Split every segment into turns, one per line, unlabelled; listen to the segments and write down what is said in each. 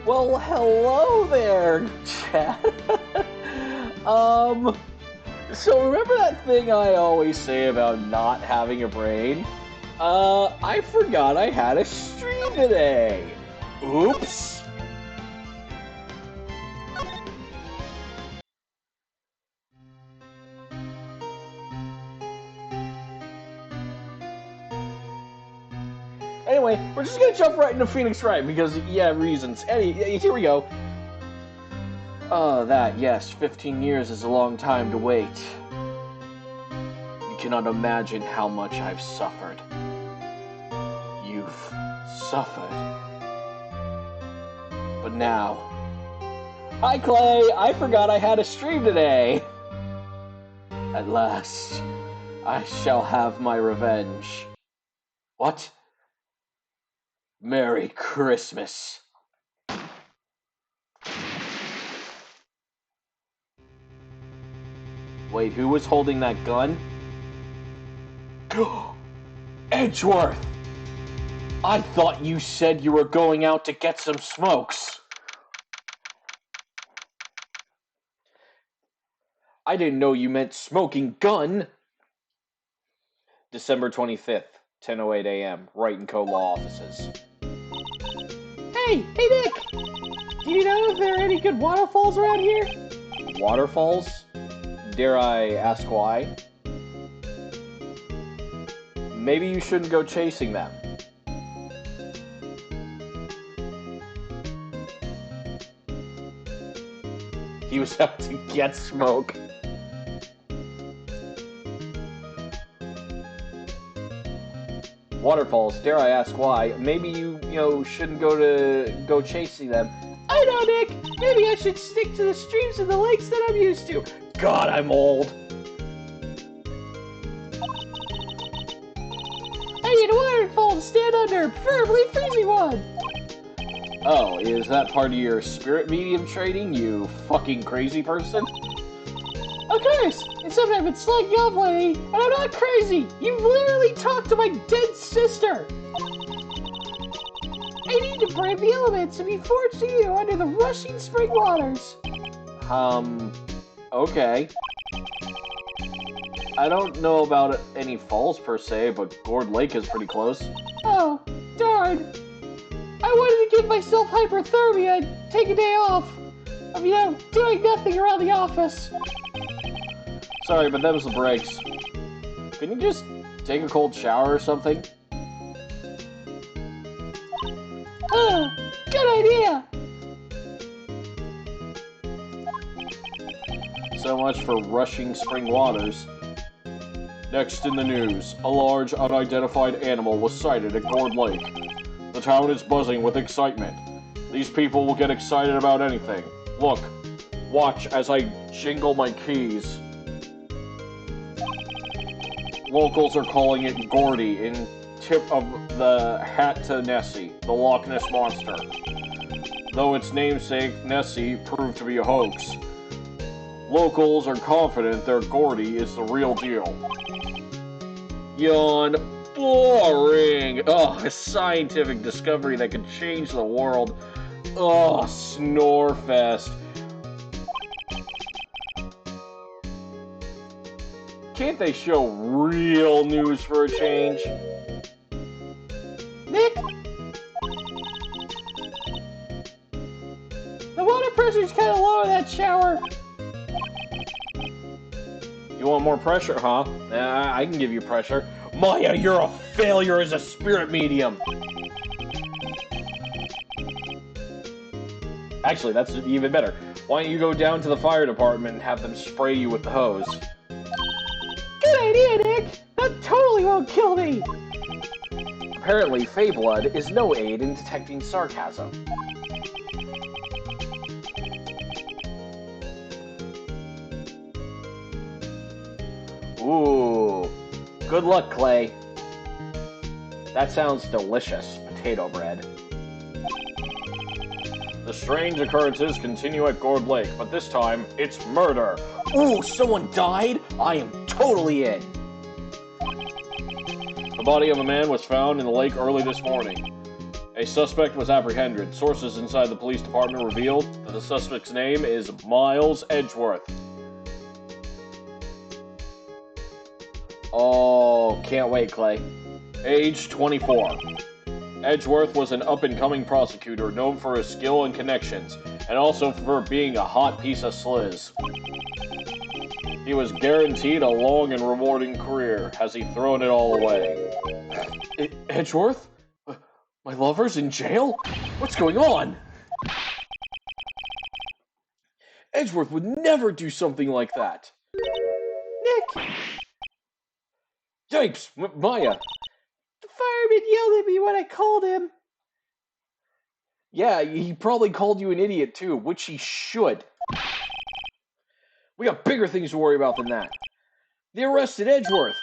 Well, hello there, chat. So remember that thing I always say about not having a brain? I forgot I had a stream today. Oops. Anyway, we're just gonna jump right into Phoenix Wright because, yeah, reasons. Here we go. Yes, 15 years is a long time to wait. You cannot imagine how much I've suffered. You've suffered. But now... Hi, Clay! I forgot I had a stream today! At last, I shall have my revenge. What? Merry Christmas. Wait, who was holding that gun? Edgeworth! I thought you said you were going out to get some smokes. I didn't know you meant smoking gun. December 25th, 10:08 a.m., Wright & Co. Law Offices.
Hey Nick! Do you know if there are any good waterfalls around here?
Waterfalls? Dare I ask why? Maybe you shouldn't go chasing them. He was out to get smoke. Waterfalls, dare I ask why? Maybe you shouldn't go chasing them.
I know, Nick! Maybe I should stick to the streams and the lakes that I'm used to.
God, I'm old.
I need a waterfall to stand under, preferably a freezing one.
Oh, is that part of your spirit medium training, you fucking crazy person?
Of course! Except I've been slugging off lately, and I'm not crazy! You literally talked to my dead sister! I need to brave the elements and be forged to you under the rushing spring waters!
Okay. I don't know about any falls per se, but Gourd Lake is pretty close.
Oh, darn. I wanted to give myself hyperthermia and take a day off. Doing nothing around the office.
Sorry, but that was the breaks. Can you just take a cold shower or something?
Good idea!
So much for rushing spring waters. Next in the news, a large unidentified animal was sighted at Gourd Lake. The town is buzzing with excitement. These people will get excited about anything. Look, watch as I jingle my keys. Locals are calling it Gordy in tip of the hat to Nessie, the Loch Ness Monster. Though its namesake, Nessie, proved to be a hoax. Locals are confident their Gordy is the real deal. Yawn. Boring! Ugh, a scientific discovery that could change the world. Ugh, Snorefest. Can't they show real news for a change?
Nick? The water pressure's kind of low in that shower.
You want more pressure, huh? I can give you pressure. Maya, you're a failure as a spirit medium! Actually, that's even better. Why don't you go down to the fire department and have them spray you with the hose?
Good idea, Nick! That totally won't kill me!
Apparently, Fey blood is no aid in detecting sarcasm. Ooh. Good luck, Clay. That sounds delicious, potato bread. The strange occurrences continue at Gourd Lake, but this time, it's murder. Ooh, someone died? I am totally in. The body of a man was found in the lake early this morning. A suspect was apprehended. Sources inside the police department revealed that the suspect's name is Miles Edgeworth.
Oh, can't wait, Clay.
Age 24. Edgeworth was an up-and-coming prosecutor known for his skill and connections, and also for being a hot piece of sliz. He was guaranteed a long and rewarding career. Has he thrown it all away? Edgeworth? My lover's in jail? What's going on? Edgeworth would never do something like that.
Nick!
Yikes, Maya.
The fireman yelled at me when I called him.
Yeah, he probably called you an idiot too, which he should. We got bigger things to worry about than that. They arrested Edgeworth.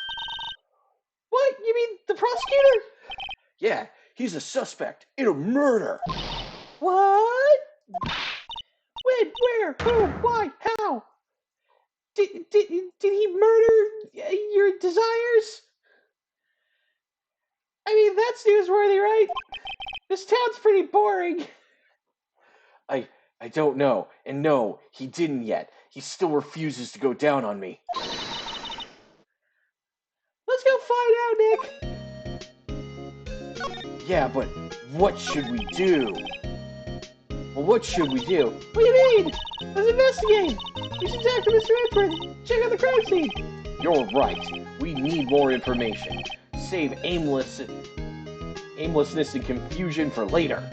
What? You mean the prosecutor?
Yeah, he's a suspect in a murder.
What? When? Where? Who? Why? How? Did he murder your desires? I mean, that's newsworthy, right? This town's pretty boring.
I don't know. And no, he didn't yet. He still refuses to go down on me.
Let's go find out, Nick.
Yeah, but what should we do? Well, what should we do?
What do you mean? Let's investigate. We should talk to Mr. Edgeworth. Check out the crime scene.
You're right. We need more information. Save aimlessness and confusion for later.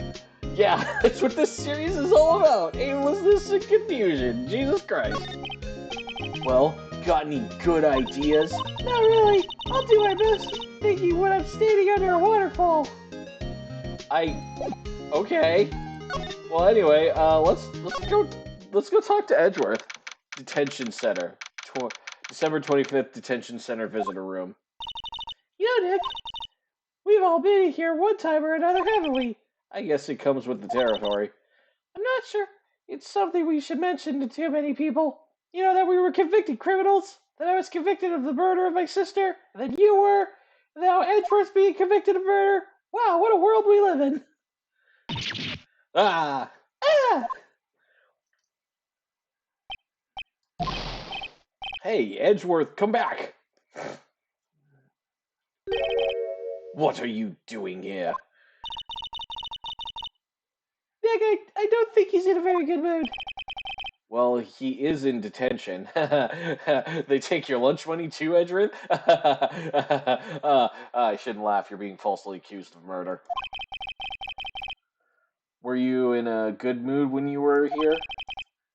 Yeah, that's what this series is all about. Aimlessness and confusion. Jesus Christ. Well, got any good ideas?
Not really. I'll do my best thinking when I'm standing under a waterfall.
Okay. Well, anyway, let's go talk to Edgeworth. Detention Center. December 25th, Detention Center visitor room.
You know, Nick, we've all been here one time or another, haven't we?
I guess it comes with the territory.
I'm not sure it's something we should mention to too many people. You know, that we were convicted criminals, that I was convicted of the murder of my sister, that you were, and now Edgeworth's being convicted of murder. Wow, what a world we live in.
Ah!
Ah!
Hey, Edgeworth, come back! What are you doing here?
Nick, I don't think he's in a very good mood.
Well, he is in detention. They take your lunch money too, Edgeworth? I shouldn't laugh. You're being falsely accused of murder. Were you in a good mood when you were here?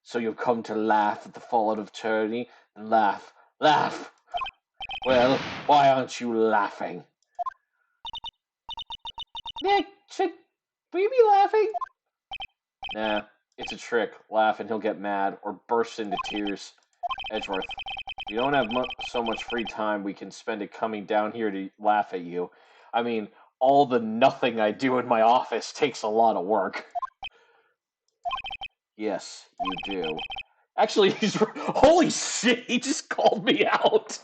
So you've come to laugh at the fallout of tyranny? Laugh. Laugh! Well, why aren't you laughing?
Nick, should we be laughing?
Nah, it's a trick. Laugh and he'll get mad or burst into tears. Edgeworth, we don't have so much free time we can spend it coming down here to laugh at you. I mean, all the nothing I do in my office takes a lot of work. Yes, you do. Actually, holy shit, he just called me out.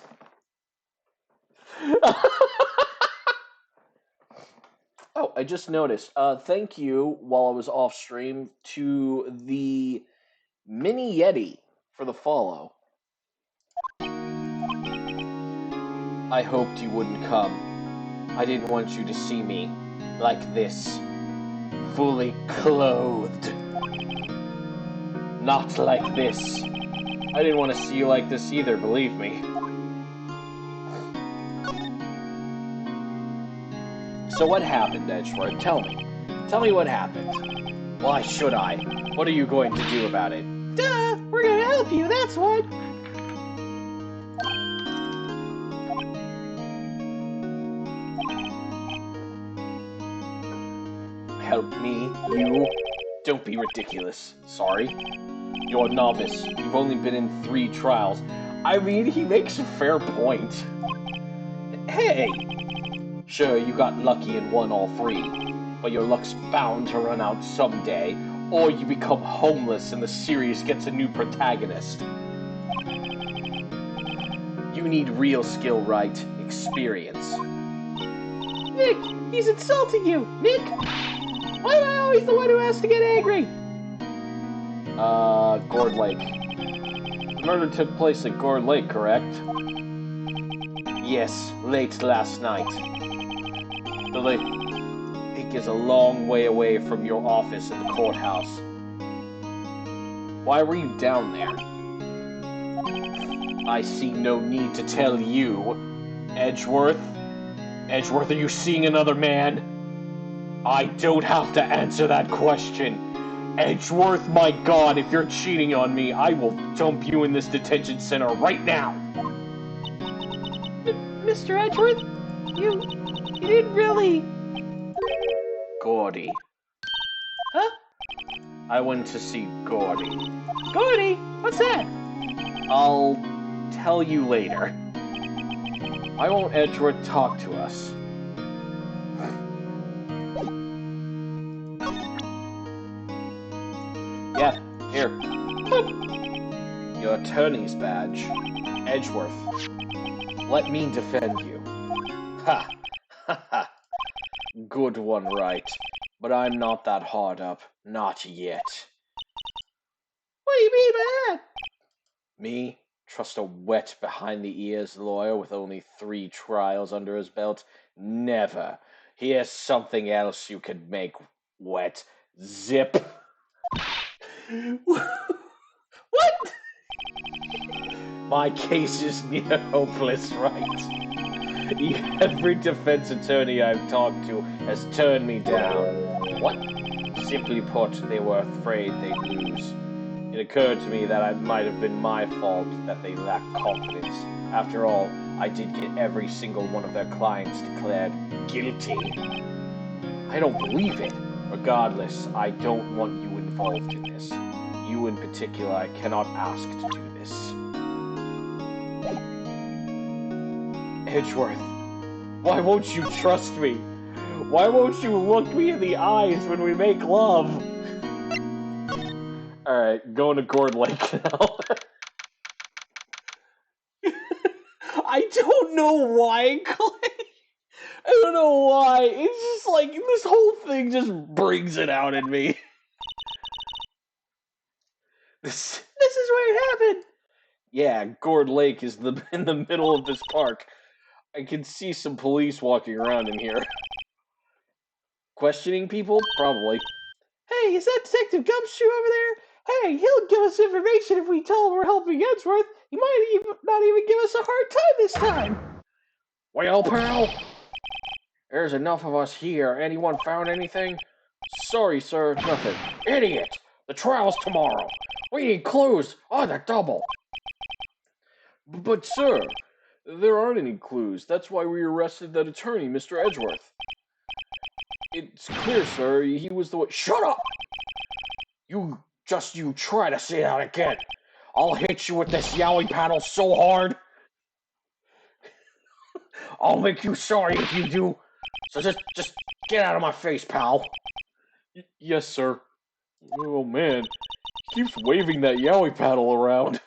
Oh, I just noticed. Thank you, while I was off stream, to the Mini Yeti for the follow. I hoped you wouldn't come. I didn't want you to see me like this, fully clothed. Not like this. I didn't want to see you like this either, believe me. So what happened, Edgeworth? Tell me. Tell me what happened. Why should I? What are you going to do about it?
Duh! We're gonna help you, that's what!
Help me? You? Don't be ridiculous. Sorry? You're a novice. You've only been in 3 trials. I mean, he makes a fair point. Hey! Sure, you got lucky and won all 3, but your luck's bound to run out someday, or you become homeless and the series gets a new protagonist. You need real skill, right? Experience.
Nick, he's insulting you! Nick! Why am I always the one who has to get angry?
Gourd Lake. The murder took place at Gourd Lake, correct? Yes, late last night. The lake is a long way away from your office in the courthouse. Why were you down there? I see no need to tell you. Edgeworth? Edgeworth, are you seeing another man? I don't have to answer that question. Edgeworth, my God, if you're cheating on me, I will dump you in this detention center right now.
Mr. Edgeworth, you didn't really...
Gordy.
Huh?
I went to see Gordy.
Gordy? What's that?
I'll tell you later. Why won't Edgeworth talk to us? Yeah, here. Your attorney's badge. Edgeworth. Let me defend you. Ha! Ha ha! Good one, right. But I'm not that hard up. Not yet.
What do you mean by that?
Me? Trust a wet behind-the-ears lawyer with only 3 trials under his belt? Never. Here's something else you could make wet. Zip.
What?
My case is near hopeless, right? Every defense attorney I've talked to has turned me down. What? Simply put, they were afraid they'd lose. It occurred to me that it might have been my fault that they lacked confidence. After all, I did get every single one of their clients declared guilty. I don't believe it. Regardless, I don't want you involved in this. You in particular, I cannot ask to do this. Edgeworth, why won't you trust me? Why won't you look me in the eyes when we make love? Alright, going to Gourd Lake now. I don't know why, Clay. I don't know why. It's just like, this whole thing just brings it out in me. This
is where it happened.
Yeah, Gourd Lake is in the middle of this park. I can see some police walking around in here. Questioning people? Probably.
Hey, is that Detective Gumshoe over there? Hey, he'll give us information if we tell him we're helping Edgeworth. He might not even give us a hard time this time.
Well, pal, there's enough of us here. Anyone found anything? Sorry, sir, nothing. Idiot! The trial's tomorrow. We need clues on the double. But, sir, there aren't any clues. That's why we arrested that attorney, Mr. Edgeworth. It's clear, sir, he was the one— Shut up! You try to say that again. I'll hit you with this yaoi paddle so hard. I'll make you sorry if you do. So just get out of my face, pal. Yes, sir. Oh, man. He keeps waving that yaoi paddle around.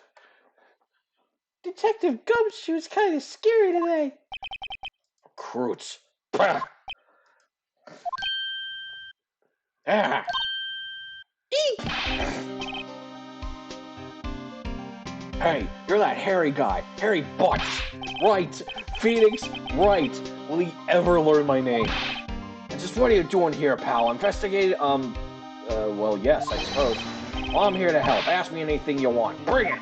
Detective Gumshoe's kind of scary today.
Croots. Bah. Ah.
Eek!
Hey, you're that hairy guy. Hairy Butts. Right. Phoenix, right. Will he ever learn my name? And just what are you doing here, pal? Investigating, well, yes, I suppose. Well, I'm here to help. Ask me anything you want. Bring it!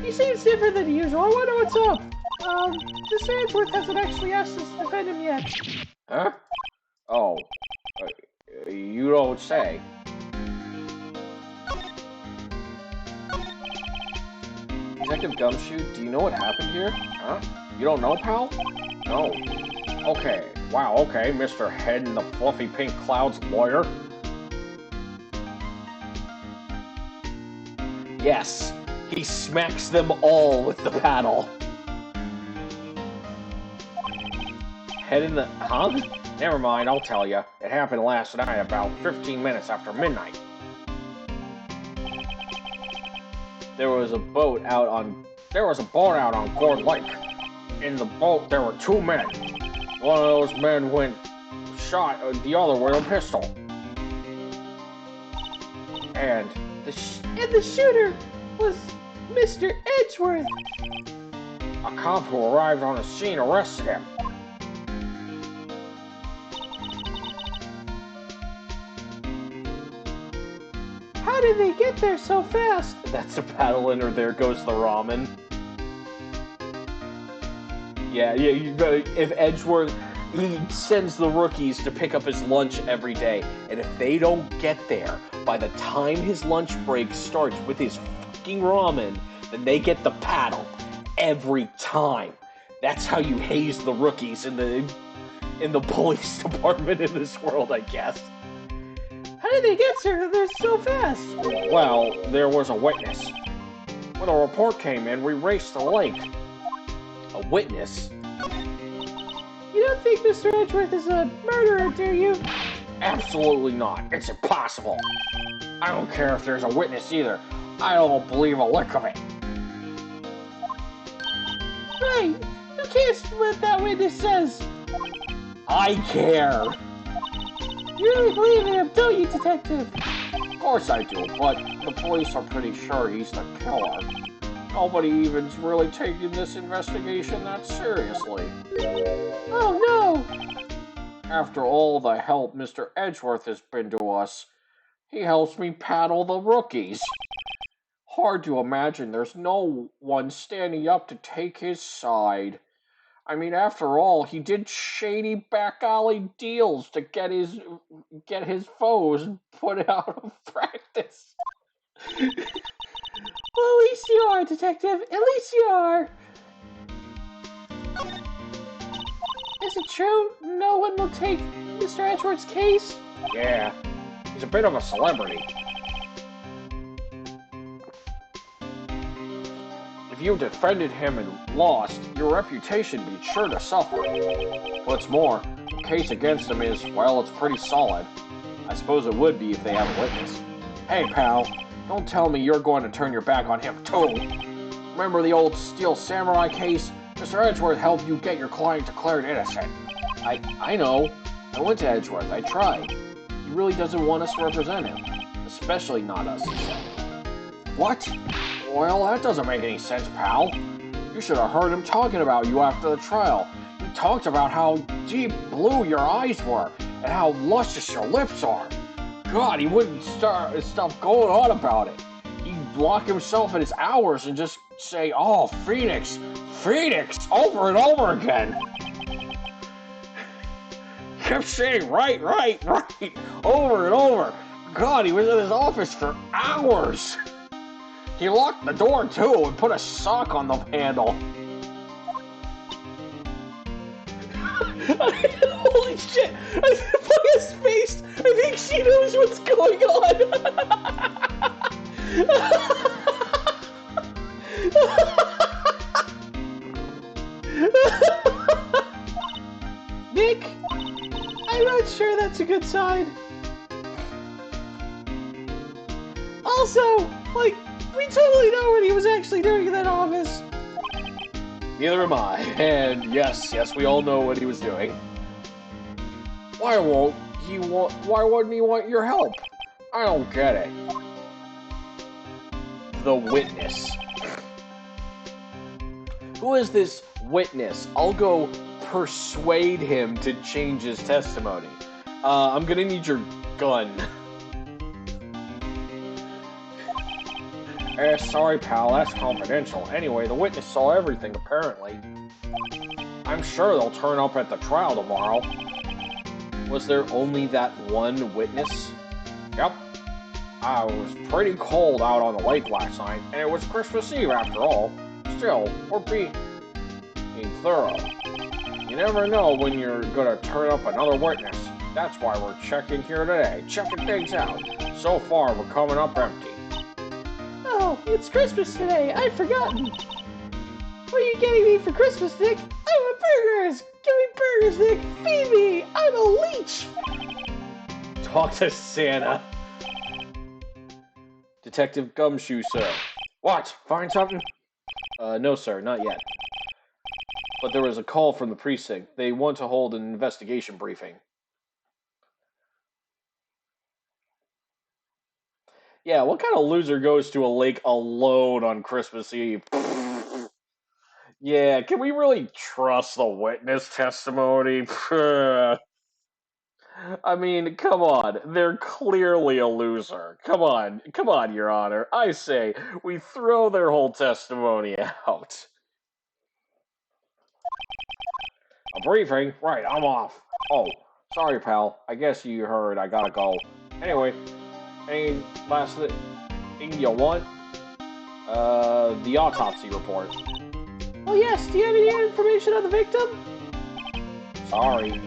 He seems different than usual. I wonder what's up. Mr. Edgeworth hasn't actually asked us to defend him yet.
Huh? Oh. You don't say. Detective Gumshoe, do you know what happened here? Huh? You don't know, pal? No. Okay. Wow, okay, Mr. Head in the fluffy pink clouds lawyer. Yes, he smacks them all with the paddle. Head in the— Huh? Never mind, I'll tell you. It happened last night about 15 minutes after midnight. There was a boat out on Gourd Lake. In the boat, there were 2 men. One of those men shot the other with a pistol. And
And the shooter was Mr. Edgeworth.
a cop who arrived on the scene arrested him.
How did they get there so fast?
That's a paddle in, or there goes the ramen. Yeah, if Edgeworth, he sends the rookies to pick up his lunch every day, and if they don't get there by the time his lunch break starts with his fucking ramen, then they get the paddle every time. That's how you haze the rookies in the police department in this world, I guess.
How did they get there so fast?
Well, there was a witness. When a report came in, we raced to the lake.
A witness?
You don't think Mr. Edgeworth is a murderer, do you?
Absolutely not. It's impossible. I don't care if there's a witness either. I don't believe a lick of it.
Right. Who cares what that witness says?
I care.
You really believe in him, don't you, Detective?
Of course I do, but the police are pretty sure he's the killer. Nobody even's really taking this investigation that seriously.
Oh, no!
After all the help Mr. Edgeworth has been to us, he helps me paddle the rookies. Hard to imagine there's no one standing up to take his side. I mean, after all, he did shady back alley deals to get his foes put out of practice.
Well, at least you are, Detective. At least you are. Is it true no one will take Mr. Edgeworth's case?
Yeah, he's a bit of a celebrity. If you defended him and lost, your reputation would be sure to suffer. What's more, the case against him is, well, it's pretty solid. I suppose it would be if they have a witness. Hey, pal, don't tell me you're going to turn your back on him, too. Remember the old Steel Samurai case? Mr. Edgeworth helped you get your client declared innocent. I know. I went to Edgeworth. I tried. He really doesn't want us to represent him. Especially not us, he said. What? Well, that doesn't make any sense, pal. You should have heard him talking about you after the trial. He talked about how deep blue your eyes were and how luscious your lips are. God, he wouldn't stop going on about it. He'd lock himself in his hours and just say, "Oh, Phoenix, Phoenix," over and over again. Kept saying, right, over and over. God, he was in his office for hours. He locked the door, too, and put a sock on the handle.
Holy shit! Look at his face! I think she knows what's going on! Nick, I'm not sure that's a good sign. Also, we totally know what he was actually doing in that office.
Neither am I. And yes, we all know what he was doing.
Why wouldn't he want your help? I don't get it.
The witness. Who is this witness? I'll go persuade him to change his testimony. I'm gonna need your gun.
Sorry, pal, that's confidential. Anyway, the witness saw everything, apparently. I'm sure they'll turn up at the trial tomorrow.
Was there only that one witness?
Yep. I was pretty cold out on the lake last night, and it was Christmas Eve after all. Still, we're being thorough. You never know when you're gonna turn up another witness. That's why we're checking here today, checking things out. So far, we're coming up empty.
Oh, it's Christmas today. I'd forgotten. What are you getting me for Christmas, Nick? I want burgers. Give me burgers, Nick. Feed me. I'm a leech.
Talk to Santa. Detective Gumshoe, sir.
What? Find something?
No, sir, not yet. But there was a call from the precinct. They want to hold an investigation briefing. Yeah, what kind of loser goes to a lake alone on Christmas Eve? Yeah, can we really trust the witness testimony? I mean, come on. They're clearly a loser. Come on, Your Honor. I say we throw their whole testimony out. A briefing? Right, I'm off. Oh, sorry, pal. I guess you heard I gotta go. Anyway, any last thing you want? The autopsy report.
Oh yes, do you have any information on the victim?
Sorry.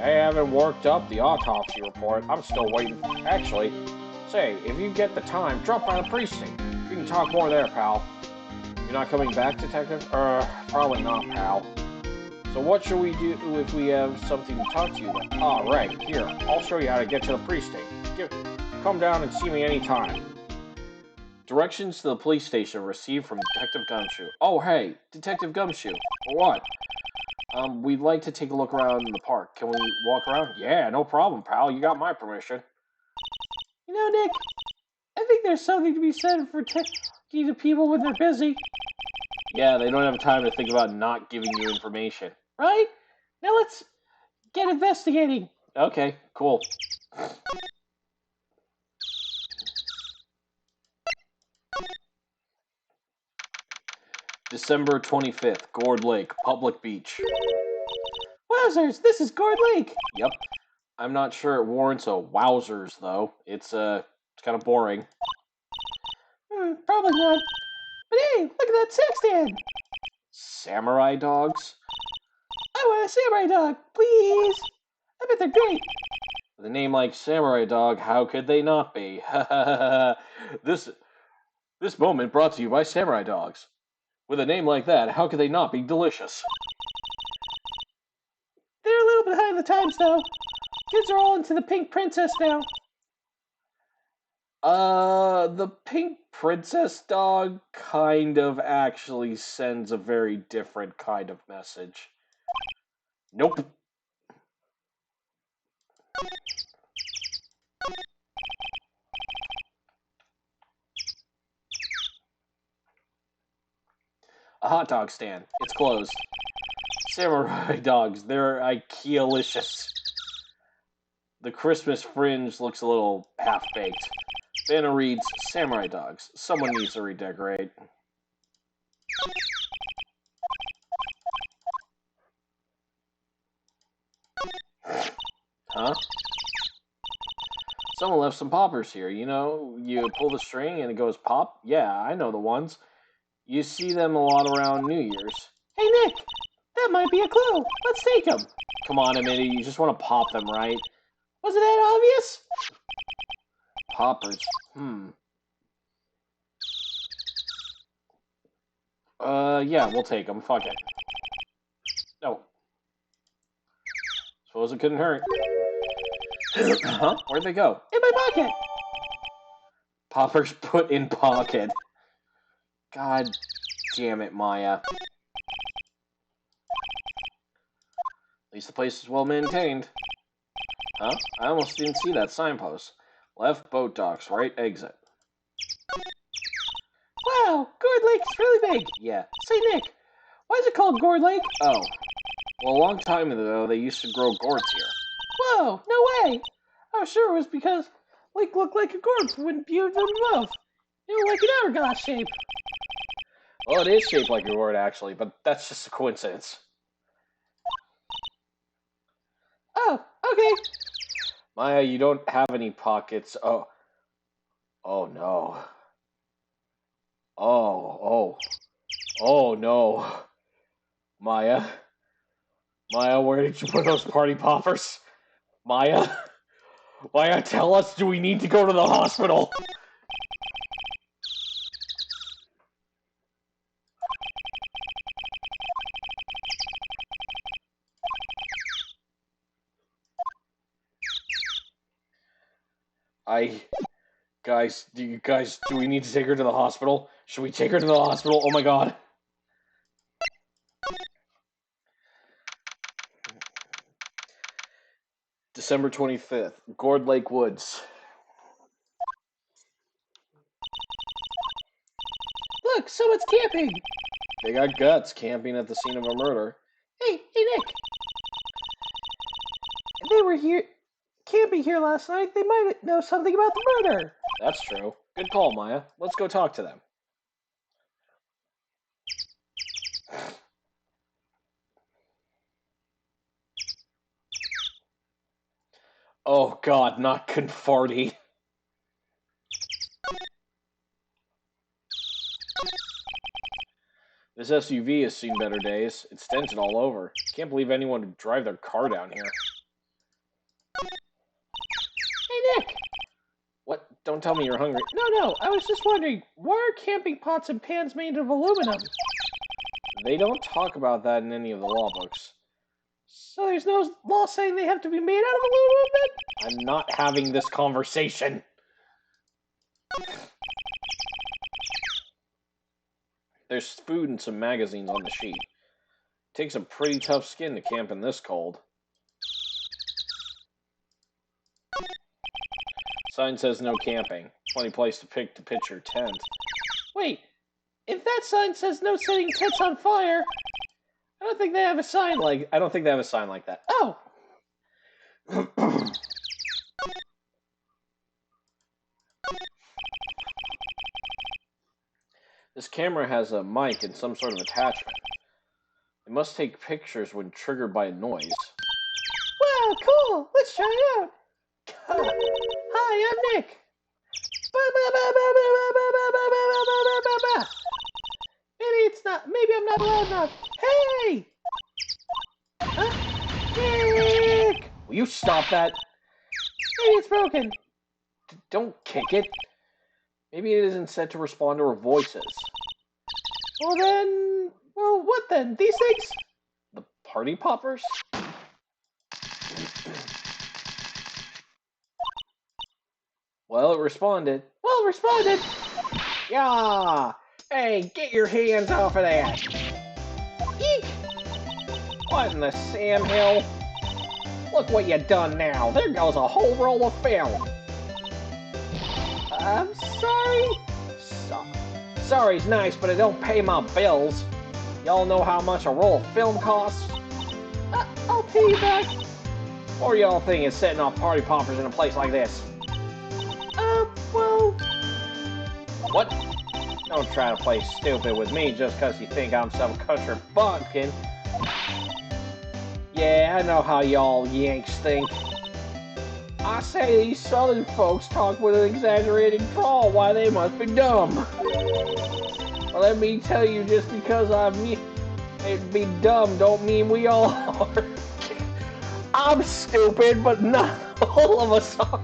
I haven't worked up the autopsy report. I'm still waiting. Actually, say, if you get the time, drop by the precinct. We can talk more there, pal. You're not coming back, Detective? Probably not, pal. So what should we do if we have something to talk to you about? Ah, right. Here, I'll show you how to get to the precinct. Come down and see me anytime. Directions to the police station received from Detective Gumshoe. Oh, hey, Detective Gumshoe. What? We'd like to take a look around the park. Can we walk around? Yeah, no problem, pal. You got my permission.
You know, Nick, I think there's something to be said for talking to people when they're busy,
Yeah, they don't have time to think about not giving you information.
right? Now let's get investigating.
Okay, cool. December 25th, Gourd Lake, public beach.
Wowzers, this is Gourd Lake.
Yep. I'm not sure it warrants a wowzers, though. It's kind of boring.
Probably not. But hey, look at that sex stand.
Samurai dogs?
I want a samurai dog, please. I bet they're great.
With a name like Samurai Dog, how could they not be? this this moment brought to you by Samurai Dogs. With a name like that, how could they not be delicious?
They're a little behind the times, though. Kids are all into the pink princess now.
The Pink Princess dog kind of actually sends a very different kind of message. Nope. A hot dog stand. It's closed. Samurai dogs. They're IKEA-licious. The Christmas fringe looks a little half-baked. Banner reads, Samurai dogs. Someone needs to redecorate. Huh? Someone left some poppers here. You know, you pull the string and it goes pop? Yeah, I know the ones. You see them a lot around New Year's.
Hey, Nick, that might be a clue. Let's take them.
Come on, Amity, you just want to pop them, right?
Wasn't that obvious?
Poppers. Yeah, we'll take them. Fuck it. No. Suppose it couldn't hurt. Huh? Where'd they go?
In my pocket.
Poppers put in pocket. God damn it, Maya. At least the place is well maintained. Huh? I almost didn't see that signpost. Left boat docks, right exit.
Wow, Gourd Lake is really big.
Yeah.
Say, Nick, why is it called Gourd Lake?
Oh. Well, a long time ago, they used to grow gourds here.
Whoa, no way. I'm sure it was because Lake looked like a gourd when viewed from above. You know, like an hourglass shape.
Well, it is shaped like a gourd, actually, but that's just a coincidence.
Oh, okay.
Maya, you don't have any pockets. Oh. Oh, no. Oh, no. Maya? Maya, where did you put those party poppers? Maya? Maya, tell us, do we need to go to the hospital? Guys, do we need to take her to the hospital? Should we take her to the hospital? Oh my god. December 25th, Gourd Lake Woods.
Look, someone's camping.
They got guts camping at the scene of a murder.
Hey, Nick. If they were here camping here last night, they might know something about the murder.
That's true. Good call, Maya. Let's go talk to them. Oh god, not Confarty. This SUV has seen better days. It's dented all over. Can't believe anyone would drive their car down here.
Hey, Nick.
What? Don't tell me you're hungry.
No, I was just wondering, why are camping pots and pans made of aluminum?
They don't talk about that in any of the law books.
So there's no law saying they have to be made out of aluminum then?
I'm not having this conversation. There's food and some magazines on the sheet. Takes a pretty tough skin to camp in this cold. Sign says no camping. Funny place to pick to pitch your tent.
Wait, if that sign says no setting tents on fire, I don't think they have a sign like...
I don't think they have a sign like that.
Oh!
This camera has a mic and some sort of attachment. It must take pictures when triggered by a noise.
Wow, cool! Let's try it out! Hi, I'm Nick! Maybe I'm not loud enough. Hey! Huh? Nick!
Will you stop that?
Maybe it's broken.
Don't kick it. Maybe it isn't set to respond to her voices.
Well, what then? These things?
The party poppers? Well, it responded.
Well, responded.
Yeah! Hey, get your hands off of that!
Eek!
What in the Sam Hill? Look what you done now. There goes a whole roll of film.
I'm sorry.
Sorry's nice, but it don't pay my bills. Y'all know how much a roll of film costs?
I'll pay you back.
Or y'all think is setting off party poppers in a place like this?
Well...
What? Don't try to play stupid with me just because you think I'm some country bumpkin. Yeah, I know how y'all Yanks think. I say these southern folks talk with an exaggerated drawl. Why, they must be dumb. Well, let me tell you, just because it'd be dumb don't mean we all are. I'm stupid, but not all of us are.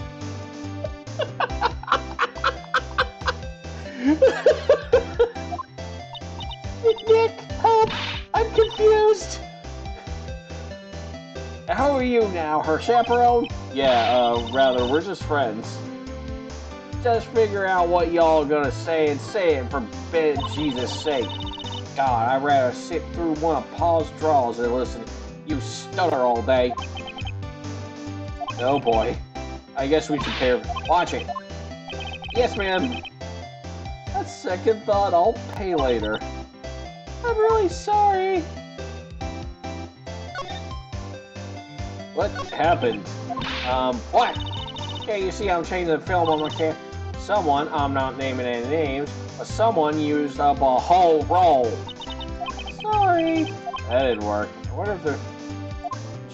Nick, help! I'm confused.
How are you now, her chaperone?
Yeah, rather, we're just friends.
Just figure out what y'all gonna say and say it for Jesus' sake. God, I'd rather sit through one of Paul's draws than listen to you stutter all day.
Oh boy. I guess we should pay.
Watch it. Yes, ma'am.
On second thought, I'll pay later.
I'm really sorry.
What happened?
What? Okay, you see I'm changing the film on my camera. Someone, I'm not naming any names, but someone used up a whole roll.
Sorry.
That didn't work. I wonder if they're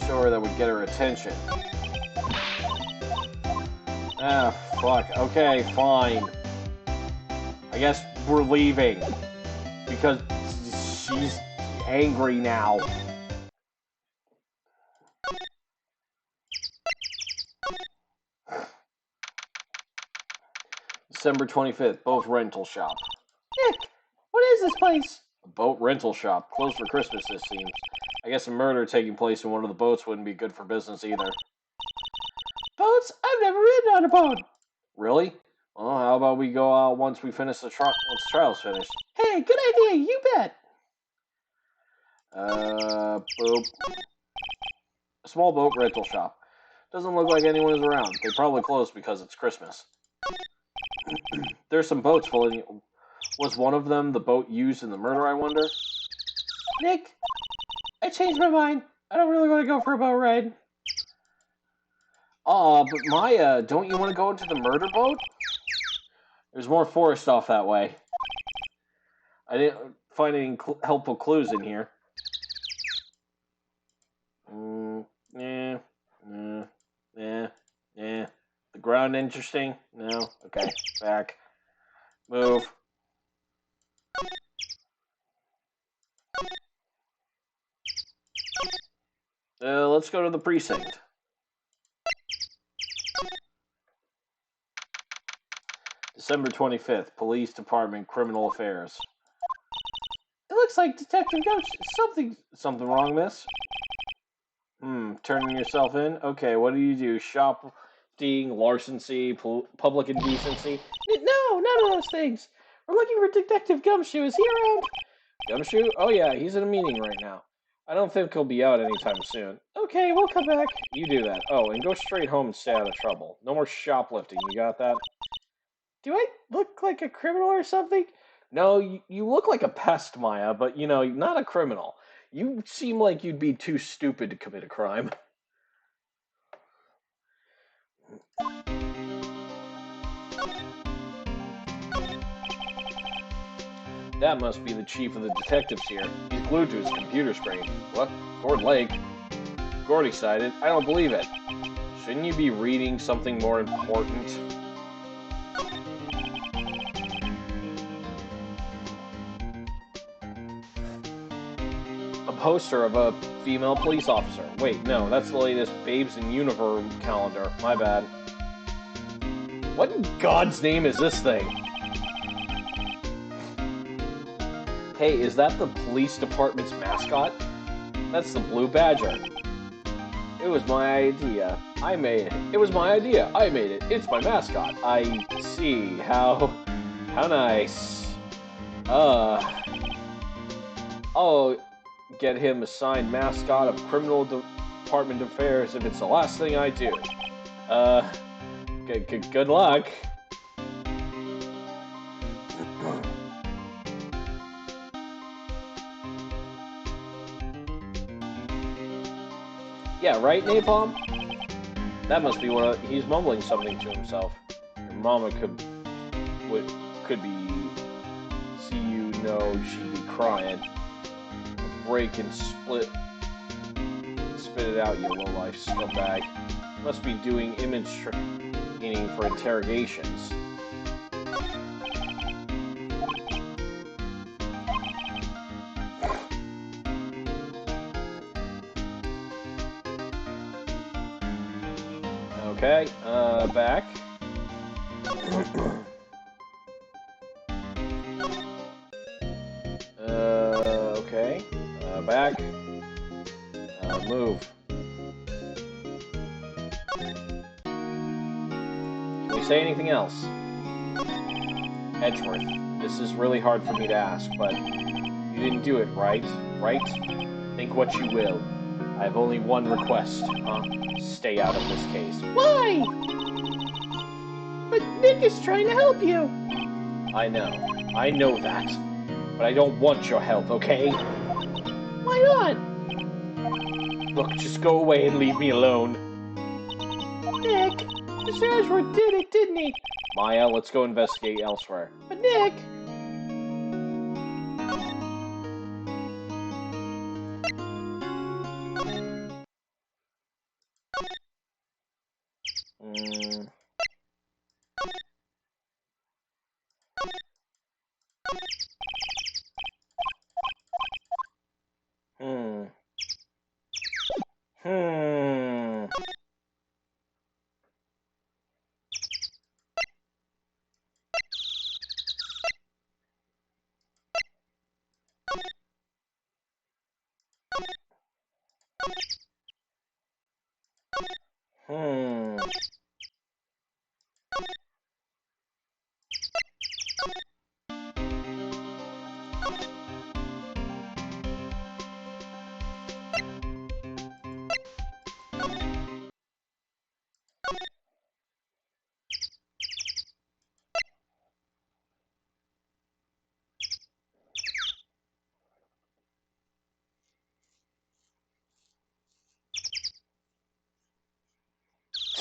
sure that would get her attention. Ah, fuck. Okay, fine. I guess we're leaving. Because she's angry now. December 25th, boat rental shop.
Nick, what is this place?
A boat rental shop. Closed for Christmas, this seems. I guess a murder taking place in one of the boats wouldn't be good for business either.
Boats? I've never ridden on a boat.
Really? Well, how about we go out once we finish the once the trial's finished?
Hey, good idea, you bet.
Boop. A small boat rental shop. Doesn't look like anyone is around. They probably closed because it's Christmas. There's some boats Was one of them the boat used in the murder, I wonder?
Nick, I changed my mind. I don't really want to go for a boat ride.
But Maya, don't you want to go into the murder boat? There's more forest off that way. I didn't find any helpful clues in here. Yeah. The ground interesting? No? Okay, back. Move. Let's go to the precinct. December 25th, Police Department, Criminal Affairs.
It looks like Detective Gumshoe.
Something wrong, miss? Turning yourself in? Okay, what do you do? Shoplifting, larceny, public indecency?
No, none of those things. We're looking for Detective Gumshoe. Is he around?
Gumshoe? Oh yeah, he's in a meeting right now. I don't think he'll be out anytime soon.
Okay, we'll come back.
You do that. Oh, and go straight home and stay out of trouble. No more shoplifting, you got that?
Do I look like a criminal or something?
No, you look like a pest, Maya, but not a criminal. You seem like you'd be too stupid to commit a crime. That must be the chief of the detectives here. He's glued to his computer screen. What? Gordon Lake? Gordy cited. I don't believe it. Shouldn't you be reading something more important? A poster of a female police officer. Wait, no, that's the latest Babes in Universe calendar. My bad. What in God's name is this thing? Hey, is that the police department's mascot? That's the Blue Badger. It was my idea. I made it. It was my idea. I made it. It's my mascot. I see. How nice. I'll get him assigned mascot of Criminal Department Affairs if it's the last thing I do. Good luck. Yeah, right, Napalm? That must be what he's mumbling something to himself. Your mama could be. See, she'd be crying. Break and spit it out, you low-life scumbag. Must be doing image training for interrogations. Okay, back. Okay. Back. Move. Can we say anything else? Edgeworth, this is really hard for me to ask, but you didn't do it, right? Right? Think what you will. I have only one request, huh? Stay out of this case.
Why? But Nick is trying to help you.
I know that. But I don't want your help, okay?
Why not?
Look, just go away and leave me alone.
Nick, Mr. Edgeworth did it, didn't he?
Maya, let's go investigate elsewhere.
But Nick...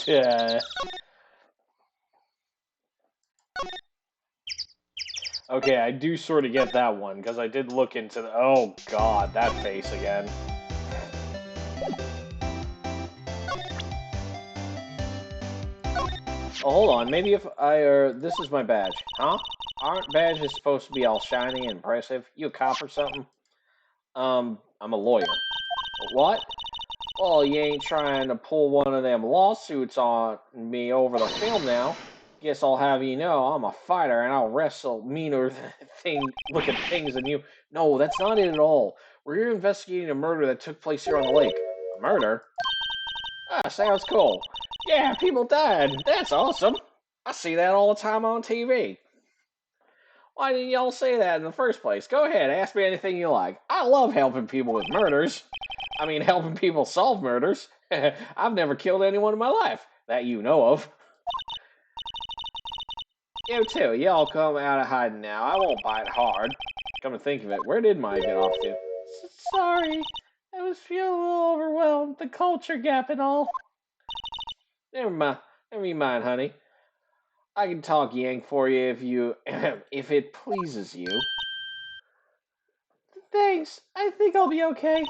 Yeah. Okay, I do sort of get that one, because I did look into the... Oh, God, that face again. Oh, hold on, maybe if I, this is my badge. Huh? Aren't badges supposed to be all shiny and impressive? You a cop or something? I'm a lawyer. What? Well, you ain't trying to pull one of them lawsuits on me over the film now. Guess I'll have you know I'm a fighter and I'll wrestle meaner looking things than you. No, that's not it at all. We're here investigating a murder that took place here on the lake. A murder? Ah, sounds cool. Yeah, people died. That's awesome. I see that all the time on TV. Why didn't y'all say that in the first place? Go ahead, ask me anything you like. I love helping people with murders. I mean, helping people solve murders. I've never killed anyone in my life, that you know of. You too, y'all come out of hiding now. I won't bite hard. Come to think of it, where did Maya get off to?
Sorry, I was feeling a little overwhelmed. The culture gap and all.
Never mind, honey. I can talk Yank for you if it pleases you.
Thanks, I think I'll be okay.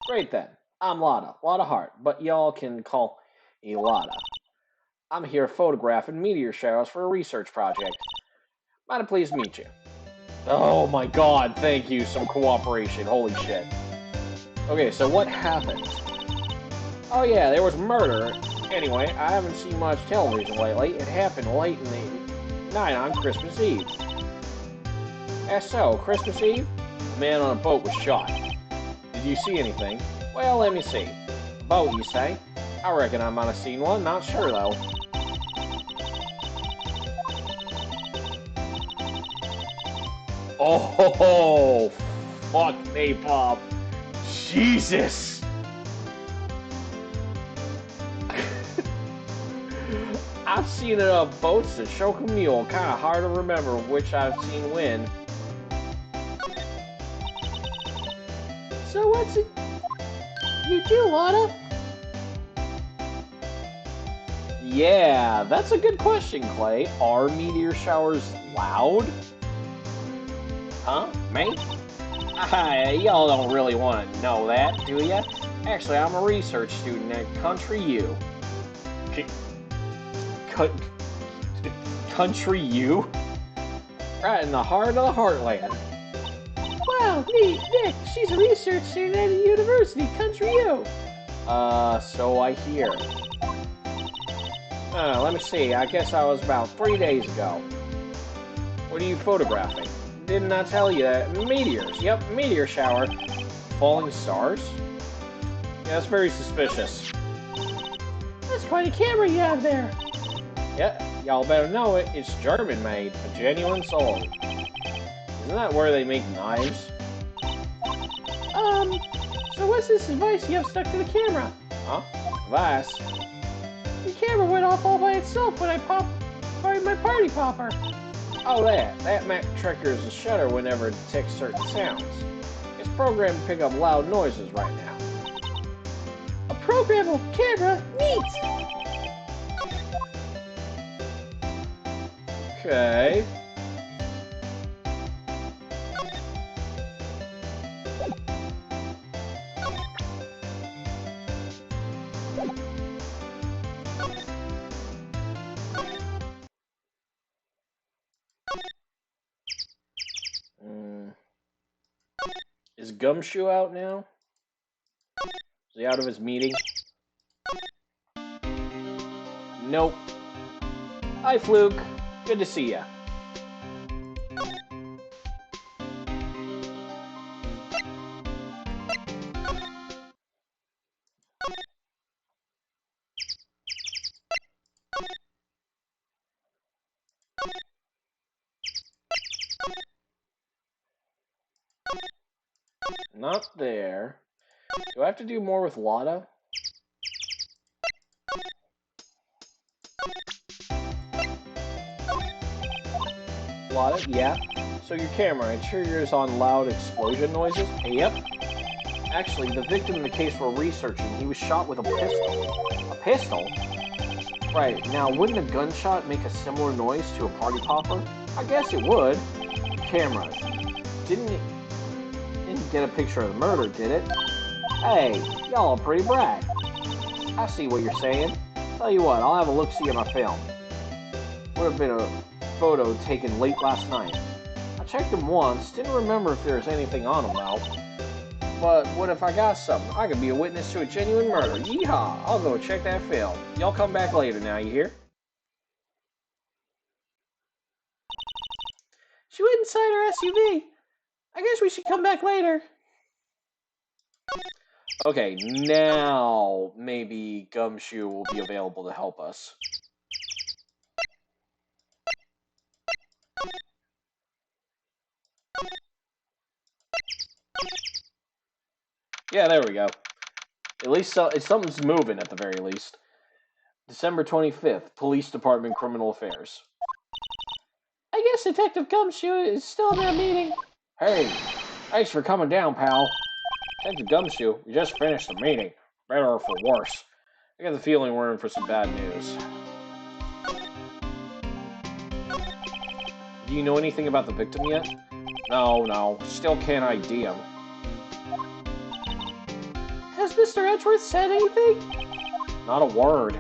Great then. I'm Lotta Hart, but y'all can call me Lotta. I'm here photographing meteor showers for a research project. Might have pleased meet you. Oh my god, thank you, some cooperation, holy shit. Okay, so what happened? Oh yeah, there was murder. Anyway, I haven't seen much television lately. It happened late in the night on Christmas Eve. So, Christmas Eve? A man on a boat was shot. Did you see anything? Well, let me see. A boat, you say? I reckon I might have seen one, not sure though. Oh, fuck Napalm. Jesus! I've seen it on boats and choke a mule. Kind of hard to remember which I've seen when.
So what's it you do, Lotta?
Yeah, that's a good question, Clay. Are meteor showers loud? Huh? Me? Y'all don't really want to know that, do ya? Actually, I'm a research student at Country U. Country U? Right in the heart of the heartland.
Wow, neat. Nick, she's a research student at a university, Country U.
So I hear. Let me see. I guess I was about 3 days ago. What are you photographing? Didn't I tell you that? Meteors. Yep, meteor shower. Falling stars? Yeah, that's very suspicious.
That's quite a camera you have there.
Yeah, y'all better know it. It's German made. A genuine soul. Isn't that where they make knives?
So what's this device you have stuck to the camera?
Huh? Device?
The camera went off all by itself when I popped my party popper.
Oh, that Mac triggers the shutter whenever it detects certain sounds. It's programmed to pick up loud noises right now.
A programmable camera? Neat!
Okay. Is Gumshoe out now? Is he out of his meeting? Nope. Hi, Fluke. Good to see ya. Not there. Do I have to do more with Lotta? Lotta, yeah. So your camera, it triggers on loud explosion noises? Yep. Actually, the victim in the case we're researching, he was shot with a pistol. A pistol? Right, now wouldn't a gunshot make a similar noise to a party popper? I guess it would. Camera. Didn't get a picture of the murder, did it? Hey, y'all are pretty bright. I see what you're saying. Tell you what, I'll have a look-see at my film. Would have been a photo taken late last night. I checked them once, didn't remember if there was anything on them though. But what if I got something? I could be a witness to a genuine murder. Yeehaw! I'll go check that film. Y'all come back later now, you hear?
She went inside her SUV. I guess we should come back later.
Okay, now maybe Gumshoe will be available to help us. Yeah, there we go. At least something's moving at the very least. December 25th, Police Department Criminal Affairs.
I guess Detective Gumshoe is still in that meeting.
Hey, thanks for coming down, pal. Detective Gumshoe, we just finished the meeting. Better or for worse. I got the feeling we're in for some bad news. Do you know anything about the victim yet? No. Still can't ID him.
Has Mr. Edgeworth said anything?
Not a word.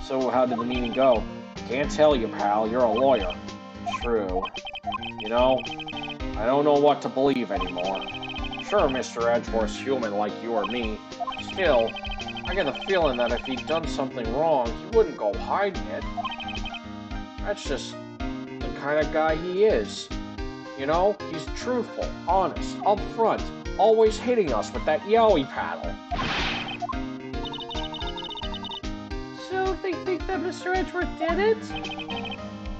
So how did the meeting go? Can't tell you, pal. You're a lawyer. True. You know, I don't know what to believe anymore. Sure, Mr. Edgeworth's human like you or me. Still, I get the feeling that if he'd done something wrong, he wouldn't go hiding it. That's just the kind of guy he is. You know, he's truthful, honest, upfront, always hitting us with that yowie paddle.
So they think that Mr. Edgeworth did it?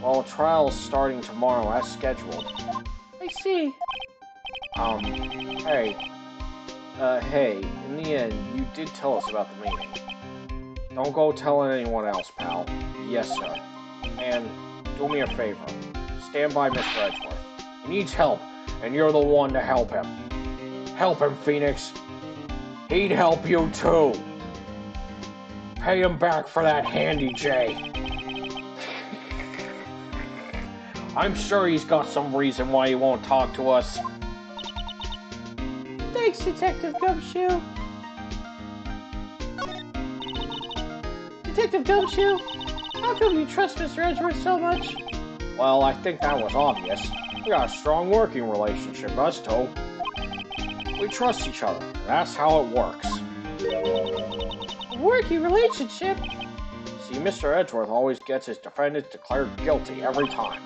Well, trial's starting tomorrow as scheduled.
I see.
Hey, in the end, you did tell us about the meeting. Don't go telling anyone else, pal. Yes, sir. And do me a favor. Stand by Mr. Edgeworth. He needs help, and you're the one to help him. Help him, Phoenix. He'd help you, too. Pay him back for that handy J. I'm sure he's got some reason why he won't talk to us.
Thanks, Detective Gumshoe. Detective Gumshoe, how come you trust Mr. Edgeworth so much?
Well, I think that was obvious. We got a strong working relationship, us two. We trust each other. That's how it works.
A working relationship?
See, Mr. Edgeworth always gets his defendants declared guilty every time.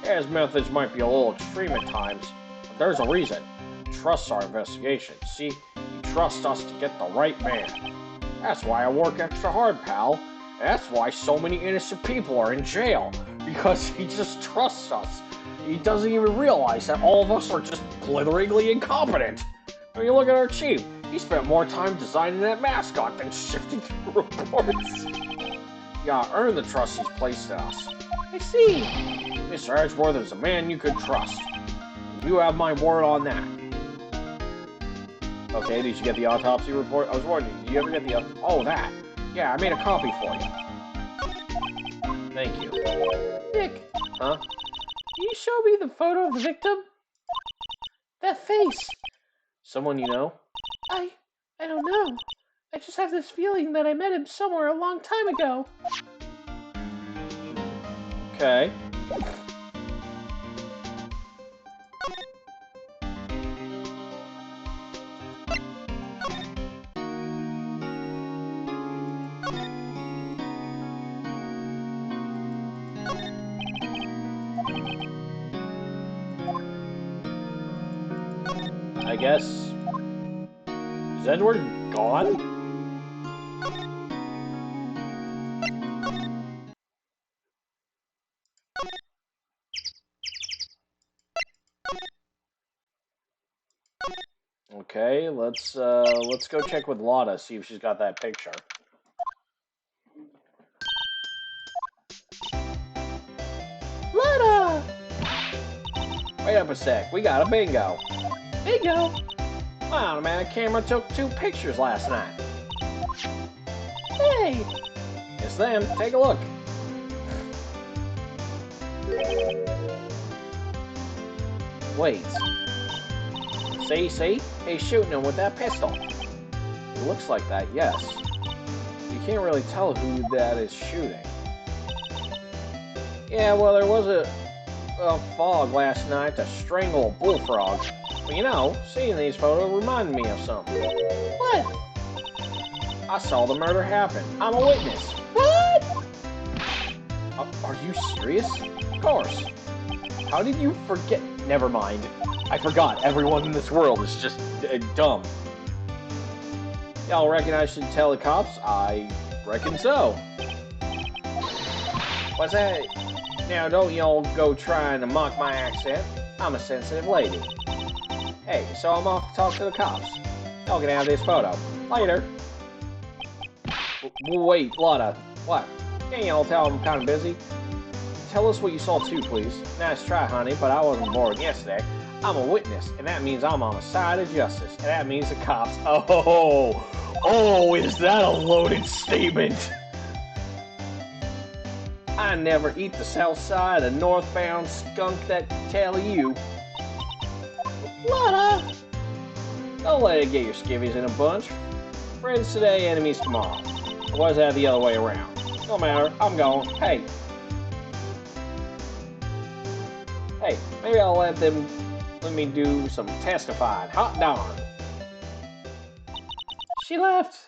His methods might be a little extreme at times, but there's a reason. He trusts our investigation. See, he trusts us to get the right man. That's why I work extra hard, pal. And that's why so many innocent people are in jail. Because he just trusts us. He doesn't even realize that all of us are just blitheringly incompetent. When you look at our chief, he spent more time designing that mascot than shifting through reports. You gotta earn the trust he's placed in us.
I see.
Mr. Edgeworth is a man you could trust. You have my word on that. Okay, did you get the autopsy report? I was wondering, did you ever get the... Oh, that. Yeah, I made a copy for you. Thank you.
Nick.
Huh?
Can you show me the photo of the victim? That face.
Someone you know?
I don't know. I just have this feeling that I met him somewhere a long time ago.
Okay. I guess... Is Edward gone? Okay, let's go check with Lotta, see if she's got that picture.
Lotta!
Wait up a sec, we got a bingo.
Bingo!
Wow, the man camera took 2 pictures last night.
Hey!
It's them. Take a look. Wait. See? He's shooting him with that pistol. It looks like that, yes. You can't really tell who that is shooting. Yeah, well, there was a fog last night to strangle a bullfrog. But you know, seeing these photos reminded me of something.
What?
I saw the murder happen. I'm a witness.
What?
Are you serious? Of course. How did you forget? Never mind. I forgot. Everyone in this world is just dumb. Y'all reckon I should tell the cops? I reckon so. What's that? Now, don't y'all go trying to mock my accent. I'm a sensitive lady. Hey, so I'm off to talk to the cops. Y'all can have this photo. Later. Wait, Lotta. What? Can't y'all tell I'm kind of busy? Tell us what you saw too, please. Nice try, honey, but I wasn't born yesterday. I'm a witness, and that means I'm on the side of justice, and that means the cops. Oh, is that a loaded statement? I never eat the south side of northbound skunk that tell you.
Lotta!
Don't let it get your skivvies in a bunch. Friends today, enemies tomorrow. Or was that the other way around? No matter, I'm going. Hey, maybe I'll let me do some testifying. Hot darn.
She left.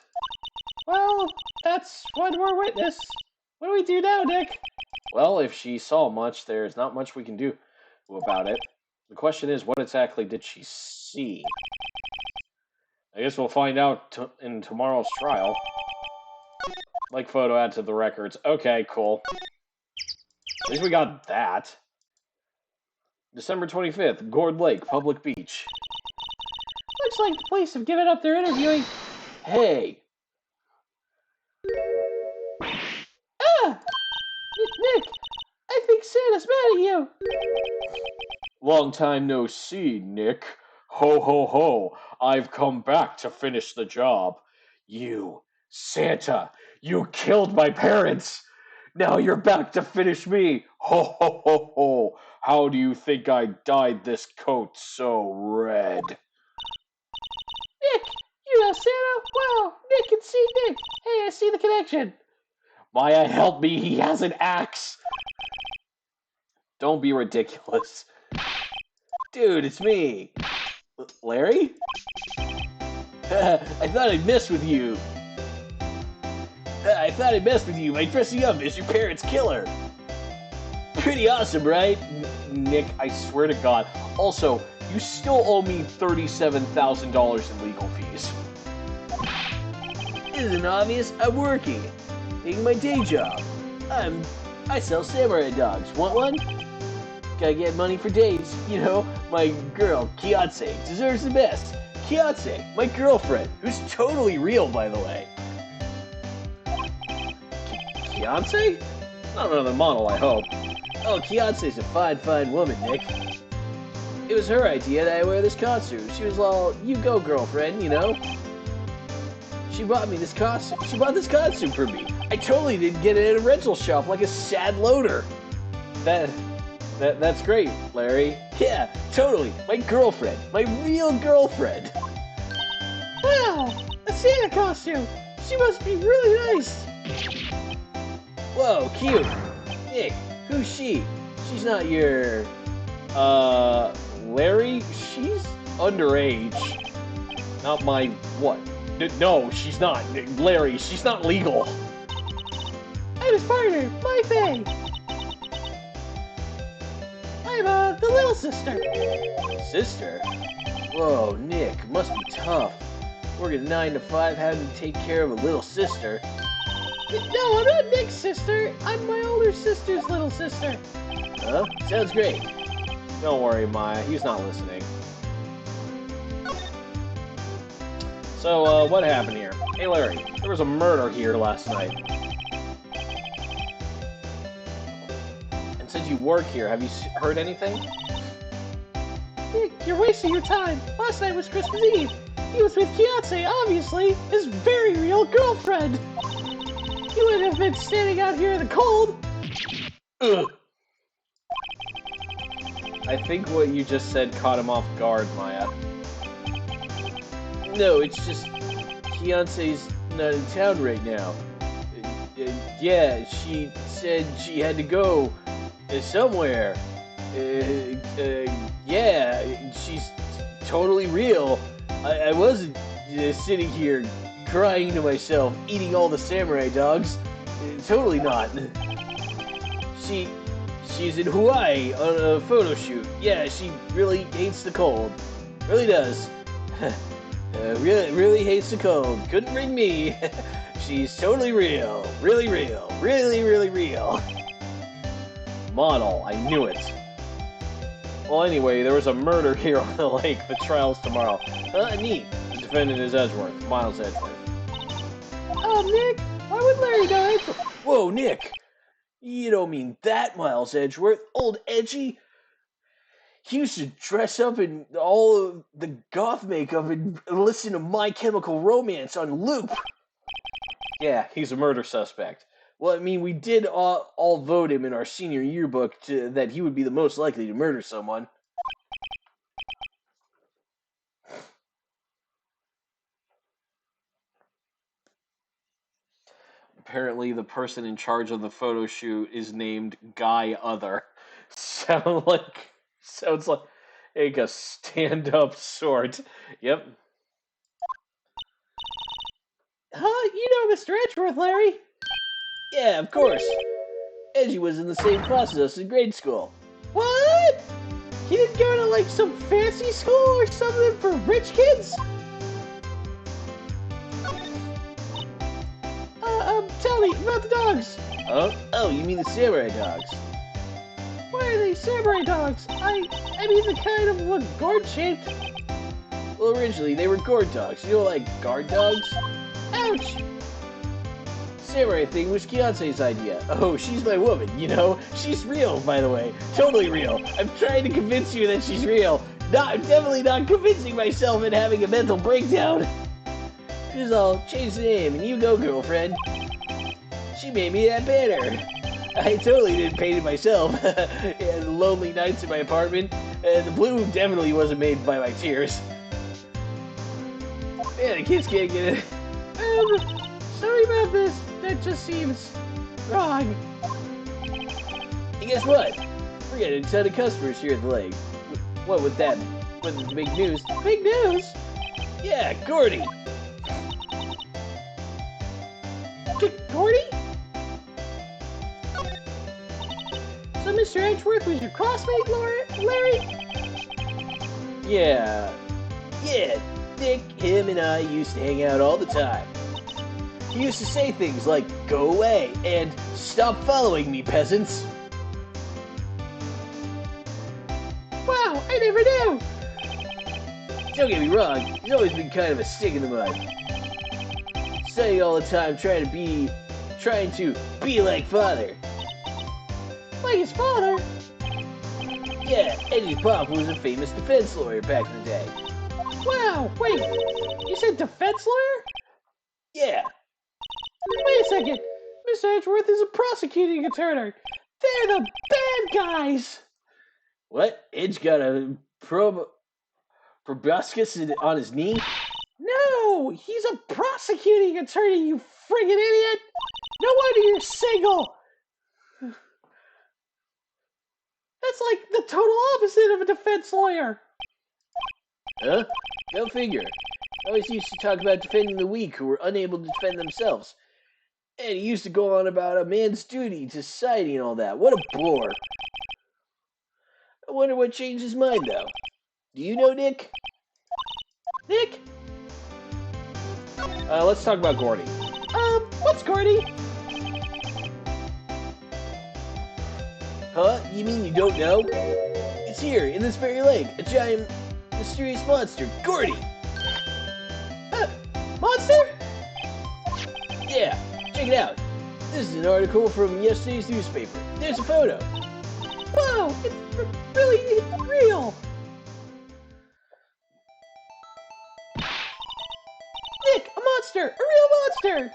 Well, that's one more witness. What do we do now, Nick?
Well, if she saw much, there's not much we can do about it. The question is, what exactly did she see? I guess we'll find out in tomorrow's trial. Like photo add to the records. Okay, cool. At least we got that. December 25th, Gourd Lake, Public Beach.
Looks like the police have given up their interviewing.
Hey!
Ah! Nick, I think Santa's mad at you.
Long time no see, Nick. Ho, ho, ho. I've come back to finish the job. You, Santa, you killed my parents. Now you're back to finish me. Ho, ho, ho, ho. How do you think I dyed this coat so red?
Nick, you know Santa? Wow, Nick can see Nick. Hey, I see the connection.
Maya, help me. He has an axe.
Don't be ridiculous. Dude, it's me. Larry? I thought I'd mess with you. My dressing up as your parents' killer. Pretty awesome, right? Nick, I swear to God. Also, you still owe me $37,000 in legal fees. Isn't obvious? I'm working. Taking my day job. I sell samurai dogs. Want one? Gotta get money for dates. You know, my girl, Kiyotse, deserves the best. Kiyotse, my girlfriend, who's totally real, by the way. Kiyotse? Not another model, I hope. Oh, Kiyotse's a fine woman, Nick. It was her idea that I wear this costume. She was all, you go, girlfriend, you know? She bought me this costume. She bought this costume for me. I totally didn't get it at a rental shop like a sad loader. That's great, Larry. Yeah, totally. My girlfriend. My real girlfriend.
Wow, a Santa costume. She must be really nice.
Whoa, cute. Nick, who's she? She's not your... Larry? She's underage. Not my... what? No, she's not. Larry, she's not legal.
I'm his partner, my Faye. I'm, the little sister.
Sister? Whoa, Nick, must be tough. Working 9 to 5, having to take care of a little sister.
No, I'm not Nick's sister. I'm my older sister's little sister.
Huh? Sounds great. Don't worry, Maya. He's not listening. So, what happened here? Hey, Larry, there was a murder here last night. And since you work here, have you heard anything?
Nick, you're wasting your time. Last night was Christmas Eve. He was with Kiyotse, obviously, his very real girlfriend. You wouldn't have been standing out here in the cold.
Ugh. I think what you just said caught him off guard, Maya. No, it's just Fiance's not in town right now. Yeah, she said she had to go somewhere. Yeah, she's totally real. I wasn't sitting here crying to myself, eating all the samurai dogs. Totally not. She's in Hawaii on a photo shoot. Yeah, she really hates the cold. Really does. Really hates the cold. Couldn't bring me. She's totally real. Really real. Really real. Model. I knew it. Well, anyway, there was a murder here on the lake. The trial's tomorrow. Neat. The defendant is Edgeworth. Miles Edgeworth.
Oh, Nick, why would Larry go Edgeworth?
Whoa, Nick. You don't mean that Miles Edgeworth. Old Edgy. He used to dress up in all of the goth makeup and listen to My Chemical Romance on loop. Yeah, he's a murder suspect. Well, I mean, we did all vote him in our senior yearbook that he would be the most likely to murder someone. Apparently, the person in charge of the photo shoot is named Guy Other. Sounds like a stand-up sort. Yep.
Huh? You know Mr. Edgeworth, Larry?
Yeah, of course. Edgy was in the same class as us in grade school.
What? He didn't go to like some fancy school or something for rich kids? Tell me about the dogs.
Oh, you mean the samurai dogs?
Why are they samurai dogs? I mean the kind of look gourd shaped.
Well, originally they were gourd dogs. You know, like guard dogs?
Ouch!
Samurai thing was Fiance's idea. Oh, she's my woman, you know? She's real, by the way. Totally real. I'm trying to convince you that she's real. I'm definitely not convincing myself and having a mental breakdown. Here's all, change the name and you go, girlfriend. She made me that banner. I totally didn't paint it myself. Yeah, the lonely nights in my apartment. The blue definitely wasn't made by my tears. Yeah, the kids can't get it.
Sorry about this. That just seems wrong.
And guess what? We're getting a ton of customers here at the lake. What with that? With the big news?
Big news?
Yeah, Gordy.
Gordy? So Mr. Edgeworth was your classmate, Larry?
Yeah, Nick, him, and I used to hang out all the time. He used to say things like, go away, and stop following me, peasants.
Wow, I never knew!
Don't get me wrong, he's always been kind of a stick in the mud. Studying all the time, trying to be like father.
Like his father?
Yeah, Eddie's pop was a famous defense lawyer back in the day.
Wow, wait, you said defense lawyer?
Yeah.
Wait a second, Mr. Edgeworth is a prosecuting attorney. They're the bad guys!
What? Edge got a proboscis on his knee?
No, he's a prosecuting attorney, you friggin' idiot! No wonder you're single! That's like the total opposite of a defense lawyer.
Huh? Go figure. Always used to talk about defending the weak who were unable to defend themselves. And he used to go on about a man's duty to society and all that. What a bore. I wonder what changed his mind, though. Do you know, Nick?
Nick?
Let's talk about Gordy.
What's Gordy?
Huh? You mean you don't know? It's here, in this very lake. A giant, mysterious monster. Gordy!
Monster?
Yeah, check it out. This is an article from yesterday's newspaper. There's a photo.
Whoa, it's real. Nick, a monster, a real monster.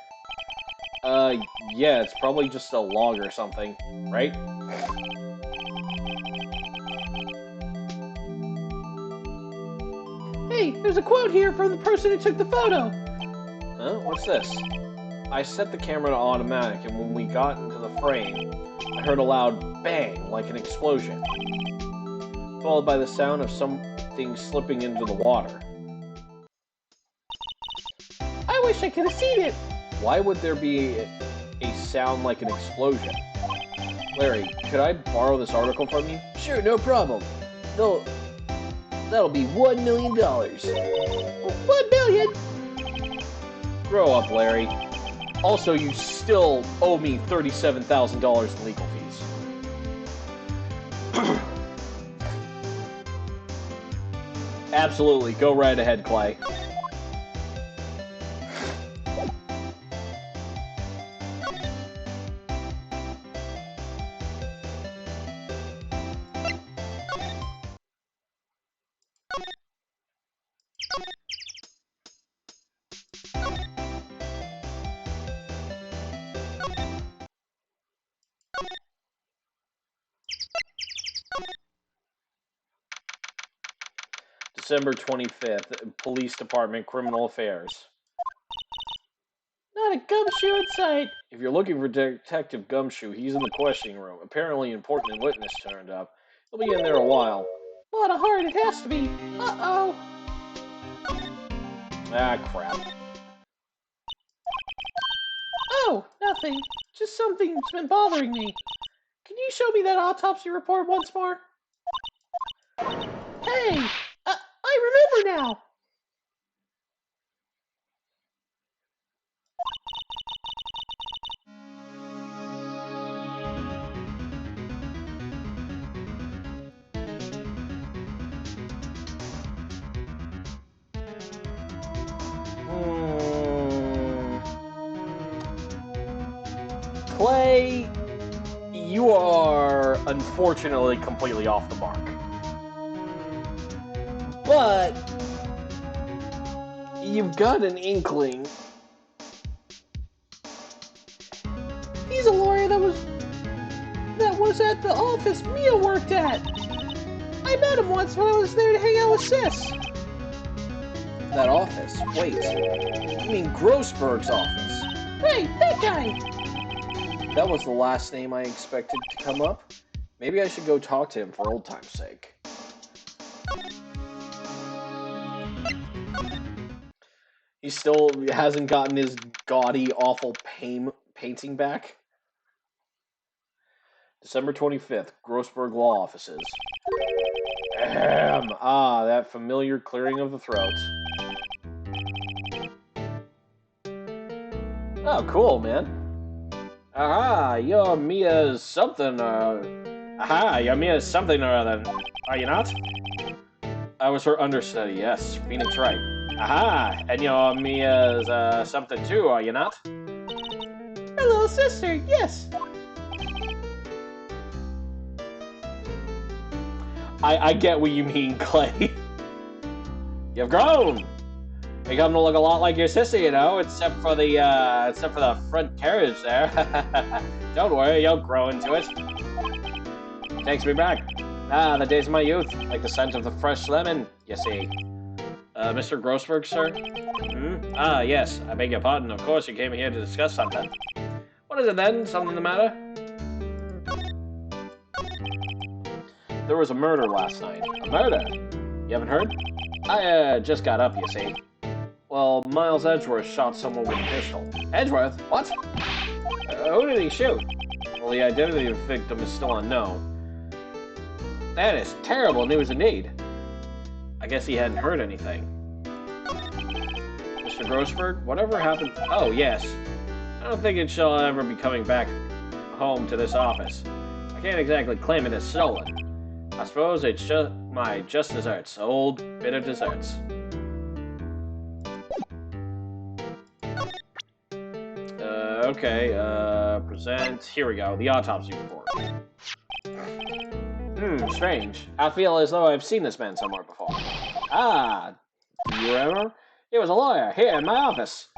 Yeah, it's probably just a log or something, right?
Hey, there's a quote here from the person who took the photo.
Huh? What's this? I set the camera to automatic, and when we got into the frame, I heard a loud bang, like an explosion, followed by the sound of something slipping into the water.
I wish I could have seen it.
Why would there be a sound like an explosion? Larry, could I borrow this article from you?
Sure, no problem. That'll be $1 million.
1 million?
Grow up, Larry. Also, you still owe me $37,000 in legal fees. Absolutely. Go right ahead, Clay. December 25th, Police Department, Criminal Affairs.
Not a gumshoe in sight.
If you're looking for Detective Gumshoe, he's in the questioning room. Apparently, an important witness turned up. He'll be in there a while.
A lot of heart, it has to be. Uh-oh.
Ah, crap.
Oh, nothing. Just something's been bothering me. Can you show me that autopsy report once more? Hey! I remember now!
Clay, you are unfortunately completely off the mark. But you've got an inkling.
He's a lawyer that was at the office Mia worked at. I met him once when I was there to hang out with Sis.
That office? Wait. You mean Grossberg's office?
Right, that guy.
That was the last name I expected to come up. Maybe I should go talk to him for old time's sake. He still hasn't gotten his gaudy, awful painting back. December 25th, Grossberg Law Offices. Ahem. Ah, that familiar clearing of the throat. Oh, cool, man. Aha, you're Mia's something, Aha, you're Mia's something or other, are you not? I was her understudy, yes. Phoenix Wright. Aha, and you're Mia's, something too, are you not?
Her little sister, yes.
I get what you mean, Clay. You've grown! You come to look a lot like your sister, you know, except for the front carriage there. Don't worry, you'll grow into it. Takes me back. Ah, the days of my youth, like the scent of the fresh lemon, you see. Mr. Grossberg, sir? Hmm? Ah, yes, I beg your pardon. Of course, you came here to discuss something. What is it then? Something the matter? There was a murder last night. A murder? You haven't heard? I, just got up, you see. Well, Miles Edgeworth shot someone with a pistol. Edgeworth? What? Who did he shoot? Well, the identity of the victim is still unknown. That is terrible news indeed. I guess he hadn't heard anything. Mr. Grossberg, whatever happened... Oh, yes. I don't think it shall ever be coming back home to this office. I can't exactly claim it as stolen. I suppose it's just my just desserts, old bitter desserts. Okay, present, here we go, the autopsy report. Strange. I feel as though I've seen this man somewhere before. Ah, do you remember? He was a lawyer here in my office.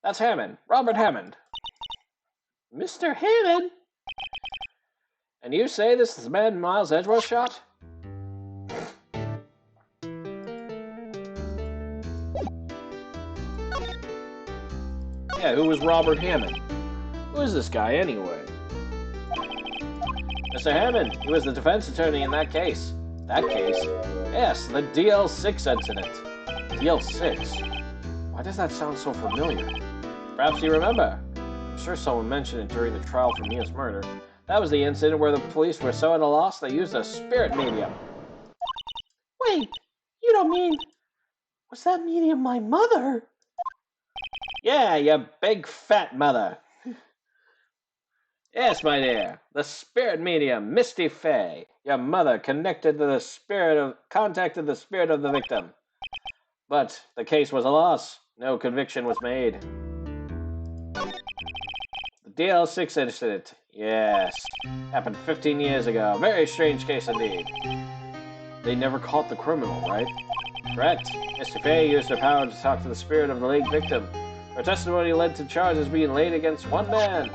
That's Hammond, Robert Hammond.
Mr. Hammond?
And you say this is the man Miles Edgeworth shot? Yeah, who was Robert Hammond? Who is this guy, anyway? Mr. Hammond, he was the defense attorney in that case. That case? Yes, the DL6 incident. DL6? Why does that sound so familiar? Perhaps you remember. I'm sure someone mentioned it during the trial for Mia's murder. That was the incident where the police were so at a loss they used a spirit medium.
Wait, you don't mean... Was that medium my mother?
Yeah, your big fat mother. Yes, my dear, the spirit medium, Misty Fey. Your mother contacted the spirit of the victim. But the case was a loss. No conviction was made. The DL6 incident. Yes. Happened 15 years ago. Very strange case indeed. They never caught the criminal, right? Correct. Mr. Fey used her power to talk to the spirit of the late victim. Her testimony led to charges being laid against one man.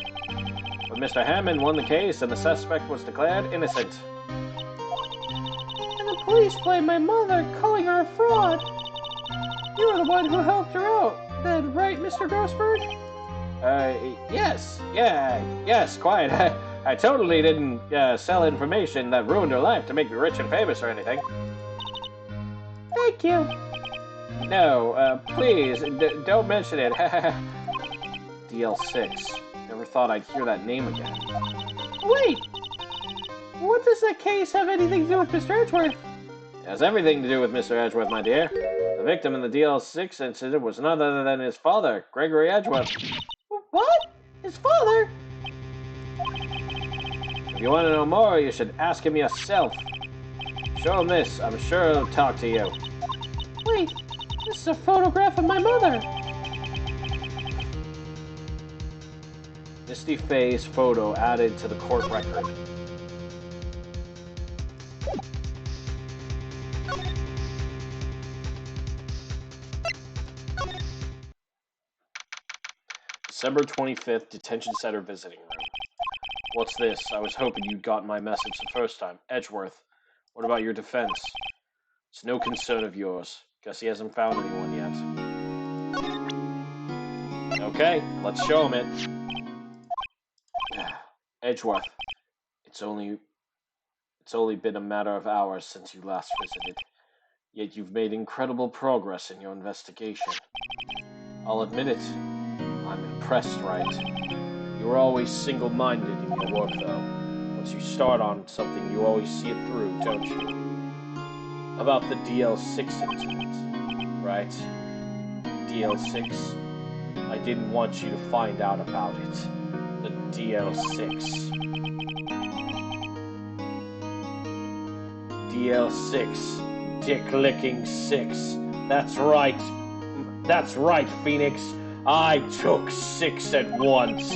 But Mr. Hammond won the case and the suspect was declared innocent.
And the police blamed my mother, calling her a fraud. You were the one who helped her out, then, right, Mr. Grossberg?
Yes, quite. I totally didn't sell information that ruined her life to make me rich and famous or anything.
Thank you.
No, please, don't mention it. DL6. Never thought I'd hear that name again.
Wait! What does that case have anything to do with Mr. Edgeworth?
It has everything to do with Mr. Edgeworth, my dear. The victim in the DL6 incident was none other than his father, Gregory Edgeworth.
What? His father?
If you want to know more, you should ask him yourself. Show him this. I'm sure he'll talk to you.
Wait, this is a photograph of my mother.
Misty Fey's photo added to the court record. December 25th, Detention Center Visiting Room. What's this? I was hoping you'd gotten my message the first time. Edgeworth, what about your defense? It's no concern of yours. Guess he hasn't found anyone yet. Okay, let's show him it. Edgeworth, it's only been a matter of hours since you last visited. Yet you've made incredible progress in your investigation. I'll admit it. I'm impressed, right? You're always single-minded in your work, though. Once you start on something, you always see it through, don't you? About the DL6 incident, right? DL6? I didn't want you to find out about it. The DL6. DL6. Dick-licking 6. That's right. That's right, Phoenix. I took 6 at once.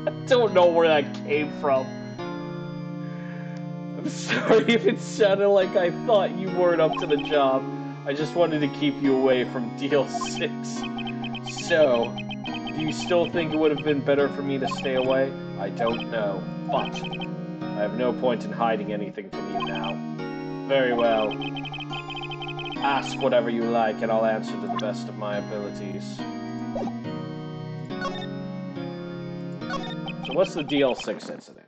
I don't know where that came from. I'm sorry if it sounded like I thought you weren't up to the job. I just wanted to keep you away from DL6. So, do you still think it would have been better for me to stay away? I don't know, but I have no point in hiding anything from you now. Very well. Ask whatever you like, and I'll answer to the best of my abilities. So what's the DL6 incident?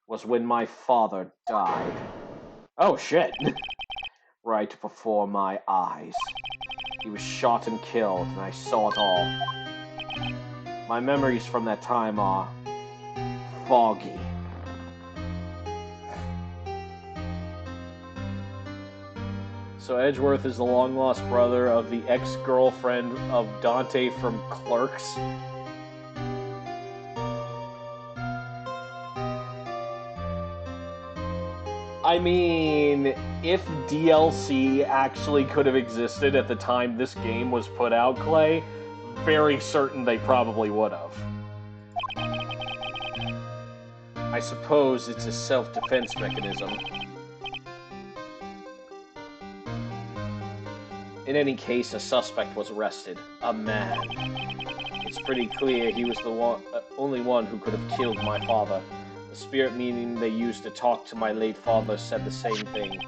Was when my father died. Oh, shit. Right before my eyes. He was shot and killed, and I saw it all. My memories from that time are foggy. So Edgeworth is the long-lost brother of the ex-girlfriend of Dante from Clerks. I mean, if DLC actually could have existed at the time this game was put out, Clay, very certain they probably would have. I suppose it's a self-defense mechanism. In any case, a suspect was arrested. A man. It's pretty clear he was the only one who could have killed my father. The spirit medium they used to talk to my late father said the same thing.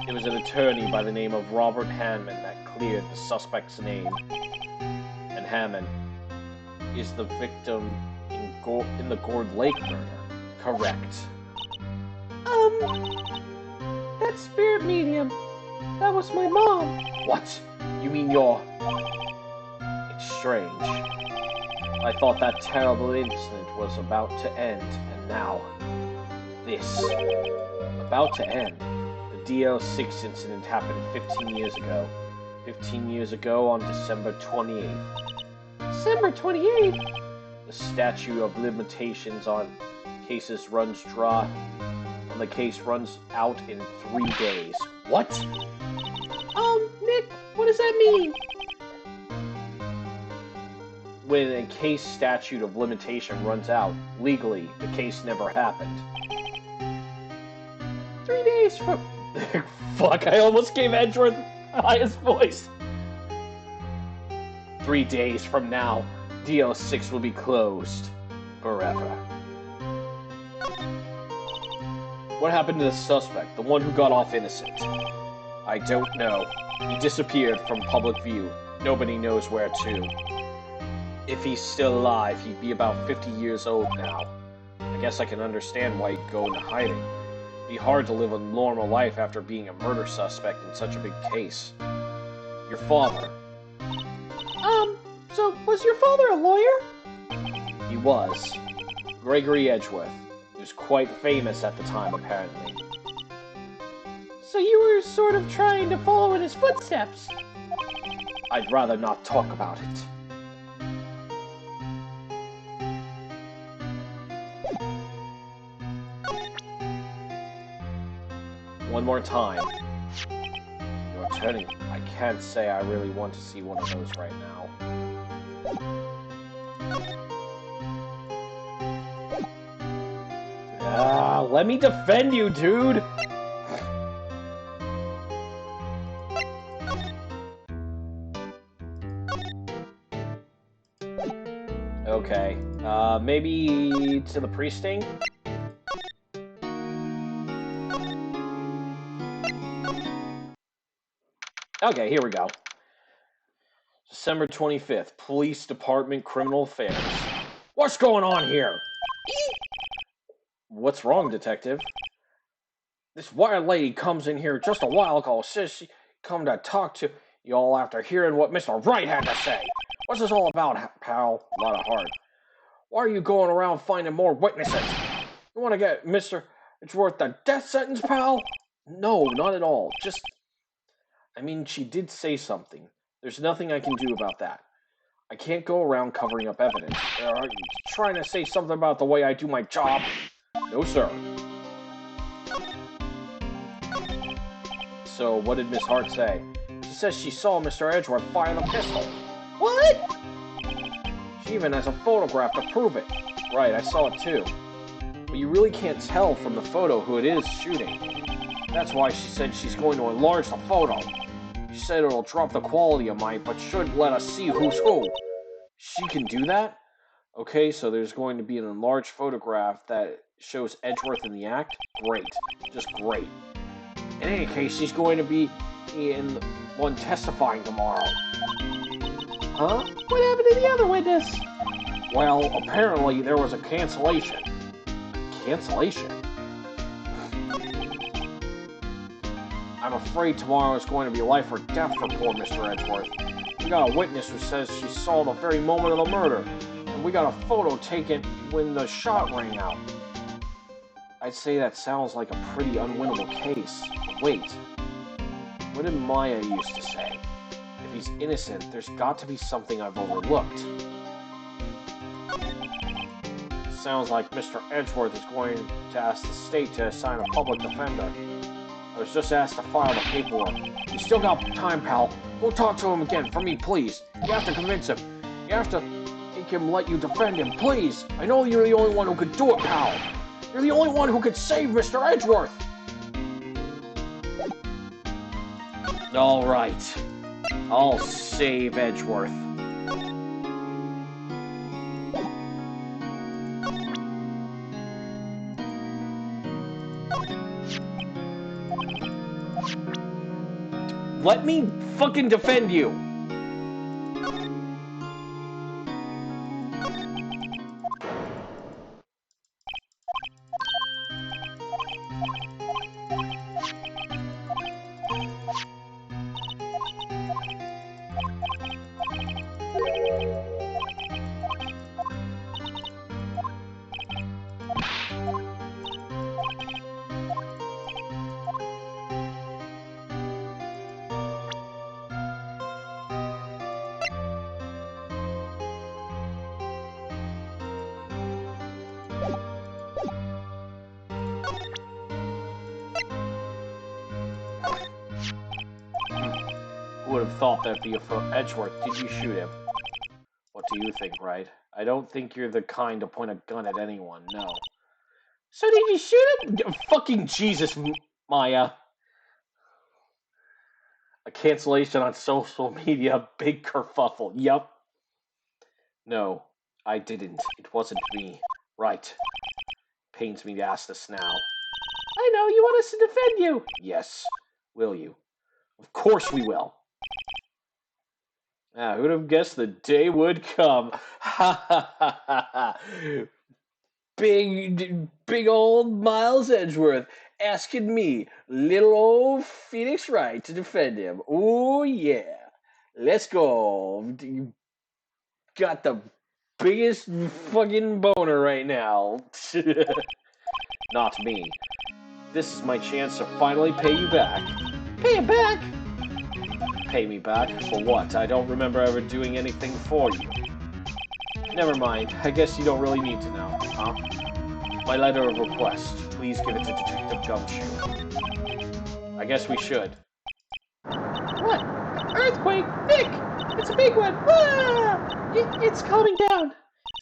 It was an attorney by the name of Robert Hammond that cleared the suspect's name. And Hammond is the victim in the Gourd Lake murder. Correct.
That spirit medium, that was my mom.
What? You mean your... It's strange. I thought that terrible incident was about to end, and now... this. About to end. The DL6 incident happened 15 years ago. 15 years ago on December 28th.
December 28th?
The statute of limitations on cases runs dry. And the case runs out in 3 days. What?
Nick, what does that mean?
When a case statute of limitation runs out, legally, the case never happened.
3 days from...
Fuck, I almost gave Edgeworth the highest voice. 3 days from now, DL6 will be closed. Forever. What happened to the suspect, the one who got off innocent? I don't know. He disappeared from public view. Nobody knows where to. If he's still alive, he'd be about 50 years old now. I guess I can understand why he'd go into hiding. It'd be hard to live a normal life after being a murder suspect in such a big case. Your father.
So was your father a lawyer?
He was. Gregory Edgeworth. He was quite famous at the time, apparently.
So you were sort of trying to follow in his footsteps?
I'd rather not talk about it. One more time. Your attorney, I can't say I really want to see one of those right now. Let me defend you, dude! Okay, maybe to the priesting? Okay, here we go. December 25th, Police Department, Criminal Affairs. What's going on here? What's wrong, Detective? This white lady comes in here just a while ago, says she come to talk to you all after hearing what Mr. Wright had to say. What's this all about, pal? A lot of heart. Why are you going around finding more witnesses? You want to get Mr. Edgeworth the death sentence, pal? No, not at all. Just... I mean, she did say something. There's nothing I can do about that. I can't go around covering up evidence. Are you trying to say something about the way I do my job? No, sir. So, what did Miss Hart say? She says she saw Mr. Edgeworth fire the pistol.
What?
She even has a photograph to prove it. Right, I saw it too. But you really can't tell from the photo who it is shooting. That's why she said she's going to enlarge the photo. She said it'll drop the quality of mine, but should let us see who's who. She can do that? Okay, so there's going to be an enlarged photograph that shows Edgeworth in the act? Great. Just great. In any case, she's going to be in one testifying tomorrow.
Huh? What happened to the other witness?
Well, apparently there was a cancellation. Cancellation? I'm afraid tomorrow is going to be life or death for poor Mr. Edgeworth. We got a witness who says she saw the very moment of the murder, and we got a photo taken when the shot rang out. I'd say that sounds like a pretty unwinnable case. But wait, what did Maya used to say? If he's innocent, there's got to be something I've overlooked. Sounds like Mr. Edgeworth is going to ask the state to assign a public defender. I was just asked to file the paperwork. You still got time, pal. Go talk to him again, for me, please. You have to convince him. You have to make him let you defend him, please. I know you're the only one who could do it, pal. You're the only one who could save Mr. Edgeworth. All right. I'll save Edgeworth. Let me fucking defend you. Would have thought that'd be for Edgeworth. Did you shoot him? What do you think, right? I don't think you're the kind to point a gun at anyone, no.
So did you shoot him?
Fucking Jesus, Maya. A cancellation on social media, big kerfuffle. Yup. No, I didn't. It wasn't me. Right. Pains me to ask this now.
I know, you want us to defend you.
Yes. Will you? Of course we will. Ah, who'd have guessed the day would come? Ha ha ha ha ha. Big old Miles Edgeworth asking me, little old Phoenix Wright, to defend him. Oh yeah. Let's go. You got the biggest fucking boner right now. Not me. This is my chance to finally pay you back.
Pay him back?
Pay me back? For what? I don't remember ever doing anything for you. Never mind. I guess you don't really need to know, huh? My letter of request. Please give it to Detective Gumshoe. I guess we should.
What? Earthquake? Nick! It's a big one! Ah! It's calming down.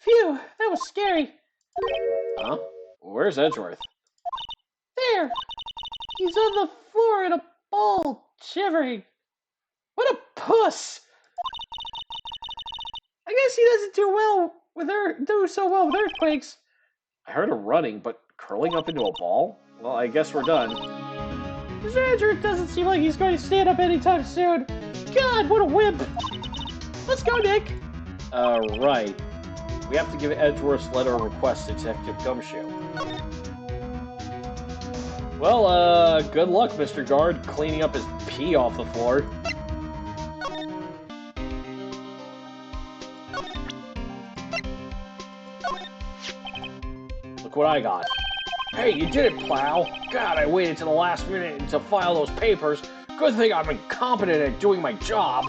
Phew, that was scary.
Huh? Where's Edgeworth?
There! He's on the floor in a ball, shivering. What a puss! I guess he doesn't do so well with earthquakes.
I heard him running, but curling up into a ball? Well, I guess we're done.
Mr. Edgeworth doesn't seem like he's going to stand up anytime soon. God, what a wimp! Let's go, Nick!
Right. We have to give Edgeworth's letter of request to Detective Gumshoe. Well, good luck, Mr. Guard, cleaning up his pee off the floor. Look what I got. Hey, you did it, Plow. God, I waited to the last minute to file those papers. Good thing I'm incompetent at doing my job.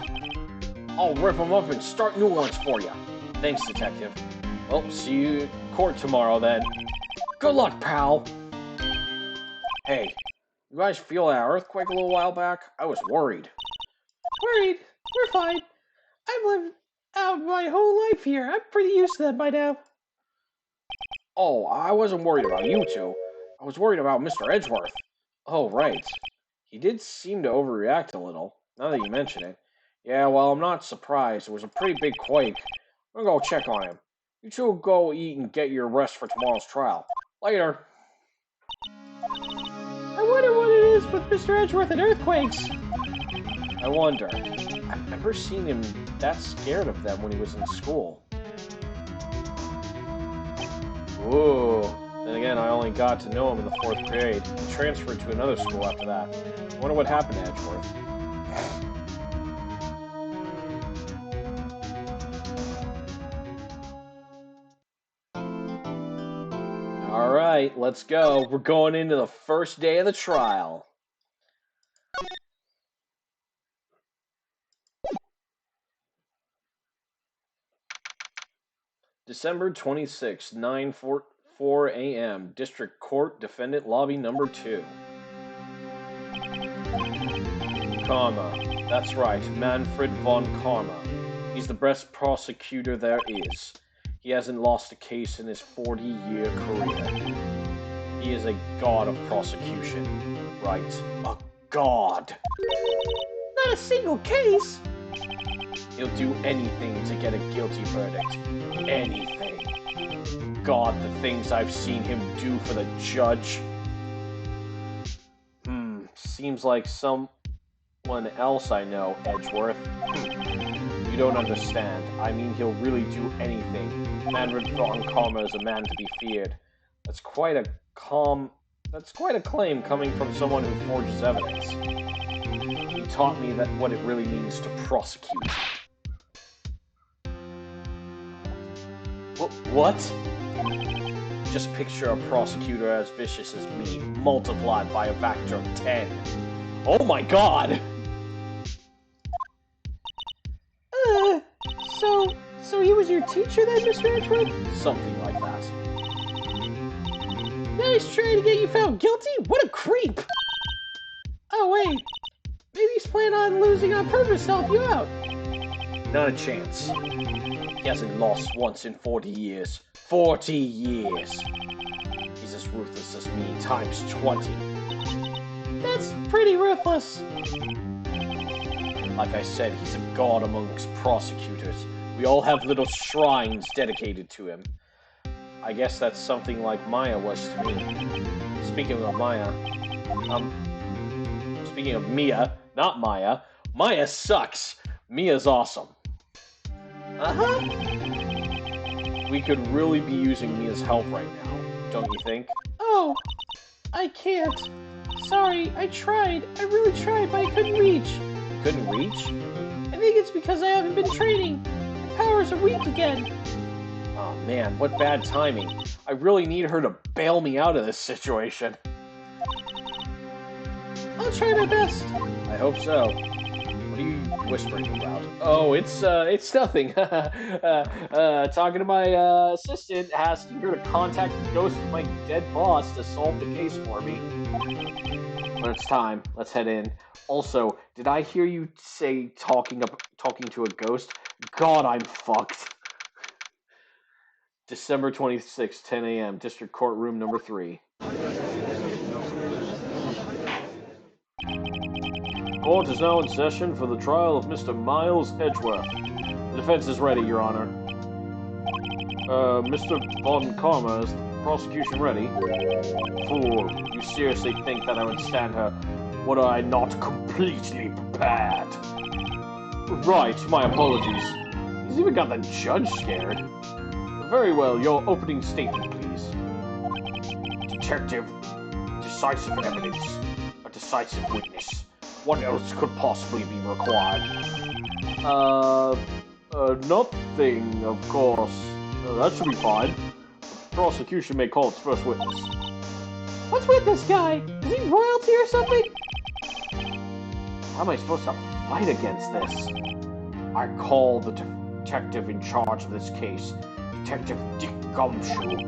I'll rip them up and start new ones for you. Thanks, Detective. Well, see you in court tomorrow, then. Good luck, pal. Hey, you guys feel that earthquake a little while back? I was worried.
Worried? We're fine. I've lived out my whole life here. I'm pretty used to that by now.
Oh, I wasn't worried about you two. I was worried about Mr. Edgeworth. Oh, right. He did seem to overreact a little, now that you mention it. Yeah, well, I'm not surprised. It was a pretty big quake. I'm gonna go check on him. You two go eat and get your rest for tomorrow's trial. Later.
I wonder what it is with Mr. Edgeworth and earthquakes.
I wonder. I've never seen him that scared of them when he was in school. Whoa. Then again, I only got to know him in the 4th grade. He transferred to another school after that. I wonder what happened to Edgeworth. Alright, let's go. We're going into the first day of the trial. December 26, 9:04 a.m. District Court, Defendant Lobby Number 2. Karma. That's right, Manfred von Karma. He's the best prosecutor there is. He hasn't lost a case in his 40-year career. He is a god of prosecution. Right, a god.
not a single case.
He'll do anything to get a guilty verdict. Anything. God, the things I've seen him do for the judge. Seems like someone else I know, Edgeworth. You don't understand. I mean, he'll really do anything. Manfred von Karma is a man to be feared. That's quite a claim coming from someone who forges evidence. He taught me that what it really means to prosecute. What? Just picture a prosecutor as vicious as me, multiplied by a factor of 10. Oh my god!
So he was your teacher then, Mr. Edgeworth?
Something like that.
Now he's trying to get you found guilty? What a creep! Oh wait, maybe he's planning on losing on purpose to help you out.
Not a chance. He hasn't lost once in 40 years. 40 years! He's as ruthless as me, times 20.
That's pretty ruthless.
Like I said, he's a god amongst prosecutors. We all have little shrines dedicated to him. I guess that's something like Maya was to me. Speaking of Maya, speaking of Mia, not Maya, Maya sucks. Mia's awesome.
Uh-huh.
We could really be using Mia's help right now, don't you think?
Oh, I can't. Sorry, I tried. I really tried, but I couldn't reach.
Couldn't reach?
I think it's because I haven't been training. My powers are weak again.
Oh man, what bad timing. I really need her to bail me out of this situation.
I'll try my best.
I hope so. What are you whispering about? Oh, it's nothing. Talking to my assistant, asking her to contact the ghost of my dead boss to solve the case for me. But it's time. Let's head in. Also, did I hear you say talking to a ghost? God, I'm fucked. December 26th, 10 a.m., District Courtroom number 3. Court is now in session for the trial of Mr. Miles Edgeworth. The defense is ready, Your Honor. Mr. Von Karma, is the prosecution ready? Fool, you seriously think that I would stand her? Would I not completely prepared? Right, my apologies. He's even got the judge scared. Very well, your opening statement, please. Detective, decisive evidence, a decisive witness. What else could possibly be required? Nothing, of course. That should be fine. The prosecution may call its first witness.
What's with this guy? Is he royalty or something?
How am I supposed to fight against this? I call the detective in charge of this case, Detective Dick Gumshoe.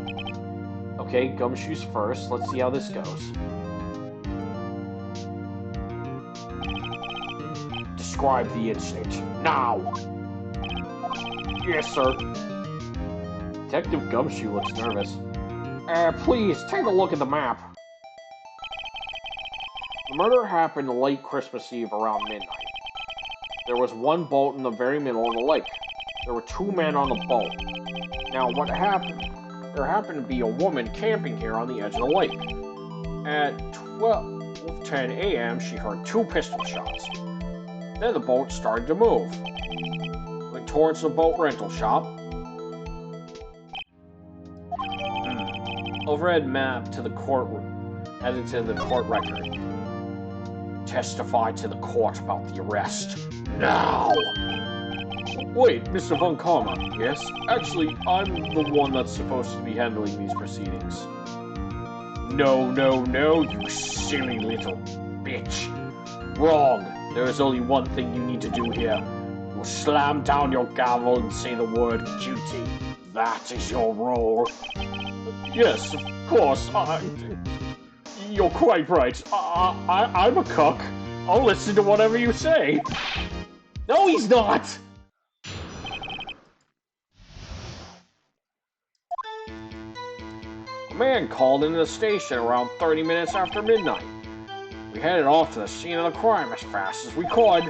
Okay, Gumshoe's first. Let's see how this goes. Describe the incident, now! Yes, sir. Detective Gumshoe looks nervous. Please, take a look at the map. The murder happened late Christmas Eve around midnight. There was one boat in the very middle of the lake. There were 2 men on the boat. Now, what happened? There happened to be a woman camping here on the edge of the lake. At 12:10 a.m., she heard 2 pistol shots. Then the boat started to move. Went towards the boat rental shop. Overhead map to the courtroom. Added to the court record. Testify to the court about the arrest. Now! Wait, Mr. Von Karma. Yes? Actually, I'm the one that's supposed to be handling these proceedings. No, you silly little bitch. Wrong. There is only one thing you need to do here. You slam down your gavel and say the word guilty. That is your role. Yes, of course. You're quite right. I'm a cook. I'll listen to whatever you say. No, he's not! A man called into the station around 30 minutes after midnight. We
We headed off to the scene of the crime as fast as we could.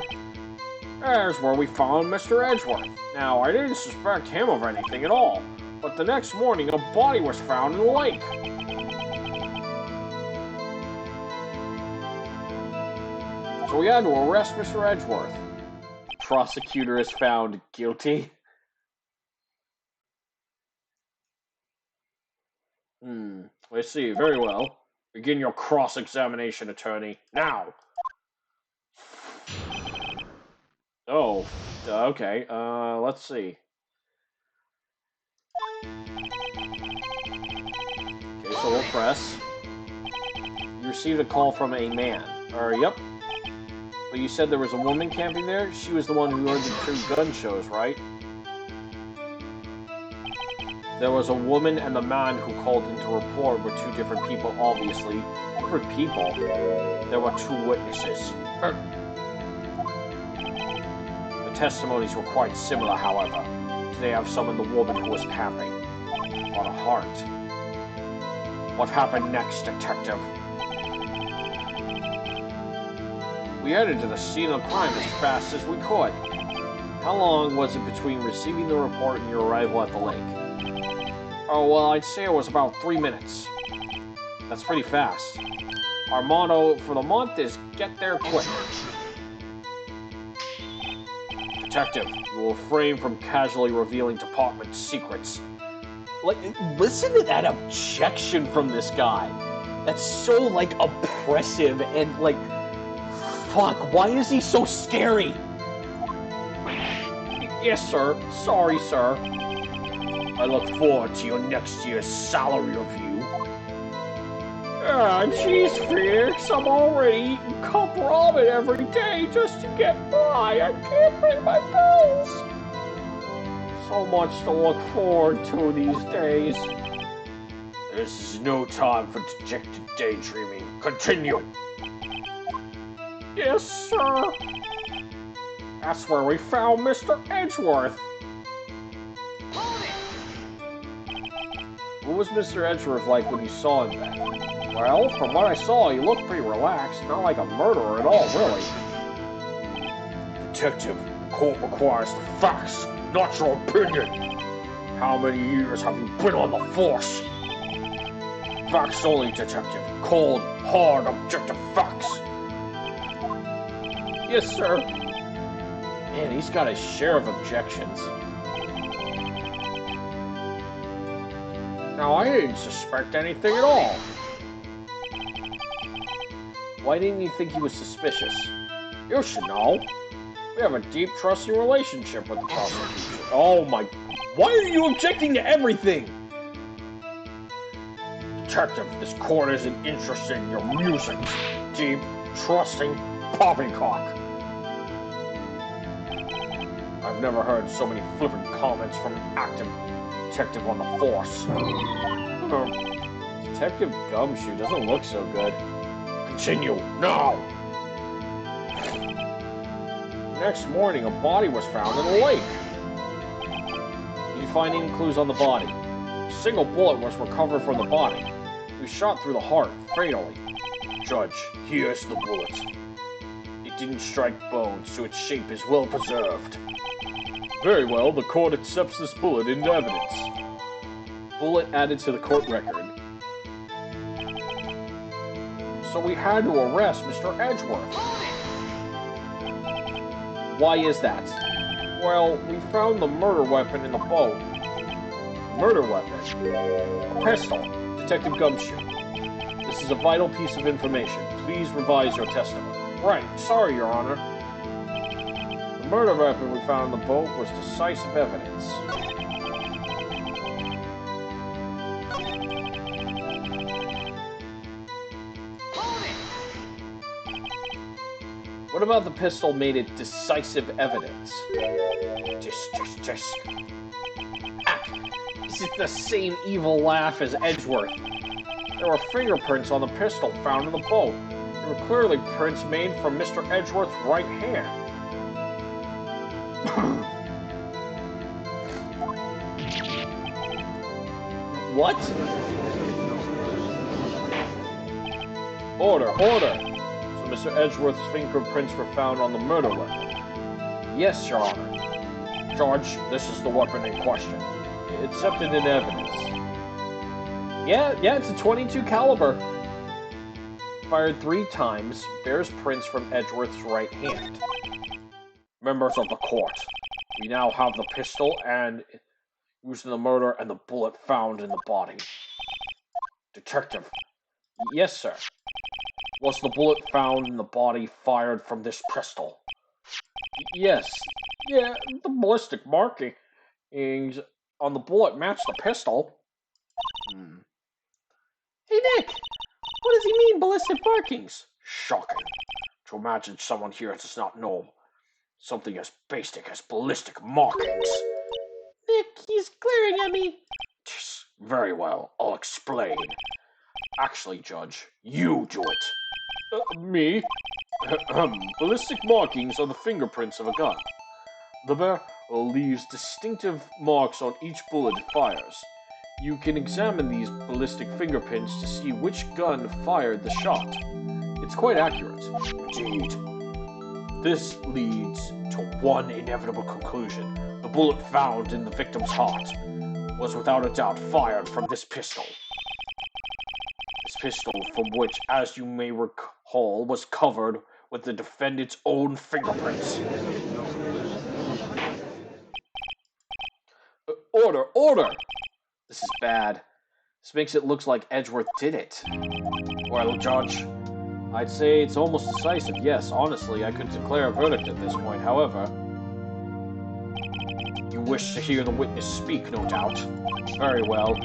There's where we found Mr. Edgeworth. Now, I didn't suspect him of anything at all, but the next morning a body was found in the lake. So we had to arrest Mr. Edgeworth. Prosecutor is found guilty. I see. Very well. Begin your cross-examination, attorney. Now! Oh, okay. Let's see. Okay, so we'll press. You received a call from a man. Yep. But you said there was a woman camping there? She was the one who heard the 2 gun shows, right? There was a woman and the man who called in to report were 2 different people, obviously. Different people? There were 2 witnesses. The testimonies were quite similar, however. They have summoned the woman who was camping. On a heart. What happened next, detective? We headed to the scene of the crime as fast as we could. How long was it between receiving the report and your arrival at the lake? Oh, well, I'd say it was about 3 minutes. That's pretty fast. Our motto for the month is get there quick. Detective, you will refrain from casually revealing department secrets. Like, listen to that objection from this guy. That's so, like, oppressive and, like, fuck, why is he so scary? Yes, sir. Sorry, sir. I look forward to your next year's salary review. Jeez, Felix, I'm already eating cup ramen every day just to get by. I can't pay my bills. So much to look forward to these days. This is no time for dejected daydreaming. Continue. Yes, sir. That's where we found Mr. Edgeworth. What was Mr. Edgeworth like when you saw him then? Well, from what I saw, he looked pretty relaxed. Not like a murderer at all, really. Detective, the court requires the facts, not your opinion. How many years have you been on the force? Facts only, detective. Cold, hard, objective facts. Yes, sir. Man, he's got his share of objections. Now, I didn't suspect anything at all. Why didn't you think he was suspicious? You should know. We have a deep, trusting relationship with the prosecution. Oh my... Why are you objecting to everything? Detective, this court isn't interested in your musings. Deep, trusting, poppycock. I've never heard so many flippant comments from an active detective on the force. Detective Gumshoe doesn't look so good. Continue, now! Next morning, a body was found in a lake. Did you find any clues on the body? A single bullet was recovered from the body. It was shot through the heart, fatally. Judge, here's the bullet. It didn't strike bone, so its shape is well preserved. Very well, the court accepts this bullet into evidence. Bullet added to the court record. So we had to arrest Mr. Edgeworth. Why is that? Well, we found the murder weapon in the boat. Murder weapon? A pistol. Detective Gumshoe. This is a vital piece of information. Please revise your testimony. Right. Sorry, Your Honor. The murder weapon we found in the boat was decisive evidence. What about the pistol made it decisive evidence? Just. Ah, this is the same evil laugh as Edgeworth. There were fingerprints on the pistol found in the boat. They were clearly prints made from Mr. Edgeworth's right hand. What? Order. So Mr. Edgeworth's fingerprints were found on the murder weapon.
Yes, Your Honor.
Judge, this is the weapon in question. Accepted in evidence.
Yeah, it's a .22 caliber. Fired 3 times, bears prints from Edgeworth's right hand.
Members of the court, we now have the pistol and used in the murder and the bullet found in the body. Detective,
Yes, sir.
was the bullet found in the body fired from this pistol?
Yes.
Yeah, the ballistic markings on the bullet match the pistol.
Hey, Nick! What does he mean, ballistic markings?
Shocking. To imagine someone here does not know something as basic as ballistic markings.
Nick, he's glaring at me.
Very well, I'll explain. Actually, Judge, you do it. Me? Ballistic markings are the fingerprints of a gun. The bear leaves distinctive marks on each bullet it fires. You can examine these ballistic fingerprints to see which gun fired the shot. It's quite accurate. Indeed. This leads to one inevitable conclusion. The bullet found in the victim's heart was without a doubt fired from this pistol. This pistol, from which, as you may recall, was covered with the defendant's own fingerprints. Order!
This is bad. This makes it look like Edgeworth did it.
Well, Judge, I'd say it's almost decisive. Yes, honestly, I could declare a verdict at this point. However, you wish to hear the witness speak, no doubt. Very well.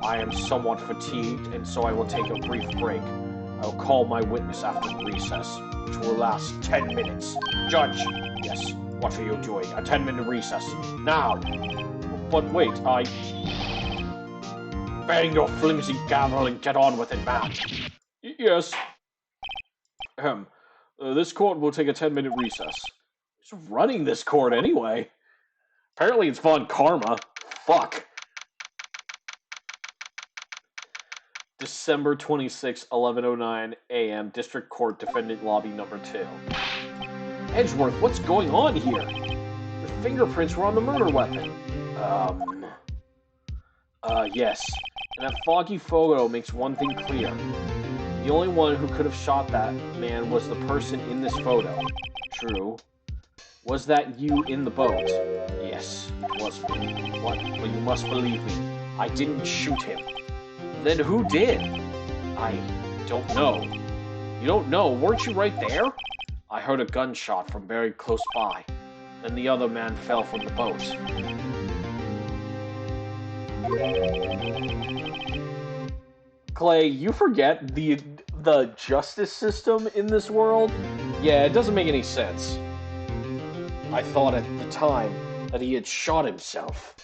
I am somewhat fatigued, and so I will take a brief break. I will call my witness after the recess, which will last 10 minutes. Judge! Yes, what are you doing? A 10-minute recess. Now! But wait, Bang your flimsy gavel and get on with it, man. Yes. This court will take a 10-minute recess. Who's running this court anyway? Apparently it's Von Karma. Fuck. December 26, 11:09 a.m. District Court Defendant Lobby Number 2. Edgeworth, what's going on here? Your fingerprints were on the murder weapon. Yes. And that foggy photo makes one thing clear. The only one who could have shot that man was the person in this photo. True. Was that you in the boat? Yes, it was me. What? But you must believe me. I didn't shoot him. Then who did? I don't know. You don't know? Weren't you right there? I heard a gunshot from very close by. Then the other man fell from the boat. Clay, you forget the justice system in this world? Yeah, it doesn't make any sense. I thought at the time that he had shot himself.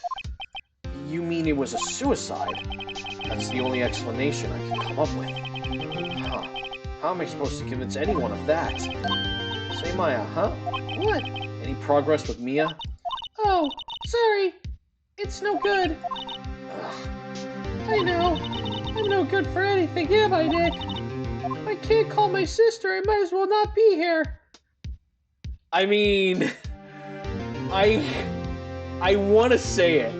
You mean it was a suicide? That's the only explanation I can come up with. Huh. How am I supposed to convince anyone of that? Say, Maya, huh?
What?
Any progress with Mia?
Oh, sorry. It's no good.
Ugh.
I know. I'm no good for anything, am I, Nick? If I can't call my sister, I might as well not be here.
I mean, I want to say it.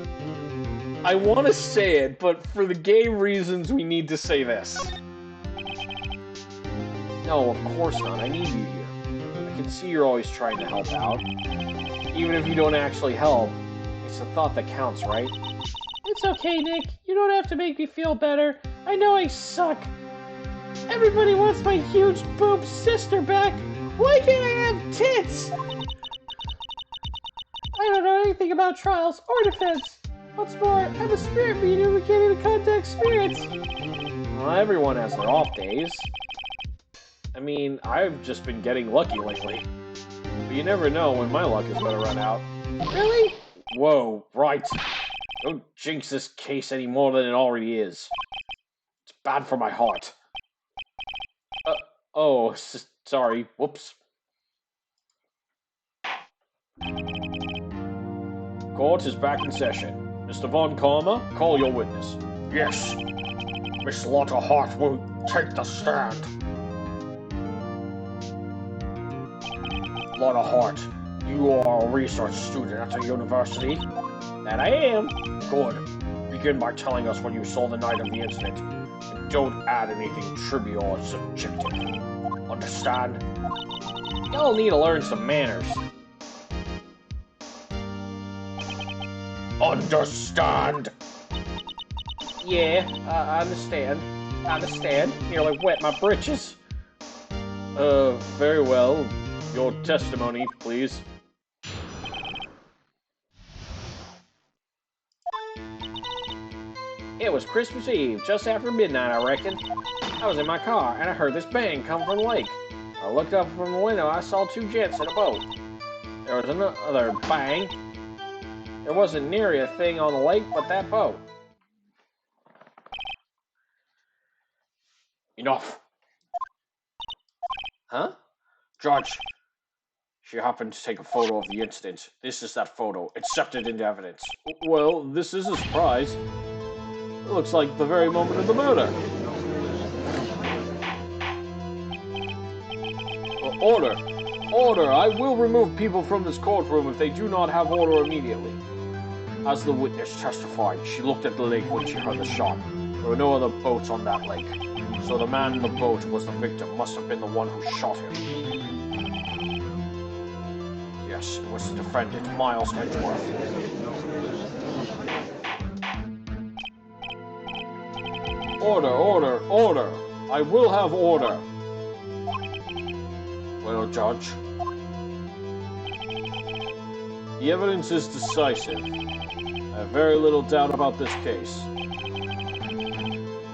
I want to say it, but for the game reasons, we need to say this.
No, of course not. I need you here. I can see you're always trying to help out. Even if you don't actually help, it's the thought that counts, right?
It's okay, Nick. You don't have to make me feel better. I know I suck. Everybody wants my huge boob sister back. Why can't I have tits? I don't know anything about trials or defense. What's more, I'm a spirit medium who can't even contact spirits.
Well, everyone has their off days. I mean, I've just been getting lucky lately. But you never know when my luck is gonna run out.
Really?
Whoa, right. Don't jinx this case any more than it already is. It's bad for my heart. Sorry. Whoops. Court is back in session. Mr. Von Karma, call your witness. Yes. Miss Lotta Hart will take the stand.
Lorna Hart, you are a research student at the university? That I am. Good. Begin by telling us what you saw the night of the incident. And don't add anything trivial or subjective. Understand? Y'all need to learn some manners. Understand? Yeah, I understand. I understand. Nearly wet my britches.
Very well. Your testimony, please.
It was Christmas Eve, just after midnight, I reckon. I was in my car, and I heard this bang come from the lake. I looked up from the window, I saw two gents in a boat. There was another bang. There wasn't nearly a thing on the lake but that boat. Enough. Huh?
Judge, she happened to take a photo of the incident. This is that photo. Accepted into evidence. Well, this is a surprise. It looks like the very moment of the murder. Order! Order! I will remove people from this courtroom if they do not have order immediately. As the witness testified, she looked at the lake when she heard the shot. There were no other boats on that lake. So the man in the boat was the victim, must have been the one who shot him. Yes, it was the defendant, Miles Edgeworth. Order, order, order! I will have order! Well, Judge, the evidence is decisive. I have very little doubt about this case.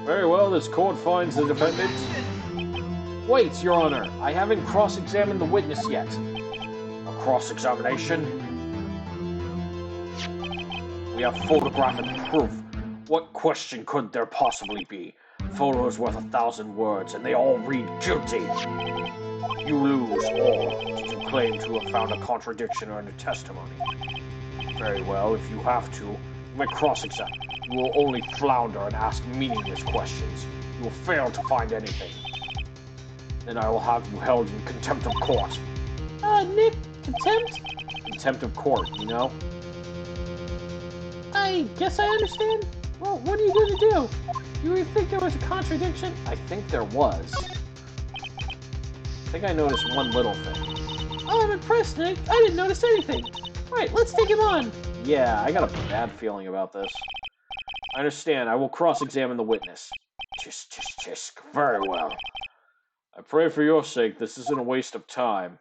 Very well, this court finds the defendant. Wait, Your Honor, I haven't cross-examined the witness yet. A cross-examination? We have photographic proof. What question could there possibly be? Photos worth 1,000 words, and they all read guilty. You lose, or did you claim to have found a contradiction in a testimony? Very well, if you have to, you may cross-examine. You will only flounder and ask meaningless questions. You will fail to find anything. Then I will have you held in contempt of court.
Nick, contempt?
Contempt of court, you know?
I guess I understand. Well, what are you going to do? You really think there was a contradiction?
I think there was. I think I noticed one little thing.
Oh, I'm impressed, Nick. I didn't notice anything. All right, let's take him on.
Yeah, I got a bad feeling about this. I understand. I will cross-examine the witness. Tisk, tisk, tisk. Very well. I pray for your sake this isn't a waste of time.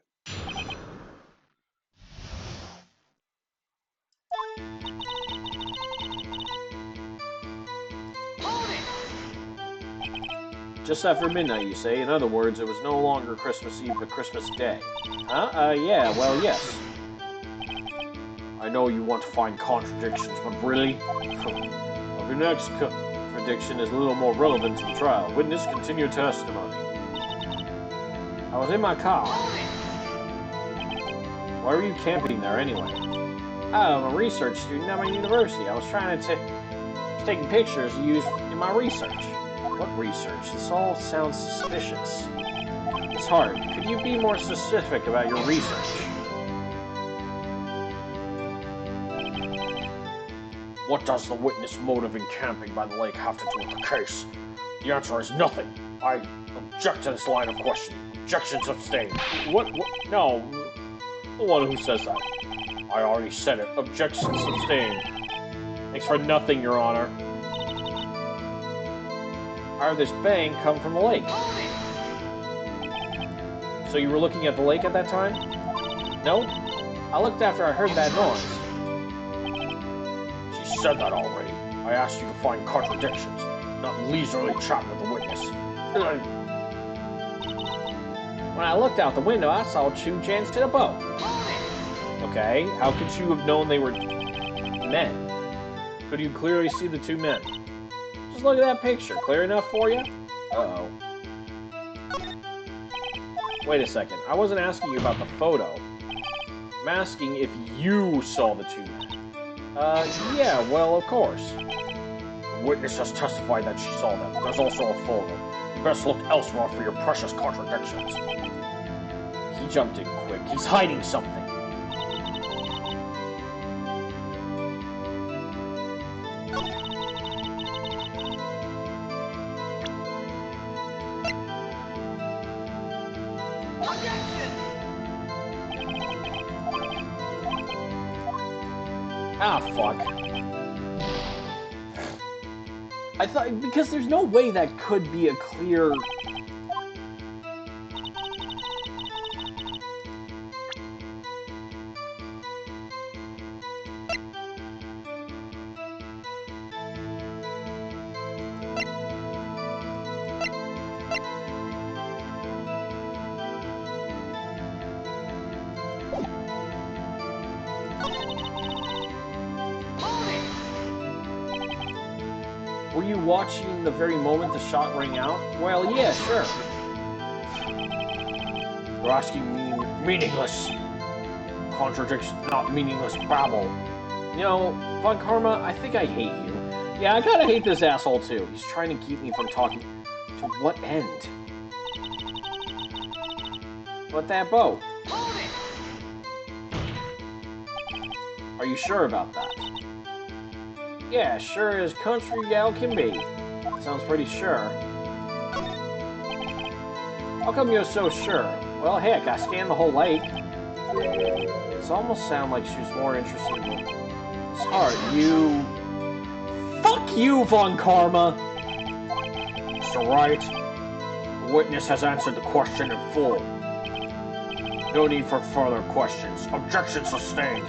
Just after midnight, you say? In other words, it was no longer Christmas Eve, but Christmas Day. Huh? Yeah, well, yes. I know you want to find contradictions, but really? Well, your next contradiction is a little more relevant to the trial. Witness, continue testimony. I was in my car. Why were you camping there anyway? I'm a research student at my university. I was trying to taking pictures to use in my research. What research? This all sounds suspicious. It's hard. Could you be more specific about your research? What does the witness' motive in camping by the lake have to do with the case? The answer is nothing. I object to this line of questioning. Objections abstain. What? No. The one who says that. I already said it. Objections abstain. Thanks for nothing, Your Honor. I heard this bang come from the lake. So you were looking at the lake at that time? No? I looked after I heard that noise. She said that already. I asked you to find contradictions, not leisurely chat with the witness.
When I looked out the window, I saw two gents in a boat.
Okay, how could you have known they were men? Could you clearly see the two men?
Just look at that picture. Clear enough for you?
Uh-oh.
Wait a second. I wasn't asking you about the photo. I'm asking if you saw the two men. Yeah, well, of course.
The witness has testified that she saw them. There's also a photo. You best look elsewhere for your precious contradictions.
He jumped in quick. He's hiding something. Ah, fuck. I thought, because there's no way that could be a clear... Were you watching the very moment the shot rang out? Well, yeah, sure. You're asking me meaningless contradictions, not meaningless babble. You know, Von Karma, I think I hate you. Yeah, I kinda hate this asshole too. He's trying to keep me from talking. To what end? What that boat? Are you sure about that? Yeah, sure as country gal can be. Sounds pretty sure. How come you're so sure? Well, heck, I scanned the whole lake. It almost sounded like she was more interested in me. Sorry, you... Fuck you, Von Karma! Mr. Wright, the witness has answered the question in full. No need for further questions. Objection sustained.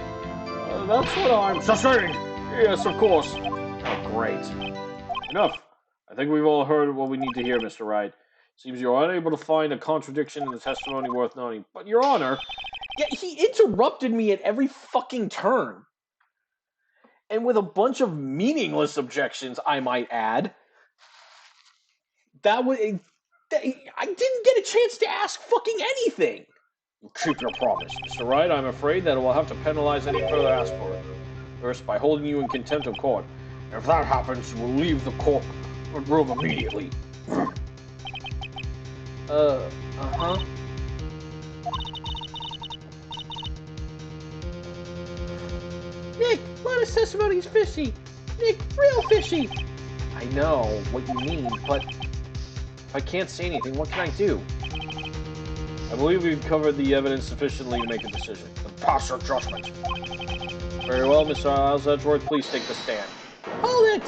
That's what I'm... Sustained! Yes, of course. Oh, great. Enough. I think we've all heard what we need to hear, Mr. Wright. Seems you're unable to find a contradiction in the testimony worth noting. But, Your Honor... Yeah, he interrupted me at every fucking turn. And with a bunch of meaningless objections, I might add. I didn't get a chance to ask fucking anything. You keep your promise. Mr. Wright, I'm afraid that we'll have to penalize any further ask for it. First, by holding you in contempt of court. If that happens, you will leave the court room immediately. Uh-huh.
Nick, Lana's testimony's fishy. Nick, real fishy.
I know what you mean, but if I can't say anything, what can I do? I believe we've covered the evidence sufficiently to make a decision. Then pass your judgment. Very well, Mr. Isles Edgeworth, please take the stand.
Hold it!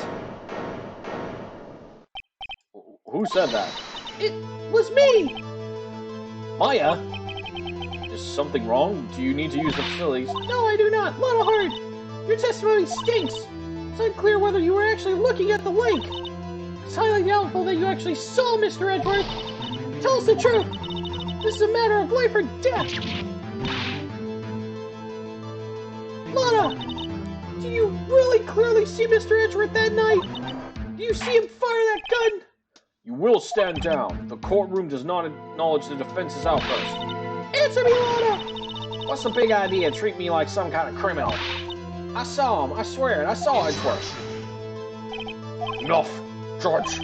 Who said that?
It was me!
Maya? Is something wrong? Do you need to use the facilities?
No, I do not. Lana Hart, your testimony stinks. It's unclear whether you were actually looking at the lake. It's highly doubtful that you actually saw Mr. Edgeworth. Tell us the truth. This is a matter of life or death. Lana, do you really clearly see Mr. Edgeworth that night? Do you see him fire that gun?
You will stand down. The courtroom does not acknowledge the defense's outburst.
Answer me, Lana!
What's the big idea? Treat me like some kind of criminal. I saw him. I swear it. I saw Edgeworth. Enough. Judge.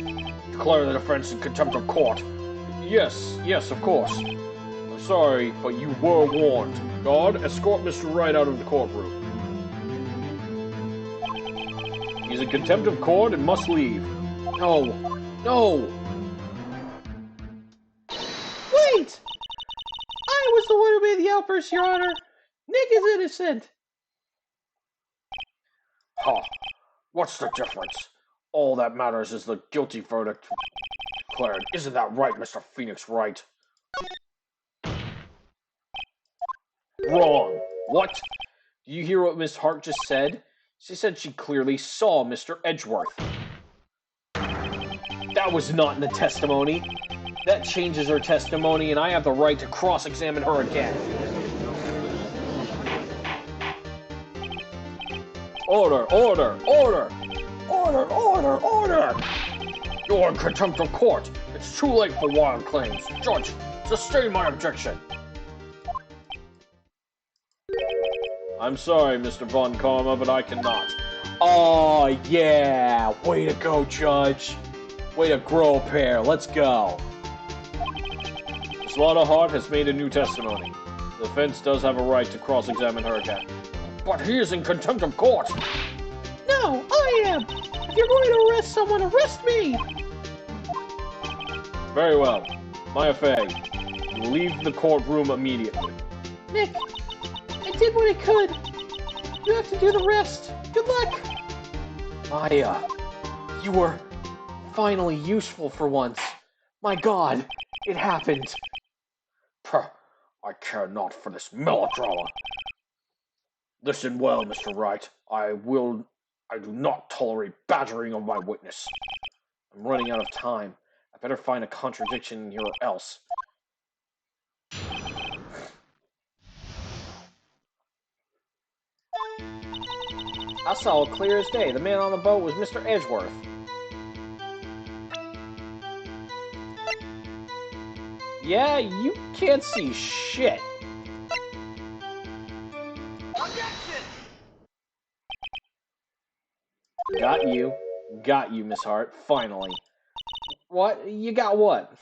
Declare the defense in contempt of court. Yes, of course. I'm sorry, but you were warned. Guard, escort Mr. Wright out of the courtroom. He's in contempt of court and must leave. No.
Wait! I was the one who made the outburst, Your Honor. Nick is innocent.
Ha! What's the difference? All that matters is the guilty verdict declared. Isn't that right, Mr. Phoenix Wright? Wrong. What? Do you hear what Miss Hart just said? She said she clearly saw Mr. Edgeworth. That was not in the testimony. That changes her testimony, and I have the right to cross-examine her again. Order! You're in contempt of court. It's too late for wild claims. Judge, sustain my objection. I'm sorry, Mr. Von Karma, but I cannot. Oh, yeah! Way to go, Judge. Way to grow a pair. Let's go. Mr.
Miss Lana Hart has made a new testimony. The defense does have a right to cross-examine her again. But he is in contempt of court!
No, I am! If you're going to arrest someone, arrest me!
Very well. Maya Fey, you will leave the courtroom immediately.
Nick, I did what I could. You have to do the rest. Good luck!
Maya, you were finally useful for once. My God, it happened.
Puh, I care not for this melodrama. Listen well, Mr. Wright. I do not tolerate badgering of my witness.
I'm running out of time. I better find a contradiction in here or else. I saw it clear as day. The man on the boat was Mr. Edgeworth. Yeah, you can't see shit. Got you. Got you, Miss Hart. Finally. What? You got what?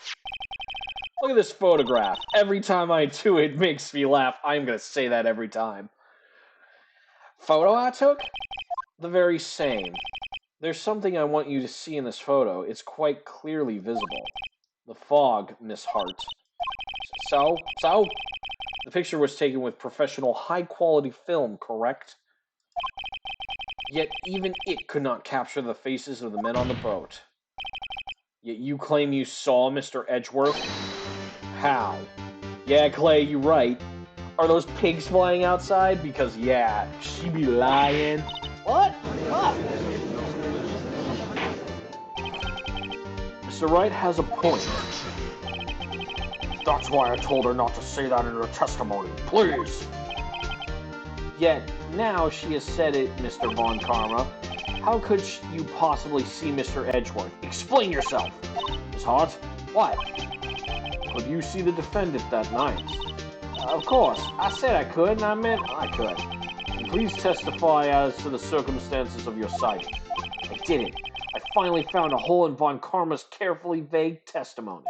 Look at this photograph. Every time I do it, it makes me laugh. I'm gonna say that every time. Photo I took? The very same. There's something I want you to see in this photo. It's quite clearly visible. The fog, Miss Hart. So? The picture was taken with professional, high-quality film, correct? Yet even it could not capture the faces of the men on the boat. Yet you claim you saw Mr. Edgeworth? How? Yeah, Clay, you're right. Are those pigs flying outside? Because, yeah, she be lying. What? What? Mr. Wright has a point.
That's why I told her not to say that in her testimony. Please!
Yet, now she has said it, Mr. Von Karma. How could you possibly see Mr. Edgeworth? Explain yourself! Miss Hart? What? Could you see the defendant that night? Of course. I said I could, and I meant I could. And please testify as to the circumstances of your sighting. I did it. I finally found a hole in Von Karma's carefully vague testimony.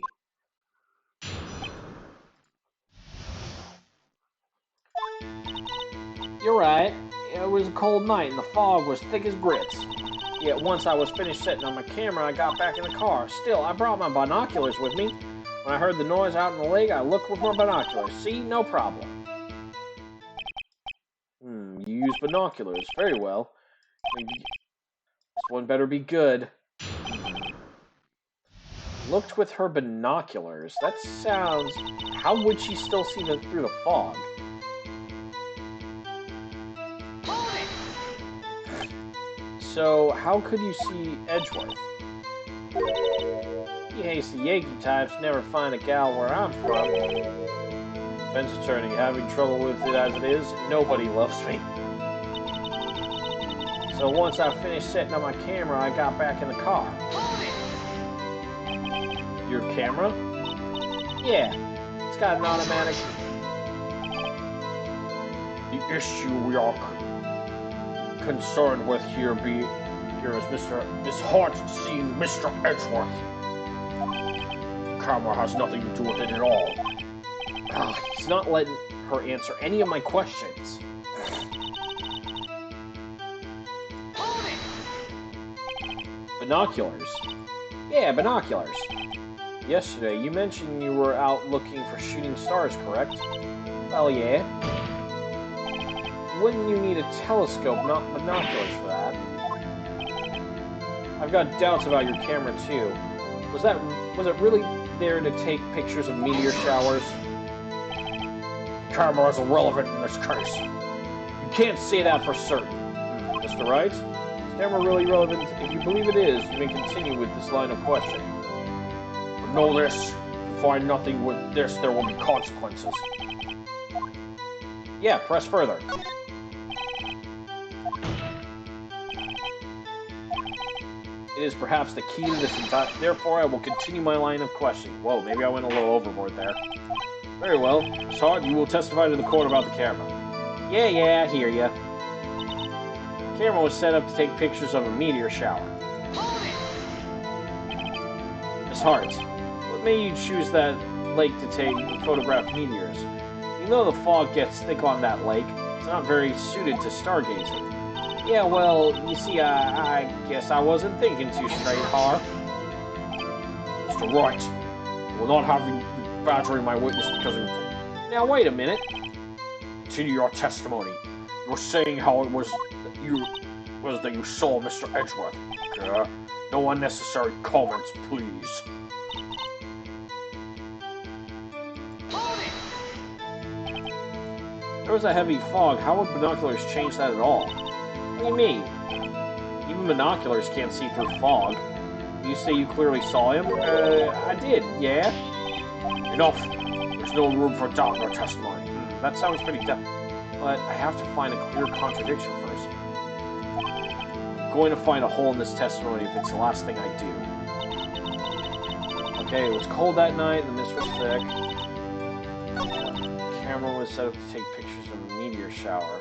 You're right. It was a cold night, and the fog was thick as grits. Yet once I was finished setting on my camera, I got back in the car. Still, I brought my binoculars with me. When I heard the noise out in the lake, I looked with my binoculars. See? No problem. You use binoculars. Very well. This one better be good. Looked with her binoculars. That sounds... How would she still see them through the fog? So, how could you see Edgeworth? You hasty Yankee types never find a gal where I'm from. Defense attorney, having trouble with it as it is, nobody loves me. So once I finished setting up my camera, I got back in the car. Your camera? Yeah, it's got an automatic...
The issue we are concerned with here is Miss Hart seeing Mr. Edgeworth. The camera has nothing to do with it at all.
He's not letting her answer any of my questions. Binoculars? Yeah, binoculars. Yesterday, you mentioned you were out looking for shooting stars, correct? Well, yeah. Wouldn't you need a telescope, not binoculars for that? I've got doubts about your camera, too. Was it really there to take pictures of meteor showers?
Camera is irrelevant in this case.
You can't say that for certain. Mr. Wright? Is camera really relevant? If you believe it is, you may continue with this line of questioning.
But know this, if you find nothing with this, there will be consequences.
Yeah, press further. It is perhaps the key to this entire... Therefore, I will continue my line of questioning. Whoa, maybe I went a little overboard there. Very well. Miss Hart, you will testify to the court about the camera. Yeah, I hear ya. The camera was set up to take pictures of a meteor shower. Miss Hart, what made you choose that lake to photograph meteors. You know the fog gets thick on that lake. It's not very suited to stargazing. Yeah, well, you see, I guess I wasn't thinking too straight, Har.
Mr. Wright, I will not have you badgering my witness because of...
Now, wait a minute.
Continue your testimony. You're saying how it was that you saw Mr. Edgeworth. No unnecessary comments, please.
There was a heavy fog. How would binoculars change that at all? What do you mean? Even binoculars can't see through fog. You say you clearly saw him? I did, yeah.
Enough. There's no room for doubt in your testimony.
That sounds pretty tough. But I have to find a clear contradiction first. I'm going to find a hole in this testimony if it's the last thing I do. Okay, it was cold that night, the mist was thick. The camera was set up to take pictures of a meteor shower.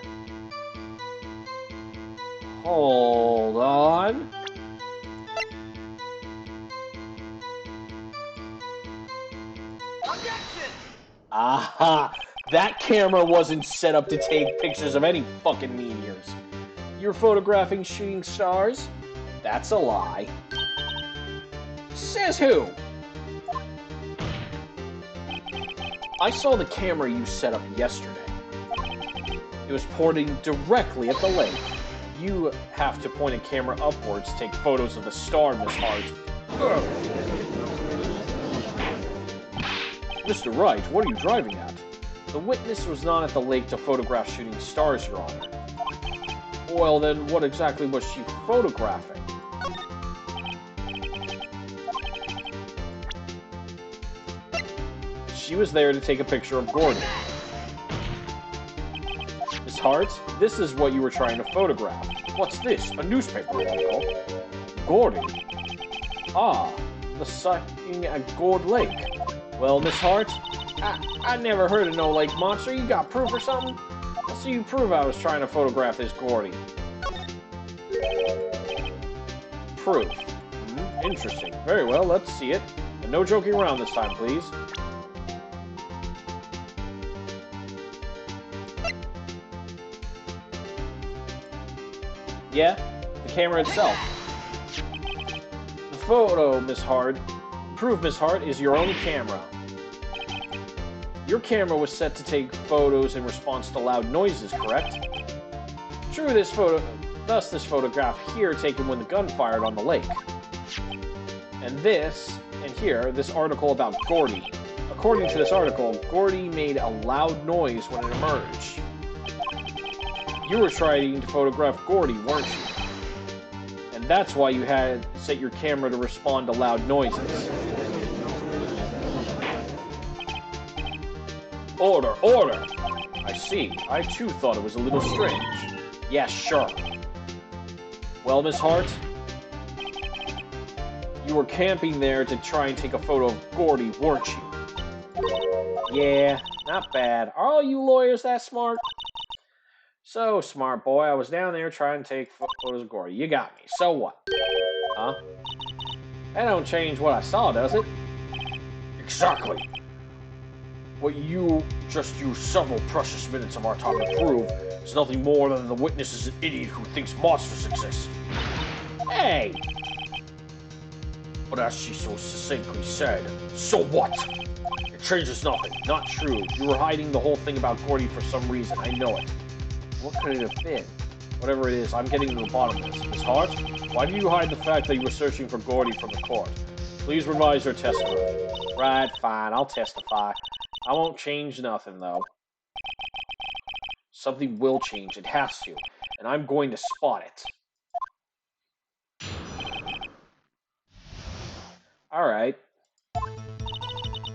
Hold on. Aha! That camera wasn't set up to take pictures of any fucking meteors. You're photographing shooting stars? That's a lie. Says who? I saw the camera you set up yesterday. It was pointing directly at the lake. You have to point a camera upwards to take photos of the star, Miss Hart. Mr. Wright, what are you driving at? The witness was not at the lake to photograph shooting stars, Your Honor. Well, then what exactly was she photographing? She was there to take a picture of Gordon. Miss Hart, this is what you were trying to photograph. What's this? A newspaper article? Gordon. Ah, the sighting at Gourd Lake. Well, Miss Hart, I never heard of no lake monster. You got proof or something? I'll see you prove I was trying to photograph this Gordy. Proof. Interesting. Very well, let's see it. And no joking around this time, please. Yeah, the camera itself. The photo, Miss Hart. Proof, Miss Hart, is your own camera. Your camera was set to take photos in response to loud noises, correct? True, this photograph here taken when the gun fired on the lake. And this article about Gordy. According to this article, Gordy made a loud noise when it emerged. You were trying to photograph Gordy, weren't you? And that's why you had set your camera to respond to loud noises. Order, order! I see. I too thought it was a little strange. Yeah, sure. Well, Miss Hart, you were camping there to try and take a photo of Gordy, weren't you? Yeah, not bad. Are all you lawyers that smart? So, smart boy, I was down there trying to take photos of Gordy. You got me. So what? Huh? That don't change what I saw, does it?
Exactly. What you just used several precious minutes of our time to prove is nothing more than the witness is an idiot who thinks monsters exist.
Hey!
But as she so succinctly said, so what? It changes nothing.
Not true. You were hiding the whole thing about Gordy for some reason. I know it. What could it have been? Whatever it is, I'm getting to the bottom of this. Miss Hart, why do you hide the fact that you were searching for Gordy from the court? Please revise your testimony. Right, fine, I'll testify. I won't change nothing, though. Something will change. It has to. And I'm going to spot it. Alright.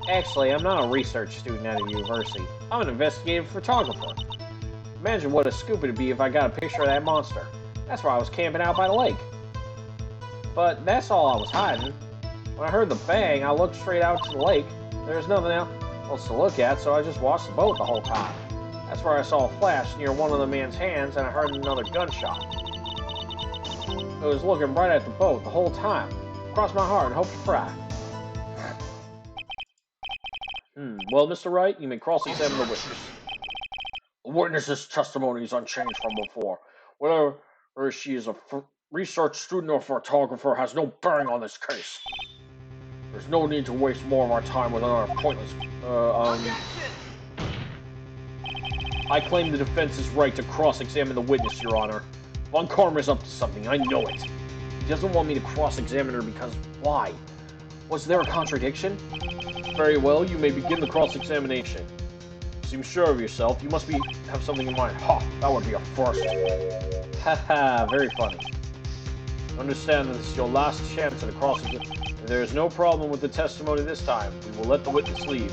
Actually, I'm not a research student at a university. I'm an investigative photographer. Imagine what a scoop it'd be if I got a picture of that monster. That's why I was camping out by the lake. But that's all I was hiding. When I heard the bang, I looked straight out to the lake. There's nothing else to look at, so I just watched the boat the whole time. That's where I saw a flash near one of the man's hands, and I heard another gunshot. I was looking right at the boat the whole time. Cross my heart and hope to fry. Well, Mr. Wright, you may cross-examine the witness. The witness's testimony is unchanged from before. Whether she is a research student or photographer has no bearing on this case. There's no need to waste more of our time with another pointless, I claim the defense's right to cross-examine the witness, Your Honor. Von Karma's up to something, I know it. He doesn't want me to cross-examine her because why? Was there a contradiction? Very well, you may begin the cross-examination. You seem sure of yourself. You must have something in mind. Ha! That would be a first. Haha, very funny. Understand that this is your last chance at a cross-examination. If there is no problem with the testimony this time, we will let the witness leave.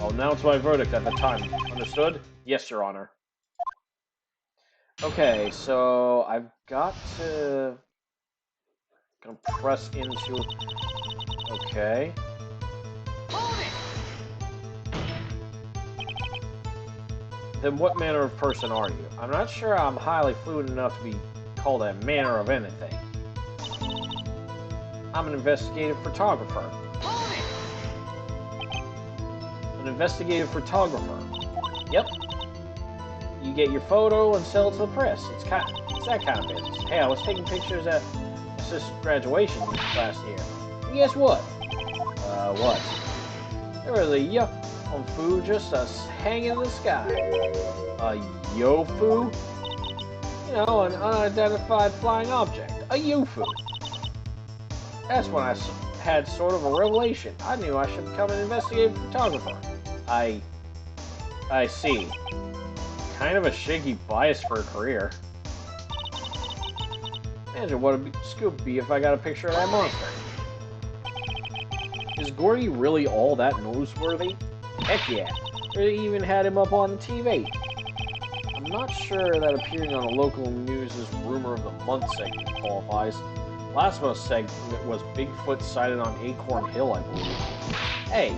I'll announce my verdict at the time. Understood? Yes, Your Honor. Okay, so I've got to... Gonna press into... Okay. Then what manner of person are you? I'm not sure I'm highly fluent enough to be called a manner of anything. I'm an investigative photographer. An investigative photographer. Yep. You get your photo and sell it to the press. It's that kind of business. Hey, I was taking pictures at my sister's graduation last year. And guess what? What? There was a yofu just hanging in the sky. A yofu? You know, an unidentified flying object. A yofu. That's when I had sort of a revelation. I knew I should become an investigative photographer. I see. Kind of a shaky bias for a career. Imagine what a scoop would be if I got a picture of that monster. Is Gordy really all that newsworthy? Heck yeah. They even had him up on the TV. I'm not sure that appearing on a local news' Rumor of the Month segment qualifies. Last month's segment was Bigfoot sighted on Acorn Hill, I believe. Hey,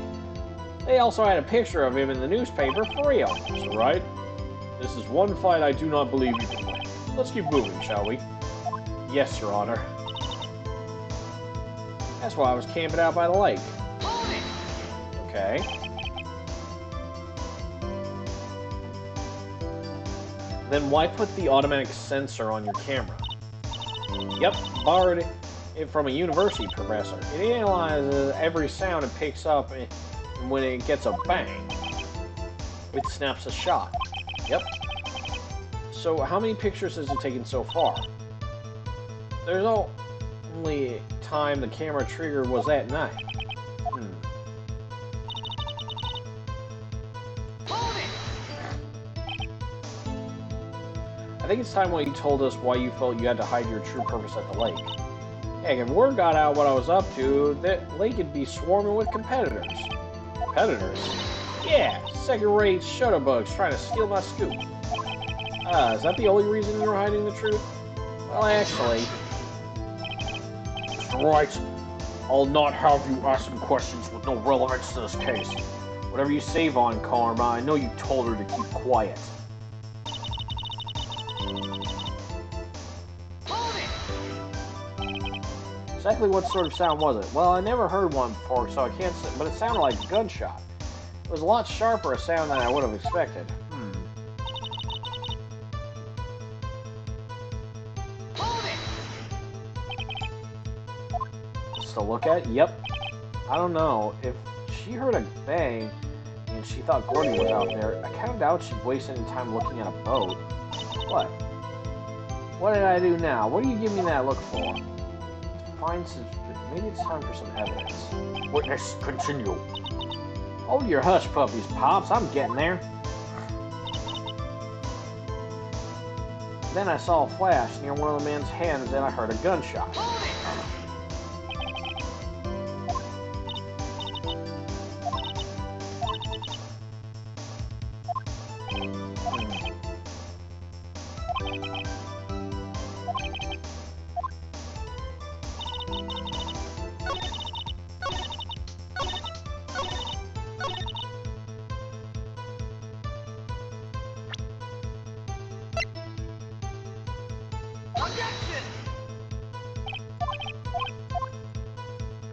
they also had a picture of him in the newspaper for real. Mr. Wright, this is one fight I do not believe you can win. Let's keep moving, shall we? Yes, Your Honor. That's why I was camping out by the lake. Okay. Then why put the automatic sensor on your camera? Yep, borrowed it from a university professor. It analyzes every sound it picks up, and when it gets a bang, it snaps a shot. Yep. So how many pictures has it taken so far? There's only time the camera trigger was at night. I think it's time when you told us why you felt you had to hide your true purpose at the lake. Heck, if word got out what I was up to, the lake would be swarming with competitors. Competitors? Yeah, second-rate shutterbugs trying to steal my scoop. Is that the only reason you're hiding the truth? Well, actually...
Mr. Wright, I'll not have you asking questions with no relevance to this case.
Whatever you say, Von Karma, I know you told her to keep quiet. Exactly what sort of sound was it? Well, I never heard one before, so I can't say, but it sounded like a gunshot. It was a lot sharper a sound than I would have expected. To look at? Yep. I don't know. If she heard a bang and she thought Gordy was out there, I kind of doubt she'd waste any time looking at a boat. What? What did I do now? What are you giving me that look for? Maybe it's time for some evidence.
Witness, continue.
Hold your hush puppies, Pops. I'm getting there. Then I saw a flash near one of the man's hands and I heard a gunshot.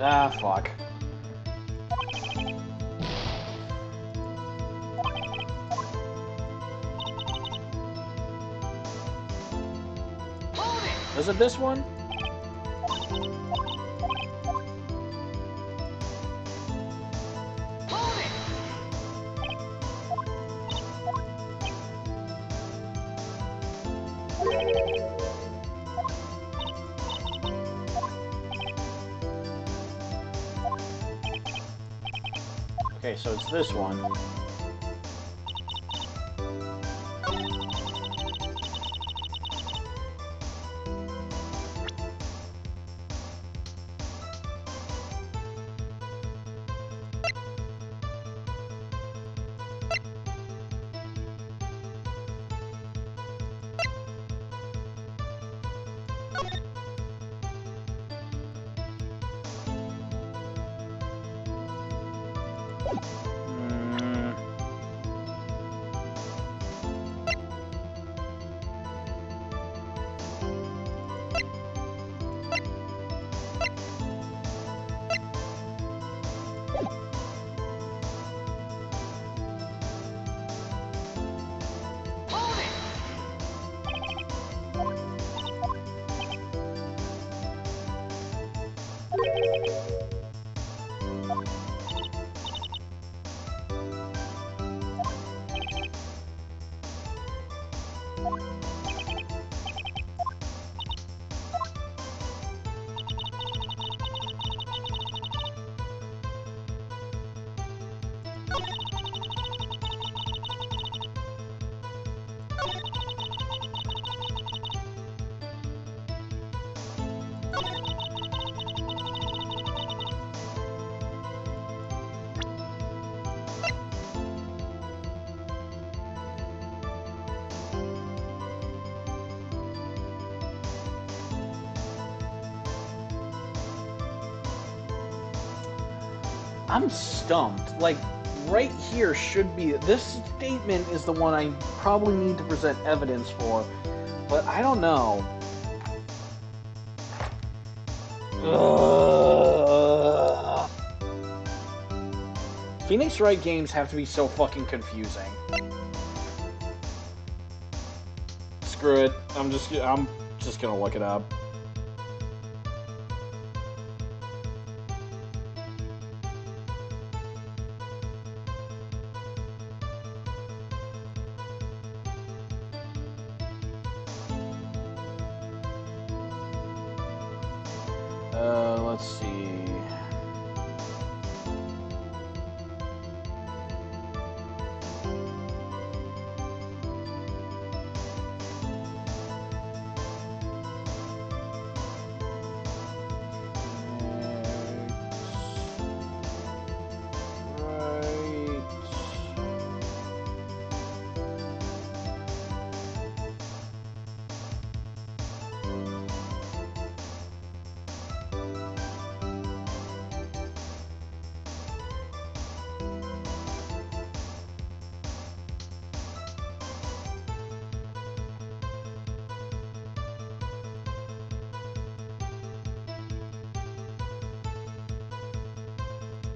Ah, fuck. Is it this one? Okay, so it's this one. I'm stumped. Like, right here should be... This statement is the one I probably need to present evidence for, but I don't know. Ugh. Phoenix Wright games have to be so fucking confusing. Screw it. I'm just gonna look it up. Let's see.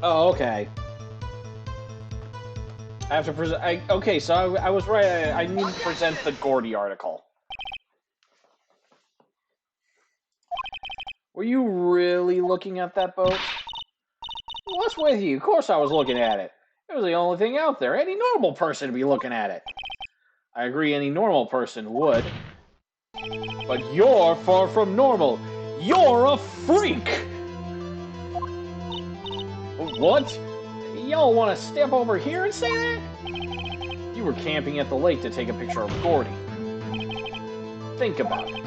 Oh, okay. I have to present. Okay, so I was right. I need to present the Gordy article. Were you really looking at that boat? What's with you? Of course I was looking at it. It was the only thing out there. Any normal person would be looking at it. I agree, any normal person would. But you're far from normal. You're a freak! What? Y'all want to step over here and say that? You were camping at the lake to take a picture of Gordy. Think about it.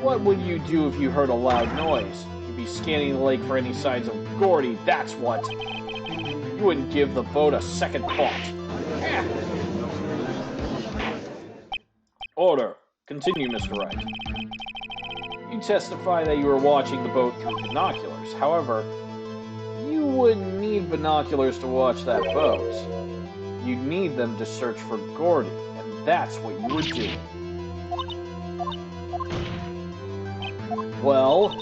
What would you do if you heard a loud noise? You'd be scanning the lake for any signs of Gordy, that's what. You wouldn't give the boat a second thought. Order. Continue, Mr. Wright. You testify that you were watching the boat through binoculars. However, you wouldn't need binoculars to watch that boat. You'd need them to search for Gordy, and that's what you would do. Well,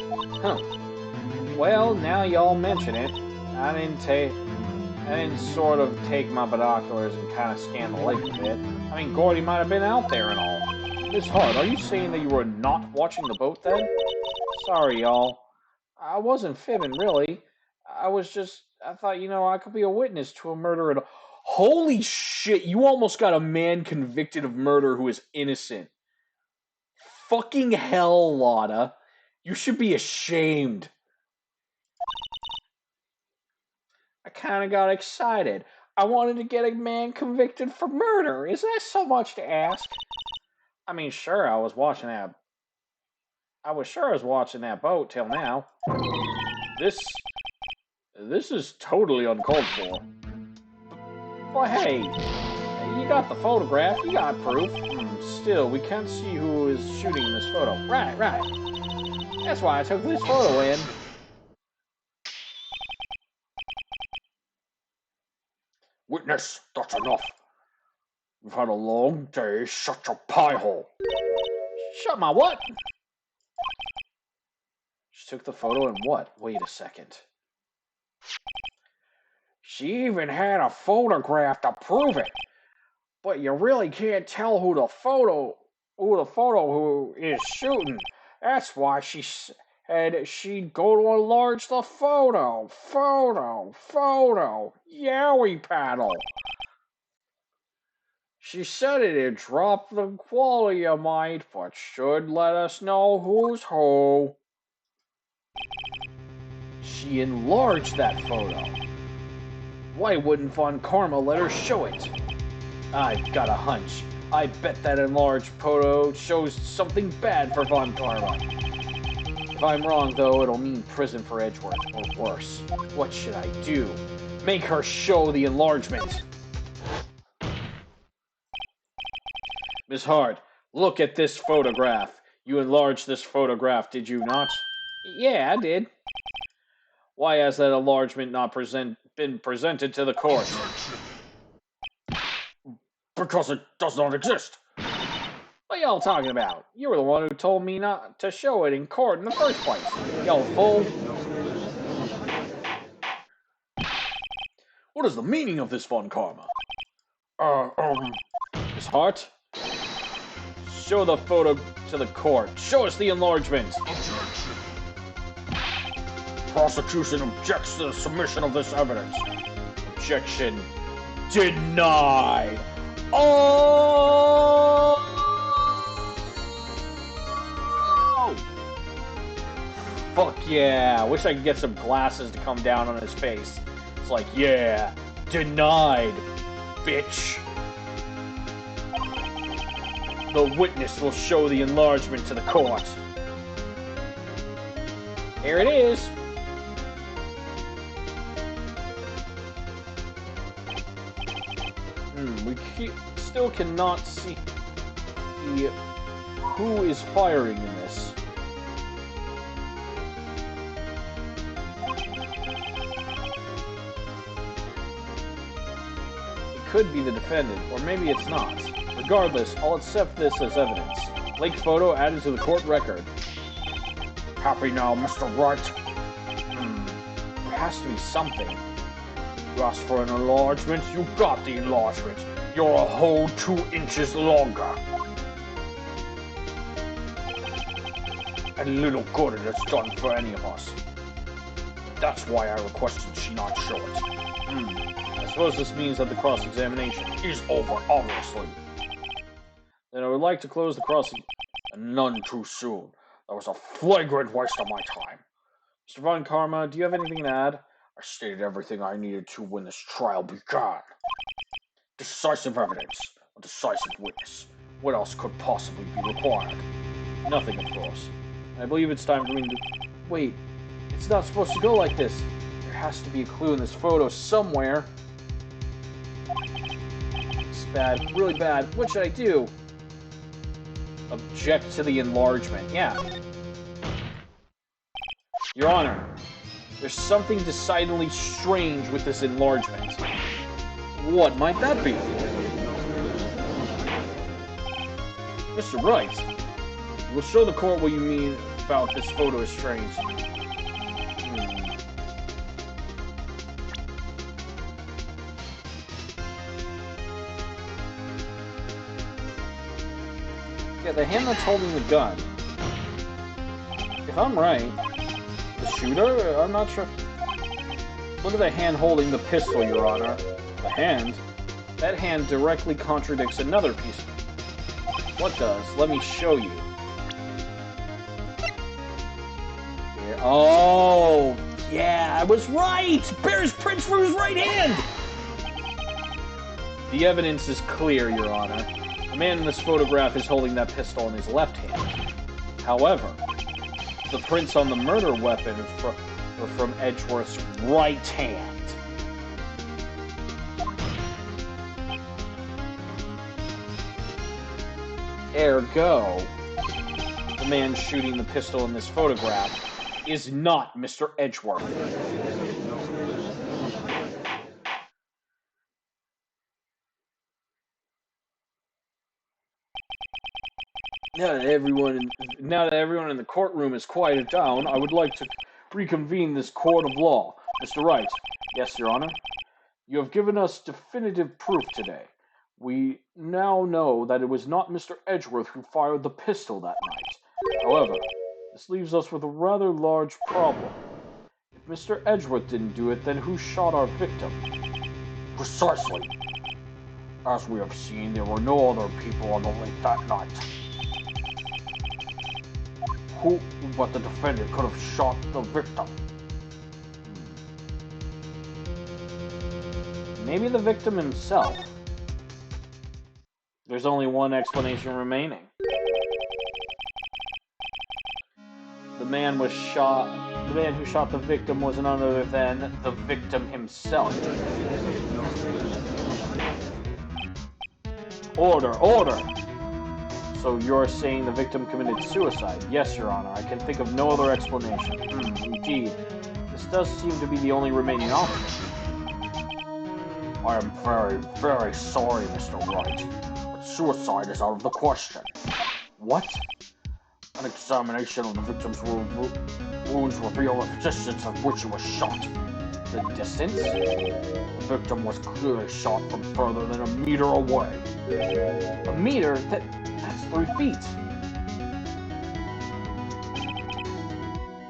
Well, now y'all mention it. I didn't sort of take my binoculars and kind of scan the lake a bit. I mean, Gordy might have been out there and all. Miss Hart, are you saying that you were not watching the boat then? Sorry, y'all. I wasn't fibbing, really. I thought, I could be a witness to a murder at all. Holy shit, you almost got a man convicted of murder who is innocent. Fucking hell, Lotta. You should be ashamed. I kind of got excited. I wanted to get a man convicted for murder. Is that so much to ask? I mean, sure, I was sure I was watching that boat till now. This is totally uncalled for. But hey, you got the photograph, you got proof. Still, we can't see who is shooting this photo. Right. That's why I took this photo in. Witness, that's enough. We've had a long day, shut your pie hole. Shut my what? She took the photo and what? Wait a second. She even had a photograph to prove it. But you really can't tell who the photo who is shooting. That's why she said she'd go to enlarge the photo. Yowie paddle. She said it'd drop the quality a mite, but should let us know who's who. She enlarged that photo. Why wouldn't Von Karma let her show it? I've got a hunch. I bet that enlarged photo shows something bad for Von Karma. If I'm wrong, though, it'll mean prison for Edgeworth, or worse. What should I do? Make her show the enlargement. Miss Hart, look at this photograph. You enlarged this photograph, did you not? Yeah, I did. Why has that enlargement not been presented to the court? Because it does not exist. What y'all talking about? You were the one who told me not to show it in court in the first place. Y'all fool. What is the meaning of this, Von Karma? Miss Hart? Show the photo to the court. Show us the enlargement. Prosecution objects to the submission of this evidence. Objection denied. Oh! Fuck yeah. I wish I could get some glasses to come down on his face. It's like, yeah, denied, bitch. The witness will show the enlargement to the court. Here it is. We still cannot see who is firing in this. It could be the defendant, or maybe it's not. Regardless, I'll accept this as evidence. Lake photo added to the court record. Happy now, Mr. Wright? There has to be something. You asked for an enlargement, you got the enlargement. You're a whole 2 inches longer. And little good it has done for any of us. That's why I requested she not show it. I suppose this means that the cross-examination is over, obviously. Then I would like to close the none too soon. That was a flagrant waste of my time. Mr. Von Karma, do you have anything to add? I stated everything I needed to when this trial began. Decisive evidence. A decisive witness. What else could possibly be required? Nothing, of course. I believe it's time for me to... Wait. It's not supposed to go like this. There has to be a clue in this photo somewhere. It's bad. Really bad. What should I do? Object to the enlargement. Yeah. Your Honor, there's something decidedly strange with this enlargement. What might that be? Mr. Wright, we'll show the court what you mean about this photo is strange. Yeah, the hand that's holding the gun. If I'm right, the shooter? I'm not sure. Look at the hand holding the pistol, Your Honor. The hand? That hand directly contradicts another piece. What does? Let me show you. Here. Oh, yeah, I was right! Bears prints from his right hand! The evidence is clear, Your Honor. The man in this photograph is holding that pistol in his left hand. However, the prints on the murder weapon are from Edgeworth's right hand. Ergo, the man shooting the pistol in this photograph is not Mr. Edgeworth. Now that everyone in the courtroom is quieted down, I would like to reconvene this court of law. Mr. Wright. Yes, Your Honor. You have given us definitive proof today. We now know that it was not Mr. Edgeworth who fired the pistol that night. However, this leaves us with a rather large problem. If Mr. Edgeworth didn't do it, then who shot our victim? Precisely. As we have seen, there were no other people on the lake that night. Who but the defendant could have shot the victim? Maybe the victim himself. There's only one explanation remaining. The man who shot the victim was none other than the victim himself. Order, order! So you're saying the victim committed suicide? Yes, Your Honor. I can think of no other explanation. Indeed. This does seem to be the only remaining option. I am very, very sorry, Mr. Wright, but suicide is out of the question. What? An examination of the victim's wounds reveal the distance at which he was shot. The distance? The victim was clearly shot from further than a meter away. A meter? That's 3 feet.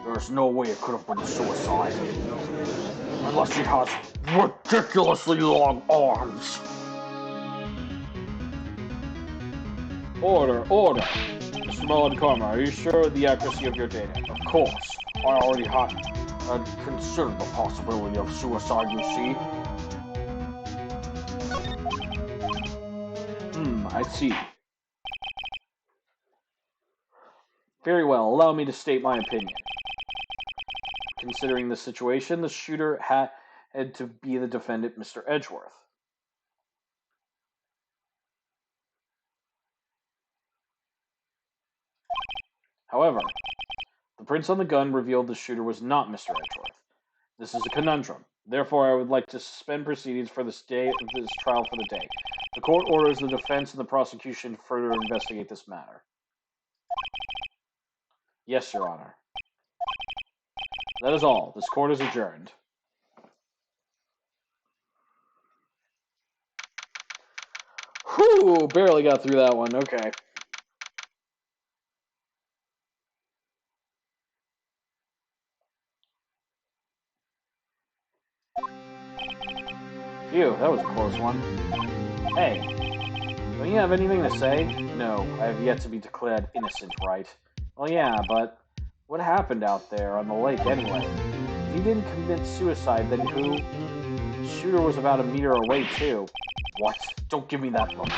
There's no way it could have been suicide. Unless he has ridiculously long arms. Order, order. Mr. Melancarma, are you sure of the accuracy of your data? Of course. I already had considered the possibility of suicide, you see. I see. Very well, allow me to state my opinion. Considering the situation, the shooter had to be the defendant, Mr. Edgeworth. However, the prints on the gun revealed the shooter was not Mr. Edgeworth. This is a conundrum. Therefore, I would like to suspend proceedings for this trial for the day. The court orders the defense and the prosecution to further investigate this matter. Yes, Your Honor. That is all. This court is adjourned. Whew, barely got through that one. Okay. Phew, that was a close one. Hey, don't you have anything to say? No, I have yet to be declared innocent, right? Well, yeah, but what happened out there on the lake anyway? If he didn't commit suicide, then who? The shooter was about a meter away, too. What? Don't give me that look.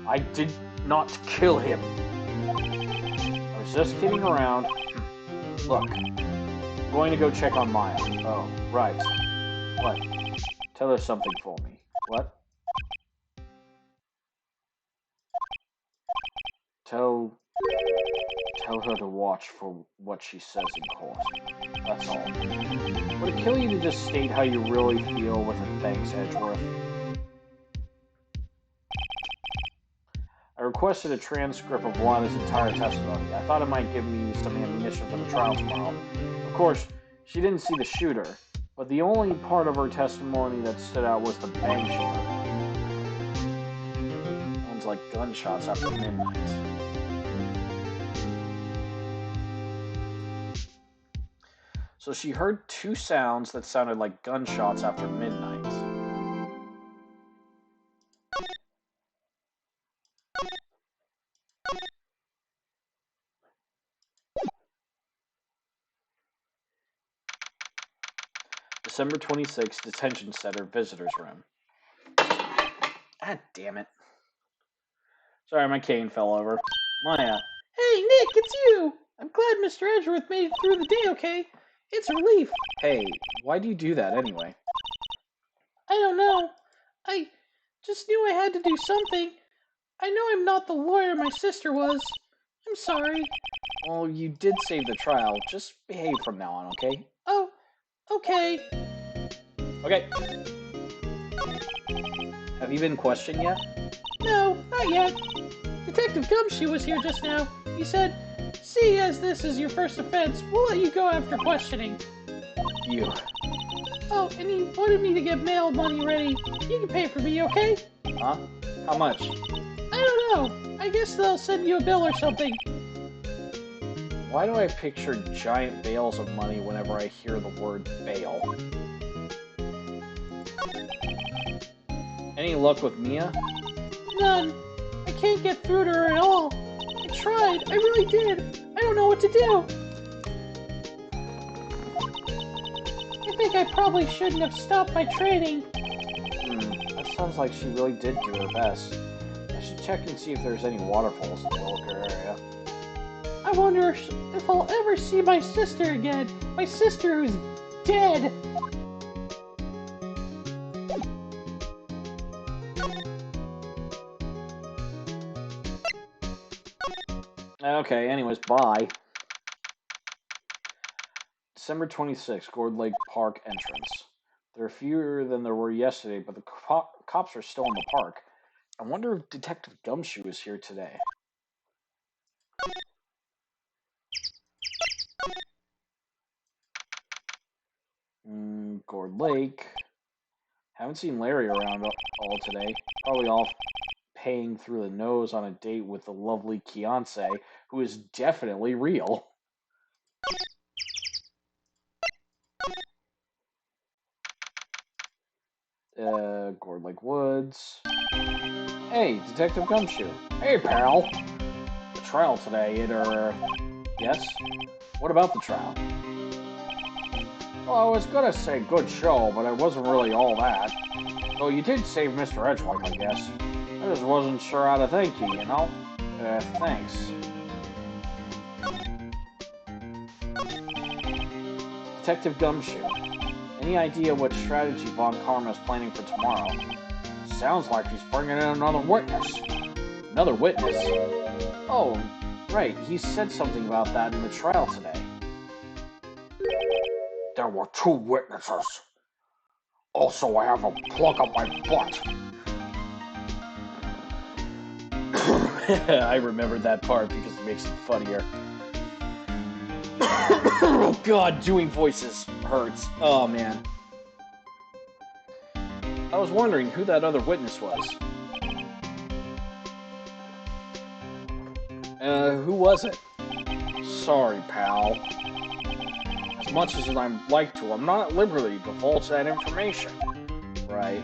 I did not kill him. I was just kidding around. Look, I'm going to go check on Maya. Oh, right. What? Tell her something for me. What? Tell her to watch for what she says in court. That's all. Would it kill you to just state how you really feel with a thanks, Edgeworth? I requested a transcript of Lana's entire testimony. I thought it might give me some ammunition for the trial tomorrow. Of course, she didn't see the shooter, but the only part of her testimony that stood out was the bang shooter. Sounds like gunshots after midnight. So she heard two sounds that sounded like gunshots after midnight. December 26th, detention center, visitor's room. God damn it. Sorry, my cane fell over. Maya.
Hey, Nick, it's you! I'm glad Mr. Edgeworth made it through the day okay. It's a relief.
Hey, why do you do that anyway?
I don't know. I just knew I had to do something. I know I'm not the lawyer my sister was. I'm sorry.
Well, you did save the trial. Just behave from now on, okay?
Oh, okay.
Okay. Have you been questioned yet?
No, not yet. Detective Gumshoe was here just now. He said, "See, as this is your first offense, we'll let you go after questioning."
You.
Oh, and he wanted me to get mail money ready. You can pay for me, okay?
Huh? How much?
I don't know. I guess they'll send you a bill or something.
Why do I picture giant bales of money whenever I hear the word bail? Any luck with Mia?
None. I can't get through to her at all. I tried. I really did. I don't know what to do. I think I probably shouldn't have stopped my training.
That sounds like she really did do her best. I should check and see if there's any waterfalls in the local area.
I wonder if I'll ever see my sister again. My sister who's dead.
Okay, anyways, bye. December 26th, Gourd Lake Park entrance. There are fewer than there were yesterday, but the cops are still in the park. I wonder if Detective Gumshoe is here today. Gourd Lake. Haven't seen Larry around all today. Probably off paying through the nose on a date with the lovely Kiance, who is definitely real. Gourd Lake Woods. Hey, Detective Gumshoe. Hey, pal. The trial today, yes? What about the trial? Well, I was gonna say good show, but it wasn't really all that. Though you did save Mr. Edgeworth, I guess. I just wasn't sure how to thank you, you know? Thanks. Detective Gumshoe. Any idea what strategy Von Karma is planning for tomorrow? Sounds like he's bringing in another witness. Another witness? Oh, right. He said something about that in the trial today. There were 2 witnesses. Also, I have a plug up my butt. I remembered that part because it makes it funnier. Oh god, doing voices hurts. Oh man. I was wondering who that other witness was. Who was it? Sorry, pal. As much as I'd like to, I'm not at liberty to divulge that information. Right.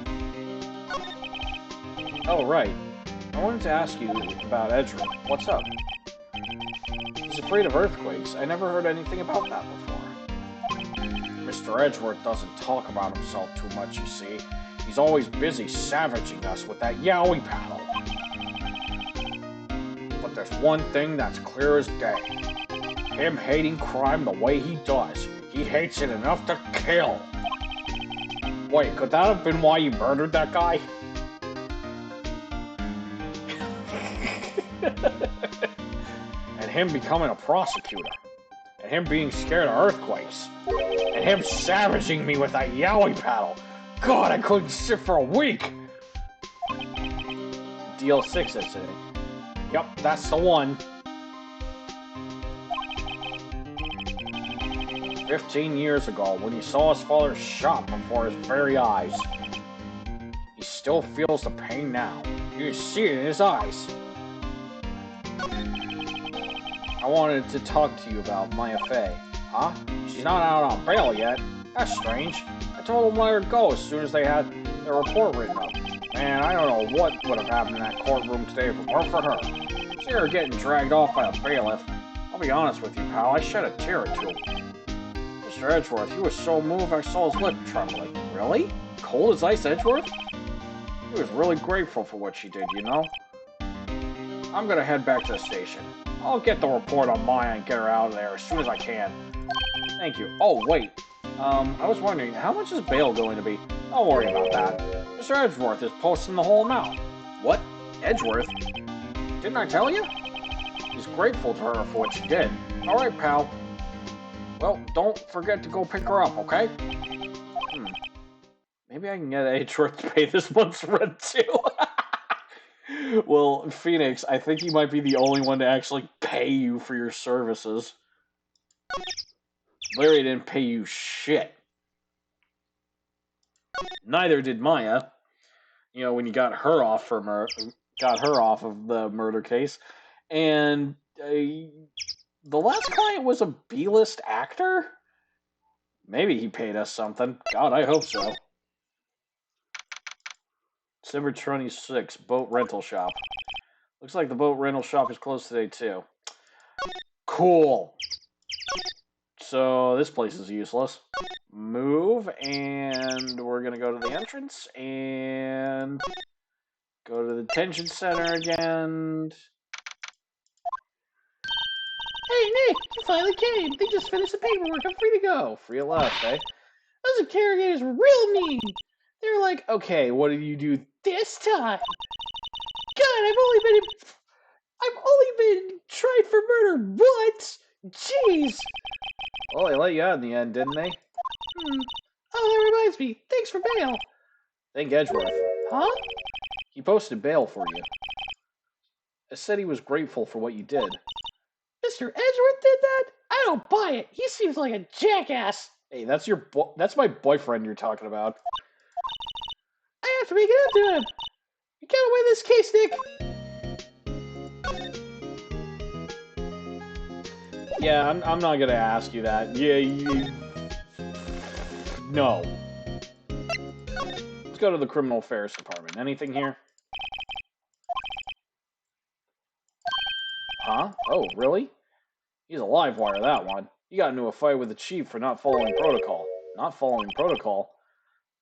Oh, right. I wanted to ask you about Edgeworth. What's up? He's afraid of earthquakes. I never heard anything about that before. Mr. Edgeworth doesn't talk about himself too much, you see. He's always busy savaging us with that yaoi paddle. But there's one thing that's clear as day. Him hating crime the way he does. He hates it enough to kill. Wait, could that have been why you murdered that guy? And him becoming a prosecutor. And him being scared of earthquakes. And him savaging me with that yaoi paddle. God, I couldn't sit for a week! DL6 incident. Yep, that's the one. 15 years ago, when he saw his father shot before his very eyes. He still feels the pain now. You can see it in his eyes. I wanted to talk to you about Maya Fey. Huh? She's not out on bail yet. That's strange. I told them to let her go as soon as they had their report written up. Man, I don't know what would have happened in that courtroom today if it weren't for her. See her getting dragged off by a bailiff. I'll be honest with you, pal, I shed a tear or two. Mr. Edgeworth, he was so moved I saw his lip trembling. Really? Cold as ice, Edgeworth? He was really grateful for what she did, you know? I'm gonna head back to the station. I'll get the report on Maya and get her out of there as soon as I can. Thank you. Oh, wait. I was wondering, how much is bail going to be? Don't worry about that. Mr. Edgeworth is posting the whole amount. What? Edgeworth? Didn't I tell you? He's grateful to her for what she did. Alright, pal. Well, don't forget to go pick her up, okay? Maybe I can get Edgeworth to pay this month's rent, too. Well, Phoenix, I think he might be the only one to actually pay you for your services. Larry didn't pay you shit. Neither did Maya. You know, when you got her off of the murder case, and the last client was a B-list actor. Maybe he paid us something. God, I hope so. December 26th, boat rental shop. Looks like the boat rental shop is closed today, too. Cool. So, this place is useless. Move, and we're going to go to the entrance, and go to the detention center again.
Hey, Nick, you finally came. They just finished the paperwork. I'm free to go.
Free at last, eh?
Those interrogators were real mean.
They were like, okay, what did you do
This time. God, I've only been tried for murder once. Jeez.
Well, they let you out in the end, didn't they?
Oh, that reminds me. Thanks for bail.
Thank Edgeworth.
Huh?
He posted bail for you. I said he was grateful for what you did.
Mr. Edgeworth did that? I don't buy it. He seems like a jackass.
Hey, that's my boyfriend you're talking about.
I have to make it up to him. You gotta win this case, Nick.
Yeah, I'm not gonna ask you that. Yeah, no. Let's go to the criminal affairs department. Anything here? Huh? Oh, really? He's a live wire, that one. He got into a fight with the chief for not following protocol. Not following protocol?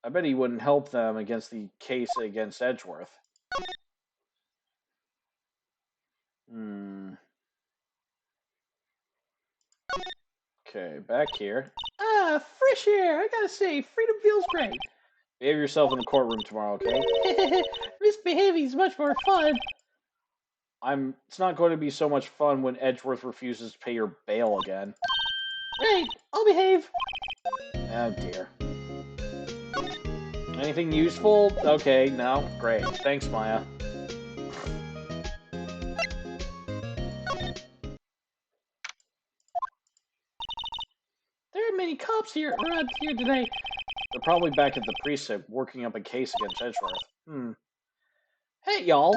I bet he wouldn't help them against the case against Edgeworth. Okay, back here.
Ah, fresh air. I gotta say, freedom feels great.
Behave yourself in the courtroom tomorrow, okay?
Misbehaving's much more fun.
It's not going to be so much fun when Edgeworth refuses to pay your bail again.
Right, I'll behave.
Oh dear. Anything useful? Okay, no. Great. Thanks, Maya.
There aren't many cops around here today.
They're probably back at the precinct working up a case against Edgeworth. Hey, y'all.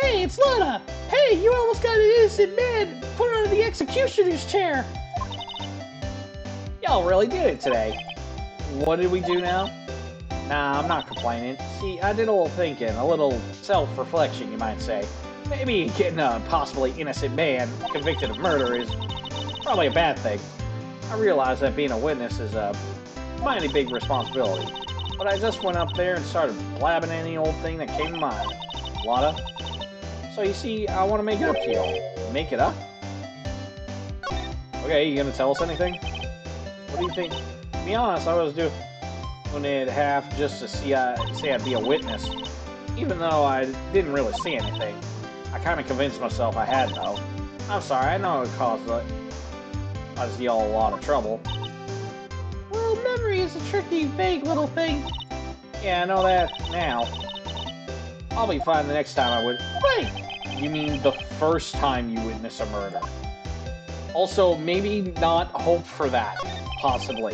Hey, it's Lana! Hey, you almost got an innocent man put on the executioner's chair!
Y'all really did it today. What did we do now? Nah, I'm not complaining. See, I did a little thinking, a little self-reflection, you might say. Maybe getting a possibly innocent man convicted of murder is probably a bad thing. I realize that being a witness is a mighty big responsibility. But I just went up there and started blabbing any old thing that came to mind. Lana? So you see, I want to make it up to you. Make it up? Okay, you gonna tell us anything? What do you think? To be honest, I was doing it half just to say I'd be a witness. Even though I didn't really see anything. I kind of convinced myself I had, though. I'm sorry, I know it caused y'all a lot of trouble.
Well, memory is a tricky, vague little thing.
Yeah, I know that now. I'll be fine the next time I would.
Wait!
You mean the first time you witness a murder? Also, maybe not hope for that. Possibly.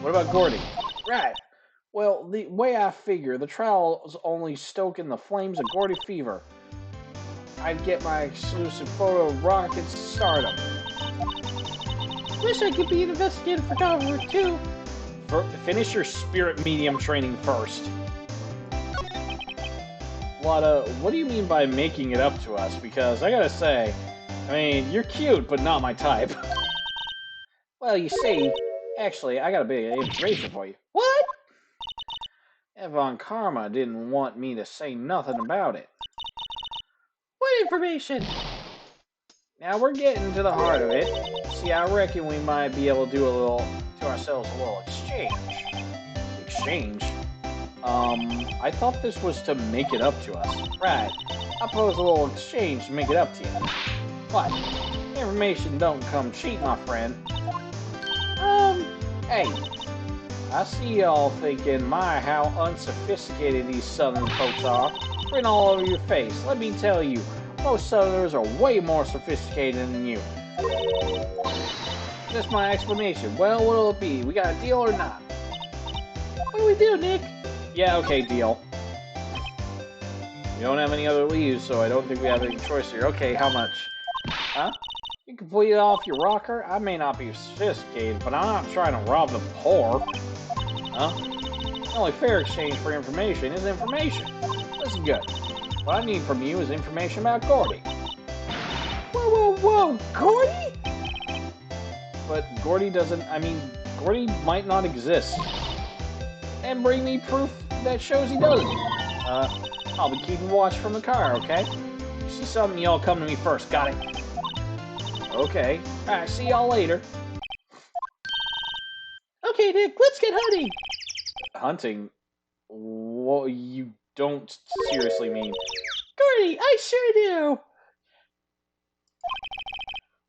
What about Gordy? Right. Well, the way I figure, the trial is only stoking the flames of Gordy fever. I'd get my exclusive photo of rockets to stardom.
Wish I could be an investigator for Governor too.
Finish your spirit medium training first. Lada, what do you mean by making it up to us? Because I gotta say, I mean, you're cute, but not my type. Well, you see, actually, I got a bit of information for you.
What?
Evan Karma didn't want me to say nothing about it.
What information?
Now we're getting to the heart of it. See, I reckon we might be able to do ourselves a little exchange. Exchange? I thought this was to make it up to us. Right. I pose a little exchange to make it up to you. What? Information don't come cheap, my friend. Hey. I see y'all thinking, my, how unsophisticated these southern folks are. Grin all over your face. Let me tell you, most southerners are way more sophisticated than you. Just my explanation. Well, what'll it be? We got a deal or not?
What do we do, Nick?
Yeah, okay, deal. We don't have any other leaves, so I don't think we have any choice here. Okay, how much? Huh? You can bleed it off your rocker? I may not be sophisticated, but I'm not trying to rob the poor. Huh? The only fair exchange for information is information. Listen good. What I need from you is information about Gordy.
Whoa, whoa, whoa! Gordy?
But Gordy Gordy might not exist. And bring me proof that shows he doesn't. I'll be keeping watch from the car, okay? You see something, y'all come to me first, got it? Okay. Alright, see y'all later.
Okay, Nick, let's get hunting!
Hunting? What you don't seriously mean?
Gordy, I sure do!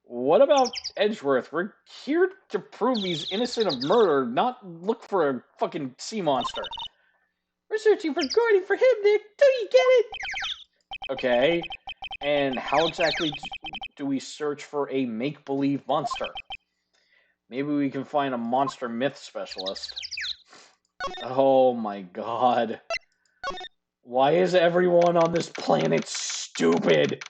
What about Edgeworth? We're here to prove he's innocent of murder, not look for a fucking sea monster.
We're searching for Gordy for him, Nick! Don't you get it?
Okay. And how exactly do we search for a make-believe monster? Maybe we can find a monster myth specialist. Oh my god. Why is everyone on this planet stupid?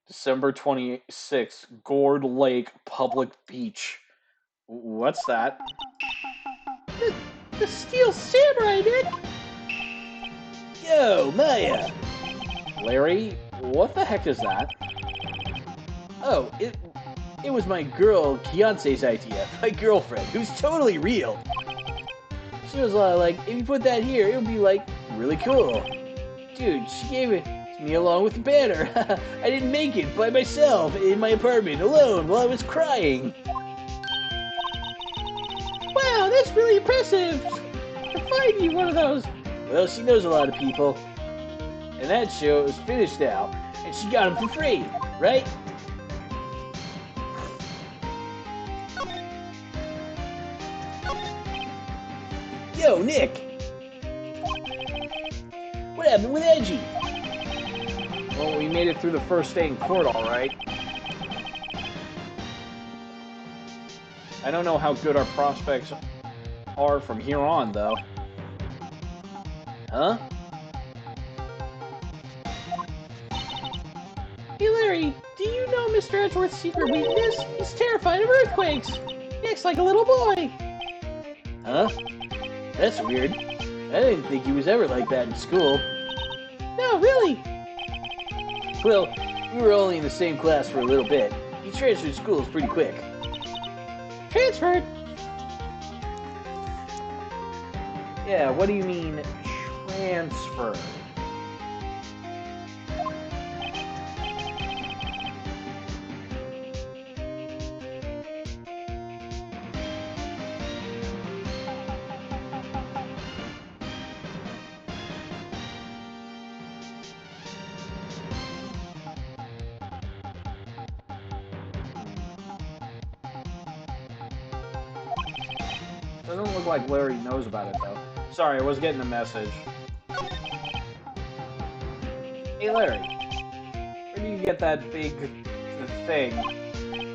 December 26th, Gourd Lake Public Beach. What's that?
The Steel Samurai, Nick!
Yo, Maya! Larry, what the heck is that? Oh, it was my girl, Beyonce's idea. My girlfriend, who's totally real. She was like, if you put that here, it would be, like, really cool. Dude, she gave it to me along with the banner. I didn't make it by myself in my apartment alone while I was crying.
Wow, that's really impressive! To find you one of those!
Well, she knows a lot of people. And that show is finished now, and she got them for free, right? Yo, Nick! What happened with Edgy? Well, we made it through the first day in court, all right. I don't know how good our prospects are from here on, though. Huh?
Hey, Larry, do you know Mr. Edgeworth's secret weakness? He's terrified of earthquakes! He acts like a little boy!
Huh? That's weird. I didn't think he was ever like that in school.
No, really!
Well, we were only in the same class for a little bit. He transferred schools pretty quick.
Transferred?
Yeah, what do you mean, transferred? Doesn't look like Larry knows about it, though. Sorry, I was getting a message. Hey, Larry. Where did you get that big thing?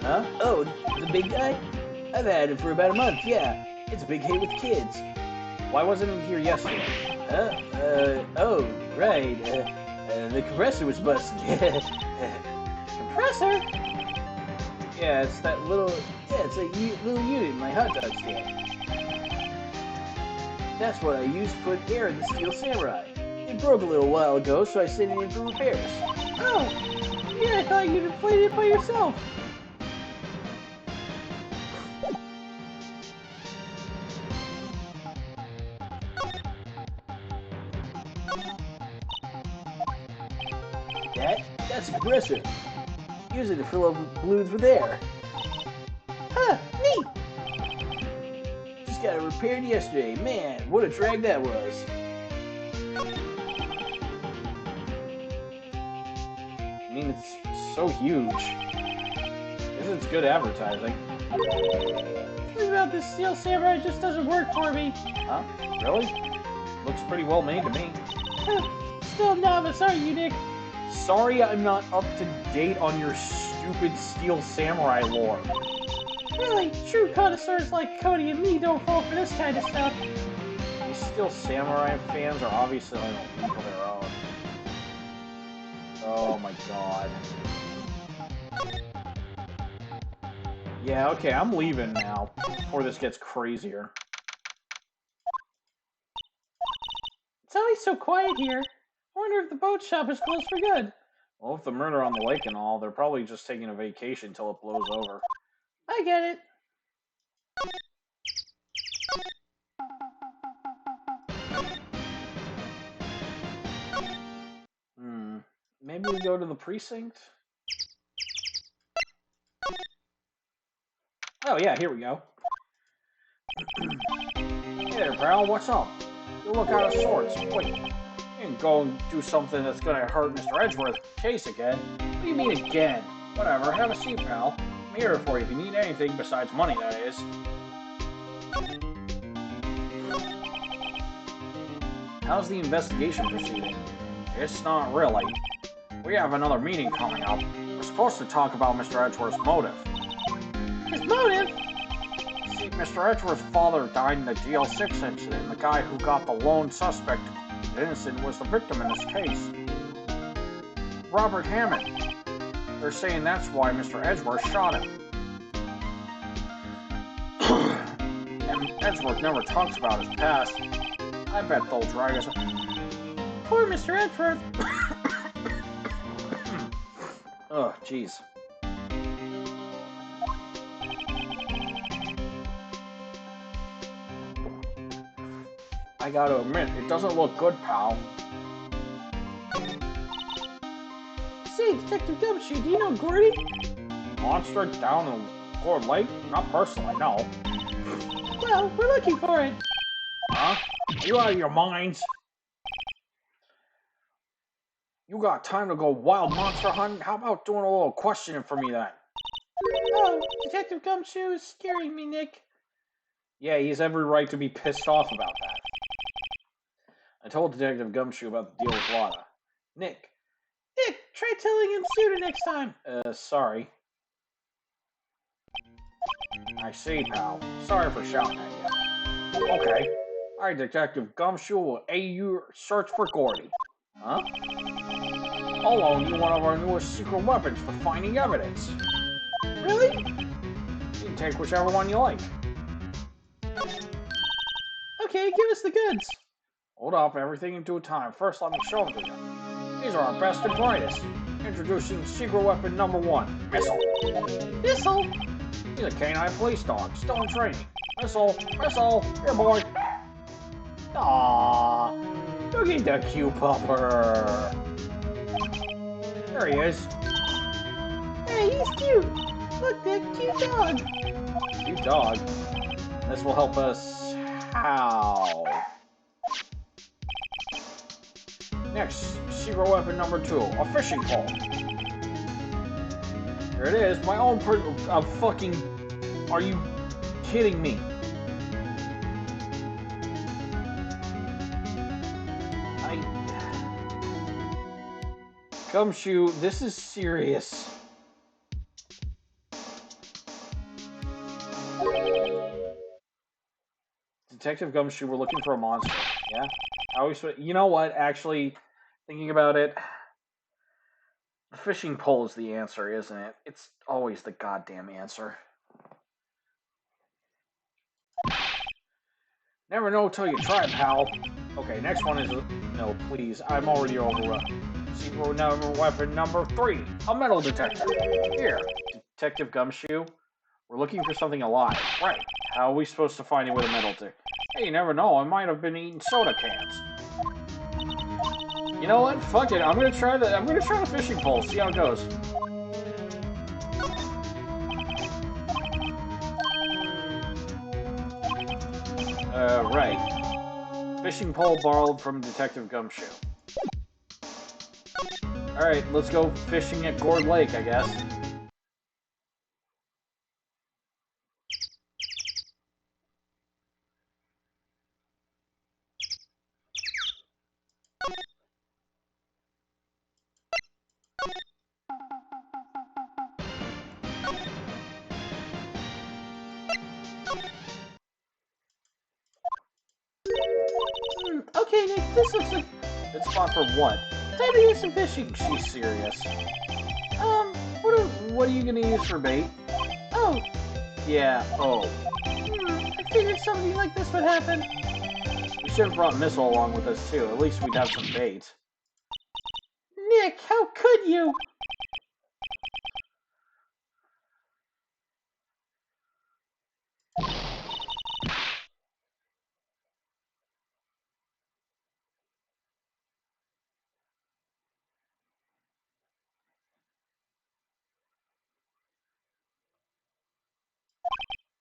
Huh? Oh, the big guy? I've had it for about a month, yeah. It's a big hit with kids. Why wasn't it here yesterday? Oh, right. The compressor was busted.
Compressor?
Yeah, it's that little, it's a little unit in my hot dog stand. That's what I used to put air in the Steel Samurai. It broke a little while ago, so I sent it in for repairs.
Oh, yeah, I thought you'd inflated it by yourself.
That's a compressor. Use it to fill up balloons with air.
Huh, neat.
Just got it repaired yesterday. Man, what a drag that was. I mean, it's so huge. I guess it's good advertising.
Something about this Steel Samurai just doesn't work for me.
Huh? Really? Looks pretty well made to me.
Still a novice, aren't you, Nick?
Sorry I'm not up to date on your stupid Steel Samurai lore.
Really, true connoisseurs like Cody and me don't fall for this kind of stuff.
These Steel Samurai fans are obviously on a league of their own. Oh my god. Yeah, okay, I'm leaving now, before this gets crazier.
It's always so quiet here. I wonder if the boat shop is closed for good.
Well, with the murder on the lake and all, they're probably just taking a vacation until it blows over.
I get it.
Maybe we go to the precinct? Oh yeah, here we go. Hey there, pal, what's up? You look out of sorts. Wait, you can go and do something that's gonna hurt Mr. Edgeworth's case again. What do you mean again? Whatever, have a seat, pal. I'm here for you if you need anything besides money, that is. How's the investigation proceeding? It's not really. We have another meeting coming up. We're supposed to talk about Mr. Edgeworth's motive.
His motive?
See, Mr. Edgeworth's father died in the DL6 incident. The guy who got the lone suspect innocent was the victim in this case. Robert Hammond. They're saying that's why Mr. Edgeworth shot him. And Edgeworth never talks about his past. I bet they'll drag us.
Poor Mr. Edgeworth.
Ugh, jeez. I gotta admit, it doesn't look good, pal.
Say, Detective Gumshoe, do you know Gordy?
Monster down in Gourd Lake? Not personally, no.
Well, we're looking for it.
Huh? Are you out of your minds? You got time to go wild monster hunting? How about doing a little questioning for me then?
Oh, Detective Gumshoe is scaring me, Nick.
Yeah, he has every right to be pissed off about that. I told Detective Gumshoe about the deal with Lana. Nick,
Try telling him sooner next time.
Sorry. I see, pal. Sorry for shouting at you. Okay. Alright, Detective Gumshoe will aid you search for Gordy. Huh? I'll loan you one of our newest secret weapons for finding evidence.
Really?
You can take whichever one you like.
Okay, give us the goods.
Hold up, everything in due time. First, let me show them to you. These are our best and brightest. Introducing secret weapon number 1, Missile.
Missile?
He's a canine police dog, still in training. Missile, here boy. Aww, look at the cute pupper. There he is.
Hey, he's cute. Look, that cute dog.
Cute dog. This will help us how? Next, secret weapon number 2, a fishing pole. Here it is, my own fucking... Are you kidding me? Gumshoe, this is serious. Detective Gumshoe, we're looking for a monster. Yeah? You know what? Actually, thinking about it, The fishing pole is the answer, isn't it? It's always the goddamn answer. Never know till you try, pal. Okay, next one is... No, please. I'm already overrun. Secret number weapon number 3. A metal detector. Here, Detective Gumshoe. We're looking for something alive. Right. How are we supposed to find it with a metal detector? Hey, you never know. I might have been eating soda cans. You know what? Fuck it. I'm gonna try the fishing pole. See how it goes. Right. Fishing pole borrowed from Detective Gumshoe. Alright, let's go fishing at Gourd Lake, I guess.
Okay, Nick, this looks like...
Good spot for what?
Time to do some fishing.
She's serious.
What
What are you gonna use for bait?
Oh,
Yeah, oh.
I figured something like this would happen.
We should have brought Missile along with us, too. At least we'd have some bait.
Nick, how could you?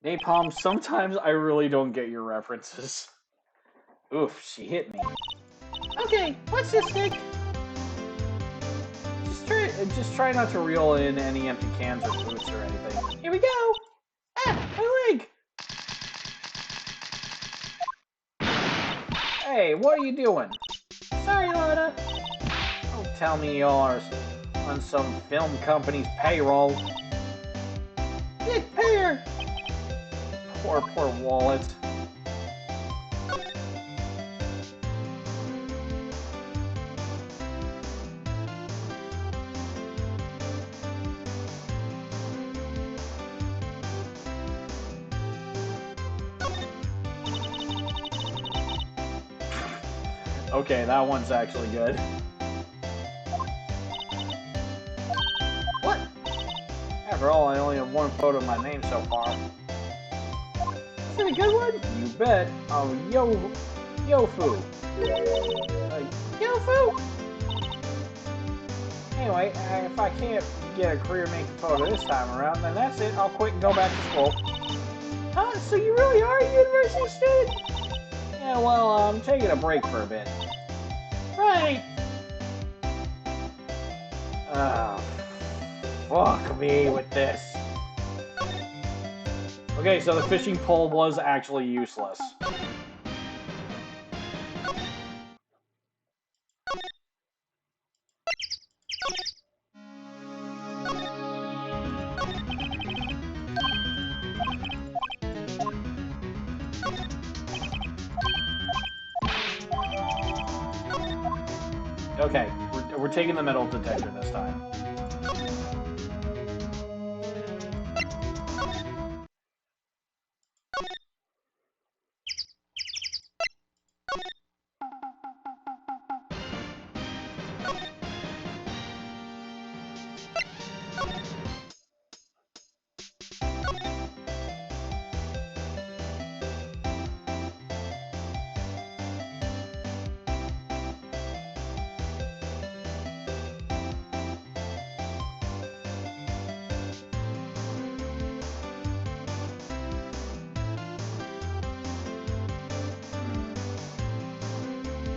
Napalm, sometimes I really don't get your references. Oof, she hit me.
Okay, what's this, Nick?
Just try not to reel in any empty cans or boots or anything.
Here we go. Ah, my leg.
Hey, what are you doing?
Sorry, Lana.
Don't tell me you're on some film company's payroll.
Nick, pay her.
Poor wallet. Okay, that one's actually good.
What?
After all, I only have one photo of my name so far.
Is it a good one?
You bet. Oh, Yofu.
Yofu?
Anyway, if I can't get a career-making photo this time around, then that's it. I'll quit and go back to school.
Huh? So you really are a university student?
Yeah, well, I'm taking a break for a bit.
Right.
Oh, fuck me with this. Okay, so the fishing pole was actually useless. Okay, we're taking the metal detector this time.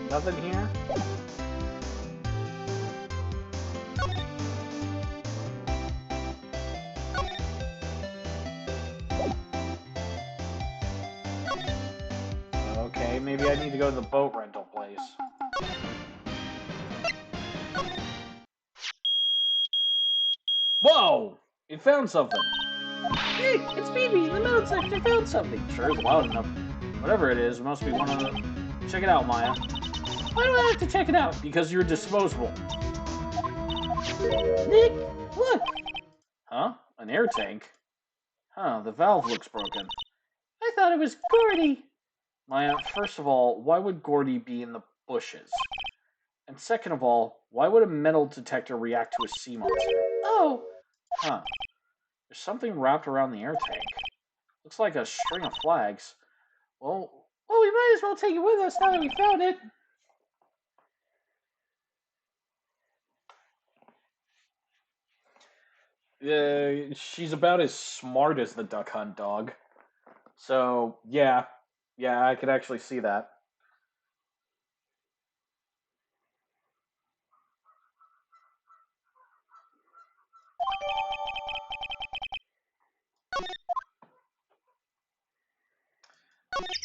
Nothing here? Okay, maybe I need to go to the boat rental place. Whoa! It found something.
Nick, it's Phoebe. The metal detector found something.
Sure is loud enough. Whatever it is, it must be one of the... Check it out, Maya.
Why do I have to check it out?
Because you're disposable.
Nick, look!
Huh? An air tank? Huh, the valve looks broken.
I thought it was Gordy.
Maya, first of all, why would Gordy be in the bushes? And second of all, why would a metal detector react to a sea monster?
Oh,
Huh. There's something wrapped around the air tank. Looks like a string of flags. Well,
we might as well take it with us now that we found it.
she's about as smart as the Duck Hunt dog. So, yeah, I could actually see that.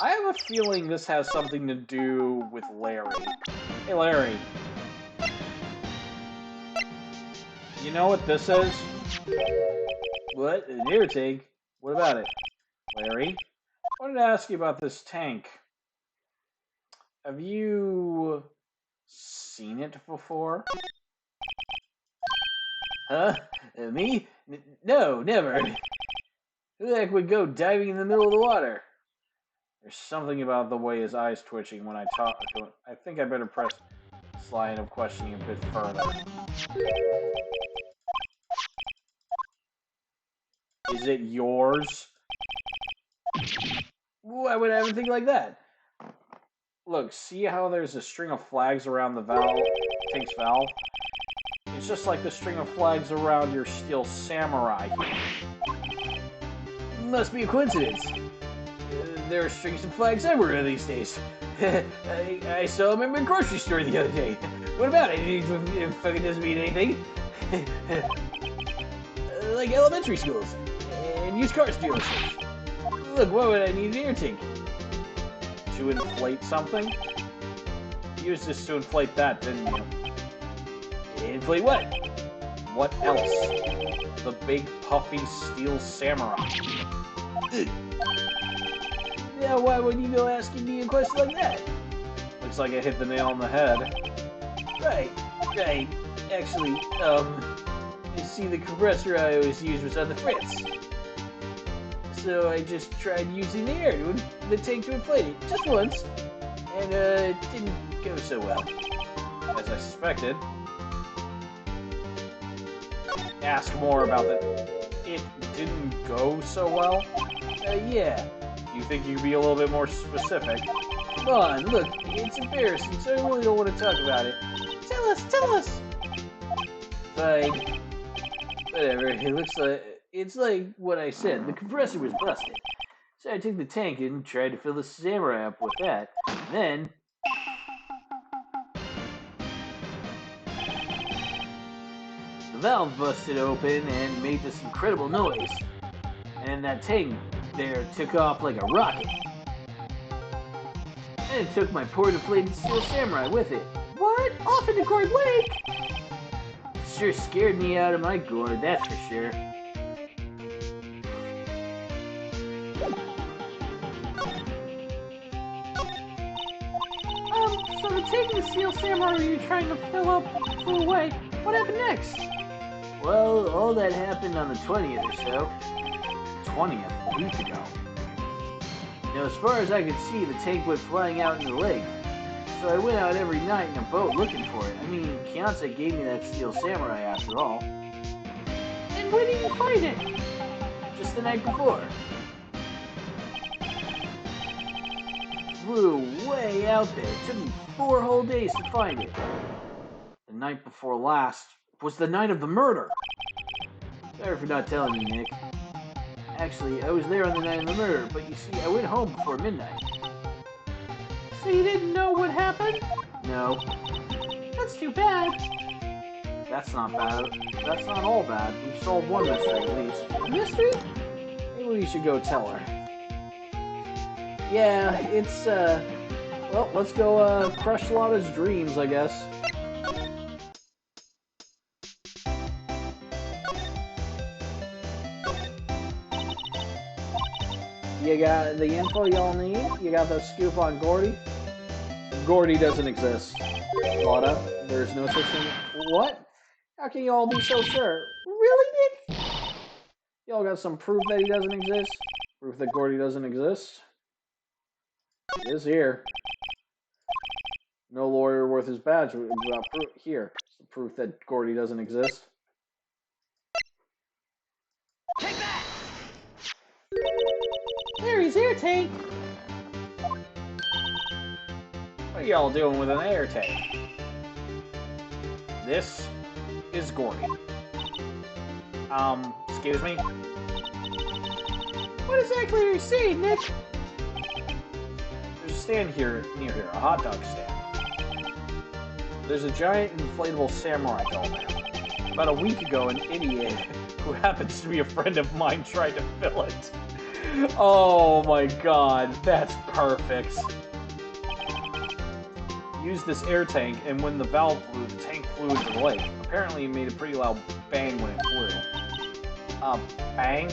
I have a feeling this has something to do with Larry. Hey, Larry. You know what this is? What? An air tank? What about it? Larry? I wanted to ask you about this tank. Have you seen it before? Huh? Me? No, never. Who the heck would go diving in the middle of the water? There's something about the way his eyes twitching when I talk to him. I think I better press this line of questioning a bit further. Is it yours? Why would I ever think like that? Look, see how there's a string of flags around the tank's valve? It's just like the string of flags around your Steel Samurai. Must be a coincidence. There are strings of flags everywhere these days. I saw them in my grocery store the other day. What about it? It fucking doesn't mean anything. Like elementary schools and used cars dealerships. Look, why would I need an air tank? To inflate something? You used this to inflate that, didn't you? Inflate what? What else? The big puffy Steel Samurai. Ugh. Now, why would you go asking me a question like that? Looks like I hit the nail on the head. Right. Actually, you see, the compressor I always used was on the fritz. So I just tried using the air to the tank to inflate it, just once. And, it didn't go so well. As I suspected. Ask more about that. It didn't go so well? Yeah. You think you could be a little bit more specific? Come on, look, it's embarrassing, so I really don't want to talk about it.
Tell us!
Fine. Whatever, it's like what I said, the compressor was busted. So I took the tank and tried to fill the Samurai up with that. And then... the valve busted open and made this incredible noise. And that tank there took off like a rocket. And it took my poor deflated Steel Samurai with it.
What? Off into Gourd Lake?
Sure scared me out of my gourd, that's for sure.
So the tank and the Steel Samurai you were trying to fill up flew away. What happened next?
Well, all that happened on the 20th or so. 20th, a week ago. Now, as far as I could see, the tank went flying out into the lake. So I went out every night in a boat looking for it. I mean, Kianse gave me that Steel Samurai after all.
And where did you find it?
Just the night before. Flew way out there. It took me 4 whole days to find it. The night before last was the night of the murder. Sorry for not telling you, Nick. Actually, I was there on the night of the murder, but you see, I went home before midnight.
So you didn't know what happened?
No.
That's too bad.
That's not bad. That's not all bad. We've solved one mystery, at least.
A mystery?
Maybe we should go tell her. Yeah, it's, well, let's go, crush Lotta's dreams, I guess. You got the info y'all need? You got the scoop on Gordy? Gordy doesn't exist. Lotta, there's no such thing. What? How can you all be so sure? Really, Nick? Y'all got some proof that he doesn't exist? Proof that Gordy doesn't exist? It is here. No lawyer worth his badge without proof. Here, it's the proof that Gordy doesn't exist.
Take that! Larry's air tank.
What are y'all doing with an air tank? This is Gordy. Excuse me?
What exactly are you saying, Nick?
There's a stand here, near here, a hot dog stand. There's a giant inflatable samurai doll there. About a week ago, an idiot who happens to be a friend of mine tried to fill it. Oh my god, that's perfect. Used this air tank, and when the valve blew, the tank flew into the lake. Apparently, it made a pretty loud bang when it flew. Bang?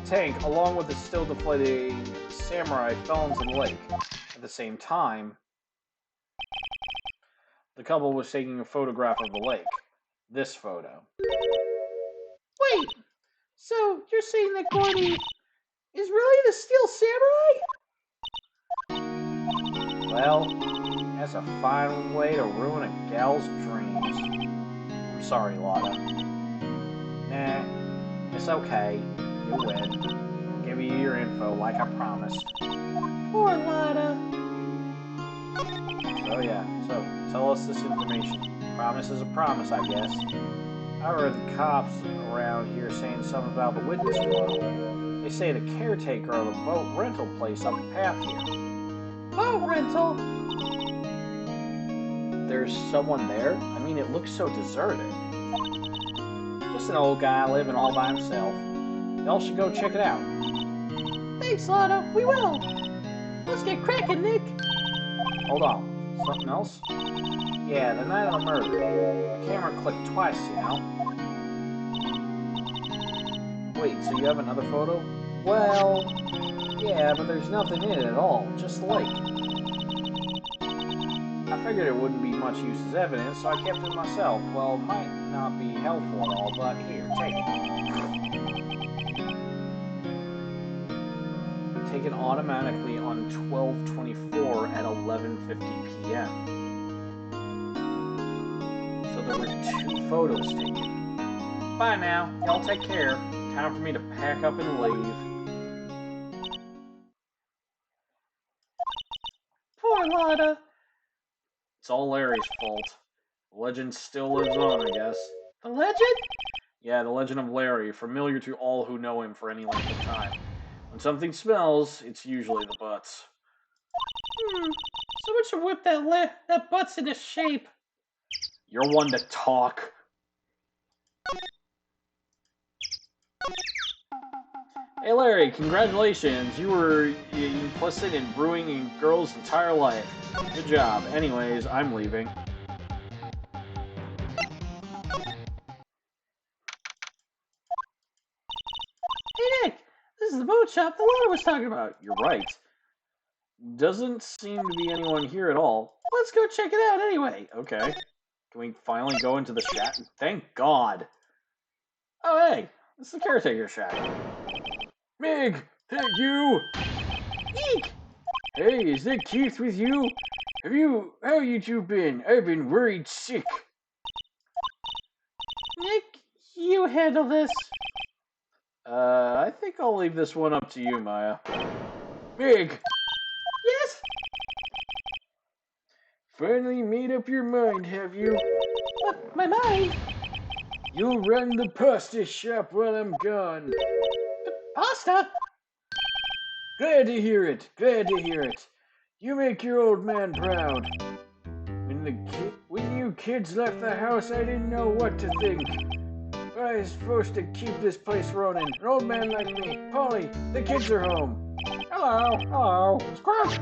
Tank, along with the still deflating samurai, fell into the lake. At the same time, the couple was taking a photograph of the lake. This photo.
Wait, so you're saying that Gordy is really the Steel Samurai?
Well, that's a fine way to ruin a gal's dreams. I'm sorry, Lotta. Nah, it's okay. You win. I'll give you your info like I promised.
Poor Lotta.
Oh yeah, so tell us this information. Promise is a promise, I guess. I heard the cops around here saying something about the witness bureau. They say the caretaker of the boat rental place up the path here.
Boat rental?
There's someone there? I mean, it looks so deserted. Just an old guy living all by himself. Y'all should go check it out.
Thanks, Lotta. We will. Let's get cracking, Nick.
Hold on. Something else? Yeah, the night of the murder. The camera clicked twice, you know? Wait, so you have another photo? Well, yeah, but there's nothing in it at all. Just the lake. I figured it wouldn't be much use as evidence, so I kept it myself. Well, it might not be helpful at all, but here, take it. Taken automatically on 12/24 at 11:50 p.m. So there were 2 photos taken. Bye now. Y'all take care. Time for me to pack up and leave.
Poor Lotta.
It's all Larry's fault. The legend still lives on, I guess.
The legend?
Yeah, the legend of Larry, familiar to all who know him for any length of time. When something smells, it's usually the butts.
Someone should whip that butts into shape.
You're one to talk. Hey Larry, congratulations. You were implicit in ruining a girl's entire life. Good job. Anyways, I'm leaving.
Hey, Nick. This is the boat shop the Lotta was talking about.
You're right. Doesn't seem to be anyone here at all.
Let's go check it out anyway.
Okay. Can we finally go into the shack? Thank God. Oh, hey. It's the caretaker shack. Mig! Thank you!
Eek!
Hey, is that Keith with you? How you two been? I've been worried sick.
Nick, you handle this.
I think I'll leave this one up to you, Maya. Mig!
Yes?
Finally made up your mind, have you?
But my mind.
You'll run the pasta shop while I'm gone.
Pasta?
Glad to hear it. Glad to hear it. You make your old man proud. When you kids left the house, I didn't know what to think. I was supposed to keep this place running. An old man like me. Polly, the kids are home.
Hello. Hello. Squawk.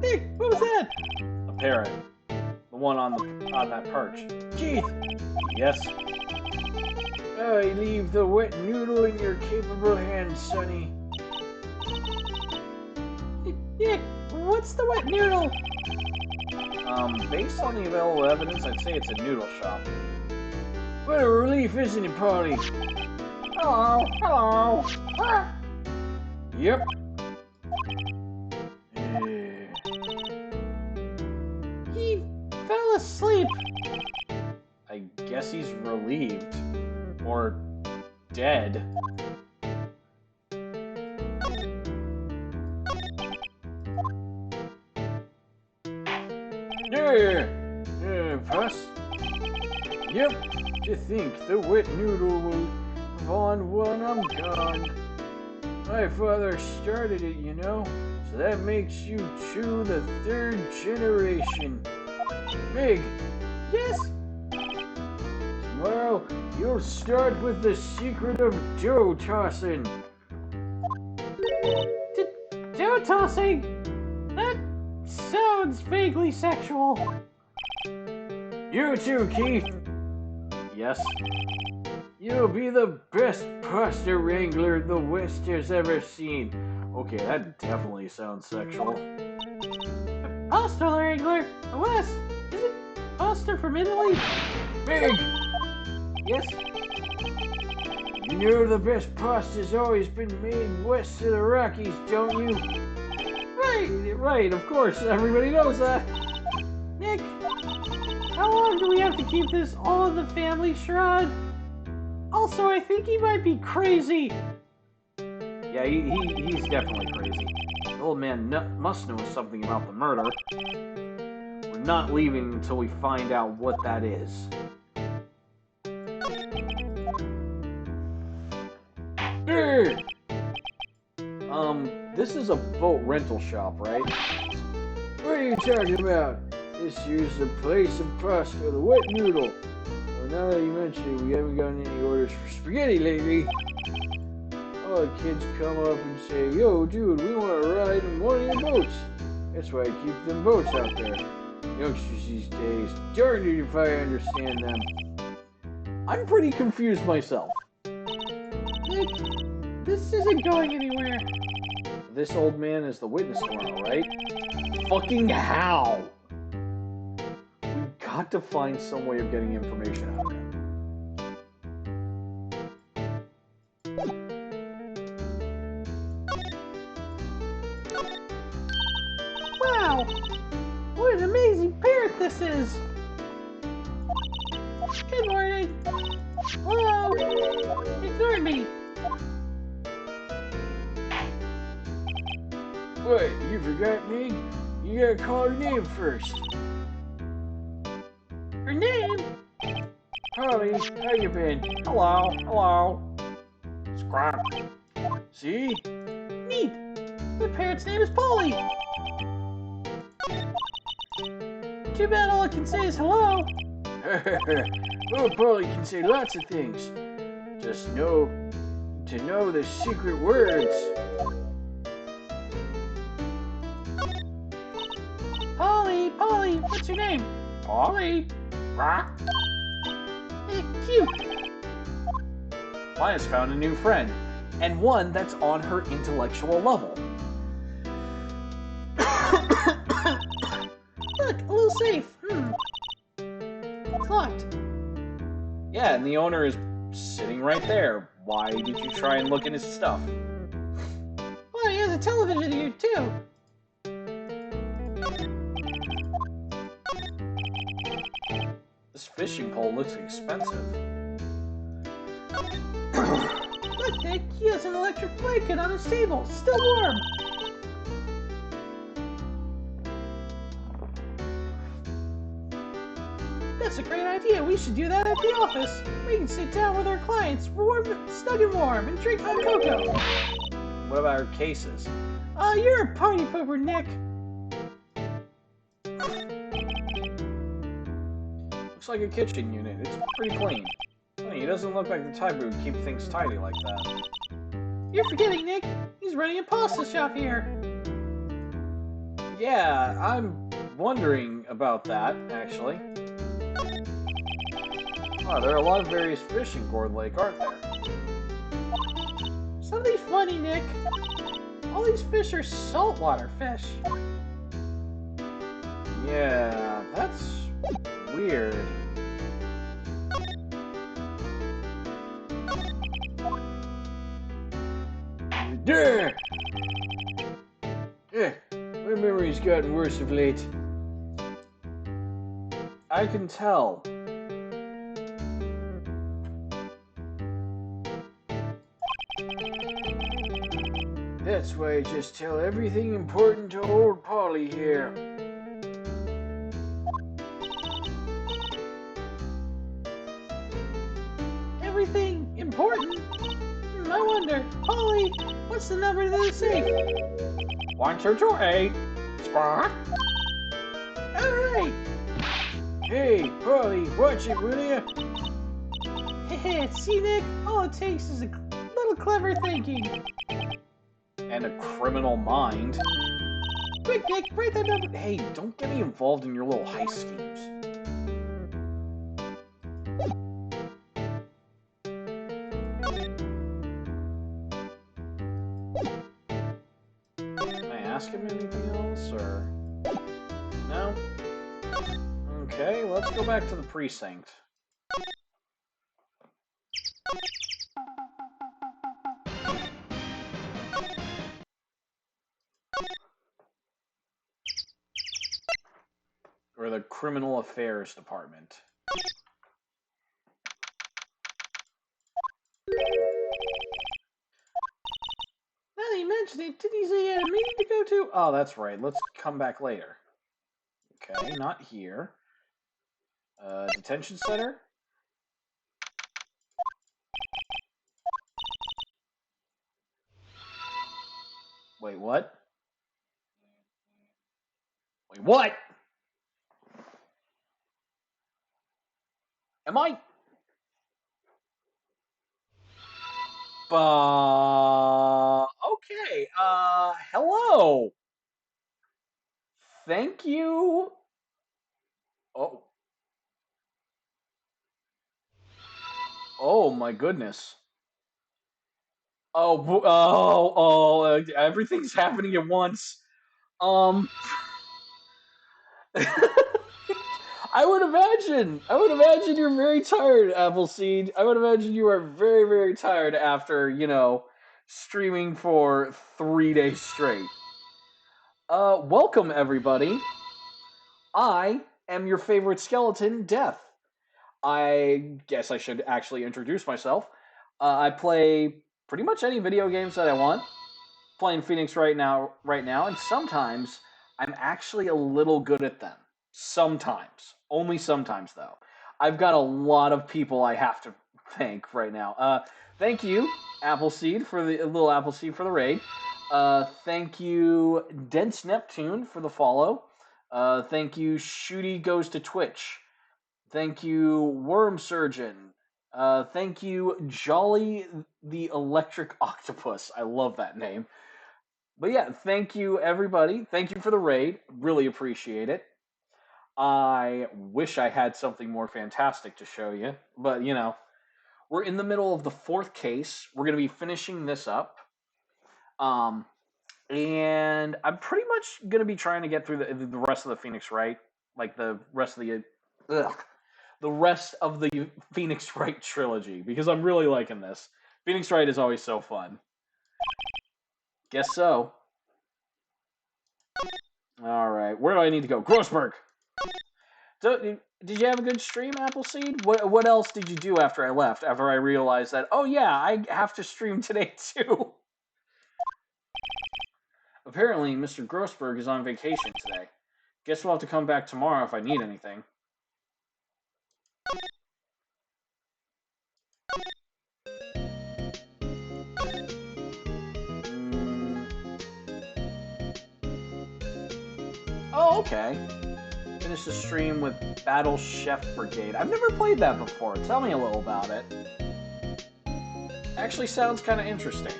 Nick, what was that?
A parrot. The one on that perch.
Keith.
Yes. I leave the wet noodle in your capable hands, Sonny.
Nick, What's the wet noodle?
Based on the available evidence, I'd say it's a noodle shop.
What a relief, isn't it, Polly? Hello, hello. Ah.
Yep.
He fell asleep.
I guess he's relieved. Or dead.
Puss? Yep, to think the wet noodle will live on when I'm gone. My father started it, you know, so that makes you two the third generation. Meg! Yes? Tomorrow, you'll start with the secret of dough tossing. Dough tossing? That sounds vaguely sexual. You too, Keith.
Yes.
You'll be the best pasta wrangler the West has ever seen.
Okay, that definitely sounds sexual.
Pasta wrangler? The West? Isn't pasta from Italy? Big! Yes? You know the best pasta's always been made west of the Rockies, don't you? Right, of course. Everybody knows that. Nick, how long do we have to keep this all in the family shroud? Also, I think he might be crazy.
Yeah, he's definitely crazy. The old man must know something about the murder. We're not leaving until we find out what that is. This is a boat rental shop, right?
What are you talking about? This here's the place of pasta, the wet noodle. Well, now that you mention it, we haven't gotten any orders for spaghetti lately. All the kids come up and say, yo, dude, we want to ride in one of your boats. That's why I keep them boats out there. Youngsters these days, darned if I understand them.
I'm pretty confused myself.
Nick, this isn't going anywhere.
This old man is the witness tomorrow, right? Fucking how? We've got to find some way of getting information out of him.
Wow! What an amazing parrot this is! Good morning! Hello! Ignore me! What, you forgot me? You gotta call her name first. Her name? Polly, how you been?
Hello, hello. Scrap.
See? Neat! The parrot's name is Polly! Too bad all I can say is hello. Oh, Polly can say lots of things. Just know to know the secret words. Polly, what's your name? Polly. Cute.
Maya's found a new friend, and one that's on her intellectual level.
Look, a little safe. It's locked.
Yeah, and the owner is sitting right there. Why did you try and look in his stuff?
Well, he has a television here, too.
This fishing pole looks expensive.
Look, Nick, he has an electric blanket on his table. Still warm. That's a great idea. We should do that at the office. We can sit down with our clients, snug and warm, and drink hot cocoa.
What about our cases?
You're a party pooper, Nick.
Looks like a kitchen unit. It's pretty clean. Funny, he doesn't look like the type who would keep things tidy like that.
You're forgetting, Nick. He's running a pasta shop here.
Yeah, I'm wondering about that, actually. Oh, there are a lot of various fish in Gourd Lake, aren't there?
Something funny, Nick. All these fish are saltwater fish.
That's weird.
Duh! My memory's gotten worse of late.
I can tell.
That's why I just tell everything important to old Polly here. Everything important? I wonder, Polly, what's the number to the safe?
1228. Spark.
Alright! Hey, Polly, watch it, will ya? See, Nick, all it takes is a little clever thinking.
And a criminal mind.
Quick, Nick, write that number.
Hey, don't get me involved in your little heist schemes. Can I ask him anything else, or... No? Okay, let's go back to the precinct. Or the Criminal Affairs Department.
Now that you mention it, did he say he had a meeting to go to?
Oh, that's right. Let's come back later. Okay, not here. Detention center? Wait, what? Wait, what? Am I? Okay, hello. Thank you. Oh. Oh my goodness. Everything's happening at once. I would imagine you're very tired, Appleseed. I would imagine you are very, very tired after, streaming for 3 days straight. Welcome everybody. I am your favorite skeleton, Death. I guess I should actually introduce myself. I play pretty much any video games that I want. Playing Phoenix right now, and sometimes I'm actually a little good at them. Sometimes. Only sometimes, though. I've got a lot of people I have to thank right now. Thank you, Appleseed, for the little Appleseed for the raid. Thank you, Dense Neptune, for the follow. Thank you, Shooty Goes to Twitch. Thank you, Worm Surgeon. Thank you, Jolly the Electric Octopus. I love that name. But yeah, thank you, everybody. Thank you for the raid. Really appreciate it. I wish I had something more fantastic to show you. But, we're in the middle of the 4th case. We're going to be finishing this up. And I'm pretty much going to be trying to get through the rest of the Phoenix Wright. Like, the rest of the Phoenix Wright trilogy. Because I'm really liking this. Phoenix Wright is always so fun. Guess so. Alright, where do I need to go? Grossberg! So, did you have a good stream, Appleseed? What else did you do after I left? After I realized that, oh yeah, I have to stream today too. Apparently, Mr. Grossberg is on vacation today. Guess we'll have to come back tomorrow if I need anything. Oh, okay. Finish the stream with Battle Chef Brigade. I've never played that before. Tell me a little about it. Actually sounds kind of interesting.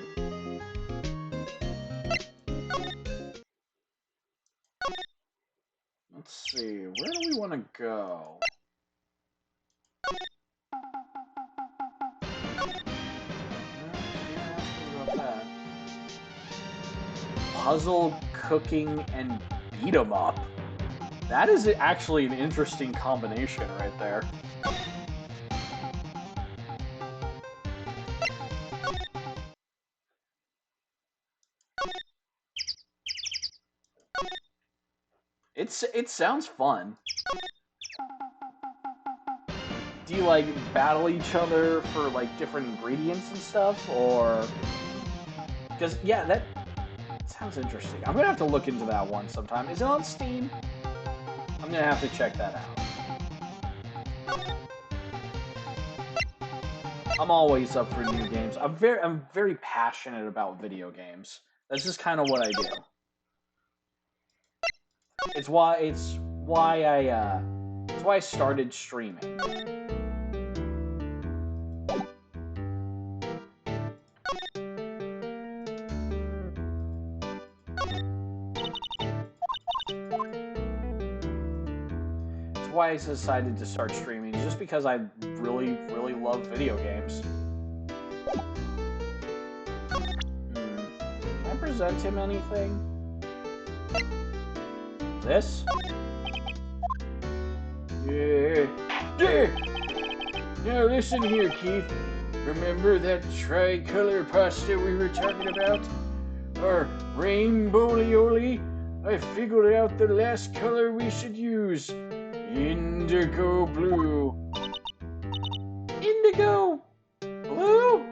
Let's see, where do we want to go? Puzzle, cooking, and beat 'em up. That is actually an interesting combination right there. It sounds fun. Do you like battle each other for like different ingredients and stuff, or? Because yeah, that sounds interesting. I'm gonna have to look into that one sometime. Is it on Steam? I'm gonna have to check that out. I'm always up for new games. I'm very passionate about video games. That's just kind of what I do. It's why I started streaming. It's why I decided to start streaming, just because I really love video games. Can I present him anything? This?
Yeah. Now listen here, Keith. Remember that tricolor pasta we were talking about? Or rainbow-lioli? I figured out the last color we should use. Indigo blue.
Indigo blue?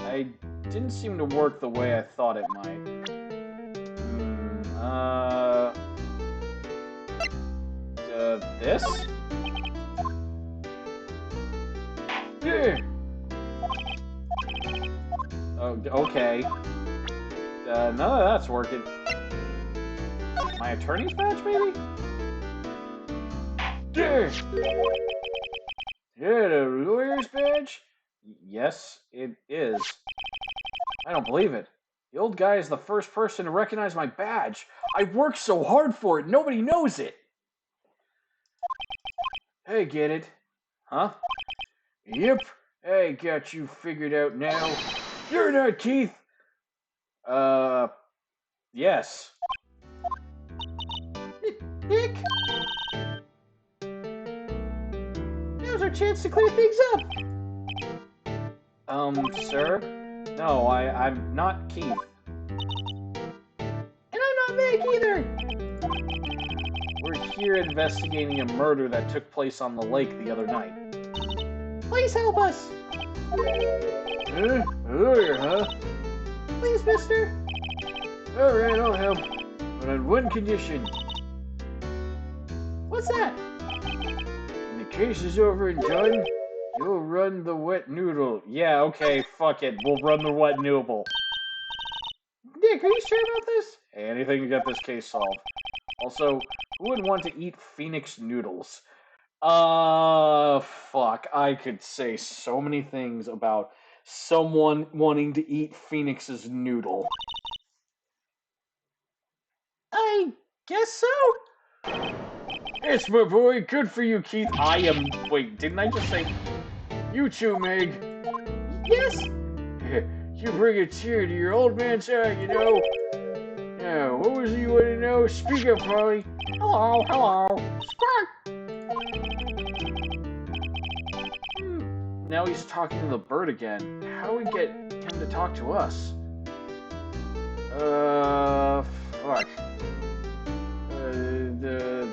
I didn't seem to work the way I thought it might. This?
Yeah.
Oh, okay. None of that's working. My attorney's badge, maybe?
Yeah. Yeah, the lawyer's badge?
Yes, it is. I don't believe it. The old guy is the first person to recognize my badge. I worked so hard for it, nobody knows it.
I get it.
Huh?
Yep, I got you figured out now. You're not Keith.
Yes.
Nick? Now's our chance to clear things up.
Sir? No, I'm not Keith.
And I'm not Meg either.
We're here investigating a murder that took place on the lake the other night.
Please help us.
Huh? A lawyer, huh?
Please, mister.
Alright, I'll help. But on one condition.
What's that?
When the case is over and done, you'll run the wet noodle.
Yeah, okay, fuck it. We'll run the wet noodle.
Nick, are you sure about this?
Anything to get this case solved. Also, who would want to eat Phoenix noodles? Fuck. I could say so many things about someone wanting to eat Phoenix's noodle.
I guess so.
Yes, my boy. Good for you, Keith.
I am... Wait, didn't I just say...
You too, Meg.
Yes.
You bring a tear to your old man's eye, you know. Now, what was it you want to know? Speak up, Polly.
Hello. Spark.
Now he's talking to the bird again. How do we get him to talk to us? Fuck.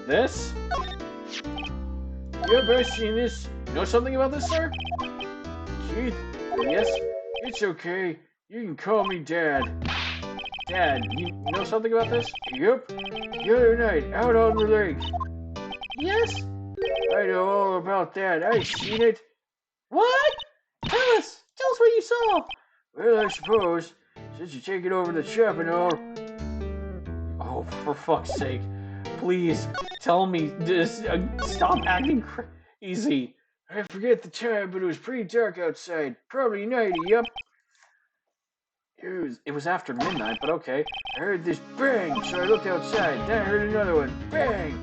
This?
Yep, I've seen this.
You know something about this, sir?
Keith?
Yes?
It's okay. You can call me Dad.
Dad, you know something about this?
Yep. The other night, out on the lake.
Yes.
I know all about that. I seen it.
What? Tell us what you saw.
Well, I suppose, since you're taking over the shop and all.
Oh, for fuck's sake. Please, tell me, just stop acting crazy.
I forget the time, but it was pretty dark outside. Probably nighty, yep.
It was after midnight, but okay.
I heard this bang, so I looked outside. Then I heard another one. Bang!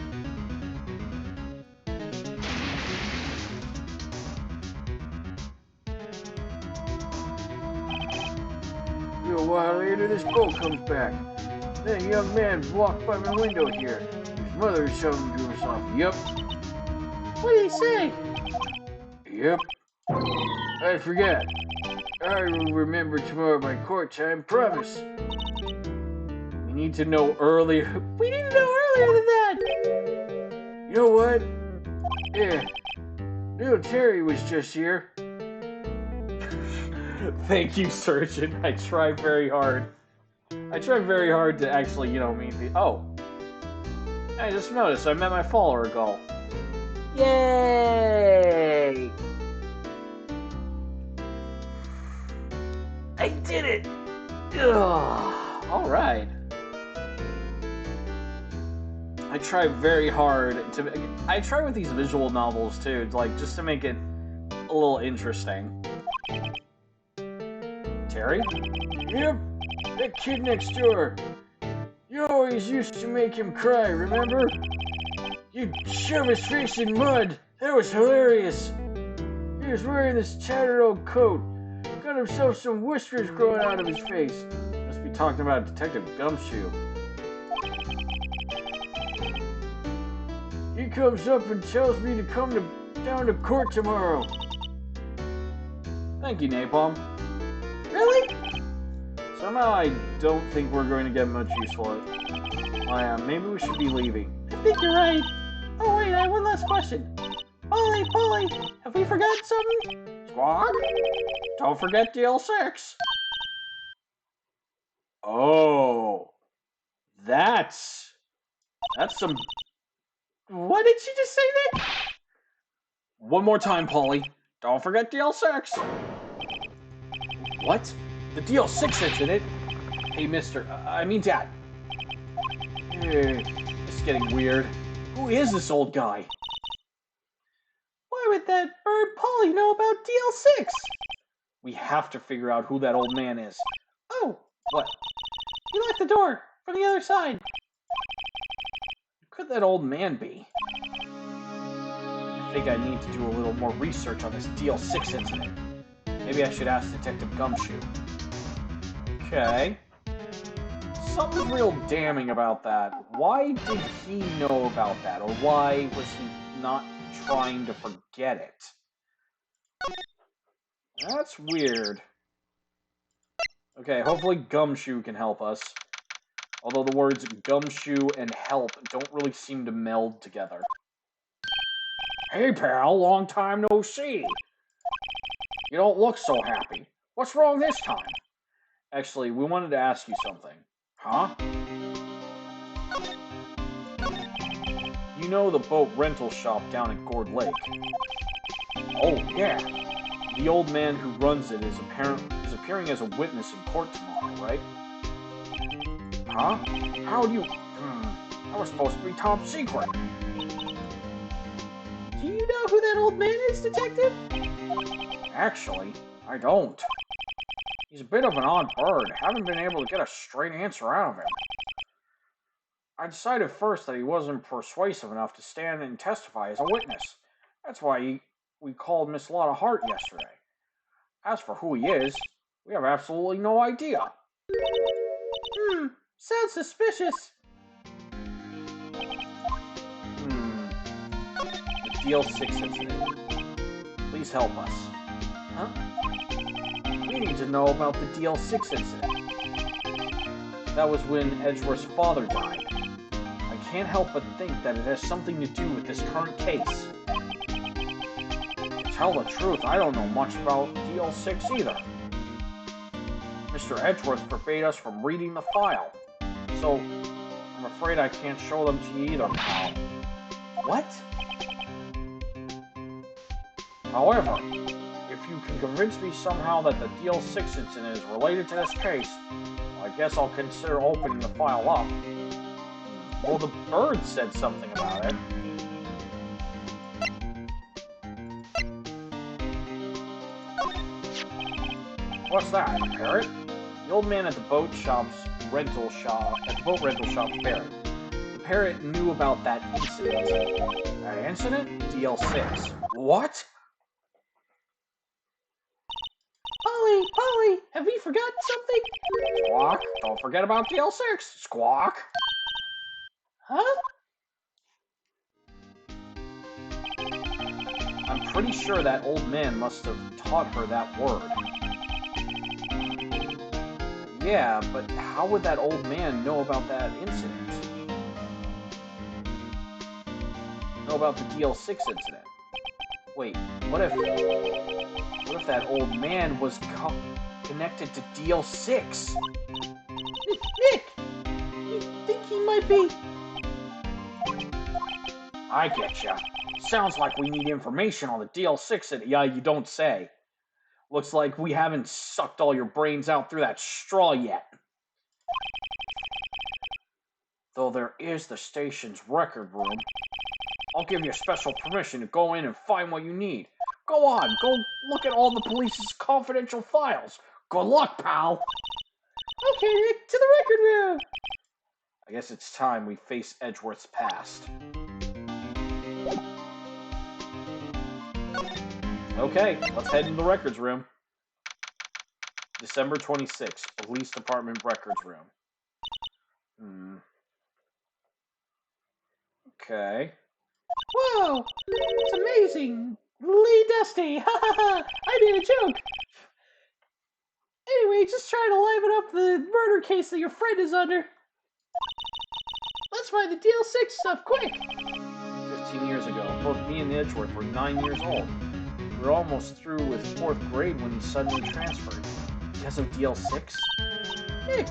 little while later, this boat comes back. Then a young man walked by my window here. His mother is shouting to herself. Yep,
What did he say?
yep. I forgot. I will remember tomorrow by court time, promise.
We need to know earlier.
We need to know earlier than that.
You know what? Yeah, little Terry was just here.
Thank you, Surgeon. I try very hard. I try very hard to actually, meet the. Oh. I just noticed I met my follower goal. Yay! I did it! Alright. I try very hard to. I try with these visual novels too, just to make it a little interesting. Terry?
Yep, that kid next door. You always used to make him cry, remember? You'd shove his face in mud. That was hilarious. He was wearing this tattered old coat. Got himself some whiskers growing out of his face.
Must be talking about Detective Gumshoe.
He comes up and tells me to come down to court tomorrow.
Thank you, Napalm.
Really?
Somehow I don't think we're going to get much use for it. Oh yeah, maybe we should be leaving.
I think you're right. Oh wait, I have one last question. Polly, have we forgotten something?
Squawk? Don't forget DL6. Oh. That's some...
What did she just say then?
One more time, Polly. Don't forget DL6. What? The DL6 incident? Hey, I mean Dad. This is getting weird. Who is this old guy?
Why would that bird Polly know about DL6?
We have to figure out who that old man is.
Oh,
What?
he locked the door from the other side.
Who could that old man be? I think I need to do a little more research on this DL6 incident. Maybe I should ask Detective Gumshoe. Okay. Something's real damning about that. Why did he know about that? Or why was he not trying to forget it? That's weird. Okay, hopefully Gumshoe can help us. Although the words gumshoe and help don't really seem to meld together. Hey pal, long time no see. You don't look so happy. What's wrong this time? Actually, we wanted to ask you something. Huh? You know the boat rental shop down at Gourd Lake? Oh, yeah. The old man who runs it is appearing as a witness in court tomorrow, right? Huh? How do you... that was supposed to be top secret.
Do you know who that old man is, Detective?
Actually, I don't. He's a bit of an odd bird. Haven't been able to get a straight answer out of him. I decided first that he wasn't persuasive enough to stand and testify as a witness. That's why we called Miss Lotta Hart yesterday. As for who he is, we have absolutely no idea.
Sounds suspicious.
The DL6 incident. Please help us. Huh? We need to know about the DL6 incident. That was when Edgeworth's father died. I can't help but think that it has something to do with this current case. To tell the truth, I don't know much about DL6 either. Mr. Edgeworth forbade us from reading the file, so I'm afraid I can't show them to you either, pal. What? However, if you can convince me somehow that the DL6 incident is related to this case, I guess I'll consider opening the file up. Well, the bird said something about it. What's that, a parrot? The old man at the boat rental shop's parrot. The parrot knew about that incident. That incident? DL6. What?
Polly, have we forgotten something?
Squawk, don't forget about DL6. Squawk.
Huh?
I'm pretty sure that old man must have taught her that word. Yeah, but how would that old man know about that incident? Know about the DL6 incident? Wait, what if that old man was connected to DL6?
Nick! You think he might be...
I getcha. Sounds like we need information on the DL6. Yeah, you don't say. Looks like we haven't sucked all your brains out through that straw yet. Though there is the station's record room. I'll give you special permission to go in and find what you need. Go on, go look at all the police's confidential files. Good luck, pal.
Okay, Nick, to the record room!
I guess it's time we face Edgeworth's past. Okay, let's head into the records room. December 26th, Police Department Records Room. Okay.
Whoa! It's amazing! Lee Dusty! Ha ha ha! I made a joke! Anyway, just trying to liven up the murder case that your friend is under. Let's find the DL6 stuff, quick!
15 years ago, both me and Edgeworth were 9 years old. We were almost through with 4th grade when he suddenly transferred. He has no DL6?
Nick,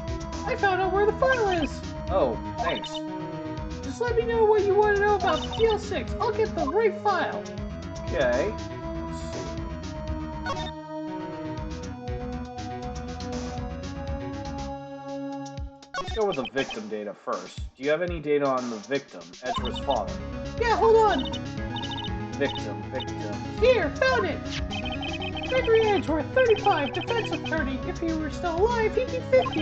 I found out where the file is!
Oh, thanks.
Just let me know what you want to know about the DL6. I'll get the right file.
Okay. Let's see. Let's go with the victim data first. Do you have any data on the victim, Edgeworth's father?
Yeah, hold on.
Victim.
Here, found it! Gregory Edgeworth, 35, defense attorney. If he were still alive, he'd be 50.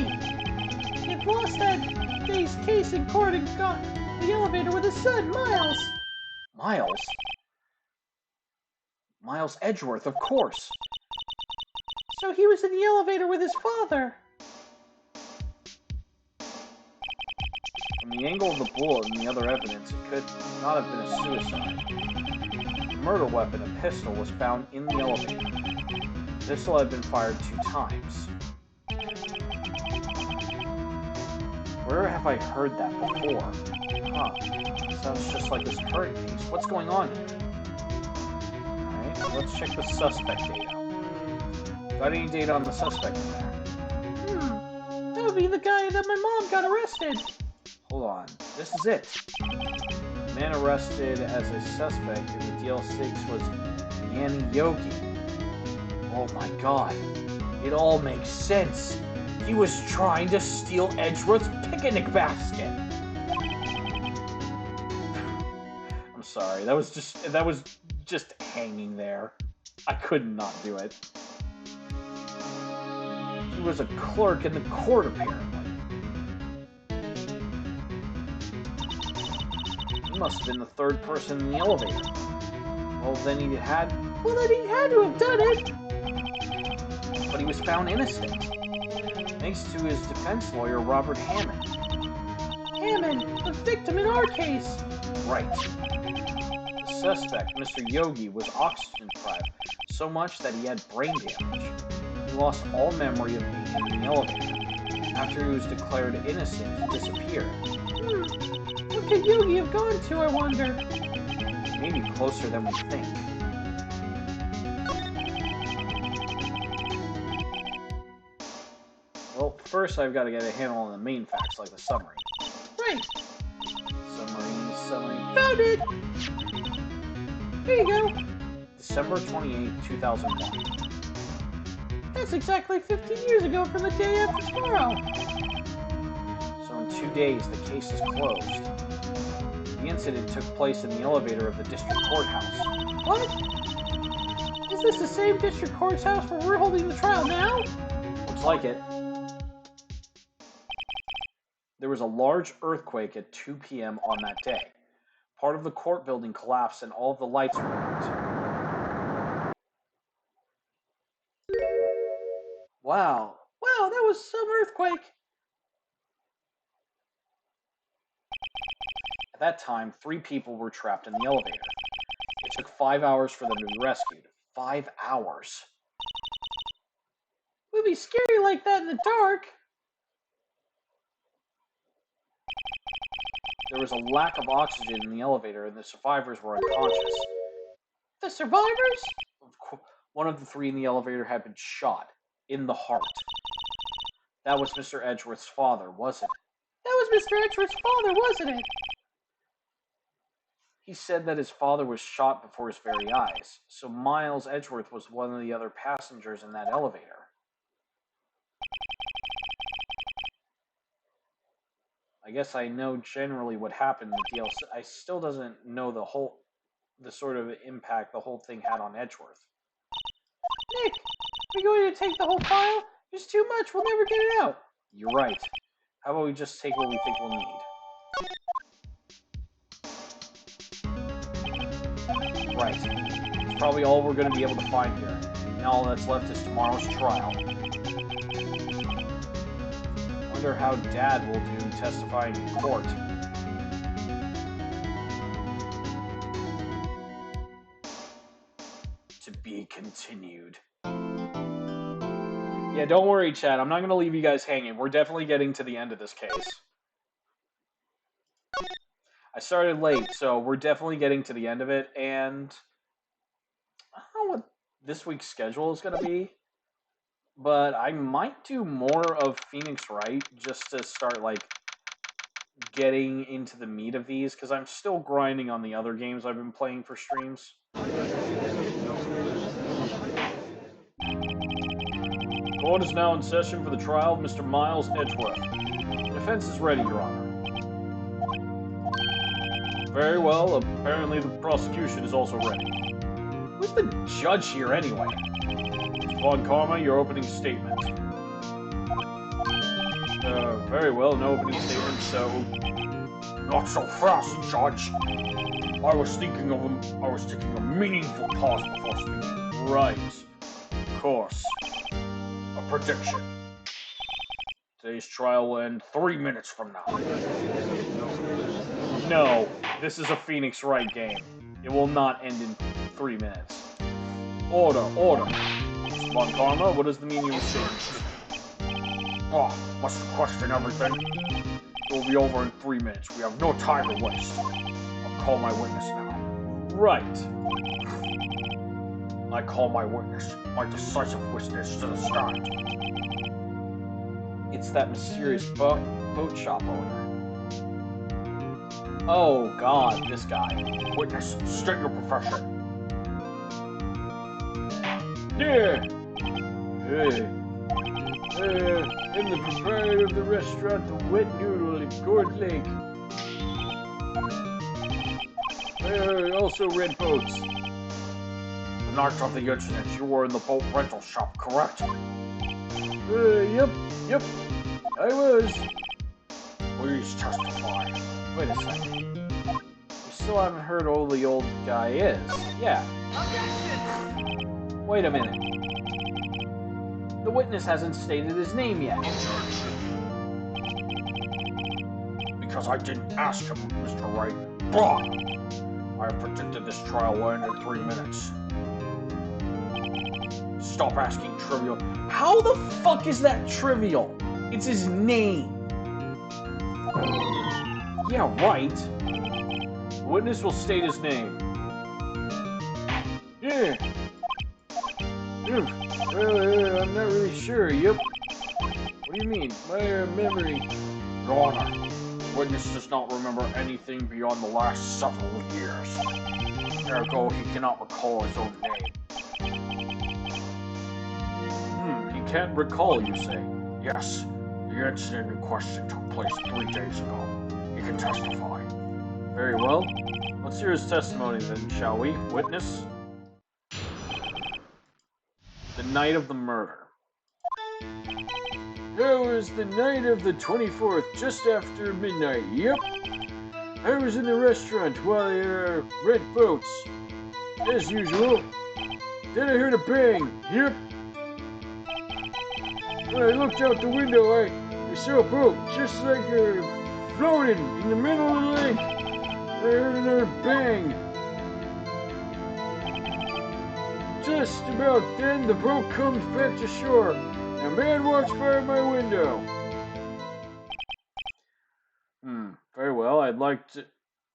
He had lost that day's case in court and got the elevator with his son, Miles.
Miles? Miles Edgeworth, of course.
So he was in the elevator with his father.
From the angle of the bullet and the other evidence, it could not have been a suicide. The murder weapon, a pistol, was found in the elevator. The pistol had been fired 2 times. Where have I heard that before? Huh. Sounds just like this current case. What's going on here? Alright, let's check the suspect data. Got any data on the suspect in there?
That would be the guy that my mom got arrested.
Hold on. This is it. The man arrested as a suspect in the DL6 was Yanni Yogi. Oh my god. It all makes sense. He was trying to steal Edgeworth's picnic basket. I'm sorry. That was just hanging there. I could not do it. He was a clerk in the court, apparently. He must have been the 3rd person in the elevator. Well, then he had
to have done it.
But he was found innocent. Thanks to his defense lawyer, Robert Hammond.
Hammond, the victim in our case.
Right. The suspect, Mr. Yogi, was oxygen deprived so much that he had brain damage. He lost all memory of being in the elevator. After he was declared innocent, he disappeared.
What could Yogi have gone to, I wonder?
Maybe closer than we think. Well, first I've got to get a handle on the main facts, like the summary.
Right.
Summary.
Found it! Here you go.
December 28, 2001.
That's exactly 15 years ago from the day after tomorrow.
So in 2 days, the case is closed. The incident took place in the elevator of the district courthouse.
What? Is this the same district courthouse where we're holding the trial now?
Looks like it. There was a large earthquake at 2 p.m. on that day. Part of the court building collapsed and all of the lights were out. Wow.
was some earthquake.
At that time, 3 people were trapped in the elevator. It took 5 hours for them to be rescued. 5 hours.
It would be scary like that in the dark.
There was a lack of oxygen in the elevator, and the survivors were unconscious.
The survivors?
One of the 3 in the elevator had been shot in the heart. That was Mr. Edgeworth's father, wasn't it?
That was Mr. Edgeworth's father, wasn't it?
He said that his father was shot before his very eyes, so Miles Edgeworth was one of the other passengers in that elevator. I guess I know generally what happened in the DLC. I still doesn't know the sort of impact the whole thing had on Edgeworth.
Nick, we're going to take the whole file? There's too much, we'll never get it out.
You're right. How about we just take what we think we'll need? Right. It's probably all we're going to be able to find here. And all that's left is tomorrow's trial. Wonder how Dad will do testifying in court. To be continued. Yeah, don't worry, Chad. I'm not going to leave you guys hanging. We're definitely getting to the end of this case. I started late, so we're definitely getting to the end of it, and I don't know what this week's schedule is going to be, but I might do more of Phoenix Wright just to start, like, getting into the meat of these, because I'm still grinding on the other games I've been playing for streams. Court is now in session for the trial of Mr. Miles Edgeworth. The defense is ready, Your Honor. Very well. Apparently the prosecution is also ready. Who's the judge here, anyway? Mr. Von Karma, your opening statement. Very well. No opening statement, so... Not so fast, Judge. I was thinking a meaningful pause before speaking. Right. Of course. A prediction. Today's trial will end 3 minutes from now. No, this is a Phoenix Wright game. It will not end in 3 minutes. Order. Mr. Von Karma, what is the meaning of the statement? Oh, must question everything. It will be over in 3 minutes. We have no time to waste. I'll call my witness now. Right. I call my witness, my decisive witness to the stand. It's that mysterious boat shop owner. Oh god, this guy. Witness, state your profession.
Yeah. I'm the proprietor of the restaurant The Wet Noodle in Gourd Lake. Also rent boats.
The night of the incident, you were in the boat rental shop, correct?
Yep. I was.
Please testify. Wait a second. We still haven't heard who the old guy is. Yeah. Wait a minute. The witness hasn't stated his name yet. Because I didn't ask him, Mr. Wright. Blah! I have predicted this trial will end in 3 minutes. Stop asking trivial. How the fuck is that trivial? It's his name. Yeah, right. The witness will state his name.
Yeah. Well, I'm not really sure. Yep. What do you mean? My memory.
Your Honor, witness does not remember anything beyond the last several years. Ergo, he cannot recall his own name. He can't recall, you say? Yes. The incident in question took place 3 days ago. He can testify. Very well. Let's hear his testimony then, shall we? Witness? The night of the murder.
That was the night of the 24th, just after midnight. Yep. I was in the restaurant while they rent boats. As usual. Then I heard a bang. Yep. when I looked out the window, I saw a boat just like floating in the middle of the lake. I heard another bang. Just about then, the boat comes back to shore. A man walks by my window.
Very well. I'd like to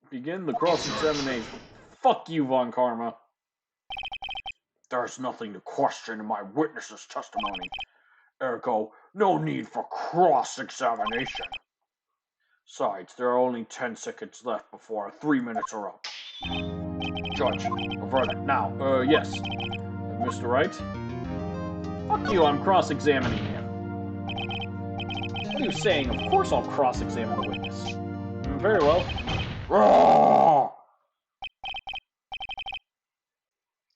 begin the cross-examination. Fuck you, Von Karma. There's nothing to question in my witness's testimony. Ergo, no need for cross-examination. Besides, there are only 10 seconds left before 3 minutes are up. Judge, a verdict now. Yes. Mr. Wright? Fuck you, I'm cross-examining him. What are you saying? Of course I'll cross-examine the witness. Very well. Roar!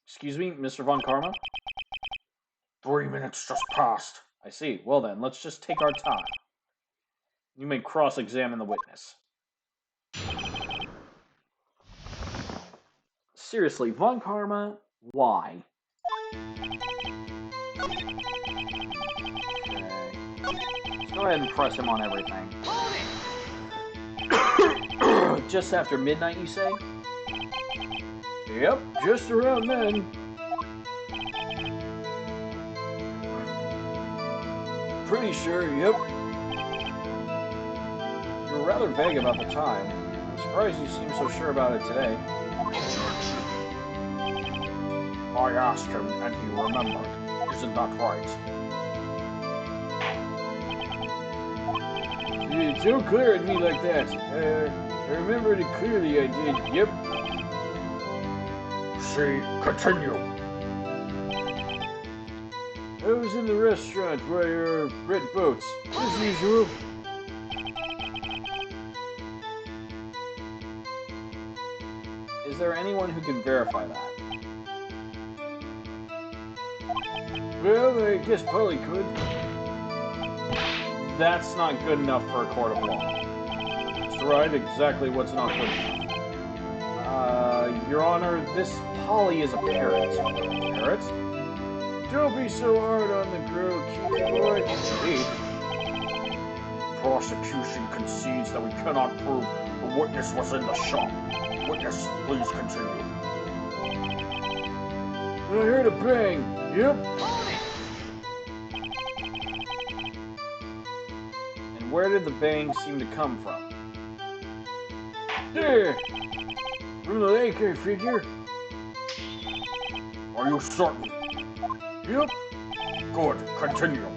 Excuse me, Mr. Von Karma? 3 minutes just passed. I see. Well then, let's just take our time. You may cross-examine the witness. Seriously, Von Karma, why? Okay. Let's go ahead and press him on everything. Just after midnight, you say?
Yep, just around then. Pretty sure, yep.
You're rather vague about the time. I'm surprised you seem so sure about it today. I asked him, and he remembered. Isn't that right?
Don't glare at me like that. I remembered it clearly, I did, yep.
See, continue.
I was in the restaurant by Red Boats, as usual.
Is there anyone who can verify that?
Well, I guess Polly could.
That's not good enough for a court of law. Mr. Wright, exactly what's not good enough? Your Honor, this Polly is a parrot. Parrot?
Don't be so hard on the girl, cutie boy.
Indeed. Prosecution concedes that we cannot prove the witness was in the shop. Witness, please continue.
I heard a bang. Yep.
And where did the bang seem to come from?
There. From the lake, I figure.
Are you certain?
Yep.
Good, continue.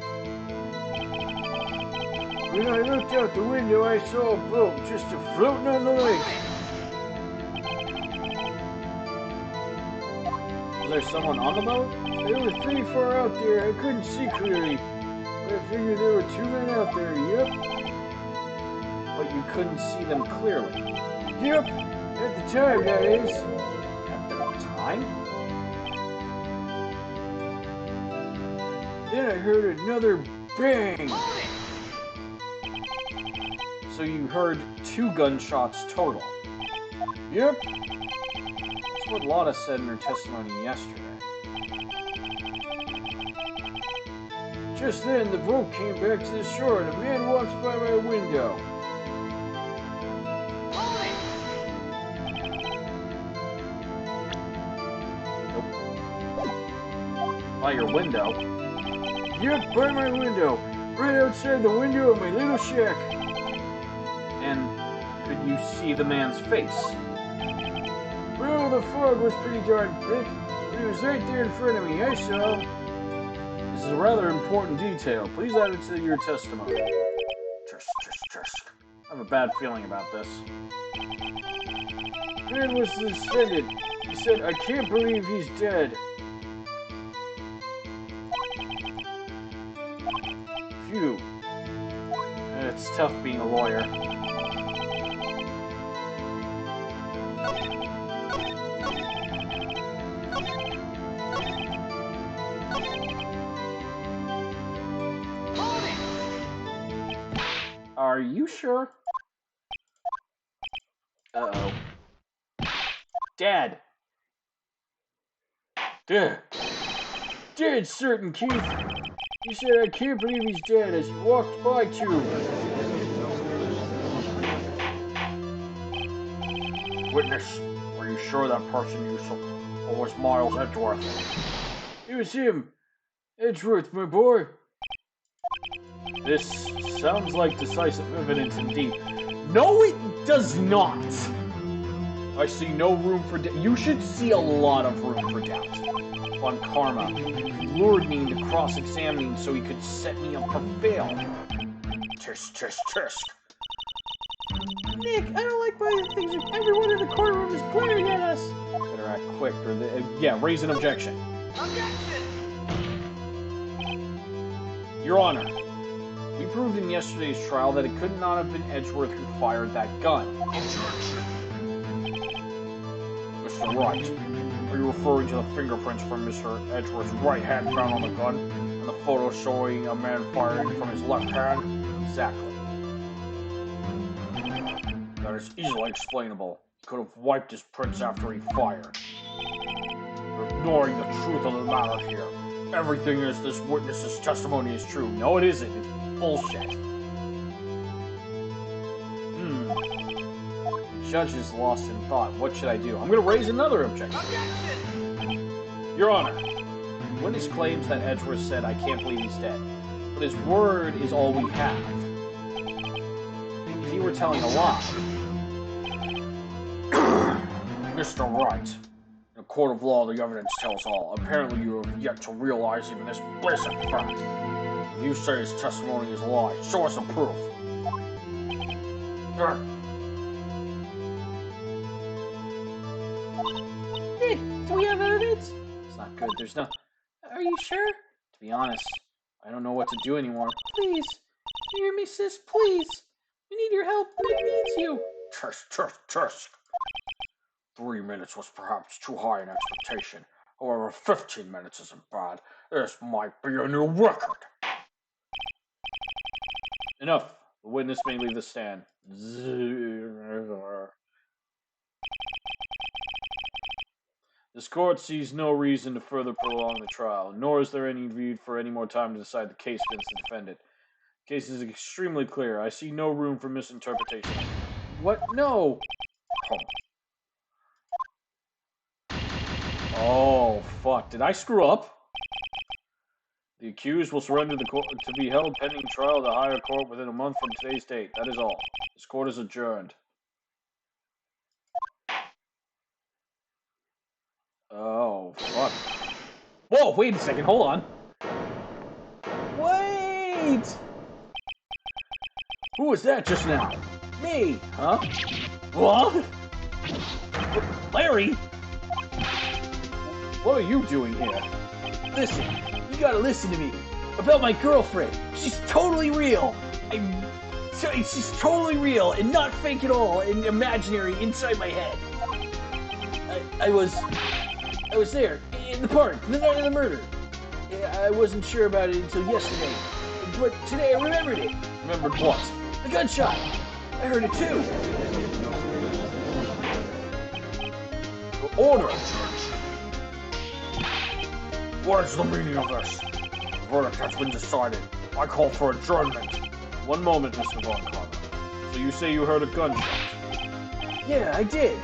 When I looked out the window, I saw a boat just floating on the lake.
Was there someone on the boat?
It was pretty far out there. I couldn't see clearly. But I figured there were 2 men out there. Yep.
But you couldn't see them clearly.
Yep. At the time, that is.
At the time?
Then I heard another bang.
So you heard 2 gunshots total.
Yep.
That's what Lotta said in her testimony yesterday.
Just then, the boat came back to the shore and a man walks by my window.
By your window?
Yep, by my window. Right outside the window of my little shack.
And could you see the man's face?
Well, the fog was pretty darn thick, but it was right there in front of me. I saw him.
This is a rather important detail. Please add it to your testimony. Just. I have a bad feeling about this.
Man was suspended. He said, I can't believe he's dead.
Phew. It's tough being a lawyer. Are you sure? Uh-oh. Dad!
Dead certain, Keith. He said, I can't believe he's dead as he walked by Tube.
Witness, are you sure that person you saw was Miles Edgeworth?
It was him. Edgeworth, my boy.
This sounds like decisive evidence indeed. No, it does not. I see no room for doubt. You should see a lot of room for doubt. On Karma, he lured me into cross-examining so he could set me up for fail.
Tisk, tisk, tisk.
Nick, I don't like why the things everyone in the courtroom is glaring at us.
Better act quick, or raise an objection. Your Honor, we proved in yesterday's trial that it could not have been Edgeworth who fired that gun.
Mr. Wright, are you referring to the fingerprints from Mr. Edgeworth's right hand found on the gun, and the photo showing a man firing from his left hand?
Exactly.
That is easily explainable. He could have wiped his prints after he fired. You're ignoring the truth of the matter here. Everything in this witness's testimony is true.
No, it isn't. It's bullshit. The judge is lost in thought. What should I do? I'm going to raise another objection. Your Honor, the witness claims that Edgeworth said, I can't believe he's dead. But his word is all we have. If he were telling a lie...
Mr. Wright, in a court of law, the evidence tells all. Apparently, you have yet to realize even this basic fact. If you say his testimony is a lie, show us the proof.
Nick, do we have evidence?
It's not good. There's no...
Are you sure?
To be honest, I don't know what to do anymore.
Please. Hear me, sis, please. We need your help. Nick needs you.
Tisk, tisk, tisk. 3 minutes was perhaps too high an expectation. However, 15 minutes isn't bad. This might be a new record.
Enough. The witness may leave the stand. This court sees no reason to further prolong the trial, nor is there any need for any more time to decide the case against the defendant. The case is extremely clear. I see no room for misinterpretation. What? No! Oh, fuck. Did I screw up? The accused will surrender the court to be held pending trial at the higher court within a month from today's date. That is all. This court is adjourned. Oh, fuck. Whoa, wait a second. Hold on. Wait!
Who was that just now?
Me! Huh? What? Larry? What are you doing here?
Listen, you gotta listen to me. About my girlfriend. She's totally real. She's totally real and not fake at all and imaginary inside my head. I was there in the park the night of the murder. I wasn't sure about it until yesterday, but today I remembered it.
Remembered what?
The gunshot. I heard it too.
Order! What is the meaning of this? The verdict has been decided. I call for adjournment.
One moment, Mr. Von Karma. So you say you heard a gunshot?
Yeah, I did.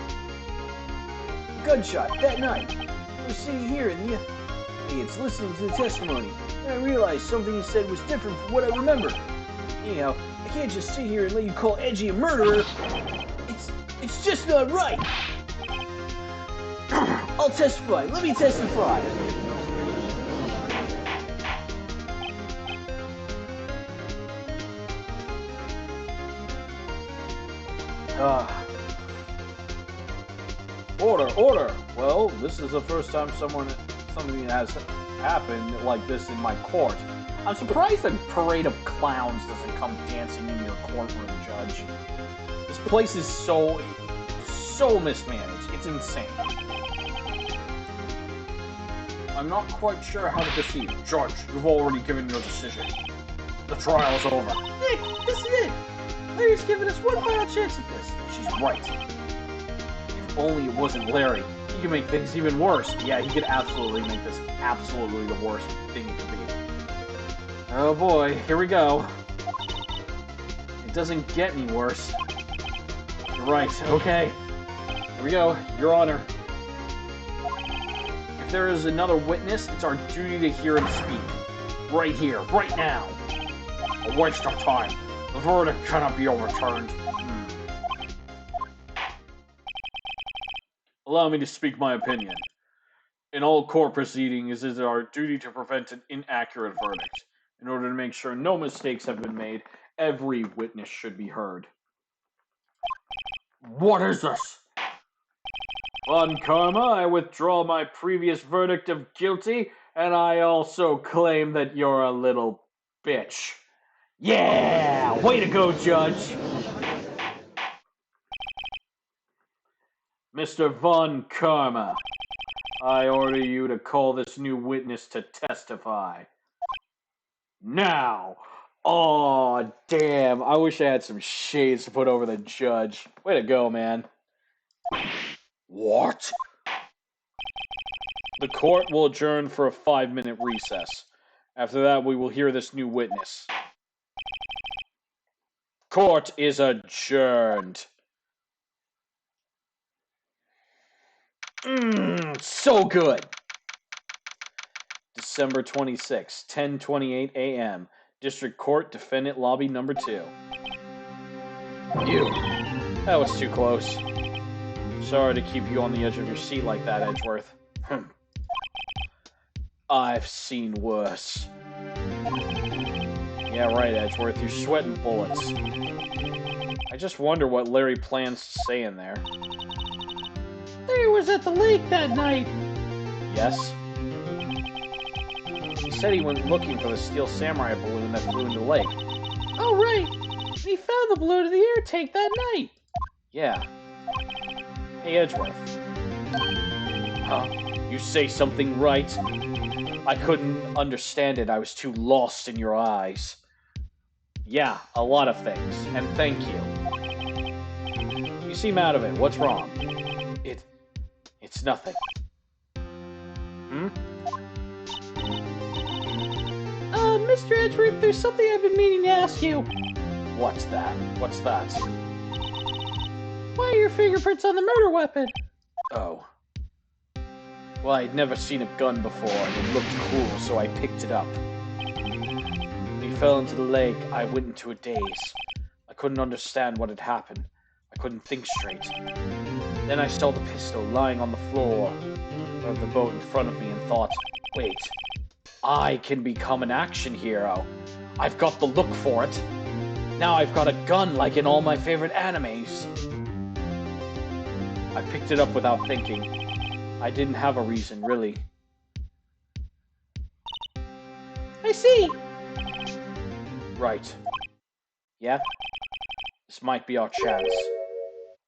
Gunshot that night. I was sitting here in the audience listening to the testimony, and I realized something he said was different from what I remembered. Anyhow, I can't just sit here and let you call Edgy a murderer. It's just not right. I'll testify. Let me testify.
Order! Well, this is the first time something has happened like this in my court. I'm surprised a parade of clowns doesn't come dancing in your courtroom, Judge. This place is so mismanaged. It's insane.
I'm not quite sure how to proceed. Judge, you've already given your decision. The trial is over.
Nick, this is it. Larry's giving us one final chance at this.
She's right. If only it wasn't Larry. He could make things even worse. Yeah, he could absolutely make this absolutely the worst thing it could be. Oh boy, here we go. It doesn't get any worse. You're right, okay. Here we go, Your Honor. If there is another witness, it's our duty to hear him speak. Right here, right now. A waste of time. The verdict cannot be overturned. Allow me to speak my opinion. In all court proceedings, it is our duty to prevent an inaccurate verdict. In order to make sure no mistakes have been made, every witness should be heard. What is this? Von Karma, I withdraw my previous verdict of guilty, and I also claim that you're a little bitch. Yeah! Way to go, Judge! Mr. Von Karma, I order you to call this new witness to testify. Now! Aw, damn. I wish I had some shades to put over the judge. Way to go, man. What? The court will adjourn for a 5-minute recess. After that, we will hear this new witness. Court is adjourned. So good. December 26, 10:28 a.m. District Court, Defendant Lobby Number 2. You. That was too close. Sorry to keep you on the edge of your seat like that, Edgeworth. I've seen worse. Yeah, right, Edgeworth. You're sweating bullets. I just wonder what Larry plans to say in there.
Larry was at the lake that night.
Yes? He said he went looking for the Steel Samurai balloon that flew into the lake.
Oh, right. And he found the balloon in the air tank that night.
Yeah. Hey, Edgeworth. Huh? You say something right? I couldn't understand it. I was too lost in your eyes. Yeah, a lot of things. And thank you. You seem out of it. What's wrong? It's nothing.
Mr. Edgeworth, there's something I've been meaning to ask you.
What's that? What's that?
Why are your fingerprints on the murder weapon?
Oh. Well, I'd never seen a gun before, and it looked cool, so I picked it up. When he fell into the lake, I went into a daze. I couldn't understand what had happened. I couldn't think straight. Then I saw the pistol lying on the floor of the boat in front of me and thought, wait, I can become an action hero. I've got the look for it. Now I've got a gun like in all my favorite animes. I picked it up without thinking. I didn't have a reason, really.
I see.
Right. Yeah? This might be our chance.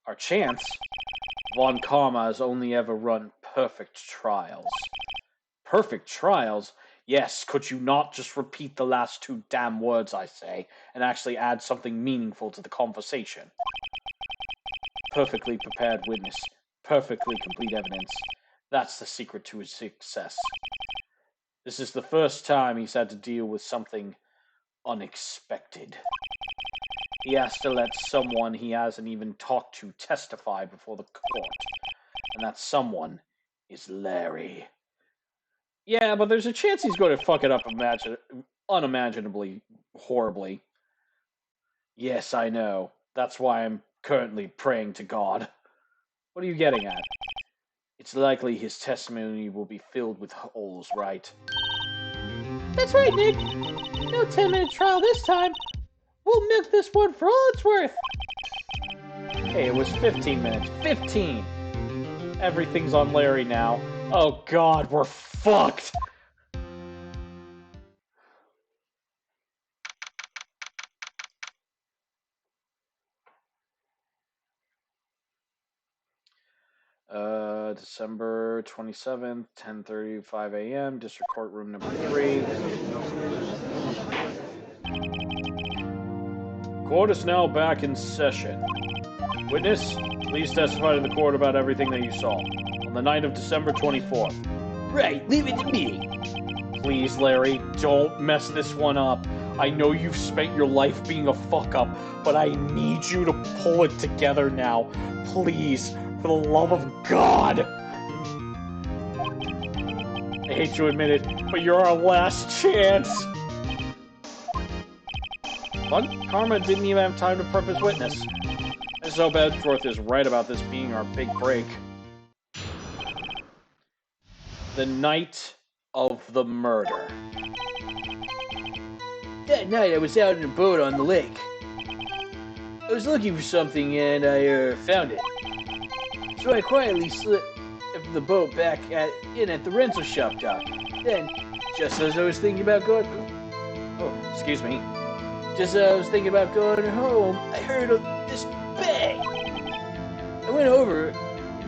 Our chance? Von Karma has only ever run perfect trials. Perfect trials? Yes, could you not just repeat the last 2 damn words I say, and actually add something meaningful to the conversation? Perfectly prepared witness. Perfectly complete evidence. That's the secret to his success. This is the first time he's had to deal with something unexpected. He has to let someone he hasn't even talked to testify before the court. And that someone is Larry. Yeah, but there's a chance he's going to fuck it up unimaginably horribly. Yes, I know. That's why I'm currently praying to God. What are you getting at? It's likely his testimony will be filled with holes, right?
That's right, Nick. No 10-minute trial this time. We'll milk this one for all it's worth.
Hey, it was 15 minutes. 15! Everything's on Larry now. Oh god, we're fucked! December 27th, 10:35 a.m., District Court Room number 3. Court is now back in session. Witness, please testify to the court about everything that you saw on the night of December 24th.
Right, leave it to me.
Please, Larry, don't mess this one up. I know you've spent your life being a fuck-up, but I need you to pull it together now. Please, for the love of God! I hate to admit it, but you're our last chance! But Karma didn't even have time to prep his witness. I just hope Edgeworth is right about this being our big break. The night of the murder.
That night I was out in a boat on the lake. I was looking for something and I found it. So I quietly slipped the boat back in at the rental shop dock. Then, just as I was thinking about going...
Oh, excuse me.
Just as I was thinking about going home, I heard this bang. I went over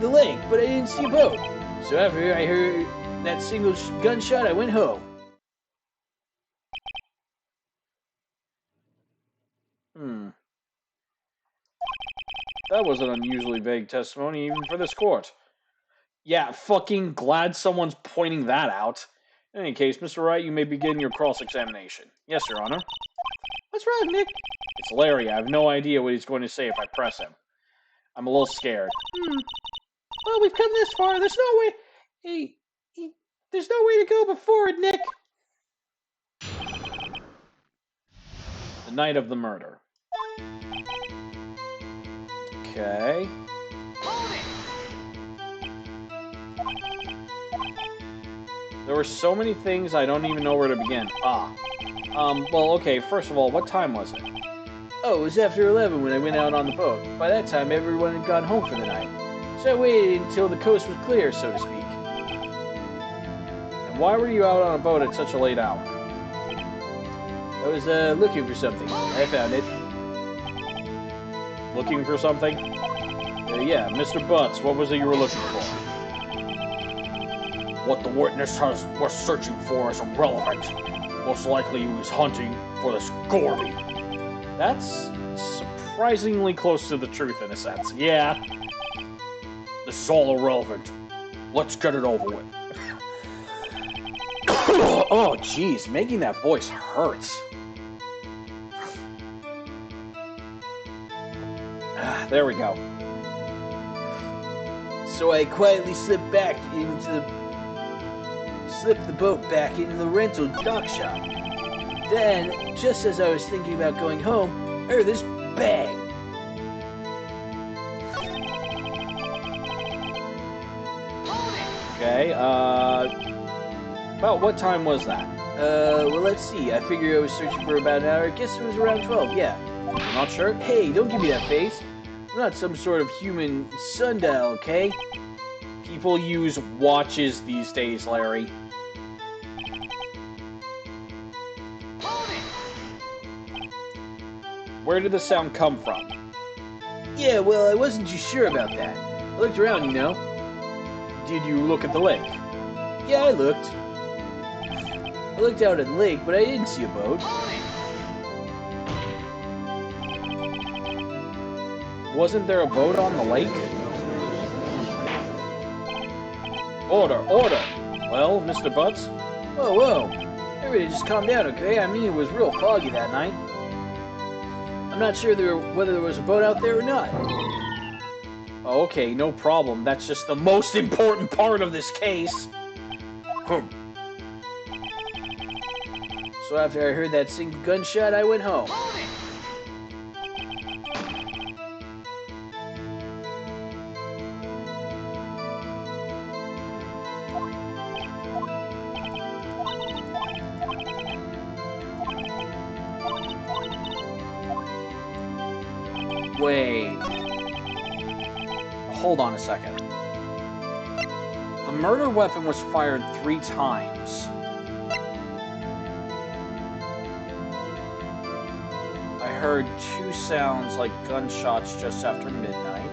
the lake, but I didn't see a boat. So after I heard that single gunshot, I went home.
That was an unusually vague testimony even for this court. Yeah, fucking glad someone's pointing that out. In any case, Mr. Wright, you may begin your cross-examination. Yes, Your Honor.
What's wrong, Nick?
It's Larry. I have no idea what he's going to say if I press him. I'm a little scared.
Well, we've come this far. There's no way... there's no way to go but forward, Nick.
The night of the murder. Okay. There were so many things I don't even know where to begin. Well, okay, first of all, what time was it?
Oh, it was after 11 when I went out on the boat. By that time, everyone had gone home for the night. So I waited until the coast was clear, so to speak.
And why were you out on a boat at such a late hour?
I was looking for something. I found it.
Looking for something? Yeah, Mr. Butts, what was it you were looking for? What the witness was searching for is irrelevant. Most likely he was hunting for this Gordy. That's surprisingly close to the truth in a sense. Yeah. This is all irrelevant. Let's get it over with. Oh, jeez, making that voice hurts. There we go.
So I quietly slipped the boat back into the rental dock shop. Then, just as I was thinking about going home, I heard this bang.
Okay, about what time was that?
Well, let's see. I figured I was searching for about an hour. I guess it was around 12, yeah.
I'm not sure.
Hey, don't give me that face. I'm not some sort of human sundial, okay?
People use watches these days, Larry. Where did the sound come from?
Yeah, well, I wasn't too sure about that. I looked around, you know.
Did you look at the lake?
Yeah, I looked. I looked out at the lake, but I didn't see a boat.
Wasn't there a boat on the lake? Order, order! Well, Mr. Butts?
Whoa, whoa. Everybody just calm down, okay? I mean, it was real foggy that night. I'm not sure whether there was a boat out there or not.
Okay, no problem. That's just the most important part of this case.
So after I heard that single gunshot, I went home.
Wait. Hold on a second. The murder weapon was fired 3 times. I heard 2 sounds like gunshots just after midnight.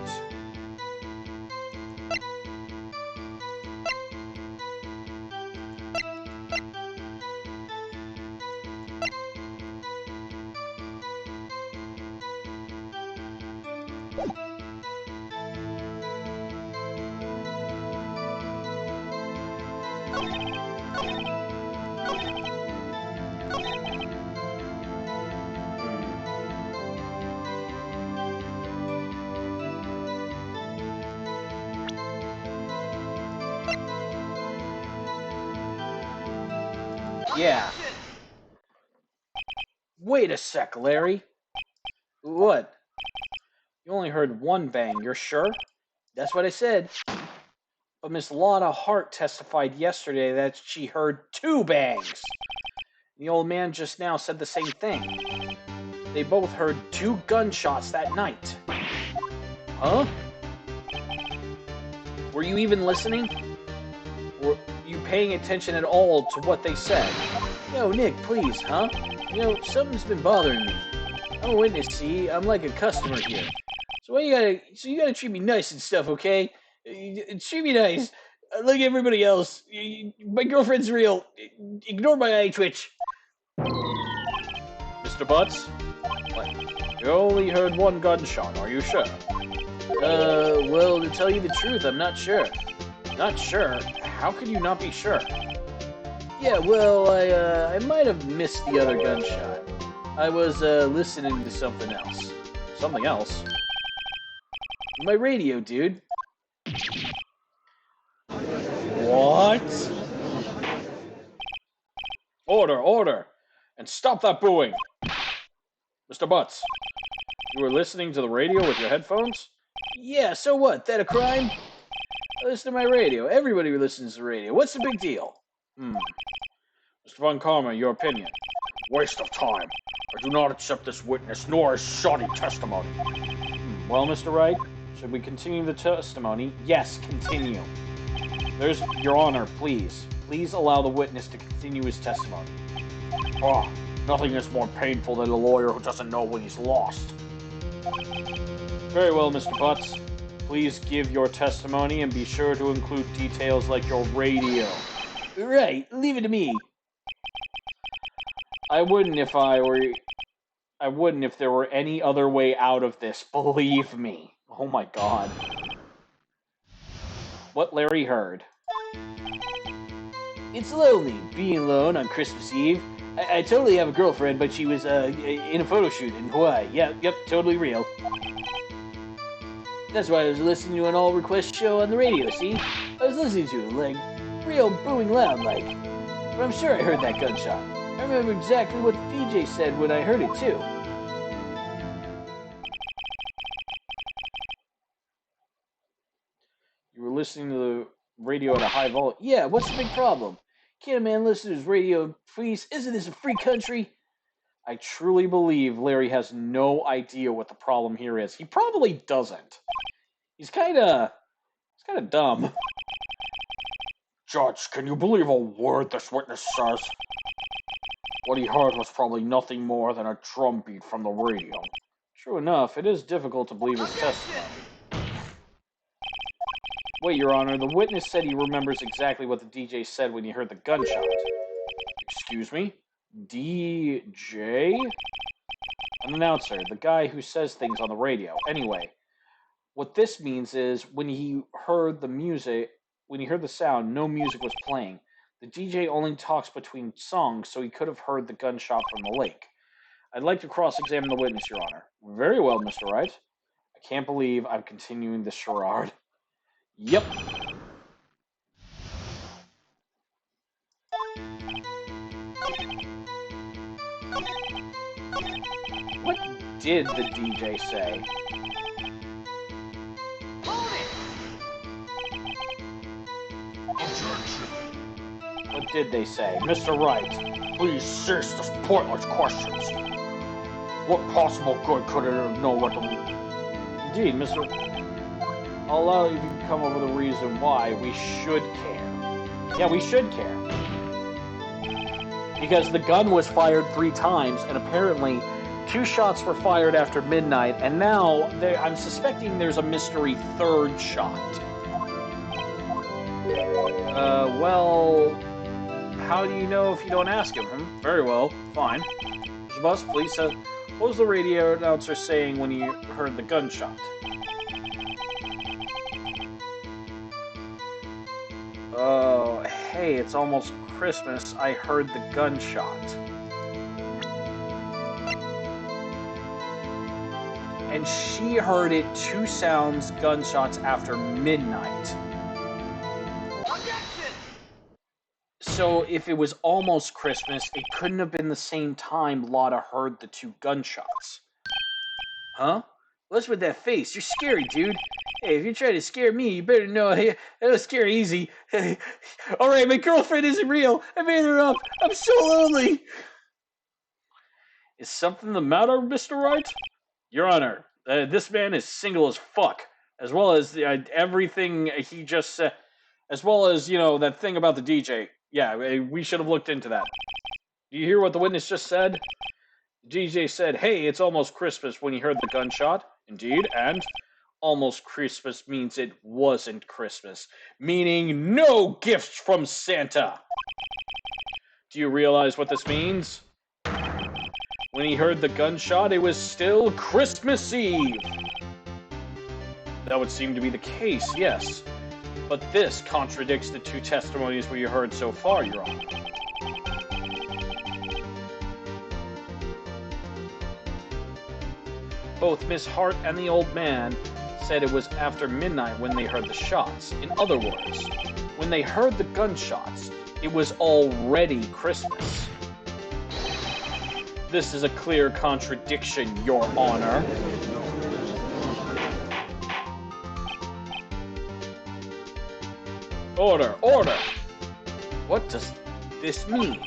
Yeah. Wait a sec, Larry. What? You only heard one bang, you're sure? That's what I said. But Miss Lana Hart testified yesterday that she heard 2 bangs. The old man just now said the same thing. They both heard 2 gunshots that night. Huh? Were you even listening? Were you paying attention at all to what they said? Yo, Nick, please, huh? You know, something's been bothering me. I'm a witness, see? I'm like a customer here. So you gotta treat me nice and stuff, okay? Treat me nice. Like everybody else. My girlfriend's real. Ignore my eye twitch. Mr. Butts? What? You only heard 1 gunshot, are you sure? Well, to tell you the truth, I'm not sure. Not sure? How could you not be sure? Yeah, well, I might have missed the other gunshot. I was, listening to something else. Something else? My radio, dude. What? Order, order! And stop that booing! Mr. Butts, you were listening to the radio with your headphones? Yeah, so what? That a crime? I listen to my radio. Everybody listens to the radio. What's the big deal? Mr. Von Karma, your opinion. Waste of time. I do not accept this witness, nor his shoddy testimony. Well, Mr. Wright, should we continue the testimony? Yes, continue. There's Your Honor, please. Please allow the witness to continue his testimony.
Oh, nothing is more painful than a lawyer who doesn't know when he's lost.
Very well, Mr. Butts. Please give your testimony and be sure to include details like your radio. Right, leave it to me. I wouldn't if there were any other way out of this, believe me. Oh my god. What Larry heard. It's lonely, being alone on Christmas Eve. I totally have a girlfriend, but she was in a photo shoot in Hawaii. Yep, totally real. That's why I was listening to an all-request show on the radio, see? I was listening to it, like, real booing loud, like. But I'm sure I heard that gunshot. I remember exactly what the DJ said when I heard it, too. You were listening to the radio at a high volume. Yeah, what's the big problem? Can't a man listen to his radio, please? Isn't this a free country? I truly believe Larry has no idea what the problem here is. He probably doesn't. He's kind of dumb.
Judge, can you believe a word this witness says? What he heard was probably nothing more than a drum beat from the radio.
True enough, it is difficult to believe his testimony. Wait, Your Honor, the witness said he remembers exactly what the DJ said when he heard the gunshot. Excuse me? DJ? An announcer, the guy who says things on the radio. Anyway, what this means is when he heard the sound, no music was playing. The DJ only talks between songs, so he could have heard the gunshot from the lake. I'd like to cross-examine the witness, Your Honor. Very well, Mr. Wright. I can't believe I'm continuing this charade. Yep. What did the DJ say? What did they say?
Mr. Wright, please cease this pointless questions. What possible good could it have known what to do?
Indeed, Mr. I'll allow you to come up with a reason why we should care. Yeah, we should care. Because the gun was fired 3 times, and apparently 2 shots were fired after midnight, and now I'm suspecting there's a mystery 3rd shot. Well, how do you know if you don't ask him? Very well, fine. Mr. Bus, please, what was the radio announcer saying when you heard the gunshot? Oh, hey, it's almost Christmas. I heard the gunshot. And she heard it 2 sounds, gunshots after midnight. So if it was almost Christmas, it couldn't have been the same time Lotta heard the 2 gunshots. Huh? What's with that face? You're scary, dude. Hey, if you try to scare me, you better know it'll scare easy. Alright, my girlfriend isn't real. I made her up. I'm so lonely. Is something the matter, Mr. Wright? Your Honor, this man is single as fuck. As well as everything he just said. As well as, that thing about the DJ. Yeah, we should have looked into that. Do you hear what the witness just said? The DJ said, hey, it's almost Christmas when he heard the gunshot. Indeed, and almost Christmas means it wasn't Christmas. Meaning no gifts from Santa. Do you realize what this means? When he heard the gunshot, it was still Christmas Eve. That would seem to be the case, yes. But this contradicts the 2 testimonies we heard so far, Your Honor. Both Miss Hart and the old man said it was after midnight when they heard the shots. In other words, when they heard the gunshots, it was already Christmas. This is a clear contradiction, Your Honor. Order! Order! What does this mean?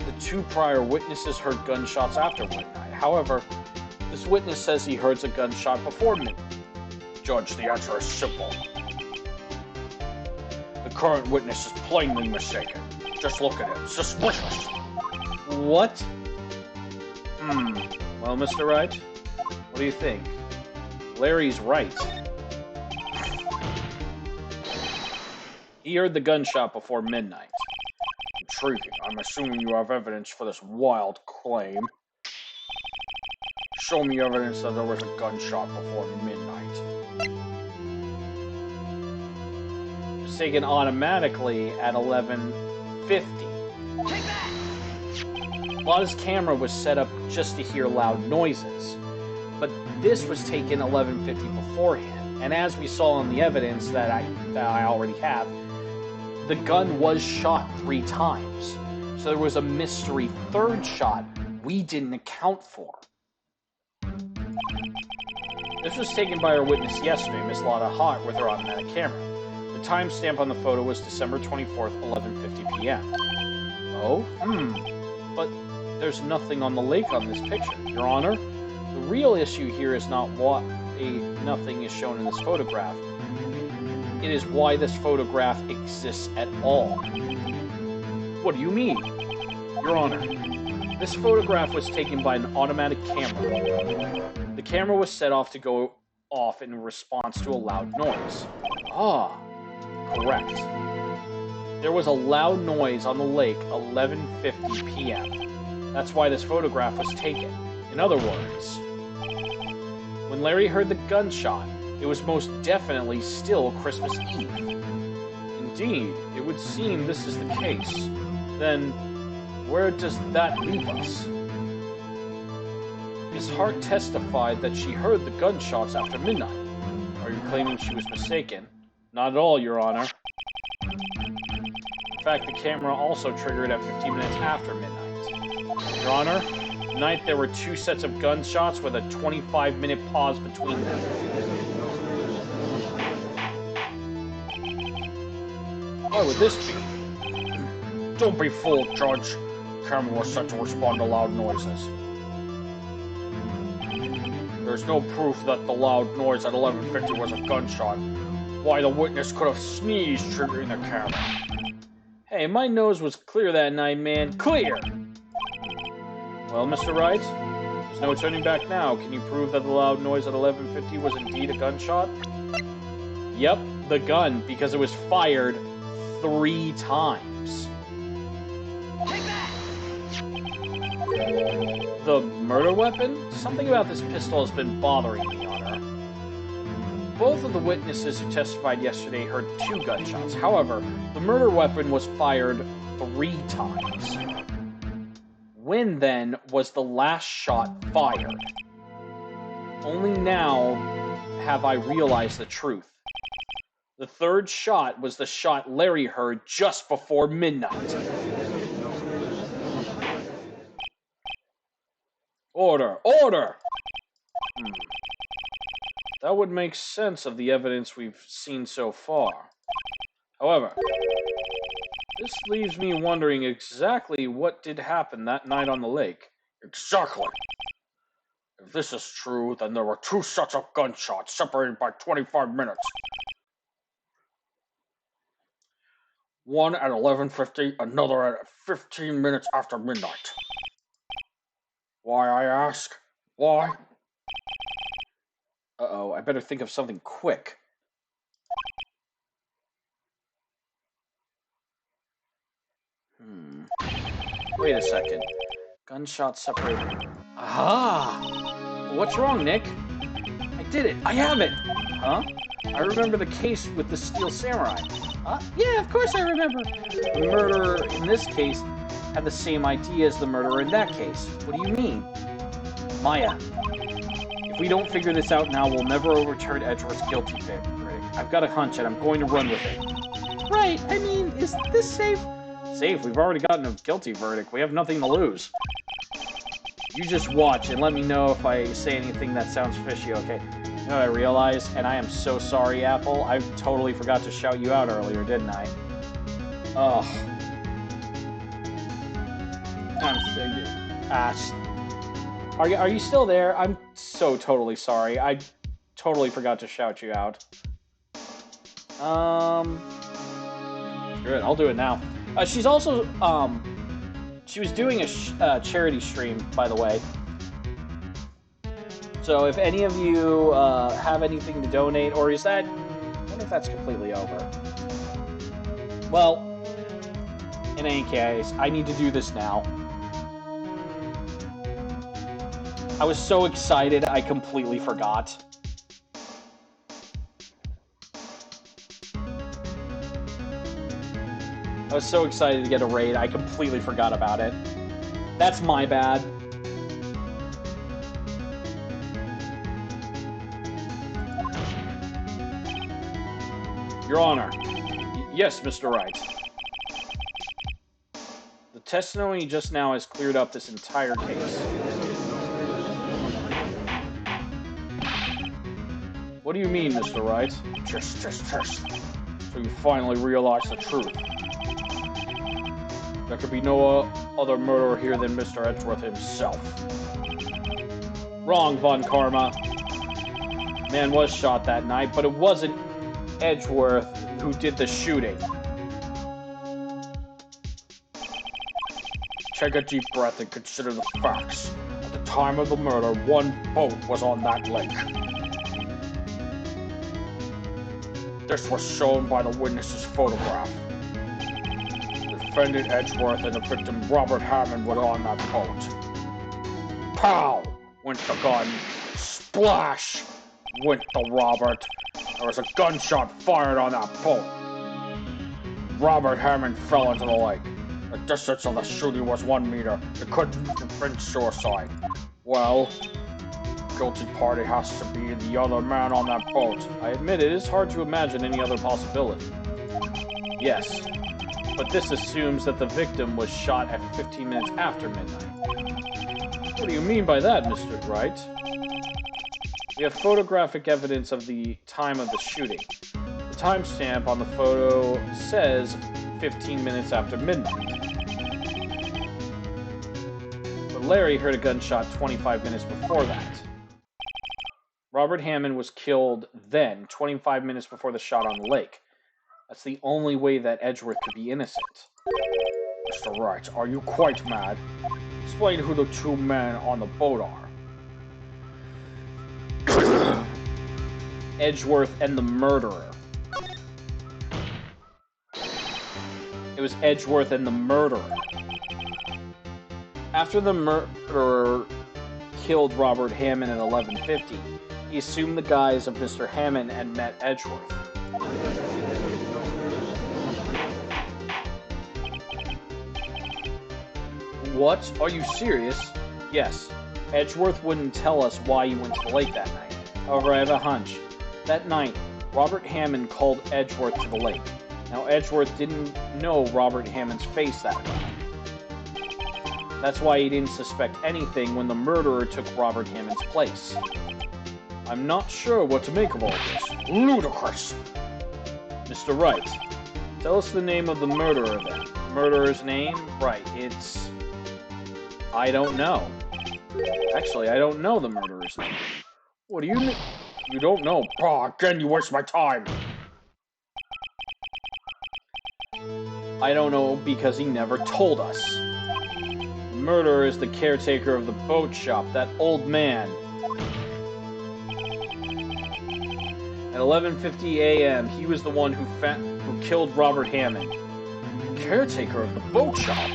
The 2 prior witnesses heard gunshots after midnight. However, this witness says he heard a gunshot before midnight. Judge, the answer is simple. The current witness is plainly mistaken. Just look at him. Suspicious. What? Well, Mr. Wright, what do you think? Larry's right. He heard the gunshot before midnight. Intriguing. I'm assuming you have evidence for this wild claim. Show me evidence that there was a gunshot before midnight. It was taken automatically at 11:50. Lotta's camera was set up just to hear loud noises, but this was taken 11:50 beforehand. And as we saw in the evidence that I already have, the gun was shot 3 times. So there was a mystery 3rd shot we didn't account for. This was taken by our witness yesterday, Miss Lotta Hart, with her automatic camera. The timestamp on the photo was December 24th, 11:50 p.m. Oh? But there's nothing on the lake on this picture, Your Honor. The real issue here is not what nothing is shown in this photograph. It is why this photograph exists at all. What do you mean? Your Honor, this photograph was taken by an automatic camera. The camera was set off to go off in response to a loud noise. Ah, correct. There was a loud noise on the lake 11:50 p.m. That's why this photograph was taken. In other words, when Larry heard the gunshot, it was most definitely still Christmas Eve. Indeed, it would seem this is the case. Then, where does that leave us? Miss Hart testified that she heard the gunshots after midnight. Are you claiming she was mistaken? Not at all, Your Honor. In fact, the camera also triggered at 15 minutes after midnight. Your Honor, tonight there were 2 sets of gunshots with a 25-minute pause between them. Why would this be? Don't be fooled, Judge. The camera was set to respond to loud noises. There's no proof that the loud noise at 11:50 was a gunshot. Why the witness could have sneezed triggering the camera. Hey, my nose was clear that night, man. Clear! Well, Mr. Wright, there's no turning back now. Can you prove that the loud noise at 11:50 was indeed a gunshot? Yep, the gun, because it was fired 3 times. The murder weapon? Something about this pistol has been bothering me, Your Honor. Both of the witnesses who testified yesterday heard 2 gunshots. However, the murder weapon was fired 3 times. When, then, was the last shot fired? Only now have I realized the truth. The third shot was the shot Larry heard just before midnight. Order! Order! That would make sense of the evidence we've seen so far. However, this leaves me wondering exactly what did happen that night on the lake.
Exactly. If this is true, then there were 2 sets of gunshots separated by 25 minutes. One at 11:50, another at 15 minutes after midnight. Why, I ask? Why?
Uh-oh, I better think of something quick. Wait a second. Gunshot separated. Aha! What's wrong, Nick? I did it! I have it! Huh? I remember the case with the Steel Samurai.
Yeah, of course I remember.
The murderer in this case had the same idea as the murderer in that case. What do you mean? Maya, if we don't figure this out now, we'll never overturn Edgeworth's guilty verdict. I've got a hunch and I'm going to run with it.
Right, I mean, is this safe?
Safe? We've already gotten a guilty verdict. We have nothing to lose. You just watch and let me know if I say anything that sounds fishy, okay? You know what I realized? And I am so sorry, Apple. I totally forgot to shout you out earlier, didn't I? Ugh. Are you still there? I'm so totally sorry. I totally forgot to shout you out. Good, I'll do it now. She's also, she was doing a charity stream, by the way. So if any of you have anything to donate, or is that, I wonder if that's completely over. Well, in any case, I need to do this now. I was so excited, I completely forgot. I was so excited to get a raid, I completely forgot about it. That's my bad. Your Honor. Yes, Mr. Wright. The testimony just now has cleared up this entire case. What do you mean, Mr. Wright?
Just.
So you finally realize the truth. There could be no other murderer here than Mr. Edgeworth himself. Wrong, Von Karma. Man was shot that night, but it wasn't Edgeworth who did the shooting.
Take a deep breath and consider the facts. At the time of the murder, 1 boat was on that lake. This was shown by the witness's photograph. Defendant Edgeworth and the victim Robert Hammond were on that boat. Pow! Went the gun. Splash! Went the Robert. There was a gunshot fired on that boat. Robert Hammond fell into the lake. The distance of the shooting was 1 meter. It couldn't have been suicide. Well, guilty party has to be the other man on that boat.
I admit it is hard to imagine any other possibility. Yes, but this assumes that the victim was shot at 15 minutes after midnight. What do you mean by that, Mr. Wright? We have photographic evidence of the time of the shooting. The timestamp on the photo says 15 minutes after midnight. But Larry heard a gunshot 25 minutes before that. Robert Hammond was killed then, 25 minutes before the shot on the lake. That's the only way that Edgeworth could be innocent.
Mr. Wright, are you quite mad? Explain who the 2 men on the boat are.
Edgeworth and the murderer. It was Edgeworth and the murderer. After the murderer killed Robert Hammond at 11:50, he assumed the guise of Mr. Hammond and met Edgeworth. What? Are you serious? Yes. Edgeworth wouldn't tell us why he went to the lake that night. However, I have a hunch. That night, Robert Hammond called Edgeworth to the lake. Now, Edgeworth didn't know Robert Hammond's face that well. That's why he didn't suspect anything when the murderer took Robert Hammond's place. I'm not sure what to make of all this. Ludicrous! Mr. Wright, tell us the name of the murderer then. Murderer's name? Right, it's... I don't know. Actually, I don't know the murderer's name. What do you mean? You don't know? Oh, again, you waste my time. I don't know because he never told us. The murderer is the caretaker of the boat shop, that old man. At 11:50 a.m., he was the one who killed Robert Hammond. Caretaker of the boat shop?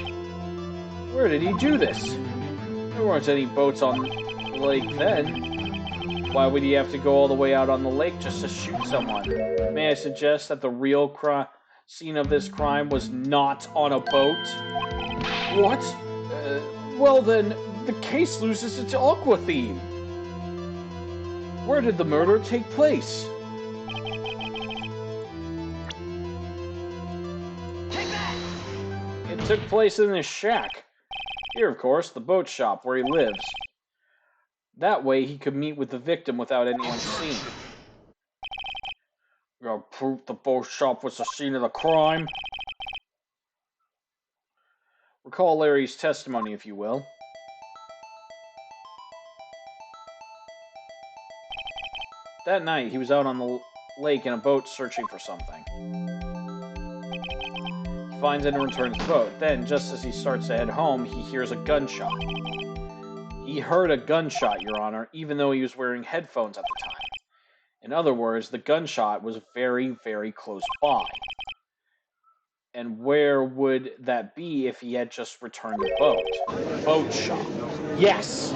Where did he do this? There weren't any boats on the lake then. Why would he have to go all the way out on the lake just to shoot someone? May I suggest that the real scene of this crime was not on a boat? What? Well then, the case loses its aqua theme. Where did the murder take place? It took place in his shack. Here, of course, the boat shop where he lives. That way he could meet with the victim without anyone seeing. You have proof the boat shop was the scene of the crime? Recall Larry's testimony, if you will. That night, he was out on the lake in a boat searching for something. He finds it and returns the boat. Then, just as he starts to head home, he hears a gunshot. He heard a gunshot, Your Honor, even though he was wearing headphones at the time. In other words, the gunshot was very, very close by. And where would that be if he had just returned the boat? Boat shop. Yes!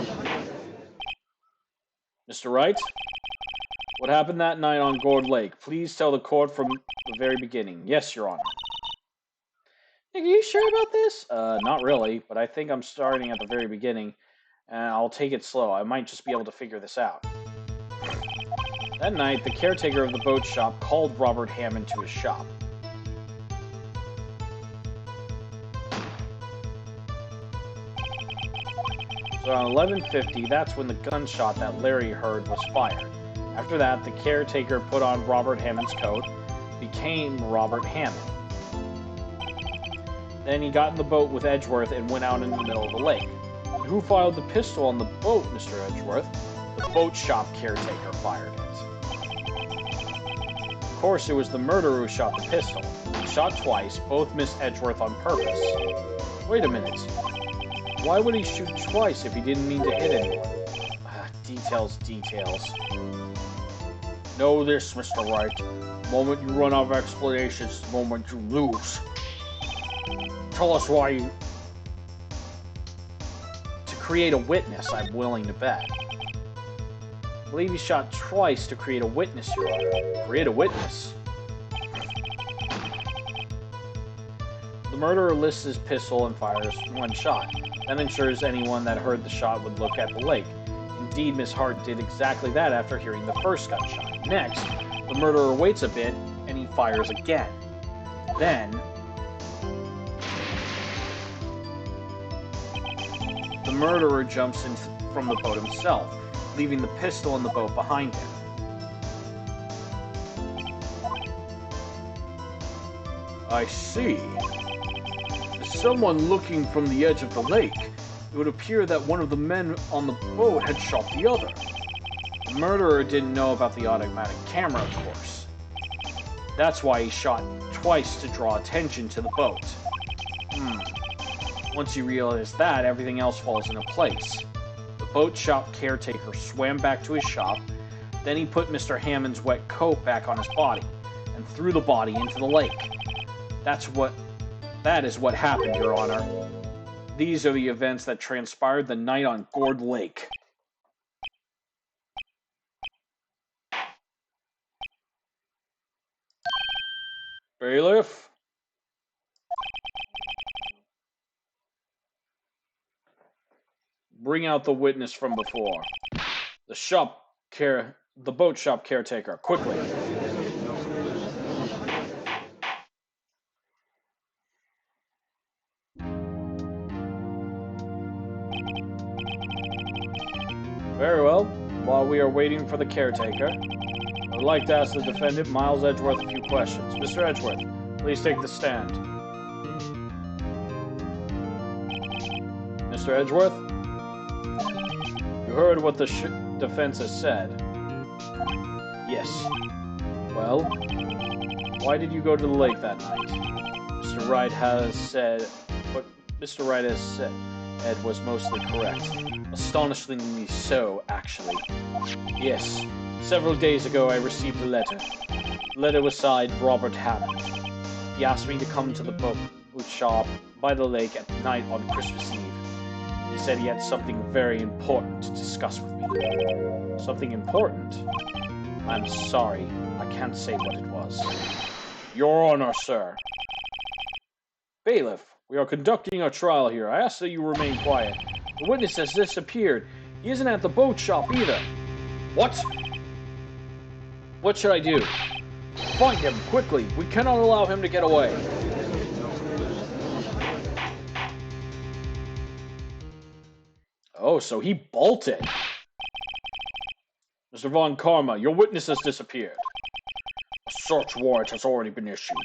Mr. Wright? What happened that night on Gourd Lake? Please tell the court from the very beginning. Yes, Your Honor.
Nick, are you sure about this?
Not really, but I think I'm starting at the very beginning. And I'll take it slow. I might just be able to figure this out. That night, the caretaker of the boat shop called Robert Hammond to his shop. So around 11:50, that's when the gunshot that Larry heard was fired. After that, the caretaker put on Robert Hammond's coat, became Robert Hammond. Then he got in the boat with Edgeworth and went out in the middle of the lake. Who fired the pistol on the boat, Mr. Edgeworth? The boat shop caretaker fired it. Of course, it was the murderer who shot the pistol. He shot twice, both missed Edgeworth on purpose. Wait a minute. Why would he shoot twice if he didn't mean to hit anyone? Details. Know this, Mr. Wright. The moment you run out of explanations, the moment you lose. Tell us why you... To create a witness, I'm willing to bet. I believe he shot twice to create a witness, Your Honor. Create a witness? The murderer lifts his pistol and fires one shot. That ensures anyone that heard the shot would look at the lake. Indeed, Miss Hart did exactly that after hearing the first gunshot. Next, the murderer waits a bit, and he fires again. Then, the murderer jumps in from the boat himself, leaving the pistol in the boat behind him. I see. As someone looking from the edge of the lake, it would appear that one of the men on the boat had shot the other. The murderer didn't know about the automatic camera, of course. That's why he shot twice to draw attention to the boat. Once you realize that, everything else falls into place. The boat shop caretaker swam back to his shop, then he put Mr. Hammond's wet coat back on his body, and threw the body into the lake. That is what happened, Your Honor. These are the events that transpired the night on Gourd Lake. Bailiff? Bring out the witness from before. The boat shop caretaker, quickly. while we are waiting for the caretaker, I would like to ask the defendant, Miles Edgeworth, a few questions. Mr. Edgeworth, please take the stand. Mr. Edgeworth? You heard what the defense has said. Yes. Well, why did you go to the lake that night? Mr. Wright has said what Mr. Wright has said Ed was mostly correct. Astonishingly so, actually. Yes. Several days ago I received a letter. The letter was signed Robert Hammond. He asked me to come to the boat shop by the lake at night on Christmas Eve. He said he had something very important to discuss with me. Something important? I'm sorry, I can't say what it was. Your Honor, sir. Bailiff, we are conducting a trial here. I ask that you remain quiet. The witness has disappeared. He isn't at the boat shop either. What? What should I do? Find him, quickly. We cannot allow him to get away. Oh, so he bolted. Mr. Von Karma, your witness has disappeared. A search warrant has already been issued.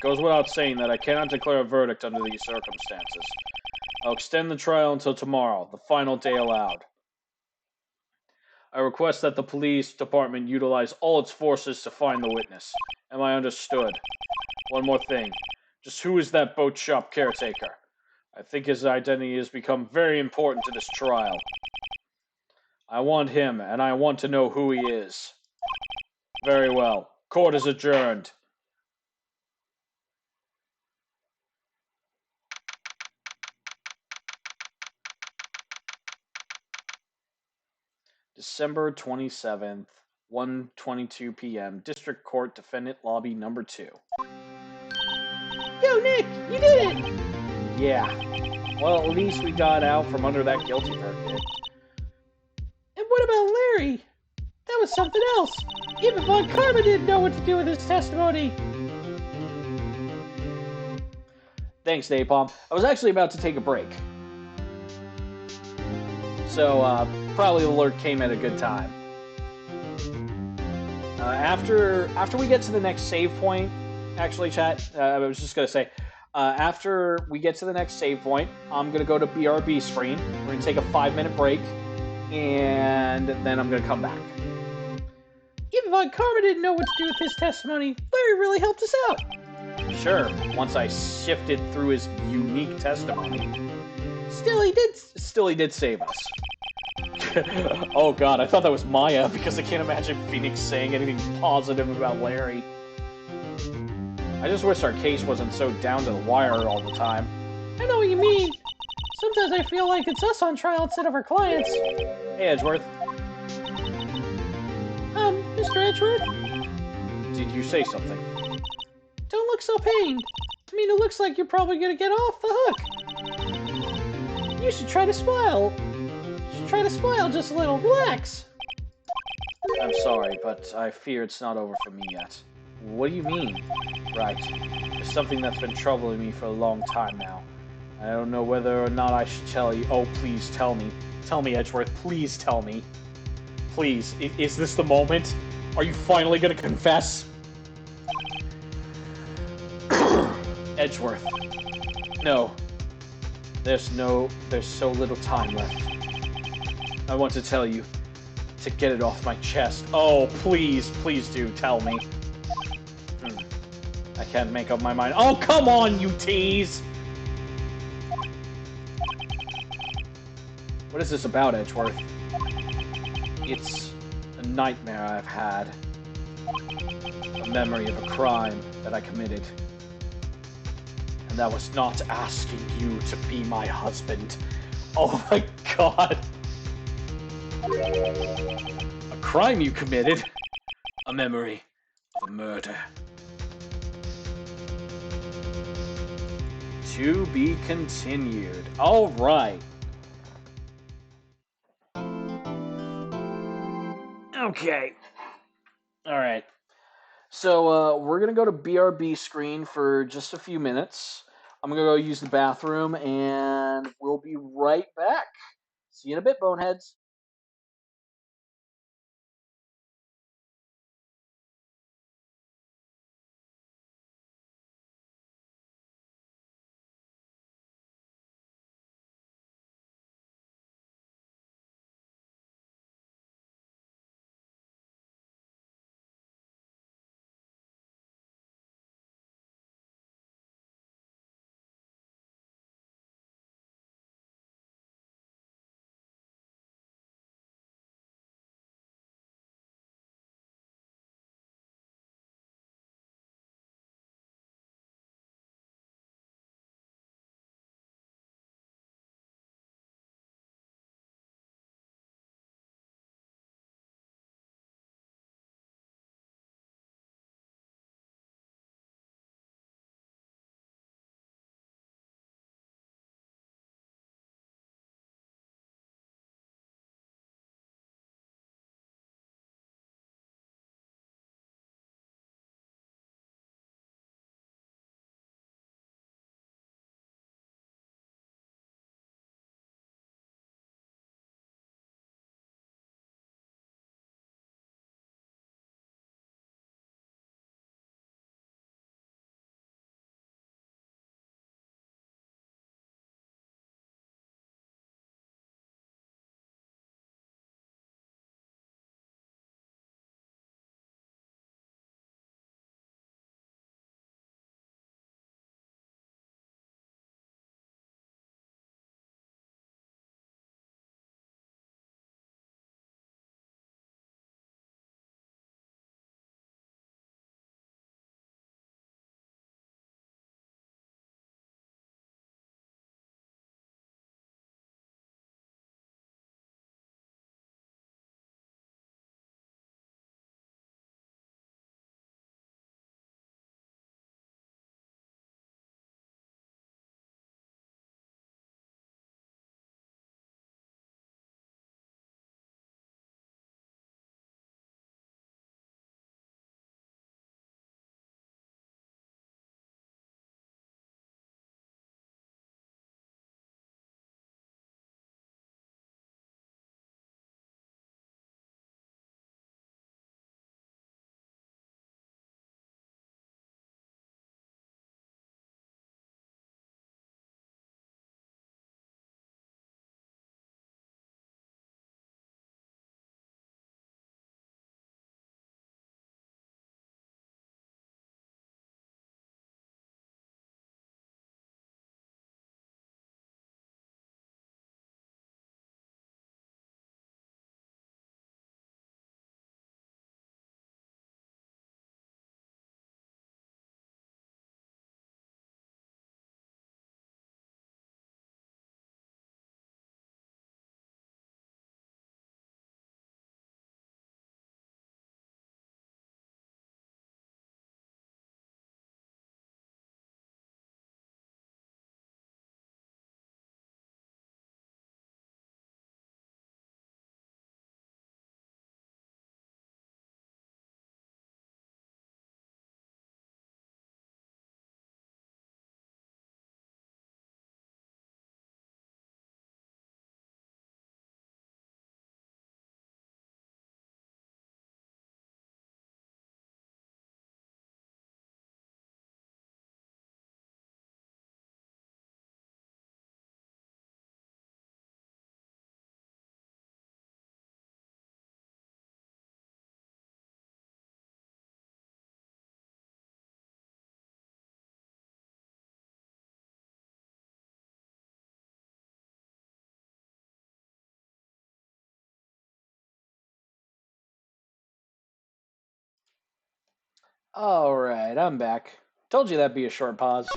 Goes without saying that I cannot declare a verdict under these circumstances. I'll extend the trial until tomorrow, the final day allowed. I request that the police department utilize all its forces to find the witness. Am I understood? One more thing. Just who is that boat shop caretaker? I think his identity has become very important to this trial. I want him, and I want to know who he is. Very well. Court is adjourned. December 27th, 1:22 p.m. District Court Defendant Lobby Number 2.
Yo, Nick, you did it!
Yeah. Well, at least we got out from under that guilty verdict.
And what about Larry? That was something else. Even Von Karma didn't know what to do with his testimony.
Thanks, Napalm. I was actually about to take a break. So, probably the alert came at a good time. After we get to the next save point, actually, chat, I was just going to say, after we get to the next save point, I'm going to go to BRB screen. We're going to take a 5-minute break, and then I'm going to come back.
Even Von Karma didn't know what to do with his testimony. Larry really helped us out.
Sure, once I sifted through his unique testimony.
Still, he did
save us. Oh god, I thought that was Maya, because I can't imagine Phoenix saying anything positive about Larry. I just wish our case wasn't so down to the wire all the time.
I know what you mean. Sometimes I feel like it's us on trial instead of our clients.
Hey, Edgeworth.
Mr. Edgeworth?
Did you say something?
Don't look so pained. I mean, it looks like you're probably gonna get off the hook. You should try to smile. Just a little. Relax.
I'm sorry, but I fear it's not over for me yet. What do you mean? Right. It's something that's been troubling me for a long time now. I don't know whether or not I should tell you. Oh, please tell me. Tell me, Edgeworth. Please tell me. Please. Is this the moment? Are you finally gonna confess? Edgeworth. No. There's so little time left. I want to tell you. To get it off my chest. Oh, please do tell me. I can't make up my mind. Oh, come on, you tease! What is this about, Edgeworth? It's a nightmare I've had. A memory of a crime that I committed. And that was not asking you to be my husband. Oh my god. A crime you committed? A memory of a murder. To be continued. All right. Okay. All right. So we're going to go to BRB screen for just a few minutes. I'm going to go use the bathroom, and we'll be right back. See you in a bit, boneheads. Alright, I'm back. Told you that'd be a short pause.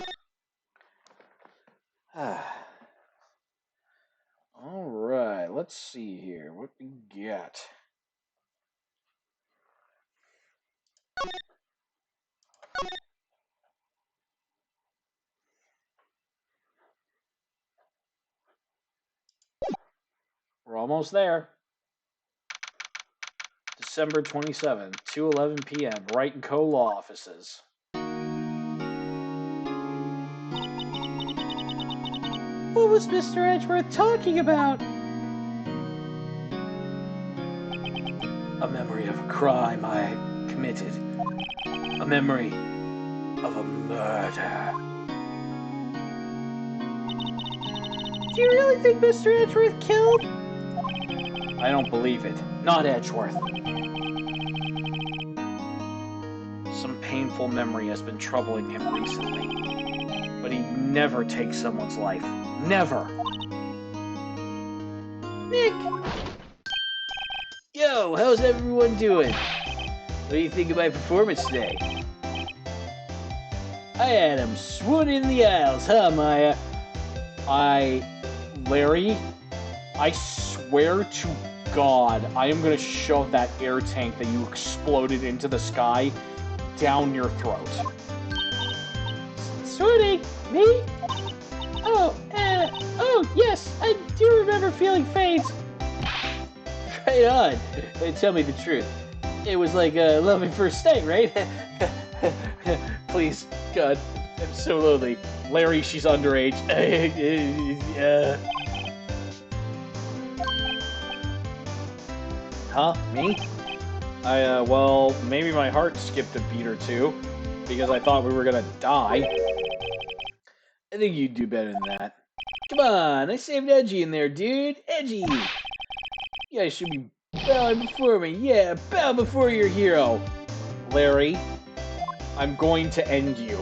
Alright, let's see here. What we got? We're almost there. December 27th, 2:11 p.m. Wright & Co. Law Offices.
What was Mr. Edgeworth talking about?
A memory of a crime I committed. A memory of a murder.
Do you really think Mr. Edgeworth killed?
I don't believe it. Not Edgeworth. Some painful memory has been troubling him recently. But he never takes someone's life. Never!
Nick!
Yo, how's everyone doing? What do you think of my performance today? I had him swoon in the aisles, huh, Maya? Larry, I swear to God, I am gonna shove that air tank that you exploded into the sky down your throat.
Swooning? Me? Oh, yes, I do remember feeling faint.
Right on. Hey, tell me the truth. It was like a love at first sight, right? Please, God, I'm so lonely. Larry, she's underage. Huh? Me? Well, maybe my heart skipped a beat or two because I thought we were gonna die. I think you'd do better than that. Come on, I saved Edgy in there, dude. Edgy! You guys should be bowing before me. Yeah, bow before your hero. Larry, I'm going to end you.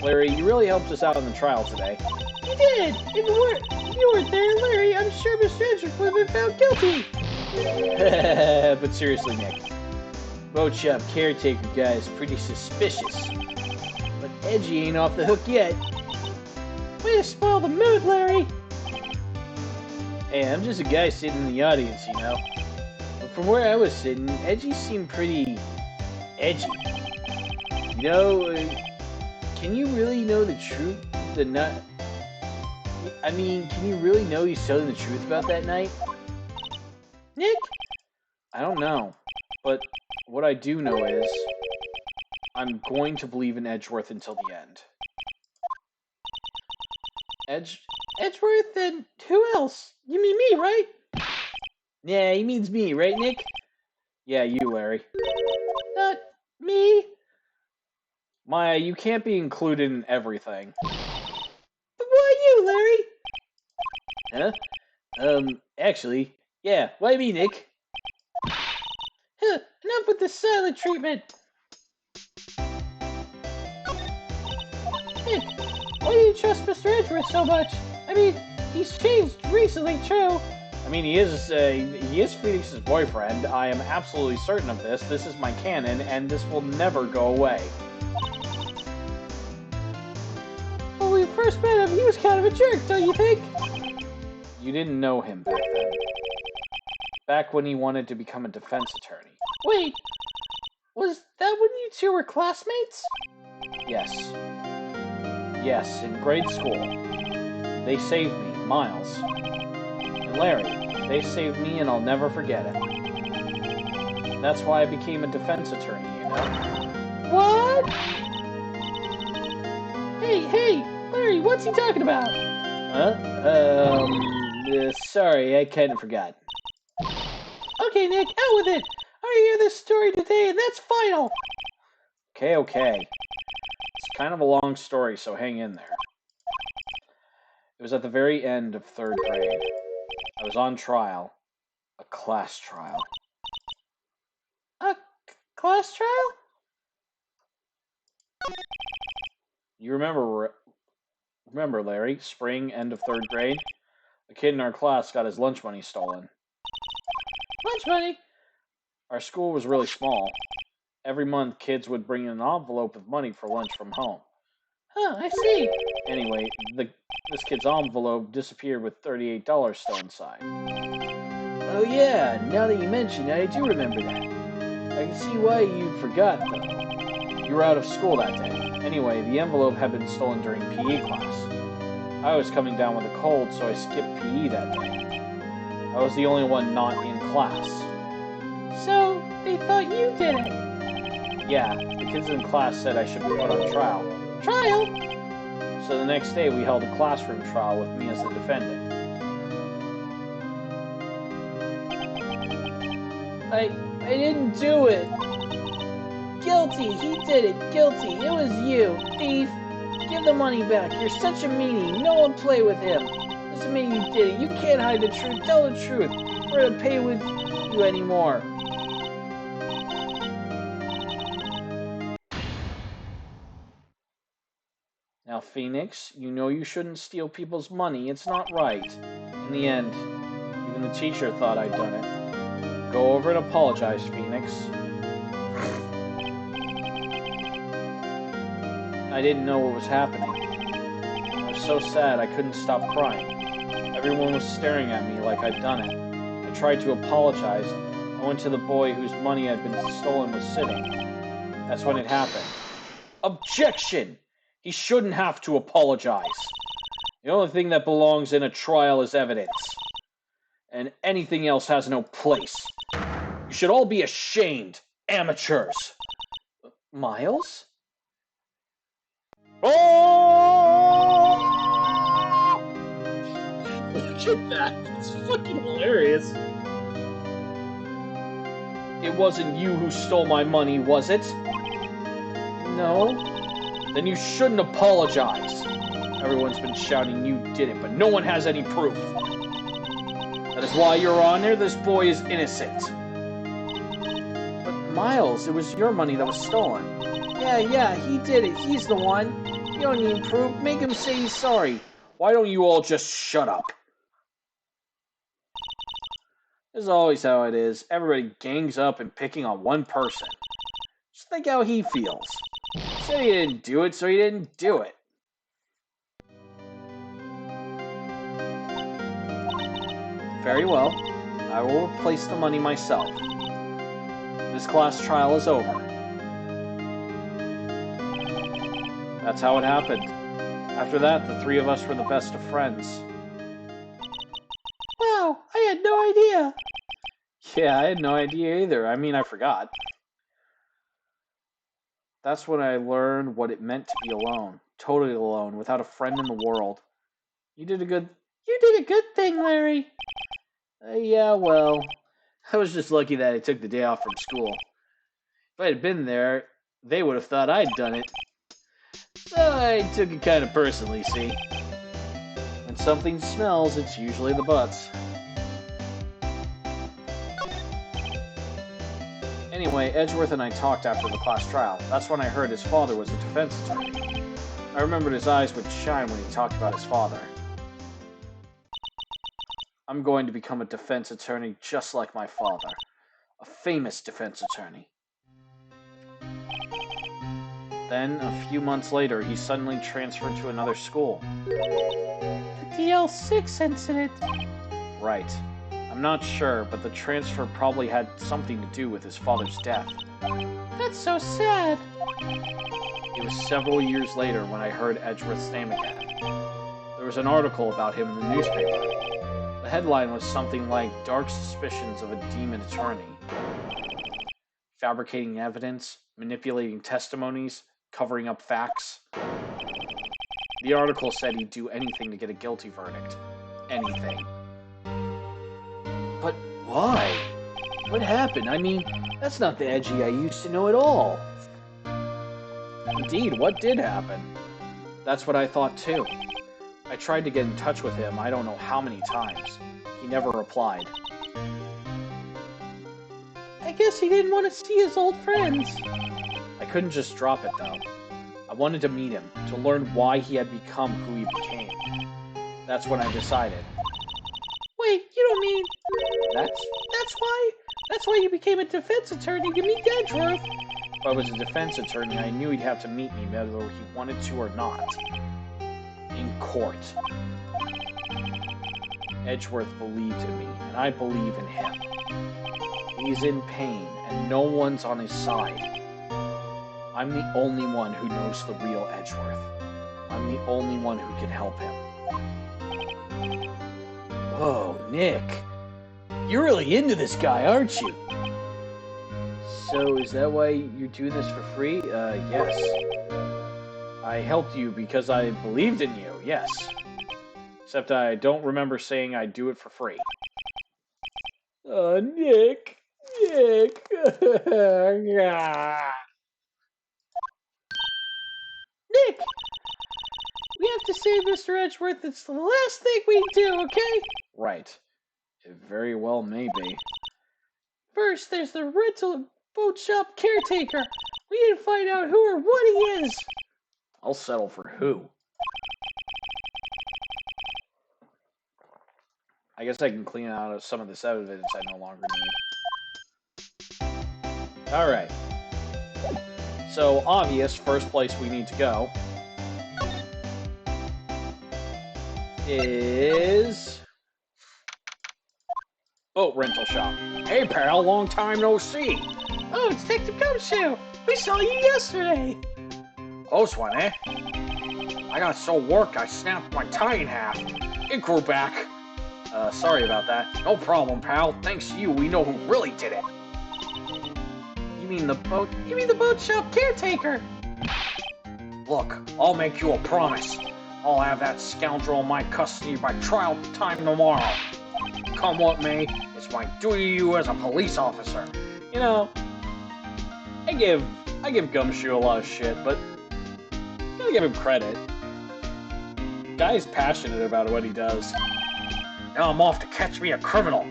Larry, you really helped us out in the trial today.
You did! If you weren't there, Larry, I'm sure Mr. Edgeworth would have been found guilty.
But seriously, Nick, Boat caretaker guy is pretty suspicious. But Edgy ain't off the hook yet.
Way to spoil the mood, Larry.
Hey, I'm just a guy sitting in the audience, you know. But from where I was sitting, Edgy seemed pretty edgy. You know, can you really know the truth? Can you really know he's telling the truth about that night?
Nick?
I don't know. But what I do know is I'm going to believe in Edgeworth until the end.
Edgeworth and who else? You mean me, right?
Yeah, he means me, right, Nick? Yeah, you, Larry.
Not me.
Maya, you can't be included in everything.
But why you, Larry?
Huh? Actually, yeah, why me, Nick?
Enough with the silent treatment. Nick, why do you trust Mr. Edgeworth so much? I mean, he's changed recently, true.
I mean, he is Phoenix's boyfriend. I am absolutely certain of this. This is my canon, and this will never go away.
When we first met him, he was kind of a jerk, don't you think?
You didn't know him back then. Back when he wanted to become a defense attorney.
Wait, was that when you two were classmates?
Yes. Yes, in grade school. They saved me, Miles. And Larry, they saved me and I'll never forget it. That's why I became a defense attorney, you know?
What? Hey, Larry, what's he talking about?
Sorry, I kind of forgot.
Okay, Nick, out with it. I hear this story today, and that's final.
Okay. It's kind of a long story, so hang in there. It was at the very end of 3rd grade. I was on trial. A class trial.
A class trial?
You remember, Larry, spring, end of 3rd grade? A kid in our class got his lunch money stolen.
Lunch money?
Our school was really small. Every month, kids would bring an envelope of money for lunch from home.
Huh, I see.
Anyway, this kid's envelope disappeared with $38 still inside.
Oh yeah, now that you mention it, I do remember that. I can see why you forgot, though.
You were out of school that day. Anyway, the envelope had been stolen during PE class. I was coming down with a cold, so I skipped PE that day. I was the only one not in class.
So, they thought you did it.
Yeah, the kids in class said I should be put on trial.
Trial?
So the next day we held a classroom trial with me as the defendant.
I didn't do it. Guilty, he did it. Guilty, it was you. Thief. Give the money back. You're such a meanie. No one play with him. Doesn't mean you did it. You can't hide the truth. Tell the truth. We're gonna pay with you anymore.
Now, Phoenix, you know you shouldn't steal people's money. It's not right. In the end, even the teacher thought I'd done it. Go over and apologize, Phoenix. I didn't know what was happening. I was so sad I couldn't stop crying. Everyone was staring at me like I'd done it. I tried to apologize. I went to the boy whose money had been stolen was sitting. That's when it happened. Objection! He shouldn't have to apologize. The only thing that belongs in a trial is evidence. And anything else has no place. You should all be ashamed, amateurs. Miles? Oh! Look at that. It's fucking hilarious. It wasn't you who stole my money, was it? No. Then you shouldn't apologize. Everyone's been shouting you did it, but no one has any proof. That is why, Your Honor, this boy is innocent. But Miles, it was your money that was stolen.
Yeah, he did it. He's the one. You don't need proof. Make him say he's sorry.
Why don't you all just shut up? This is always how it is. Everybody gangs up and picking on one person. Just think how he feels. He said he didn't do it, so he didn't do it. Very well. I will replace the money myself. This class trial is over. That's how it happened. After that, the three of us were the best of friends.
Wow, I had no idea.
Yeah, I had no idea either. I mean, I forgot. That's when I learned what it meant to be alone. Totally alone, without a friend in the world. You did a good
thing, Larry.
Yeah, well, I was just lucky that I took the day off from school. If I had been there, they would have thought I'd done it. So I took it kind of personally, see? When something smells, it's usually the butts. Anyway, Edgeworth and I talked after the class trial. That's when I heard his father was a defense attorney. I remembered his eyes would shine when he talked about his father. I'm going to become a defense attorney just like my father. A famous defense attorney. Then, a few months later, he suddenly transferred to another school.
The DL6 incident.
Right. I'm not sure, but the transfer probably had something to do with his father's death.
That's so sad.
It was several years later when I heard Edgeworth's name again. There was an article about him in the newspaper. The headline was something like, "Dark Suspicions of a Demon Attorney." Fabricating evidence, manipulating testimonies, covering up facts. The article said he'd do anything to get a guilty verdict. Anything. But why? What happened? I mean, that's not the Edgy I used to know at all. Indeed, what did happen? That's what I thought too. I tried to get in touch with him I don't know how many times. He never replied.
I guess he didn't want to see his old friends.
I couldn't just drop it though. I wanted to meet him, to learn why he had become who he became. That's when I decided.
Wait, you don't mean...
That's
That's why? That's why you became a defense attorney to meet Edgeworth.
If I was a defense attorney, I knew he'd have to meet me whether he wanted to or not. In court. Edgeworth believed in me, and I believe in him. He's in pain, and no one's on his side. I'm the only one who knows the real Edgeworth. I'm the only one who can help him. Whoa, Nick. You're really into this guy, aren't you? So, is that why you do this for free? Yes. I helped you because I believed in you, yes. Except I don't remember saying I'd do it for free. Nick. Nick.
Nick! We have to save Mr. Edgeworth. It's the last thing we do, okay?
Right. It very well may be.
First, there's the rental boat shop caretaker. We need to find out who or what he is.
I'll settle for who. I guess I can clean out some of this evidence I no longer need. Alright. So, obvious, first place we need to go is boat rental shop. Hey pal, long time no see.
Oh, it's Detective Gumshoe. We saw you yesterday.
Close one, eh? I got so worked I snapped my tie in half. It grew back. Sorry about that. No problem, pal. Thanks to you, we know who really did it.
You mean the boat shop caretaker?
Look, I'll make you a promise. I'll have that scoundrel in my custody by trial time tomorrow. Come what may, it's my duty to you as a police officer. You know, I give Gumshoe a lot of shit, but I gotta give him credit. Guy's passionate about what he does. Now I'm off to catch me a criminal.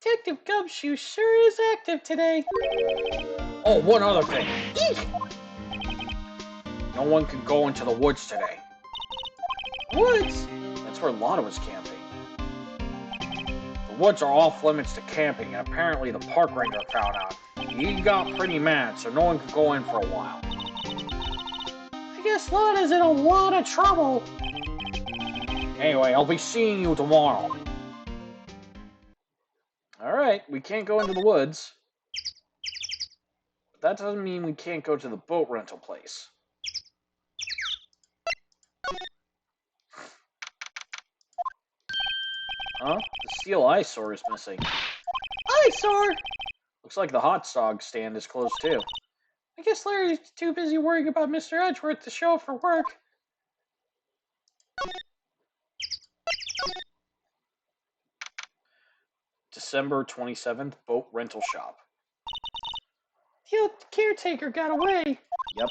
Detective Gumshoe sure is active today.
Oh, one other thing. Eek! No one can go into the woods today.
Woods?
That's where Lotta was camping. The woods are off limits to camping, and apparently the park ranger found out. He got pretty mad, so no one could go in for a while.
I guess Lotta's in a lot of trouble.
Anyway, I'll be seeing you tomorrow. Alright, we can't go into the woods. But that doesn't mean we can't go to the boat rental place. Huh? The steel eyesore is missing.
Eyesore?
Looks like the hot dog stand is closed too.
I guess Larry's too busy worrying about Mr. Edgeworth to show up for work.
December 27th, boat rental shop.
The old caretaker got away.
Yep.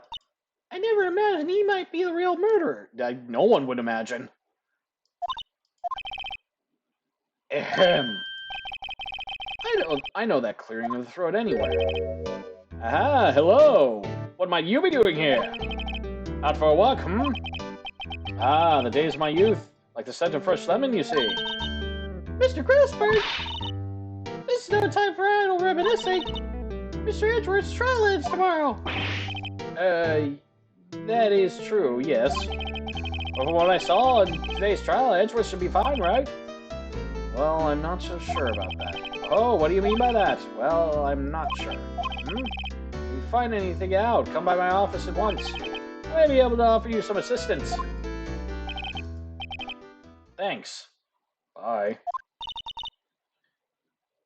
I never imagined he might be the real murderer.
No one would imagine. Ahem. I know that clearing of the throat anywhere. Aha, hello. What might you be doing here? Out for a walk, hmm? Ah, the days of my youth. Like the scent of fresh lemon, you see.
Mr. Grossberg! This is no time for idle reminiscing. Mr. Edgeworth's trial ends tomorrow.
That is true, yes. But from what I saw in today's trial, Edgeworth should be fine, right? Well, I'm not so sure about that. Oh, what do you mean by that? Well, I'm not sure. If you find anything out, come by my office at once. I may be able to offer you some assistance. Thanks. Bye.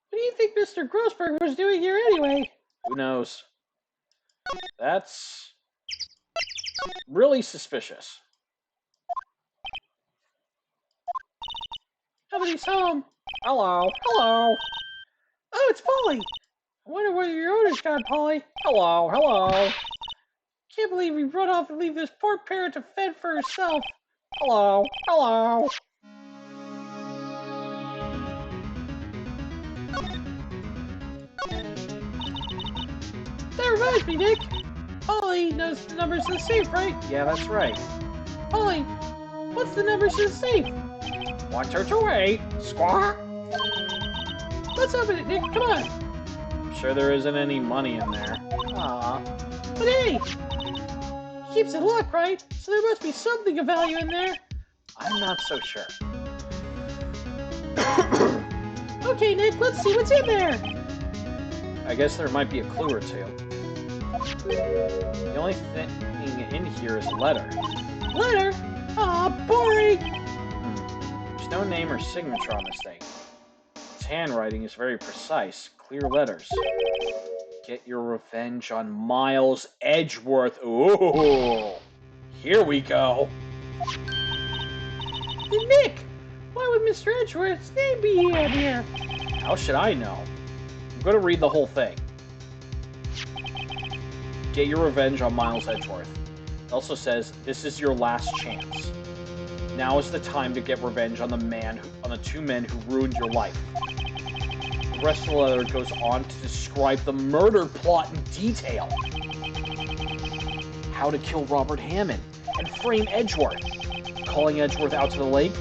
What do you think Mr. Grossberg was doing here anyway?
Who knows? That's really suspicious.
Somebody's home.
Hello. Hello.
Oh, it's Polly. I wonder where your owner's gone, Polly.
Hello. Hello.
Can't believe we run off and leave this poor parrot to fend for herself.
Hello. Hello.
That reminds me, Nick. Polly knows the numbers to the safe, right?
Yeah, that's right.
Polly, what's the numbers to the safe?
1, 2, 2, 8. Squawk.
Let's open it, Nick. Come on.
I'm sure there isn't any money in there.
Aw. But hey, he keeps it locked, right? So there must be something of value in there.
I'm not so sure.
Okay, Nick, let's see what's in there.
I guess there might be a clue or two. The only thing in here is a letter.
Letter? Aw, boring.
There's no name or signature on this thing. Its handwriting is very precise, clear letters. Get your revenge on Miles Edgeworth. Ooh, here we go.
Nick, why would Mr. Edgeworth's name be on here?
How should I know? I'm going to read the whole thing. Get your revenge on Miles Edgeworth. It also says, this is your last chance. Now is the time to get revenge on the two men who ruined your life. The rest of the letter goes on to describe the murder plot in detail. How to kill Robert Hammond and frame Edgeworth. Calling Edgeworth out to the lake,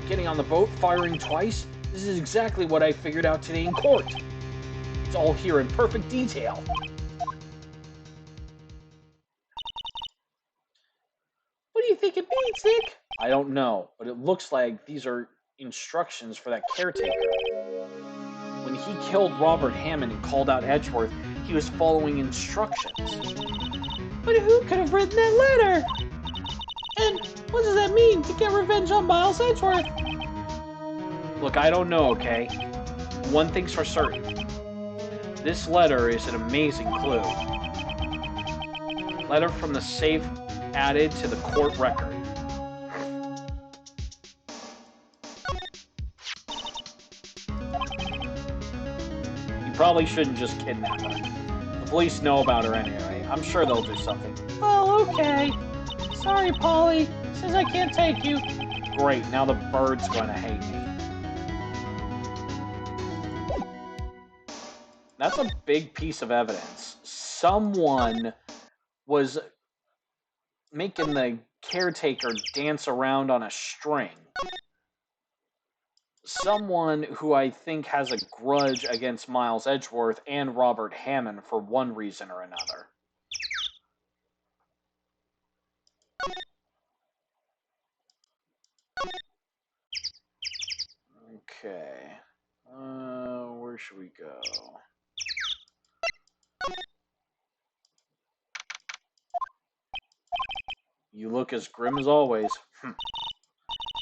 getting on the boat, firing twice. This is exactly what I figured out today in court. It's all here in perfect detail.
What do you think it means, Nick?
I don't know, but it looks like these are instructions for that caretaker. When he killed Robert Hammond and called out Edgeworth, he was following instructions.
But who could have written that letter? And what does that mean, to get revenge on Miles Edgeworth?
Look, I don't know, okay? One thing's for certain. This letter is an amazing clue. Letter from the safe added to the court record. You probably shouldn't just kidnap her. The police know about her anyway. I'm sure they'll do something.
Oh, okay. Sorry, Polly. Says I can't take you.
Great, now the bird's gonna hate me. That's a big piece of evidence. Someone was making the caretaker dance around on a string. Someone who I think has a grudge against Miles Edgeworth and Robert Hammond for one reason or another. Okay. Where should we go? You look as grim as always.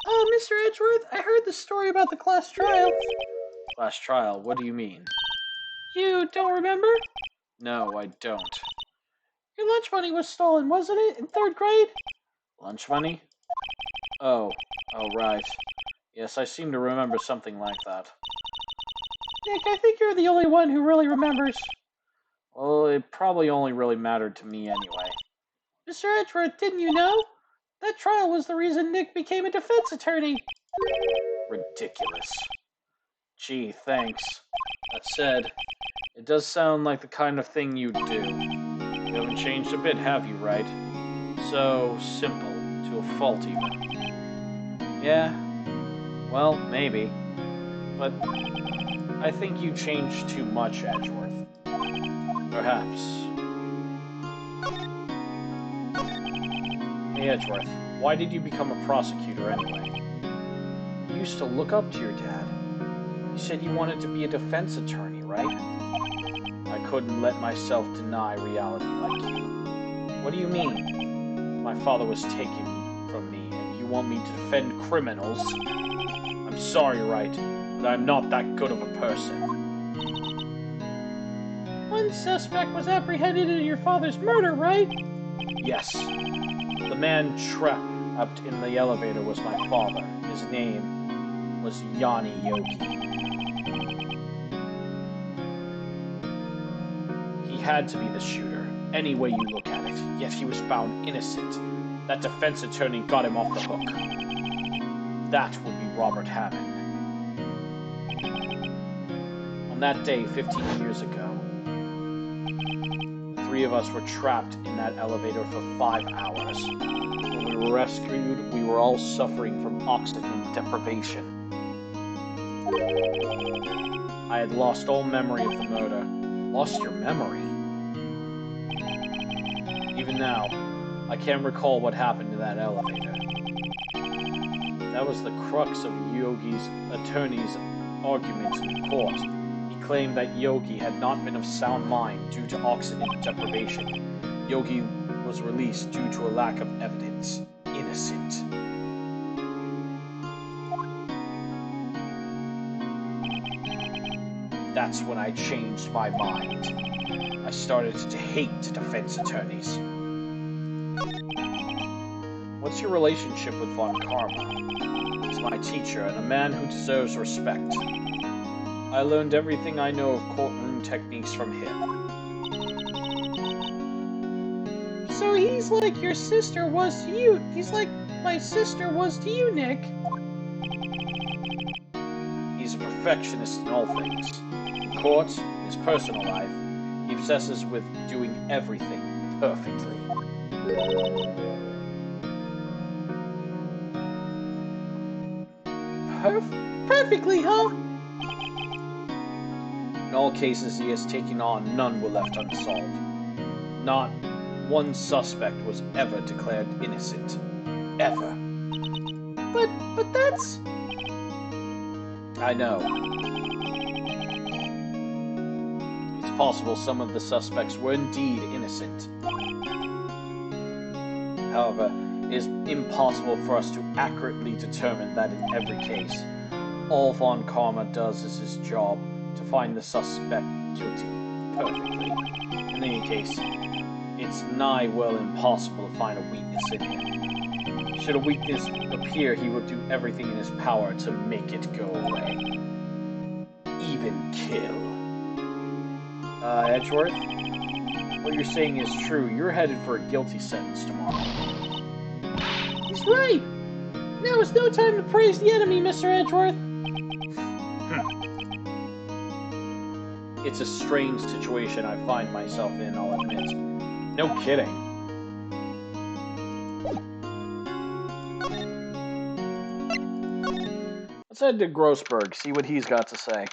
Oh, Mr. Edgeworth, I heard the story about the class trial.
Class trial, what do you mean?
You don't remember?
No, I don't.
Your lunch money was stolen, wasn't it, in 3rd grade?
Lunch money? Oh, right. Yes, I seem to remember something like that.
Nick, I think you're the only one who really remembers.
Well, it probably only really mattered to me anyway.
Mr. Edgeworth, didn't you know? That trial was the reason Nick became a defense attorney.
Ridiculous. Gee, thanks. That said, it does sound like the kind of thing you'd do. You haven't changed a bit, have you, right? So simple, to a fault even. Yeah, well, maybe. But I think you changed too much, Edgeworth. Perhaps. Hey, Edgeworth, why did you become a prosecutor anyway? You used to look up to your dad. You said you wanted to be a defense attorney, right? I couldn't let myself deny reality like you. What do you mean? My father was taken from me, and you want me to defend criminals? I'm sorry, right, but I'm not that good of a person.
One suspect was apprehended in your father's murder, right?
Yes. The man trapped in the elevator was my father. His name was Yanni Yoki. He had to be the shooter, any way you look at it, yet he was found innocent. That defense attorney got him off the hook. That would be Robert Hammond. On that day, 15 years ago, the 3 of us were trapped in that elevator for 5 hours. When we were rescued, we were all suffering from oxygen deprivation. I had lost all memory of the murder. Lost your memory? Even now, I can't recall what happened in that elevator. That was the crux of Yogi's attorney's arguments in court. He claimed that Yogi had not been of sound mind due to oxygen deprivation. Yogi was released due to a lack of evidence. Innocent. That's when I changed my mind. I started to hate defense attorneys. What's your relationship with Von Karma? He's my teacher and a man who deserves respect. I learned everything I know of courtroom techniques from him.
So he's like your sister was to you. He's like my sister was to you, Nick.
He's a perfectionist in all things. In court, in his personal life, he obsesses with doing everything perfectly.
Perfectly, huh?
In all cases he has taken on, none were left unsolved. Not one suspect was ever declared innocent. Ever.
But that's...
I know. It's possible some of the suspects were indeed innocent. However, it is impossible for us to accurately determine that in every case. All Von Karma does is his job to find the suspect guilty perfectly. In any case, it's nigh well impossible to find a weakness in him. Should a weakness appear, he will do everything in his power to make it go away. Even kill. Edgeworth? What you're saying is true. You're headed for a guilty sentence tomorrow.
He's right. Now is no time to praise the enemy, Mr. Edgeworth.
It's a strange situation I find myself in, I'll admit. No kidding. Let's head to Grossberg, see what he's got to say.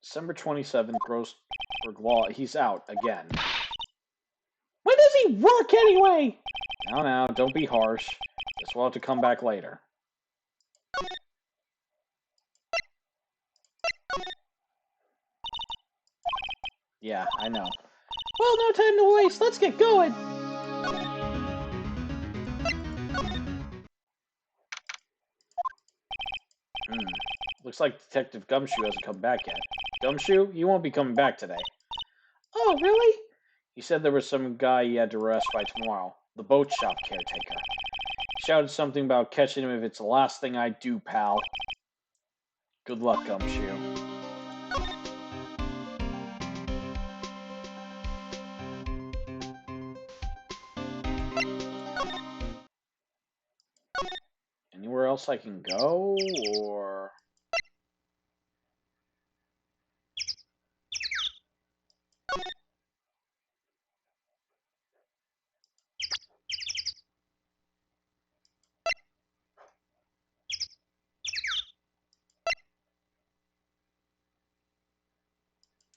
December 27th, Grossberg Law. He's out again.
When does he work anyway?
Now, don't be harsh. Guess we'll have to come back later. Yeah, I know.
Well, no time to waste. Let's get going.
Looks like Detective Gumshoe hasn't come back yet. Gumshoe, you won't be coming back today.
Oh, really?
He said there was some guy he had to arrest by tomorrow. The boat shop caretaker. He shouted something about catching him if it's the last thing I do, pal. Good luck, Gumshoe. Anywhere else I can go, or...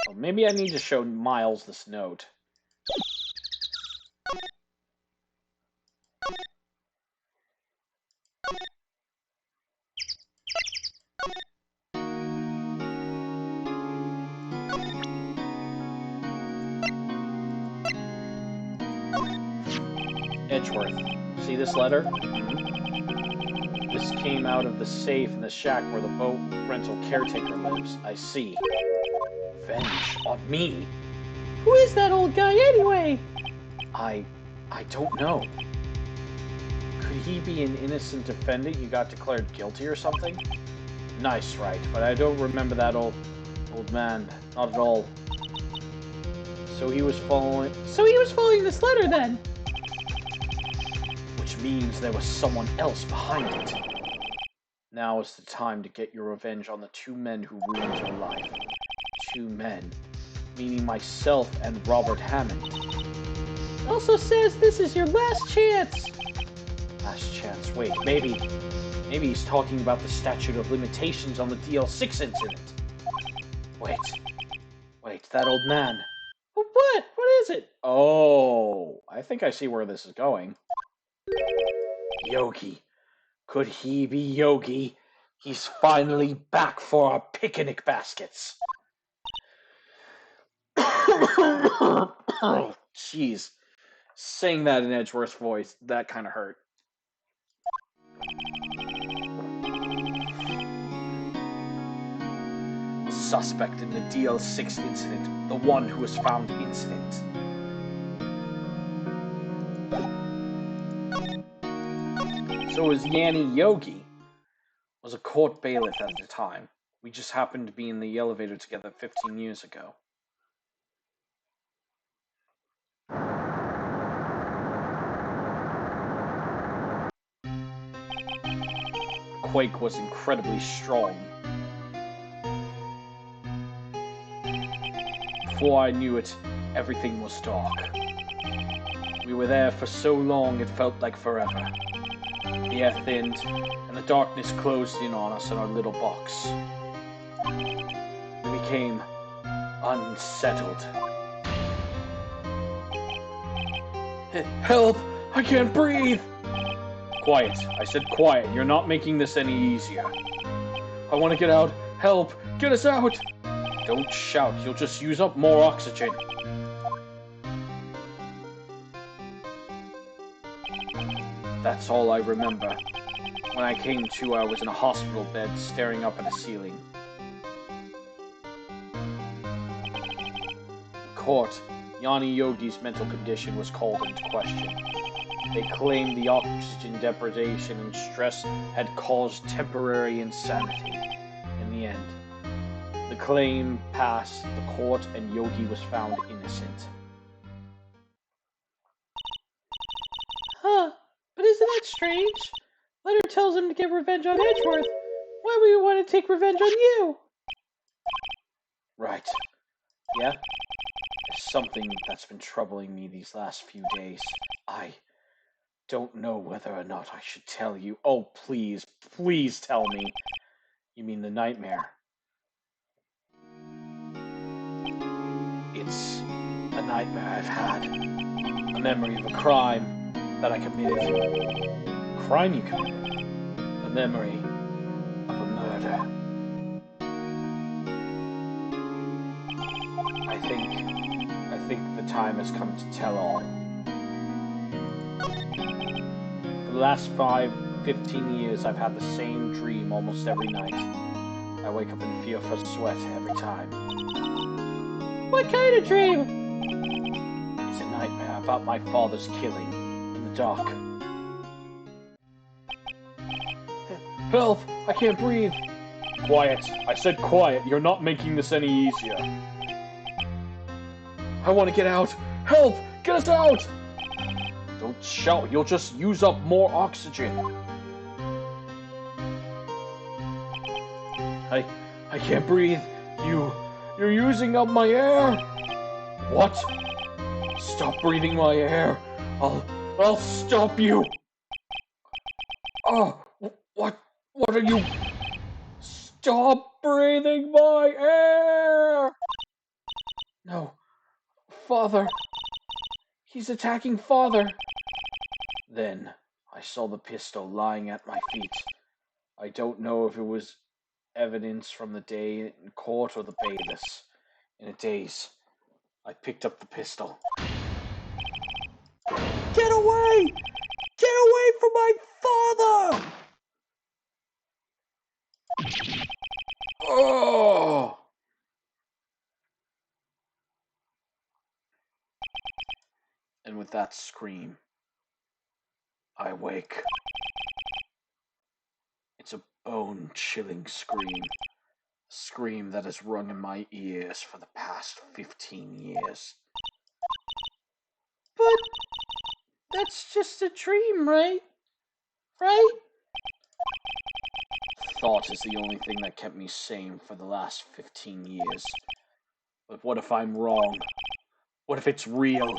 Oh, maybe I need to show Miles this note. Edgeworth. See this letter? This came out of the safe in the shack where the boat rental caretaker lives. I see. Revenge on me?
Who is that old guy anyway?
I don't know. Could he be an innocent defendant who got declared guilty or something? Nice, right, but I don't remember that old man. Not at all. So he was following
this letter then.
Which means there was someone else behind it. Now is the time to get your revenge on the two men who ruined your life. Two men, meaning myself and Robert Hammond.
Also says this is your last chance.
Last chance. Wait, maybe Maybe he's talking about the statute of limitations on the DL6 incident. Wait, that old man.
What? What is it?
Oh, I think I see where this is going. Yogi. Could he be Yogi? He's finally back for our picnic baskets. Oh, jeez. Saying that in Edgeworth's voice, that kind of hurt. The suspect in the DL6 incident, the one who was found incident. So it was Yanni Yogi. Was a court bailiff at the time. We just happened to be in the elevator together 15 years ago. The quake was incredibly strong. Before I knew it, everything was dark. We were there for so long it felt like forever. The air thinned, and the darkness closed in on us in our little box. We became unsettled. Help! I can't breathe! Quiet. I said quiet. You're not making this any easier. I want to get out. Help! Get us out! Don't shout. You'll just use up more oxygen. That's all I remember. When I came to, I was in a hospital bed, staring up at the ceiling. In court, Yanni Yogi's mental condition was called into question. They claimed the oxygen deprivation and stress had caused temporary insanity. In the end, the claim passed the court and Yogi was found innocent.
Huh. But isn't that strange? Leonard tells him to get revenge on Edgeworth. Why would you want to take revenge on you?
Right. Yeah? There's something that's been troubling me these last few days. I don't know whether or not I should tell you. Oh, please, please tell me. You mean the nightmare? It's a nightmare I've had. A memory of a crime that I committed. Crime you committed? A memory of a murder. I think the time has come to tell all. For the last 15 years, I've had the same dream almost every night. I wake up in fear for sweat every time.
What kind of dream?
It's a nightmare about my father's killing in the dark. Help! I can't breathe! Quiet. I said quiet. You're not making this any easier. I want to get out. Help! Get us out! Don't shout. You'll just use up more oxygen. I can't breathe. You're using up my air. What? Stop breathing my air. I'll stop you. Oh, what are you? Stop breathing my air. No. Father. He's attacking Father. Then I saw the pistol lying at my feet. I don't know if it was evidence from the day in court or the bailiffs. In a daze, I picked up the pistol. Get away! Get away from my father! Oh! And with that scream, I wake. It's a bone-chilling scream. A scream that has rung in my ears for the past 15 years.
But that's just a dream, right? Right?
Thought is the only thing that kept me sane for the last 15 years. But what if I'm wrong? What if it's real?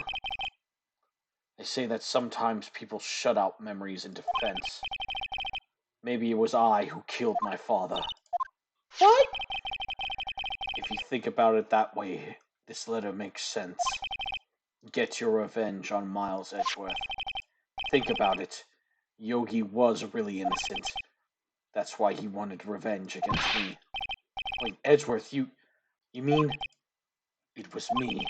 They say that sometimes people shut out memories in defense. Maybe it was I who killed my father.
What?
If you think about it that way, this letter makes sense. Get your revenge on Miles Edgeworth. Think about it. Yogi was really innocent. That's why he wanted revenge against me. Wait, Edgeworth, you mean... It was me.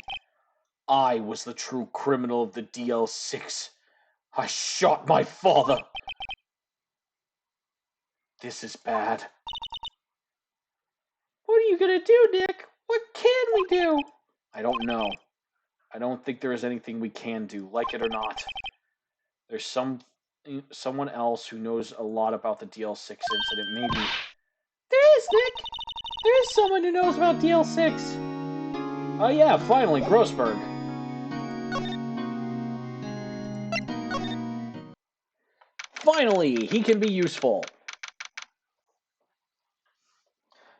I was the true criminal of the DL6. I shot my father. This is bad.
What are you gonna do, Nick? What can we do?
I don't know. I don't think there is anything we can do, like it or not. There's someone else who knows a lot about the DL6 incident, maybe.
There is, Nick. There is someone who knows about DL6.
Oh yeah, finally, Grossberg. Finally, he can be useful.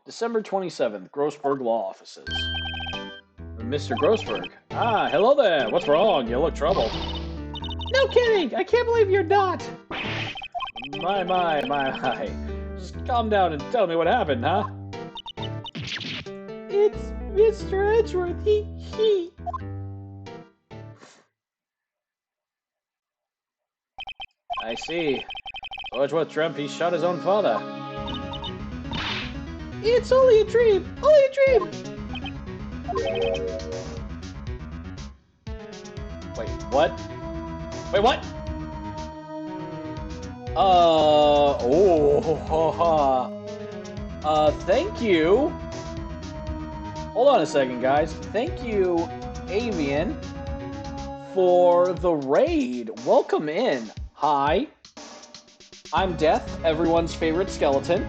December 27th, Grossberg Law Offices. Mr. Grossberg. Ah, hello there. What's wrong? You look troubled.
No kidding. I can't believe you're not.
My. Just calm down and tell me what happened, huh?
It's Mr. Edgeworth. He...
I see. Edgeworth dreamt he shot his own father.
It's only a dream. Only a dream.
Wait, what? Wait, what? Thank you. Hold on a second, guys. Thank you, Avian, for the raid. Welcome in. Hi. I'm Death, everyone's favorite skeleton.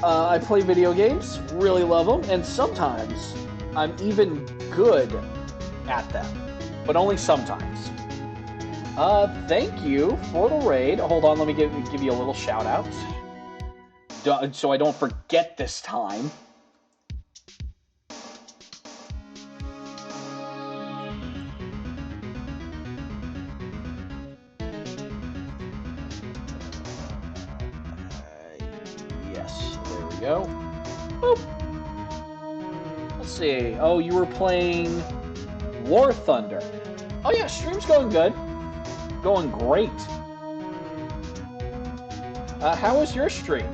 I play video games, really love them, and sometimes I'm even good at them, but only sometimes. Thank you for the raid. Hold on, let me give you a little shout out. So I don't forget this time. Yes, there we go. Boop. Let's see. Oh, you were playing War Thunder. Oh yeah, stream's going good. Going great. How was your stream?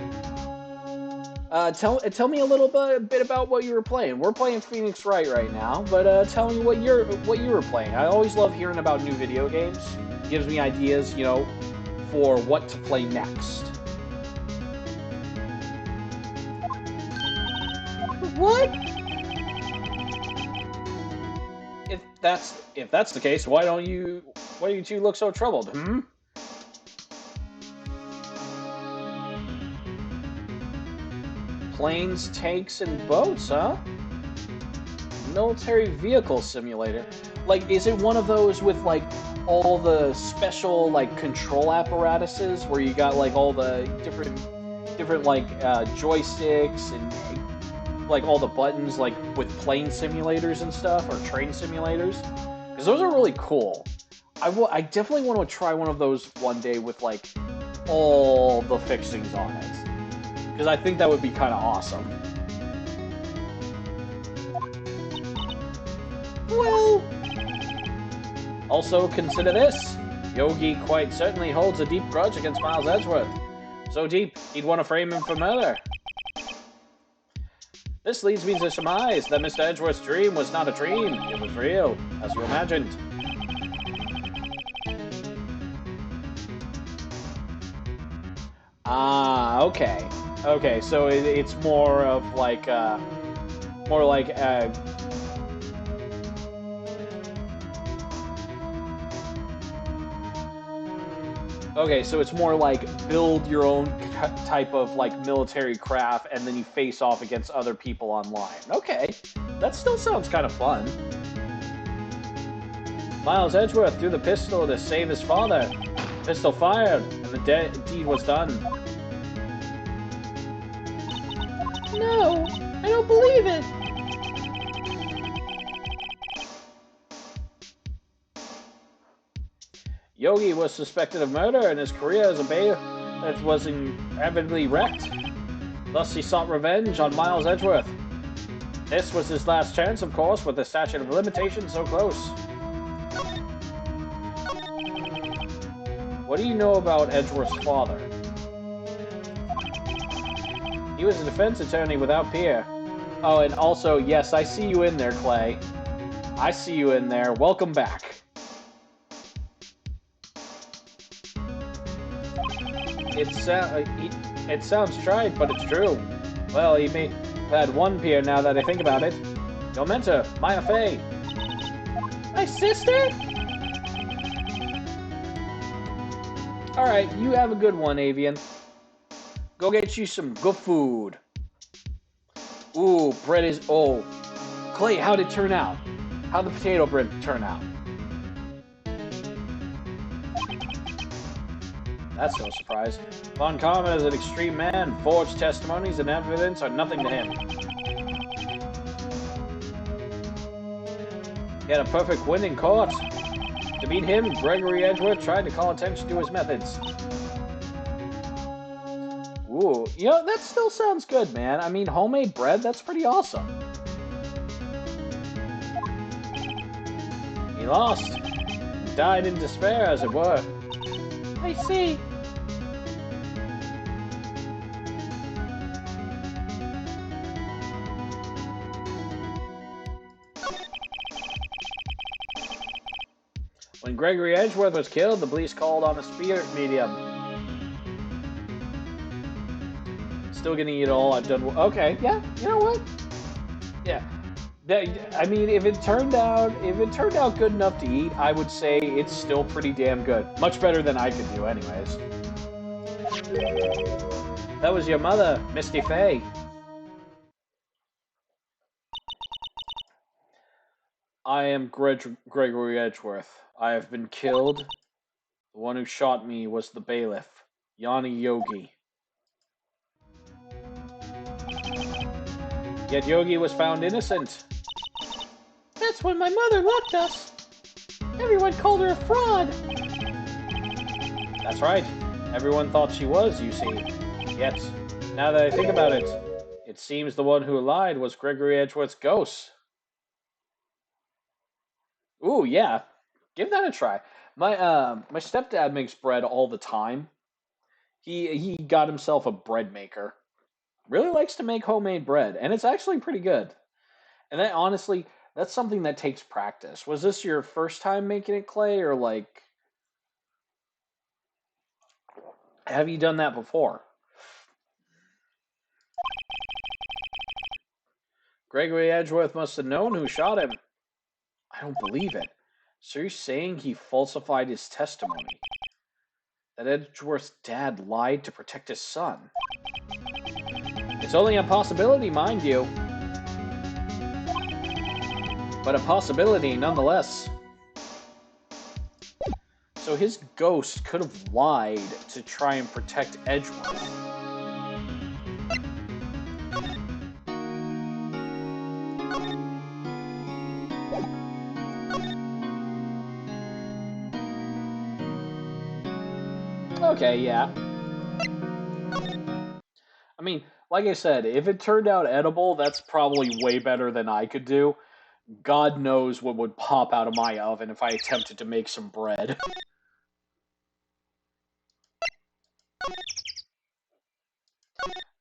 Tell me a little bit about what you were playing. We're playing Phoenix Wright right now, but tell me what you were playing. I always love hearing about new video games. It gives me ideas, you know, for what to play next.
What?
If that's the case, why don't you look so troubled? Planes, tanks, and boats, huh? Military vehicle simulator. Like, is it one of those with, like, all the special, like, control apparatuses where you got, like, all the different like, joysticks and, like, all the buttons, like, with plane simulators and stuff, or train simulators? Because those are really cool. I definitely want to try one of those one day with, like, all the fixings on it. Because I think that would be kind of awesome.
Well...
Also, consider this. Yogi quite certainly holds a deep grudge against Miles Edgeworth. So deep, he'd want to frame him for murder. This leads me to surmise that Mr. Edgeworth's dream was not a dream. It was real, as you imagined. Ah, okay. Okay, so it's more of like, okay, so it's more like build your own type of like military craft and then you face off against other people online. Okay, that still sounds kind of fun. Miles Edgeworth threw the pistol to save his father. Pistol fired, and the deed was done.
No, I don't believe it.
Yogi was suspected of murder, and his career as a that was inevitably wrecked. Thus, he sought revenge on Miles Edgeworth. This was his last chance, of course, with the statute of limitations so close. What do you know about Edgeworth's father? He was a defense attorney without peer. Oh, and also, yes, I see you in there, Clay. I see you in there. Welcome back. It sounds trite, but it's true. Well, he may have had one peer now that I think about it. Your mentor, Maya Fey.
My sister?
Alright, you have a good one, Avian. Go get you some good food. Ooh, bread is... Oh. Clay, how'd it turn out? How'd the potato bread turn out? That's no surprise. Von Karma is an extreme man. Forged testimonies and evidence are nothing to him. He had a perfect win in court. To beat him, Gregory Edgeworth tried to call attention to his methods. Ooh, you know, that still sounds good, man. I mean, homemade bread, that's pretty awesome. He lost. He died in despair, as it were.
I see.
When Gregory Edgeworth was killed, the police called on a spirit medium. Still gonna eat it all. I've done... Okay, yeah, you know what? Yeah. I mean, if it turned out good enough to eat, I would say it's still pretty damn good. Much better than I could do, anyways. That was your mother, Misty Fey. I am Gregory Edgeworth. I have been killed. The one who shot me was the bailiff, Yanni Yogi. Yet Yogi was found innocent.
That's when my mother left us. Everyone called her a fraud.
That's right. Everyone thought she was, you see. Yet, now that I think about it, it seems the one who lied was Gregory Edgeworth's ghost. Ooh, yeah. Give that a try. My stepdad makes bread all the time. He got himself a bread maker. Really likes to make homemade bread, and it's actually pretty good. And that, honestly, that's something that takes practice. Was this your first time making it, Clay, or like, have you done that before? Gregory Edgeworth must have known who shot him. I don't believe it. So you're saying he falsified his testimony? That Edgeworth's dad lied to protect his son? It's only a possibility, mind you. But a possibility nonetheless. So his ghost could have lied to try and protect Edgeworth. Okay, yeah. I mean, like I said, if it turned out edible, that's probably way better than I could do. God knows what would pop out of my oven if I attempted to make some bread.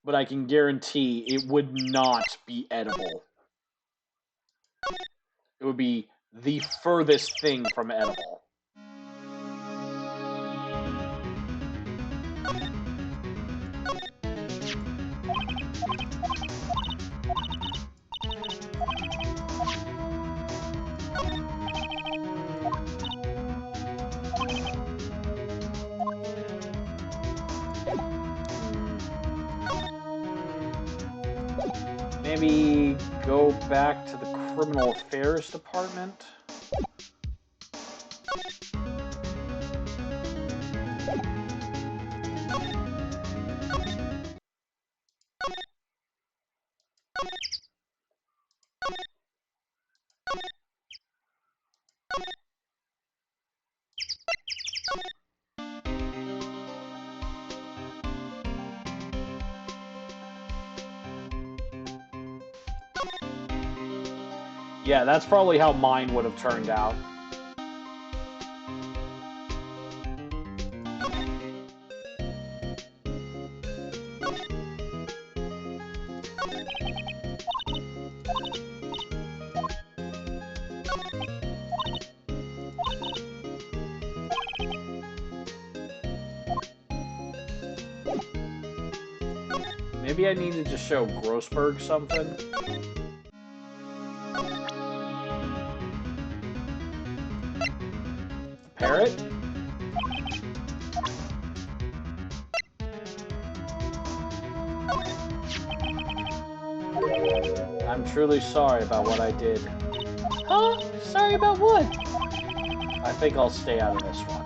But I can guarantee it would not be edible. It would be the furthest thing from edible. Maybe go back to the Criminal Affairs Department. Yeah, that's probably how mine would have turned out. Maybe I needed to show Grossberg something. Parrot? I'm truly sorry about what I did.
Huh? Sorry about what?
I think I'll stay out of this one.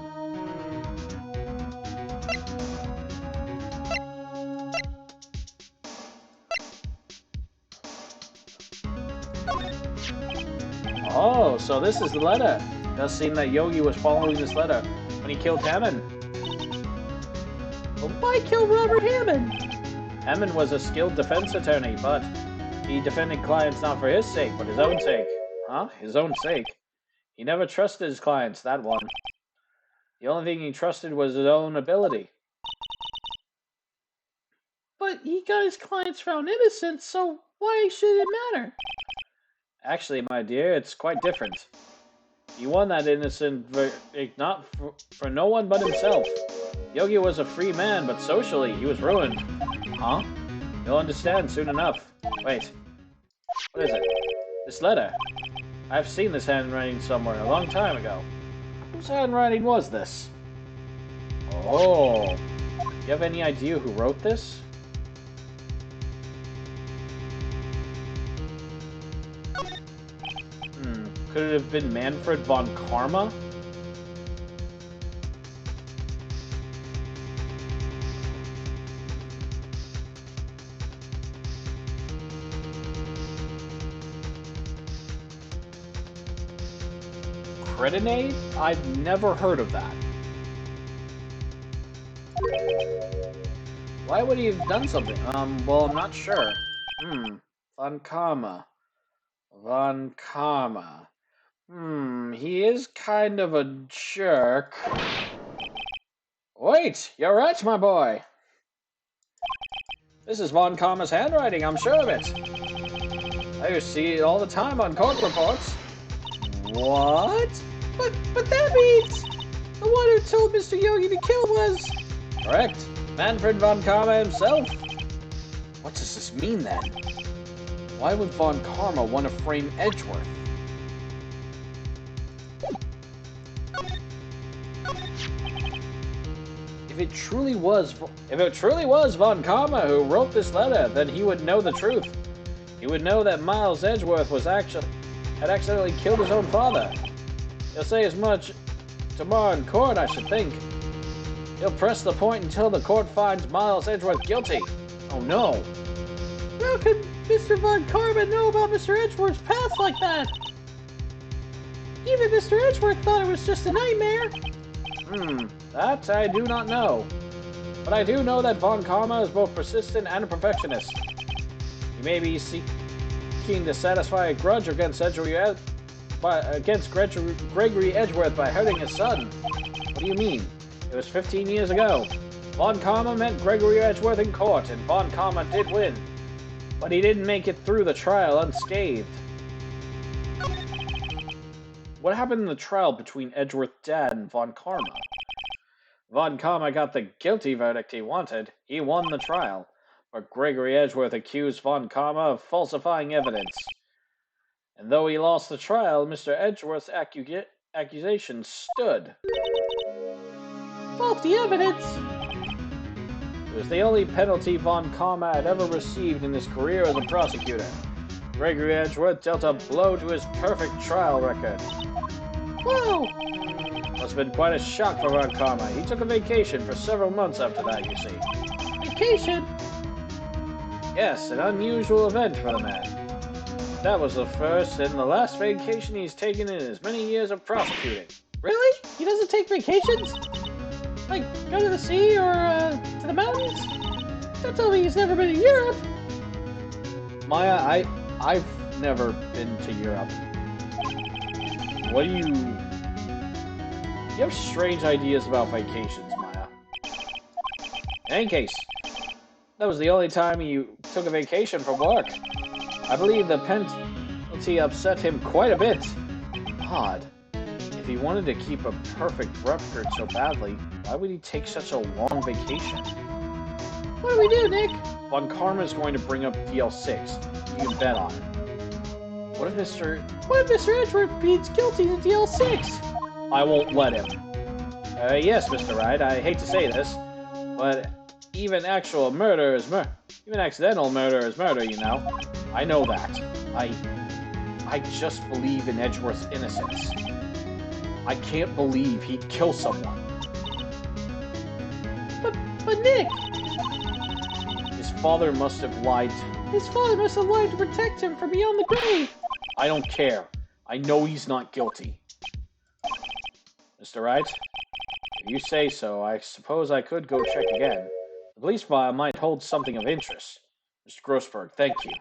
Oh, so this is the letter. It does seem that Yogi was following this letter when he killed Hammond.
Well, why kill Robert Hammond?
Hammond was a skilled defense attorney, but he defended clients not for his sake, but his own sake. Huh? His own sake? He never trusted his clients, that one. The only thing he trusted was his own ability.
But he got his clients found innocent, so why should it matter?
Actually, my dear, it's quite different. He won that innocent verdict not for no one but himself. Yogi was a free man, but socially, he was ruined. Huh? You'll understand soon enough. Wait. What is it? This letter. I've seen this handwriting somewhere a long time ago. Whose handwriting was this? Oh. You have any idea who wrote this? Could it have been Manfred von Karma? Cretinade? I've never heard of that. Why would he have done something? Well, I'm not sure. Von Karma. Von Karma. He is kind of a jerk. Wait, you're right, my boy. This is Von Karma's handwriting, I'm sure of it. I see it all the time on court reports. What?
But that means the one who told Mr. Yogi to kill was...
Correct. Manfred von Karma himself. What does this mean, then? Why would Von Karma want to frame Edgeworth? If it truly was Von Karma who wrote this letter, then he would know the truth. He would know that Miles Edgeworth had accidentally killed his own father. He'll say as much tomorrow in court, I should think. He'll press the point until the court finds Miles Edgeworth guilty. Oh no.
How could Mr. Von Karma know about Mr. Edgeworth's past like that? Even Mr. Edgeworth thought it was just a nightmare.
That I do not know. But I do know that Von Karma is both persistent and a perfectionist. He may be seeking to satisfy a grudge against Gregory Edgeworth by hurting his son. What do you mean? It was 15 years ago. Von Karma met Gregory Edgeworth in court, and Von Karma did win. But he didn't make it through the trial unscathed. What happened in the trial between Edgeworth's dad and Von Karma? Von Karma got the guilty verdict he wanted. He won the trial. But Gregory Edgeworth accused Von Karma of falsifying evidence. And though he lost the trial, Mr. Edgeworth's accusation stood.
Faulty evidence?
It was the only penalty Von Karma had ever received in his career as a prosecutor. Gregory Edgeworth dealt a blow to his perfect trial record.
Whoa!
Must have been quite a shock for Von Karma. He took a vacation for several months after that, you see.
Vacation?
Yes, an unusual event for the man. That was the first and the last vacation he's taken in his many years of prosecuting.
Really? He doesn't take vacations? Like, go to the sea or, to the mountains? Don't tell me he's never been to Europe!
Maya, I've never been to Europe. what do you... You have strange ideas about vacations, Maya. In any case, that was the only time you took a vacation from work. I believe the penalty upset him quite a bit. Odd. If he wanted to keep a perfect record so badly, why would he take such a long vacation?
What do we do, Nick?
Von Karma's going to bring up DL6. You can bet on it. What if Mr.
Edgeworth pleads guilty to DL6?
I won't let him. Yes, Mr. Wright, I hate to say this, but even actual murder is even accidental murder is murder, you know. I know that. I just believe in Edgeworth's innocence. I can't believe he'd kill someone.
But Nick!
His father must have lied.
His father must have lied to protect him from beyond the grave.
I don't care. I know he's not guilty. Mr. Wright? If you say so, I suppose I could go check again. The police file might hold something of interest. Mr. Grossberg, thank you.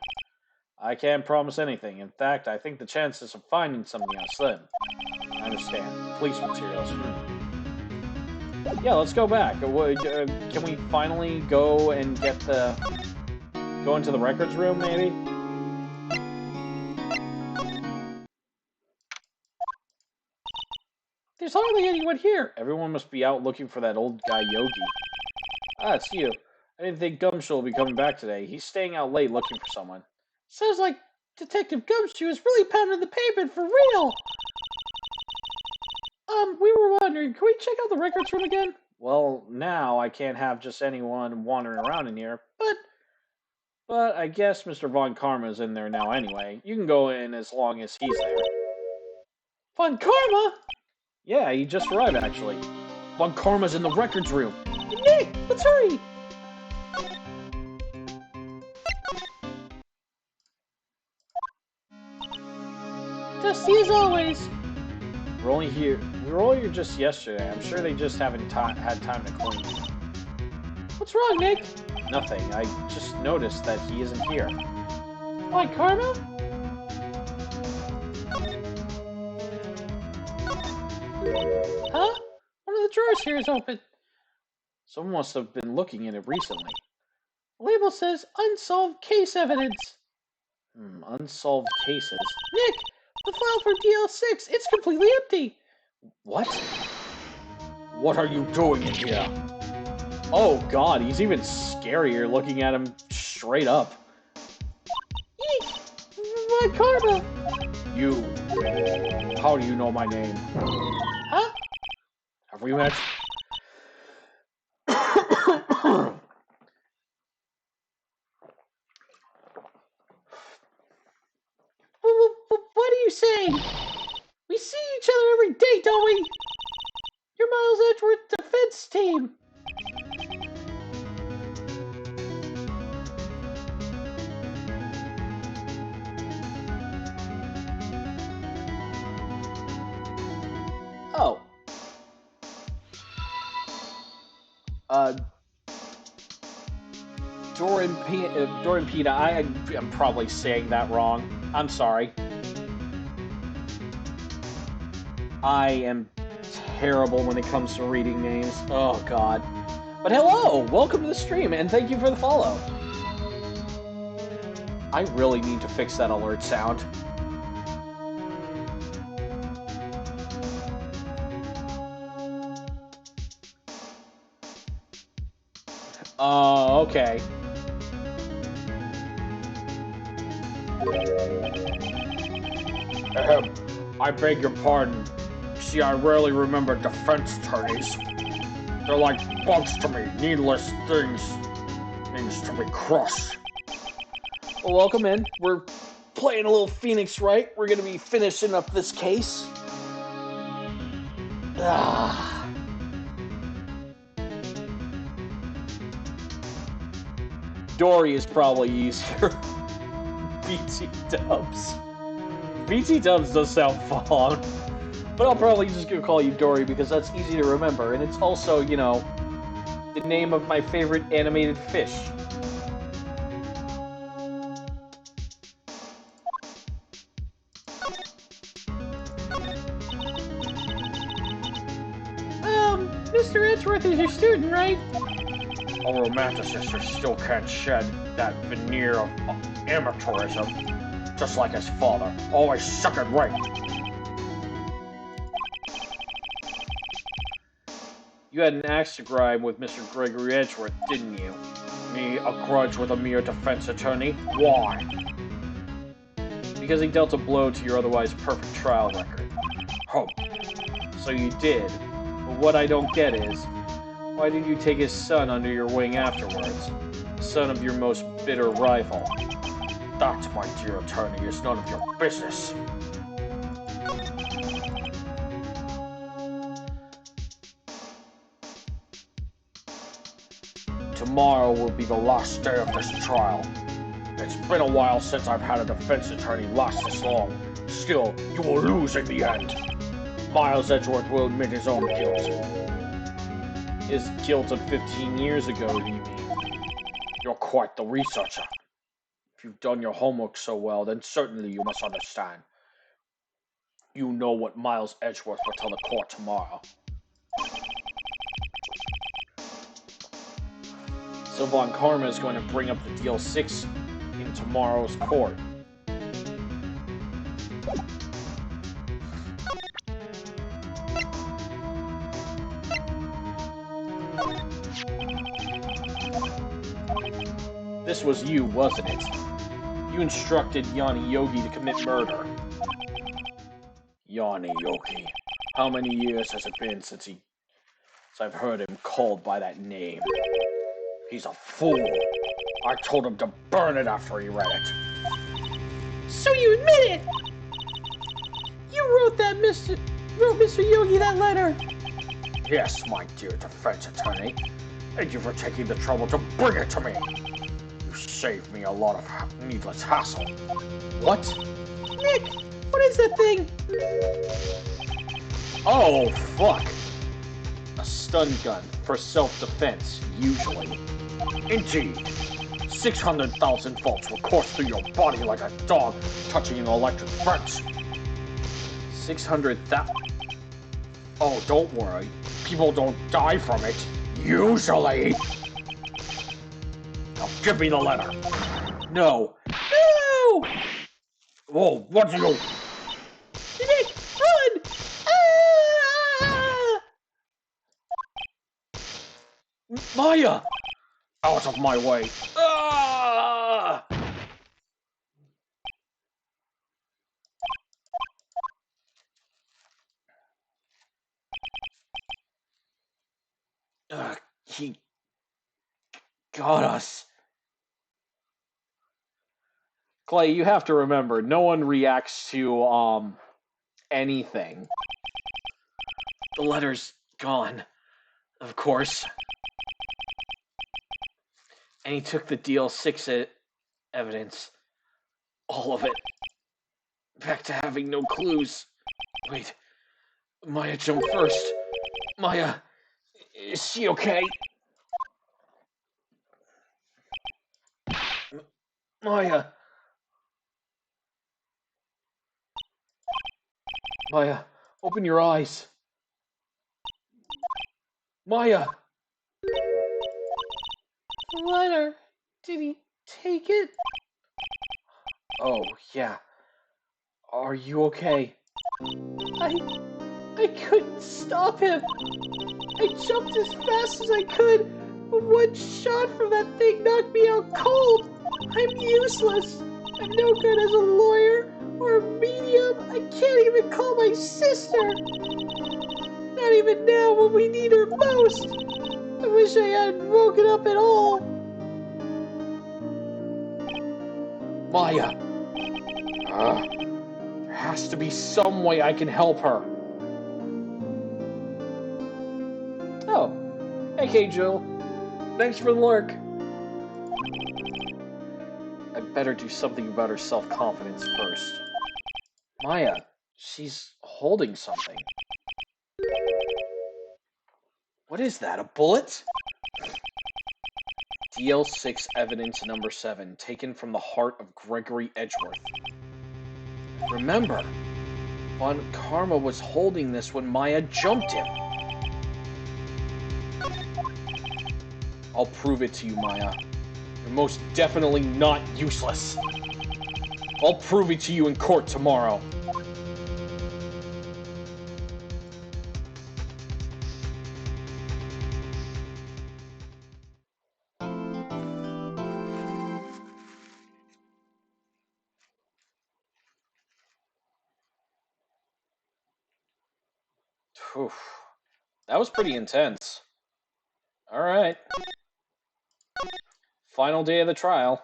I can't promise anything. In fact, I think the chances of finding something are slim. I understand. Police materials. Yeah, let's go back. Can we finally go and go into the records room, maybe?
There's hardly anyone here.
Everyone must be out looking for that old guy Yogi. Ah, it's you. I didn't think Gumshoe will be coming back today. He's staying out late looking for someone.
Sounds like Detective Gumshoe is really pounding the pavement for real. We were wondering, can we check out the records room again?
Well, now I can't have just anyone wandering around in here, but I guess Mr. Von Karma's in there now anyway. You can go in as long as he's there.
Von Karma?
Yeah, he just arrived, actually. Von Karma's in the records room.
Nick, let's hurry! Dusty as always.
We were only here just yesterday. I'm sure they just haven't had time to clean.
What's wrong, Nick?
Nothing. I just noticed that he isn't here.
Von Karma? Huh? One of the drawers here is open.
Someone must have been looking in it recently.
The label says unsolved case evidence.
Unsolved cases.
Nick, the file for DL6, it's completely empty.
What? What are you doing in here? Oh god, he's even scarier looking at him straight up.
Eek! Von Karma!
You. How do you know my name?
Huh?
Have we met?
What are you saying? We see each other every day, don't we? You're Miles Edgeworth's defense team.
Oh. Doran Pita, I'm probably saying that wrong. I'm sorry. I am terrible when it comes to reading names. Oh, God. But hello! Welcome to the stream, and thank you for the follow. I really need to fix that alert sound. Okay. I beg your pardon. See, I rarely remember defense attorneys. They're like bugs to me, needless things to be crushed. Well, welcome in. We're playing a little Phoenix Wright. We're gonna be finishing up this case. Dory is probably easier. BT Dubs. BT Dubs does sound fun. But I'll probably just gonna call you Dory because that's easy to remember, and it's also, you know, the name of my favorite animated fish.
student, right?
A romanticist still can't shed that veneer of amateurism, just like his father, always second rate.
You had an axe to grind with Mr. Gregory Edgeworth, didn't you?
Me a grudge with a mere defense attorney? Why?
Because he dealt a blow to your otherwise perfect trial record.
Oh,
So you did. But what I don't get is, why did you take his son under your wing afterwards? The son of your most bitter rival.
that, my dear attorney, is none of your business. Tomorrow will be the last day of this trial. It's been a while since I've had a defense attorney last this long. Still, you will lose in the end. Miles Edgeworth will admit his own guilt.
His guilt of 15 years ago, do you mean?
You're quite the researcher. If you've done your homework so well, then certainly you must understand. You know what Miles Edgeworth will tell the court tomorrow.
So Von Karma is going to bring up the Deal 6 in tomorrow's court. This was you, wasn't it? You instructed Yanni Yogi to commit murder.
Yanni Yogi. How many years has it been since I've heard him called by that name? He's a fool. I told him to burn it after he read it.
So you admit it! You wrote Mr. Yogi that letter!
Yes, my dear defense attorney. Thank you for taking the trouble to bring it to me. You saved me a lot of needless hassle.
What?
Nick, what is that thing?
Oh, fuck. A stun gun for self-defense, usually.
Indeed. 600,000 volts will course through your body like a dog touching an electric fence.
600,000?
Oh, don't worry. People don't die from it. Usually. Now give me the letter.
No.
No!
Whoa, what do you...
Nick, run! Ah!
Maya!
Out of my way.
Ah! He got us. Clay, you have to remember, no one reacts to, anything. The letter's gone, of course. And he took the Deal 6 evidence. All of it. Back to having no clues. Wait. Maya jumped first. Maya, is she okay? Maya. Maya, open your eyes. Maya.
The letter. Did he take it?
Oh, yeah. Are you okay?
I couldn't stop him. I jumped as fast as I could, but one shot from that thing knocked me out cold. I'm useless. I'm no good as a lawyer or a medium. I can't even call my sister. Not even now when we need her most. I wish I hadn't woken up at all.
Maya. There has to be some way I can help her. Oh. Hey, Jill. Thanks for the lurk. I better do something about her self-confidence first. Maya, she's holding something. What is that, a bullet? DL6 evidence number 7, taken from the heart of Gregory Edgeworth. Remember, Von Karma was holding this when Maya jumped him. I'll prove it to you, Maya. You're most definitely not useless. I'll prove it to you in court tomorrow. Whew. That was pretty intense. All right. Final day of the trial.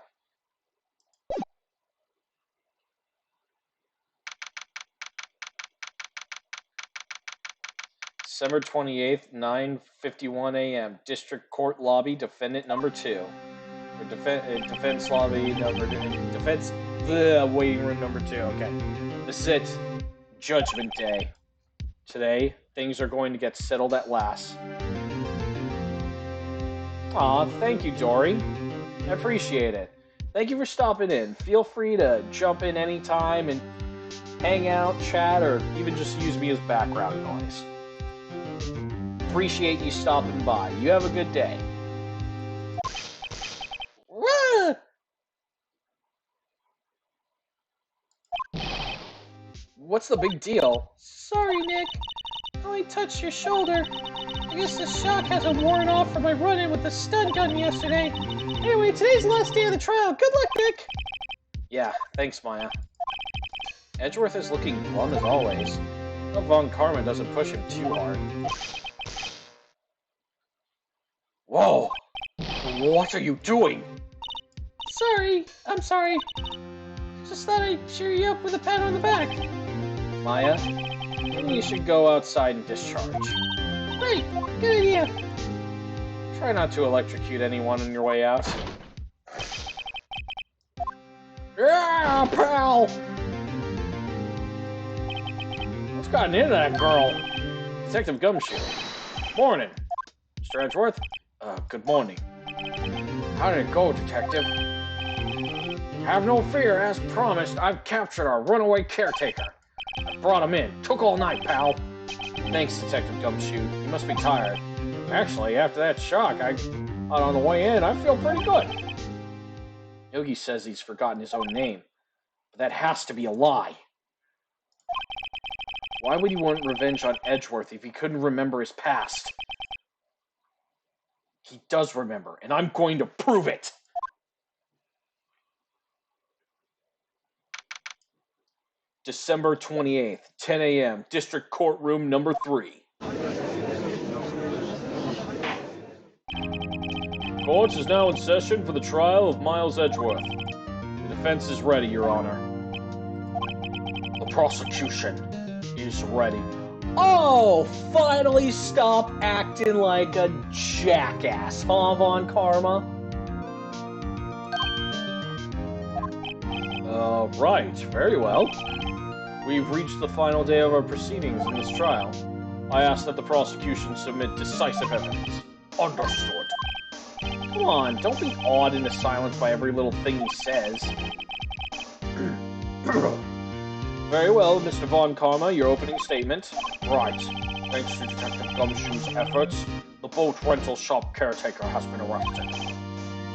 December 28th, 9:51 a.m. District Court Lobby, Defendant Number 2. Or defense lobby number... Defense... waiting room number 2, okay. This is it. Judgment Day. Today, things are going to get settled at last. Aw, thank you, Dory. I appreciate it. Thank you for stopping in. Feel free to jump in anytime and hang out, chat, or even just use me as background noise. Appreciate you stopping by. You have a good day. What's the big deal?
Sorry, Nick. I only touched your shoulder. I guess the shock hasn't worn off from my run-in with the stun gun yesterday. Anyway, today's the last day of the trial. Good luck, Nick!
Yeah, thanks, Maya. Edgeworth is looking glum as always. Hope Von Karma doesn't push him too hard. Whoa! What are you doing?
Sorry. I'm sorry. Just thought I'd cheer you up with a pat on the back.
Maya, maybe you should go outside and discharge.
Great. Good idea.
Try not to electrocute anyone on your way out. Yeah, pal! What's gotten into that girl? Detective Gumshoe. Morning. Mr. Edgeworth? Good morning. How did it go, Detective? Have no fear, as promised, I've captured our runaway caretaker. I brought him in. Took all night, pal. Thanks, Detective Gumshoe. You must be tired. Actually, after that shock, out on the way in, I feel pretty good. Yogi says he's forgotten his own name, but that has to be a lie. Why would he want revenge on Edgeworth if he couldn't remember his past? He does remember, and I'm going to prove it! December 28th, 10 a.m., District Courtroom number 3. Court is now in session for the trial of Miles Edgeworth. The defense is ready, Your Honor. The prosecution is ready. Oh, finally stop acting like a jackass, huh, Von Karma? Right, very well. We've reached the final day of our proceedings in this trial. I ask that the prosecution submit decisive evidence. Understood. Come on, don't be awed into silence by every little thing he says. Very well, Mr. Von Karma, your opening statement. Right. Thanks to Detective Gumshoe's efforts, the boat rental shop caretaker has been arrested.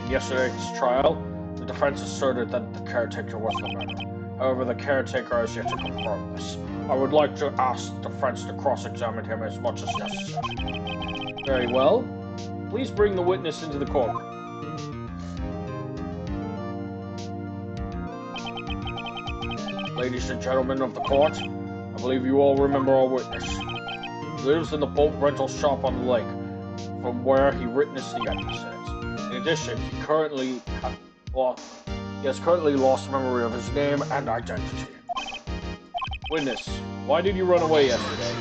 In yesterday's trial, the defense asserted that the caretaker was the murderer. However, the caretaker has yet to confirm this. I would like to ask the defense to cross-examine him as much as necessary. Very well. Please bring the witness into the courtroom. Ladies and gentlemen of the court, I believe you all remember our witness. He lives in the boat rental shop on the lake, from where he witnessed the accident. In addition, he has currently lost memory of his name and identity. Witness, why did you run away yesterday?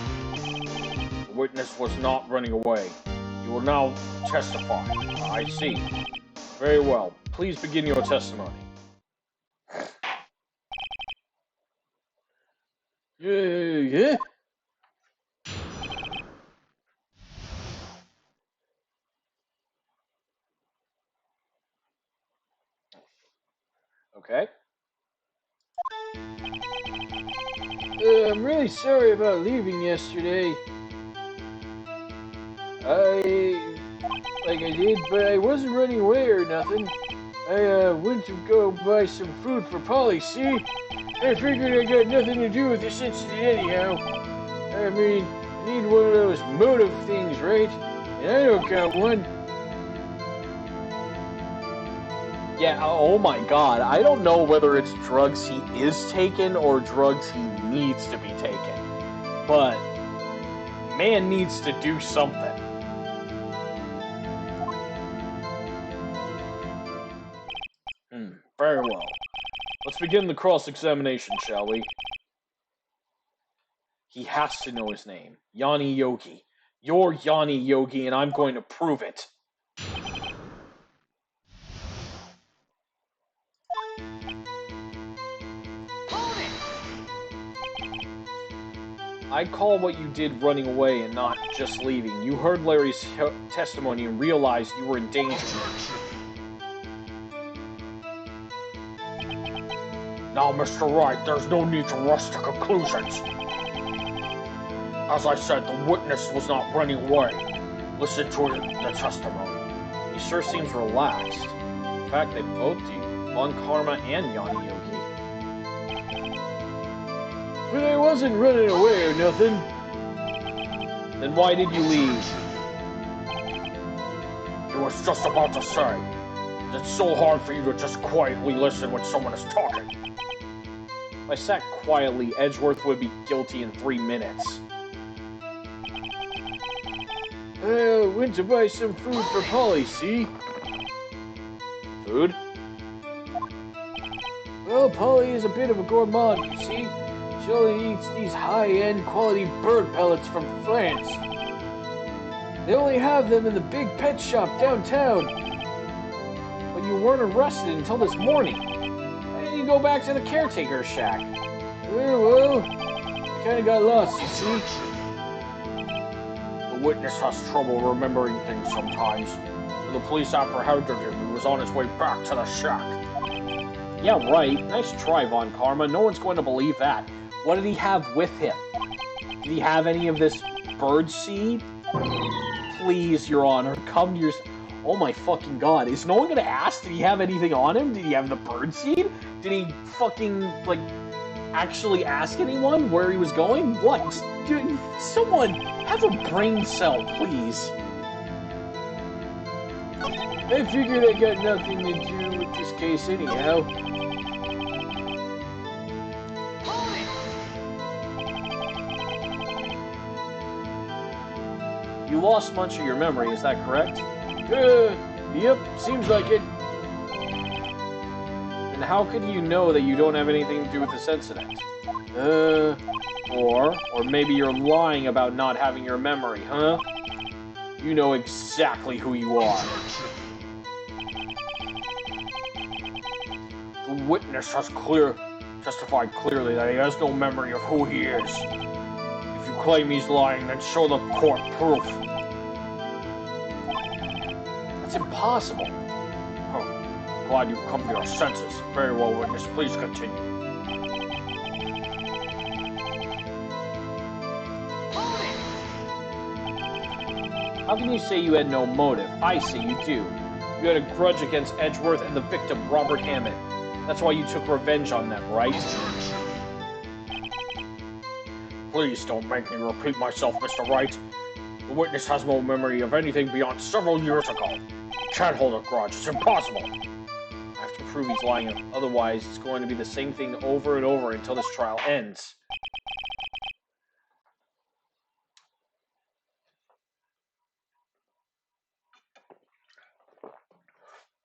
The witness was not running away. You will now testify. I see. Very well. Please begin your testimony. Yeah. Okay.
I'm really sorry about leaving yesterday. like I did, but I wasn't running away or nothing. I went to go buy some food for Polly, see? I figured I got nothing to do with this incident anyhow. I mean, I need one of those motive things, right? And I don't got one.
Yeah, oh my god. I don't know whether it's drugs he is taking or drugs he needs to be taking. But man needs to do something. Very well. Let's begin the cross-examination, shall we? He has to know his name. Yanni Yogi. You're Yanni Yogi, and I'm going to prove it. I call what you did running away and not just leaving. You heard Larry's testimony and realized you were in danger. Now, Mr. Wright, there's no need to rush to conclusions. As I said, the witness was not running away. Listen to the testimony. He sure seems relaxed. In fact, they both do. Von Karma and Yanni Yogi.
But I wasn't running away or nothing.
Then why did you leave?
He was just about to say, it's so hard for you to just quietly listen when someone is talking.
If I sat quietly, Edgeworth would be guilty in 3 minutes.
I went to buy some food for Polly, see?
Food?
Well, Polly is a bit of a gourmand, you see. She only eats these high-end quality bird pellets from France. They only have them in the big pet shop downtown.
But you weren't arrested until this morning. Why didn't you go back to the caretaker's shack?
Well, I kinda got lost, you see.
The witness has trouble remembering things sometimes. When the police apprehended him, he was on his way back to the shack.
Yeah, right. Nice try, Von Karma. No one's going to believe that. What did he have with him? Did he have any of this bird seed? Please, Your Honor, come to your... Oh my fucking god. Is no one gonna ask? Did he have anything on him? Did he have the bird seed? Did he fucking, like, actually ask anyone where he was going? What? Dude, someone have a brain cell, please.
I figured I got nothing to do with this case anyhow.
You lost much of your memory, is that correct?
Yep, seems like it.
And how could you know that you don't have anything to do with this incident? Or maybe you're lying about not having your memory, huh? You know exactly who you are.
The witness has testified clearly that he has no memory of who he is. If you claim he's lying, then show the court proof.
That's impossible.
Oh, glad you've come to your senses. Very well, witness. Please continue.
How can you say you had no motive? I say you do. You had a grudge against Edgeworth and the victim, Robert Hammond. That's why you took revenge on them, right?
Please don't make me repeat myself, Mr. Wright. The witness has no memory of anything beyond several years ago. He can't hold a grudge. It's impossible.
I have to prove he's lying. Otherwise, it's going to be the same thing over and over until this trial ends.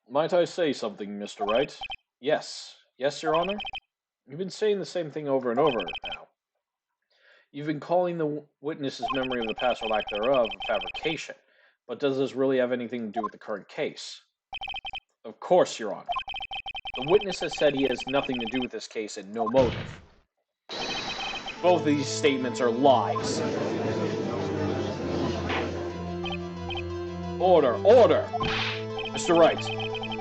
Might I say something, Mr. Wright? Yes. Yes, Your Honor? You've been saying the same thing over and over now. You've been calling the witness's memory of the past or lack thereof a fabrication, but does this really have anything to do with the current case? Of course, Your Honor. The witness has said he has nothing to do with this case and no motive. Both of these statements are lies. Order! Order! Mr. Wright,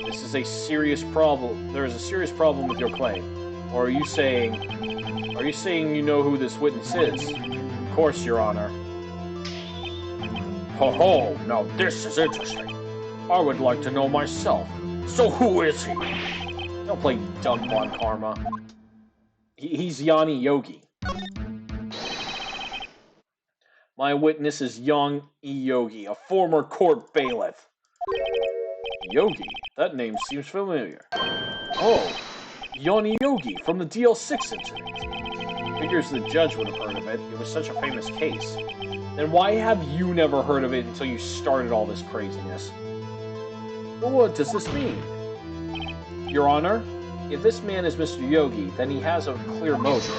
this is a serious problem. There is a serious problem with your claim. Or are you saying you know who this witness is? Of course, Your Honor.
Ho ho! Now this is interesting. I would like to know myself. So who is he?
Don't play dumb Von Karma. He's Yanni Yogi. My witness is Yang Yogi, a former court bailiff. Yogi? That name seems familiar. Oh, Yanni Yogi from the DL6 incident. Figures the judge would have heard of it. It was such a famous case. Then why have you never heard of it until you started all this craziness? Well, what does this mean? Your Honor, if this man is Mr. Yogi, then he has a clear motive.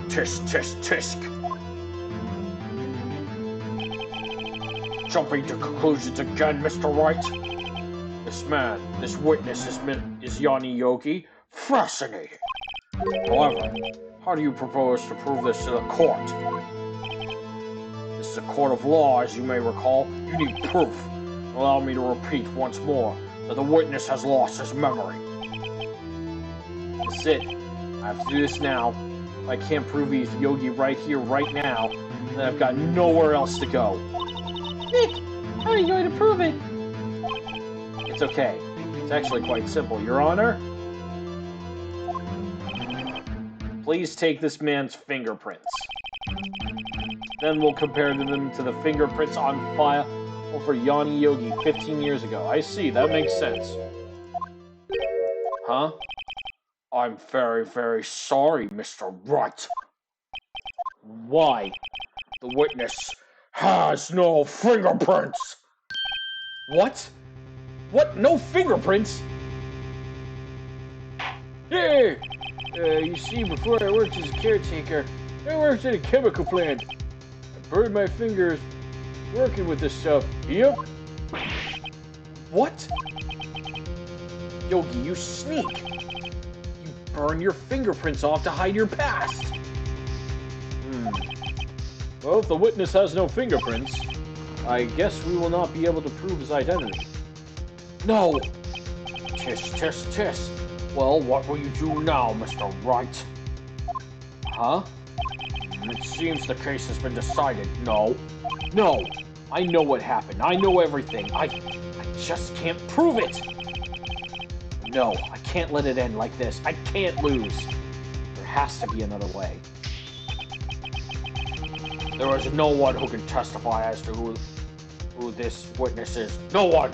Tisk, tisk, tisk. Jumping to conclusions again, Mr. Wright. This man, this witness is Yanni Yogi. Fascinating. However, how do you propose to prove this to the court? This is a court of law, as you may recall. You need proof. Allow me to repeat once more that the witness has lost his memory.
That's it. I have to do this now. If I can't prove he's Yogi right here, right now, then I've got nowhere else to go.
Nick, how are you going to prove it?
It's okay. It's actually quite simple. Your Honor, please take this man's fingerprints. Then we'll compare them to the fingerprints on file for Yanni Yogi 15 years ago. I see, that makes sense. Huh?
I'm very, very sorry, Mr. Wright.
Why?
The witness has no fingerprints.
What? What? No fingerprints?
Hey! You see, before I worked as a caretaker, I worked at a chemical plant. I burned my fingers working with this stuff. Yep.
What? Yogi, you sneak. You burn your fingerprints off to hide your past. Well, if the witness has no fingerprints, I guess we will not be able to prove his identity. No!
Tisk, tisk, tisk. Well, what will you do now, Mr. Wright?
Huh?
It seems the case has been decided. No.
No! I know what happened. I know everything. I just can't prove it! No, I can't let it end like this. I can't lose. There has to be another way.
There is no one who can testify as to who this witness is. No one!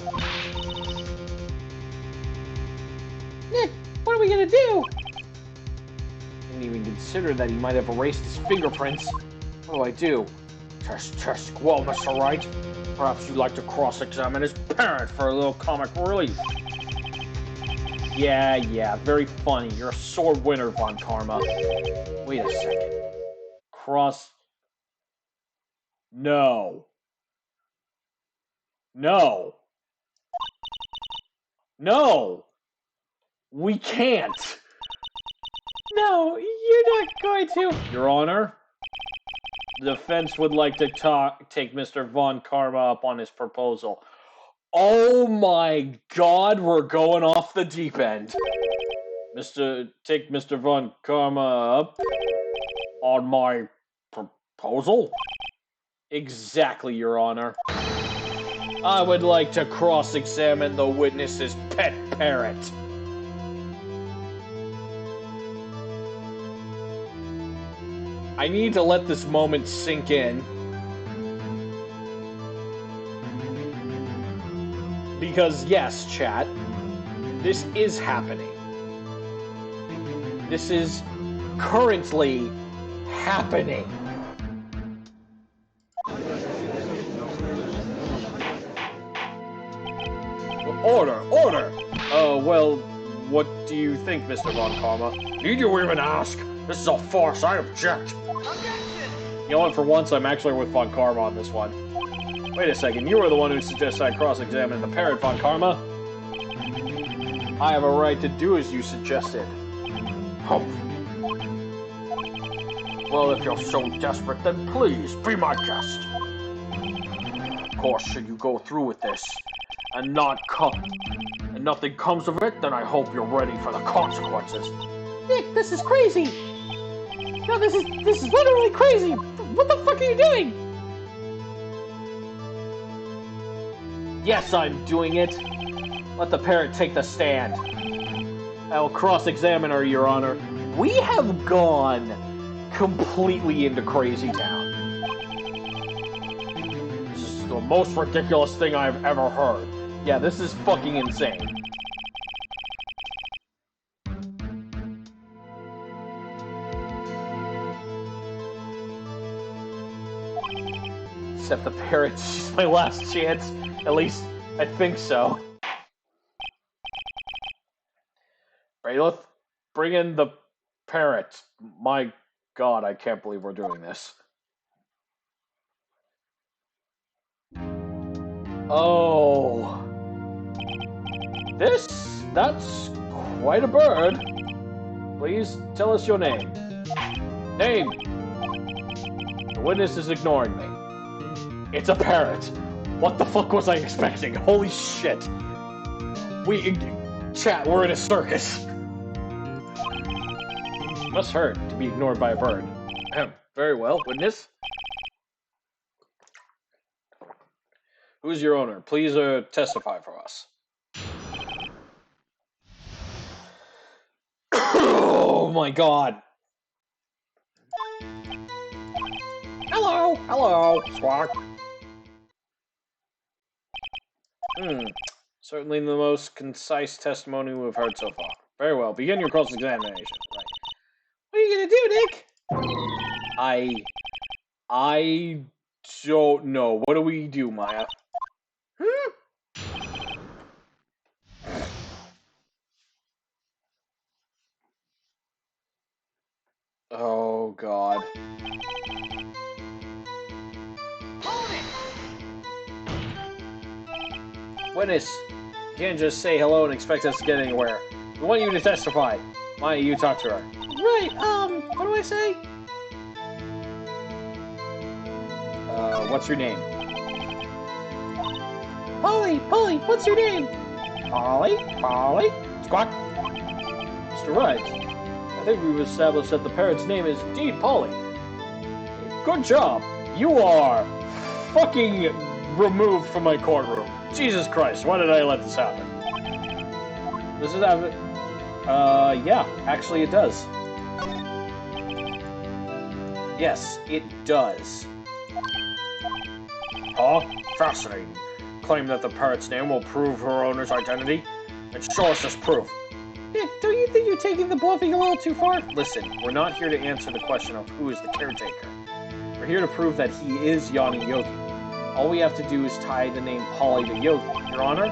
Nick, what are we gonna do?
Didn't even consider that he might have erased his fingerprints. What do?
Test, test. Well, Mr. Wright, perhaps you'd like to cross-examine his parent for a little comic relief.
Yeah, very funny. You're a sore winner, Von Karma. Wait a second. No. No. No! We can't!
No, you're not going to.
Your Honor, the defense would like to take Mr. Von Karma up on his proposal. Oh my God, we're going off the deep end. Take Mr. Von Karma up
On my proposal?
Exactly, Your Honor. I would like to cross-examine the witness's pet parrot. I need to let this moment sink in. Because yes, chat, this is happening. This is currently happening.
Order, order!
Oh, well, what do you think, Mr. Von Karma?
Need you even ask? This is a farce. I object.
You know what, for once, I'm actually with Von Karma on this one. Wait a second, you were the one who suggested I cross-examine the parrot, Von Karma. I have a right to do as you suggested.
Humph. Well, if you're so desperate, then please, be my guest. Of course, should you go through with this, and nothing comes of it, then I hope you're ready for the consequences.
Nick, this is crazy. No, this is literally crazy. What the fuck are you doing?
Yes, I'm doing it. Let the parrot take the stand. I will cross-examine her, Your Honor. We have gone completely into Crazy Town.
This is the most ridiculous thing I've ever heard.
Yeah, this is fucking insane. Except the parrot, she's my last chance. At least, I think so.
Bailiff, bring in the parrot. My God, I can't believe we're doing this.
Oh.
That's quite a bird. Please tell us your name. Name. The witness is ignoring me. It's a parrot. What the fuck was I expecting? Holy shit. Chat, we're in a circus. Must hurt to be ignored by a bird. Very well, witness. Who is your owner? Please testify for us.
Oh my God.
Hello.
Hello, Squawk. Certainly the most concise testimony we've heard so far. Very well. Begin your cross-examination. Right.
What are you gonna do, Nick?
I don't know. What do we do, Maya? Oh, God. Witness, you can't just say hello and expect us to get anywhere. We want you to testify. Maya, you talk to her.
Right, what do I say?
What's your name?
Polly, what's your name?
Polly? Squawk? Mr. Wright, I think we've established that the parrot's name is indeed Polly. Good job. You are fucking removed from my courtroom. Jesus Christ, why did I let this happen? Does it have... yeah, actually it does. Yes, it does. Huh? Fascinating. Claim that the parrot's name will prove her owner's identity? And show us this proof.
Nick, don't you think you're taking the bluffing a little too far?
Listen, we're not here to answer the question of who is the caretaker. We're here to prove that he is Yanni Yogi. All we have to do is tie the name Polly to Yogi. Your Honor?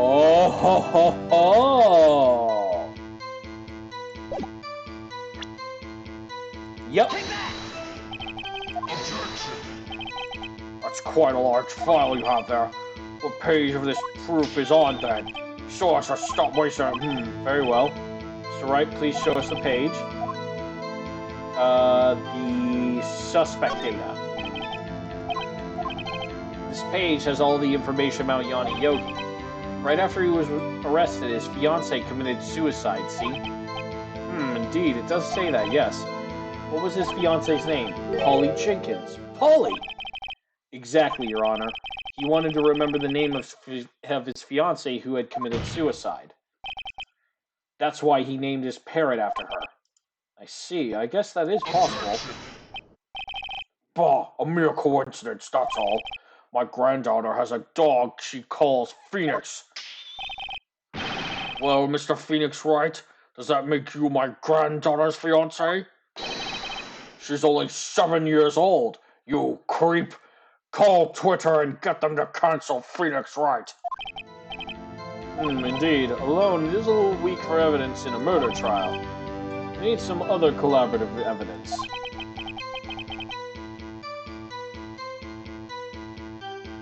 Oh ho ho ho! Yep. That's quite a large file you have there. What page of this proof is on then? Show us or stop wasting it. Very well. Mr. Wright, please show us the page. The suspect data. This page has all the information about Yanni Yogi. Right after he was arrested, his fiancée committed suicide, see? Indeed, it does say that, yes. What was his fiancée's name? Polly Jenkins. Polly! Exactly, Your Honor. He wanted to remember the name of his fiancée who had committed suicide. That's why he named his parrot after her. I see. I guess that is possible. Bah, a mere coincidence, that's all. My granddaughter has a dog she calls Phoenix. Well, Mr. Phoenix Wright, does that make you my granddaughter's fiancé? She's only 7 years old, you creep. Call Twitter and get them to cancel Phoenix Wright. Indeed. Alone, it is a little weak for evidence in a murder trial. We need some other collaborative evidence.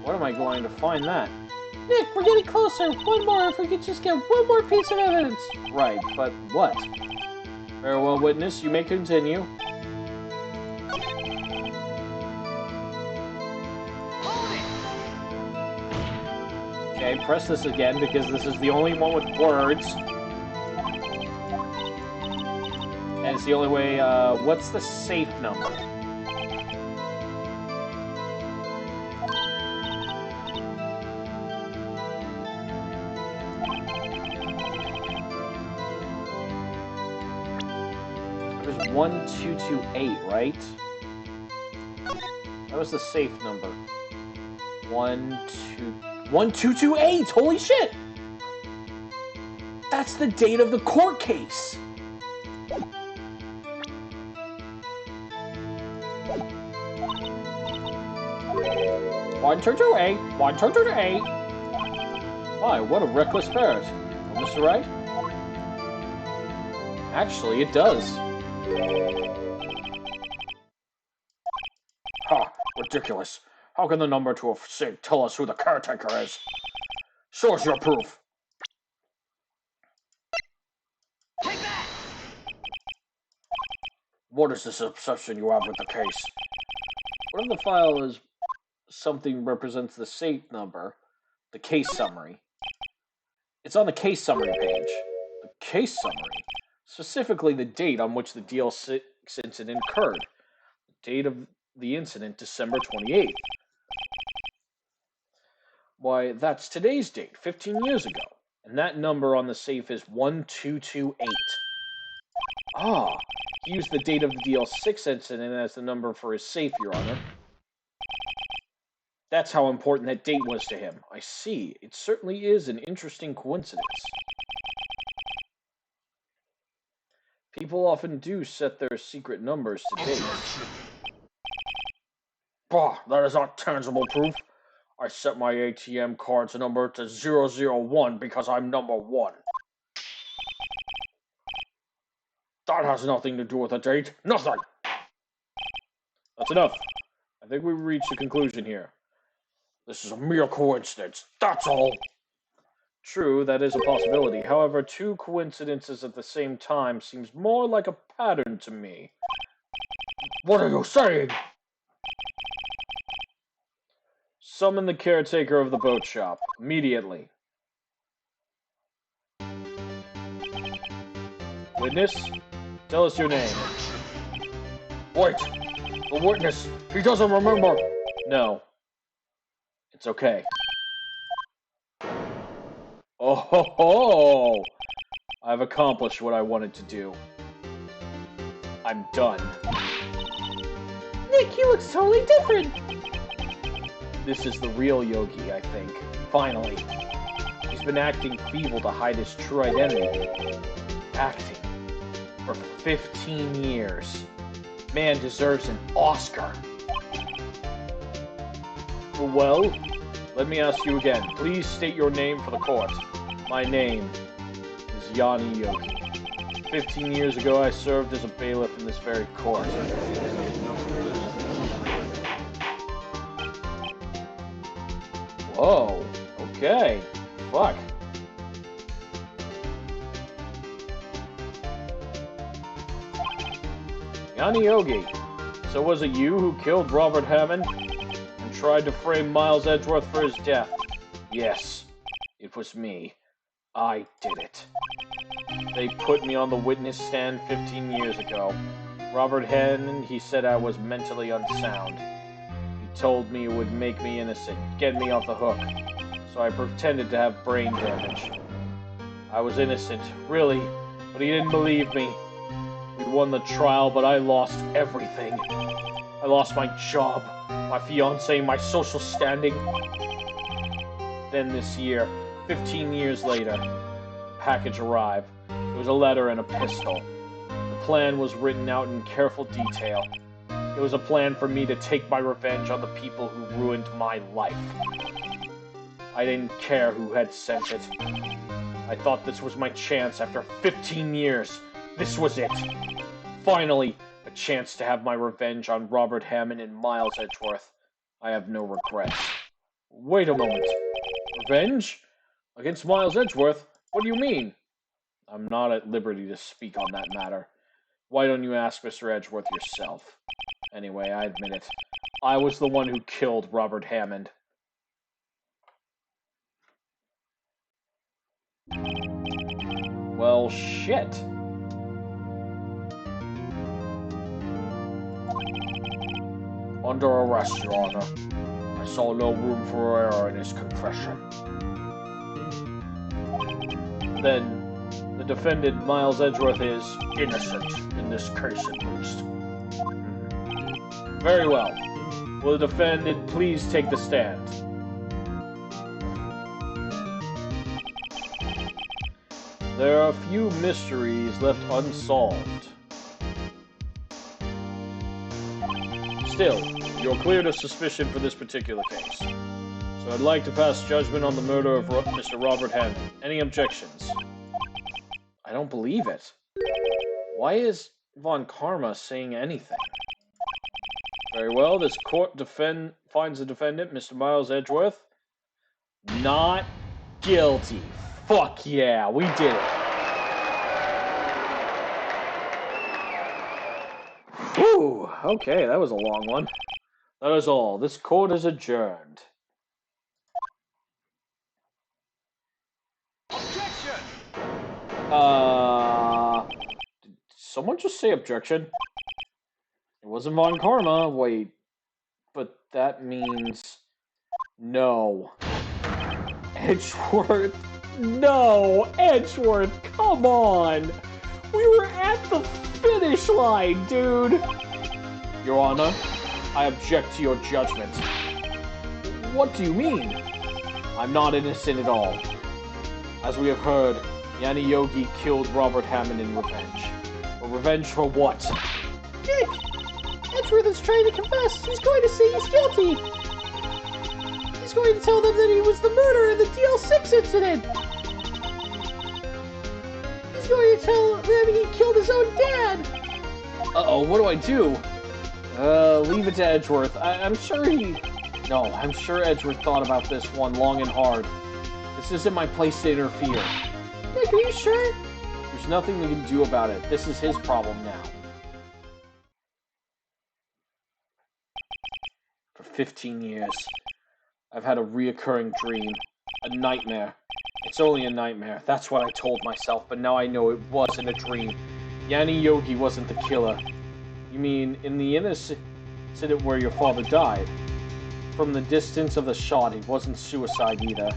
What am I going to find that?
Nick, we're getting closer. One more, if we could just get one more piece of evidence.
Right, but what? Very well, witness, you may continue.
Okay, press this again because this is the only one with words. And it's the only way, what's the safe number? It was 1228, right? That was the safe number. 1228! Holy shit! That's the date of the court case! One, two, two, eight. 1228. My, what a reckless parrot. Well, Mr. Wright? Actually, it does.
Ha! Ridiculous. How can the number to a sig tell us who the caretaker is? Show us your proof.
Take that!
What is this obsession you have with the case?
What if the file is something represents the safe number, the case summary? It's on the case summary page. The case summary? Specifically the date on which the DL6 incident occurred. The date of the incident, December 28th. Why, that's today's date, 15 years ago. And that number on the safe is 1228. Ah, he used the date of the DL6 incident as the number for his safe, Your Honor. That's how important that date was to him. I see. It certainly is an interesting coincidence. People often do set their secret numbers to dates.
Bah, that is not tangible proof. I set my ATM card's number to 001 because I'm number 1. That has nothing to do with the date. Nothing!
That's enough. I think we've reached a conclusion here.
This is a mere coincidence, that's all.
True, that is a possibility. However, two coincidences at the same time seems more like a pattern to me.
What are you saying?
Summon the caretaker of the boat shop, immediately. Witness, tell us your name.
Wait, the witness, he doesn't remember.
No. It's okay. Oh ho ho! I've accomplished what I wanted to do. I'm done.
Nick, he looks totally different.
This is the real Yogi, I think. Finally. He's been acting feeble to hide his true identity. Acting. For 15 years. Man deserves an Oscar. Well, let me ask you again. Please state your name for the court. My name is Yanni Yogi. 15 years ago, I served as a bailiff in this very court. Whoa. Okay. Fuck. Yanni Yogi. So was it you who killed Robert Hammond and tried to frame Miles Edgeworth for his death? Yes. It was me. I did it. They put me on the witness stand 15 years ago. Robert Hammond, he said I was mentally unsound. He told me it would make me innocent, get me off the hook. So I pretended to have brain damage. I was innocent, really, but he didn't believe me. We won the trial, but I lost everything. I lost my job, my fiancé, my social standing. Then this year, 15 years later, a package arrived. It was a letter and a pistol. The plan was written out in careful detail. It was a plan for me to take my revenge on the people who ruined my life. I didn't care who had sent it. I thought this was my chance after 15 years. This was it. Finally, a chance to have my revenge on Robert Hammond and Miles Edgeworth. I have no regrets. Wait a moment. Revenge? Against Miles Edgeworth? What do you mean? I'm not at liberty to speak on that matter. Why don't you ask Mr. Edgeworth yourself? Anyway, I admit it. I was the one who killed Robert Hammond. Well, shit. Under arrest, Your Honor. I saw no room for error in his confession. Then, the defendant, Miles Edgeworth, is innocent in this case, at least. Very well. Will the defendant please take the stand? There are a few mysteries left unsolved. Still, you're cleared of suspicion for this particular case. So I'd like to pass judgment on the murder of Mr. Robert Hammond. Any objections? I don't believe it. Why is Von Karma saying anything? Very well, this court finds the defendant, Mr. Miles Edgeworth, not guilty. Fuck yeah, we did it. Whew, okay, that was a long one. That is all. This court is adjourned.
Objection!
Did someone just say objection? It wasn't Von Karma. Wait, but that means no. Edgeworth? No, Edgeworth, come on! We were at the finish line, dude! Your Honor, I object to your judgment. What do you mean? I'm not innocent at all. As we have heard, Yanni Yogi killed Robert Hammond in revenge. But revenge for what?
Dick! Edgeworth is trying to confess. He's going to say he's guilty. He's going to tell them that he was the murderer in the DL6 incident. He's going to tell them he killed his own dad.
Uh-oh, what do I do? Leave it to Edgeworth. I'm sure Edgeworth thought about this one long and hard. This isn't my place to interfere.
Dick, are you sure?
There's nothing we can do about it. This is his problem now. For 15 years, I've had a reoccurring dream. A nightmare. It's only a nightmare. That's what I told myself, but now I know it wasn't a dream. Yanni Yogi wasn't the killer. You mean, in the incident where your father died? From the distance of the shot, it wasn't suicide either.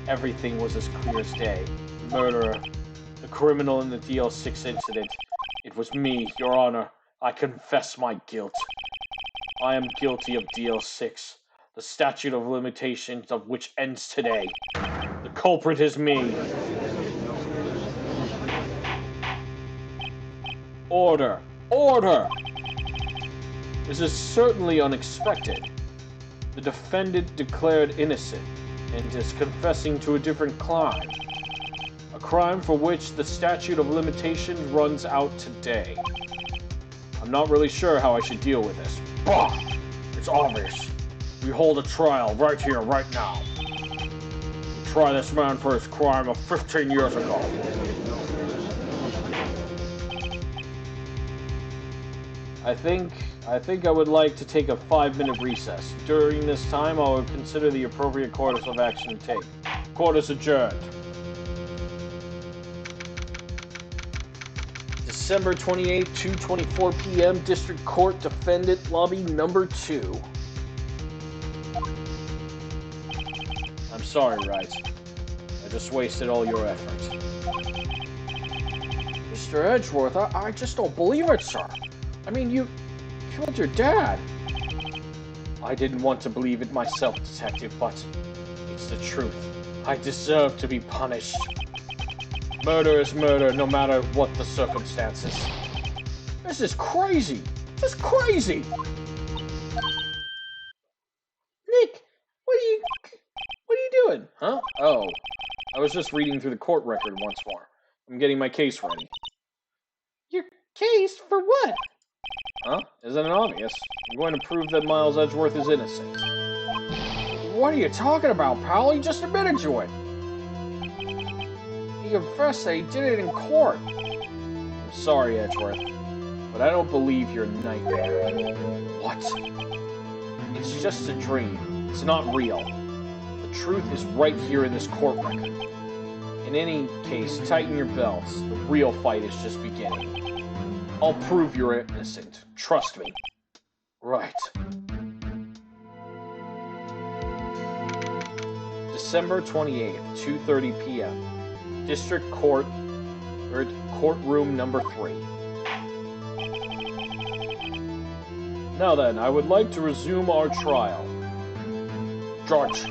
Everything was as clear as day. The murderer. The criminal in the DL6 incident. It was me, Your Honor. I confess my guilt. I am guilty of DL6, the statute of limitations of which ends today. The culprit is me. Order! Order! This is certainly unexpected. The defendant declared innocent and is confessing to a different crime. A crime for which the statute of limitations runs out today. I'm not really sure how I should deal with this. Bah! It's obvious. We hold a trial right here, right now. We try this man for his crime of 15 years ago. I think I would like to take a 5-minute recess. During this time, I will consider the appropriate course of action to take. Court is adjourned. December 28, 2:24 p.m. District Court Defendant Lobby Number 2. I'm sorry, Wright. I just wasted all your effort. Mr. Edgeworth, I just don't believe it, sir. I mean, you killed your dad. I didn't want to believe it myself, Detective, but it's the truth. I deserve to be punished. Murder is murder, no matter what the circumstances. This is crazy. Just crazy.
Nick, what are you doing?
Huh? Oh, I was just reading through the court record once more. I'm getting my case ready.
Your case for what?
Huh? Isn't it obvious? I'm going to prove that Miles Edgeworth is innocent. What are you talking about, pal? He just admitted to it. He confessed that he did it in court. I'm sorry, Edgeworth, but I don't believe your nightmare. What? It's just a dream. It's not real. The truth is right here in this court record. In any case, tighten your belts. The real fight is just beginning. I'll prove you're innocent. Trust me. Right. December 28th, 2:30 p.m. District Court, courtroom number 3. Now then, I would like to resume our trial. Judge,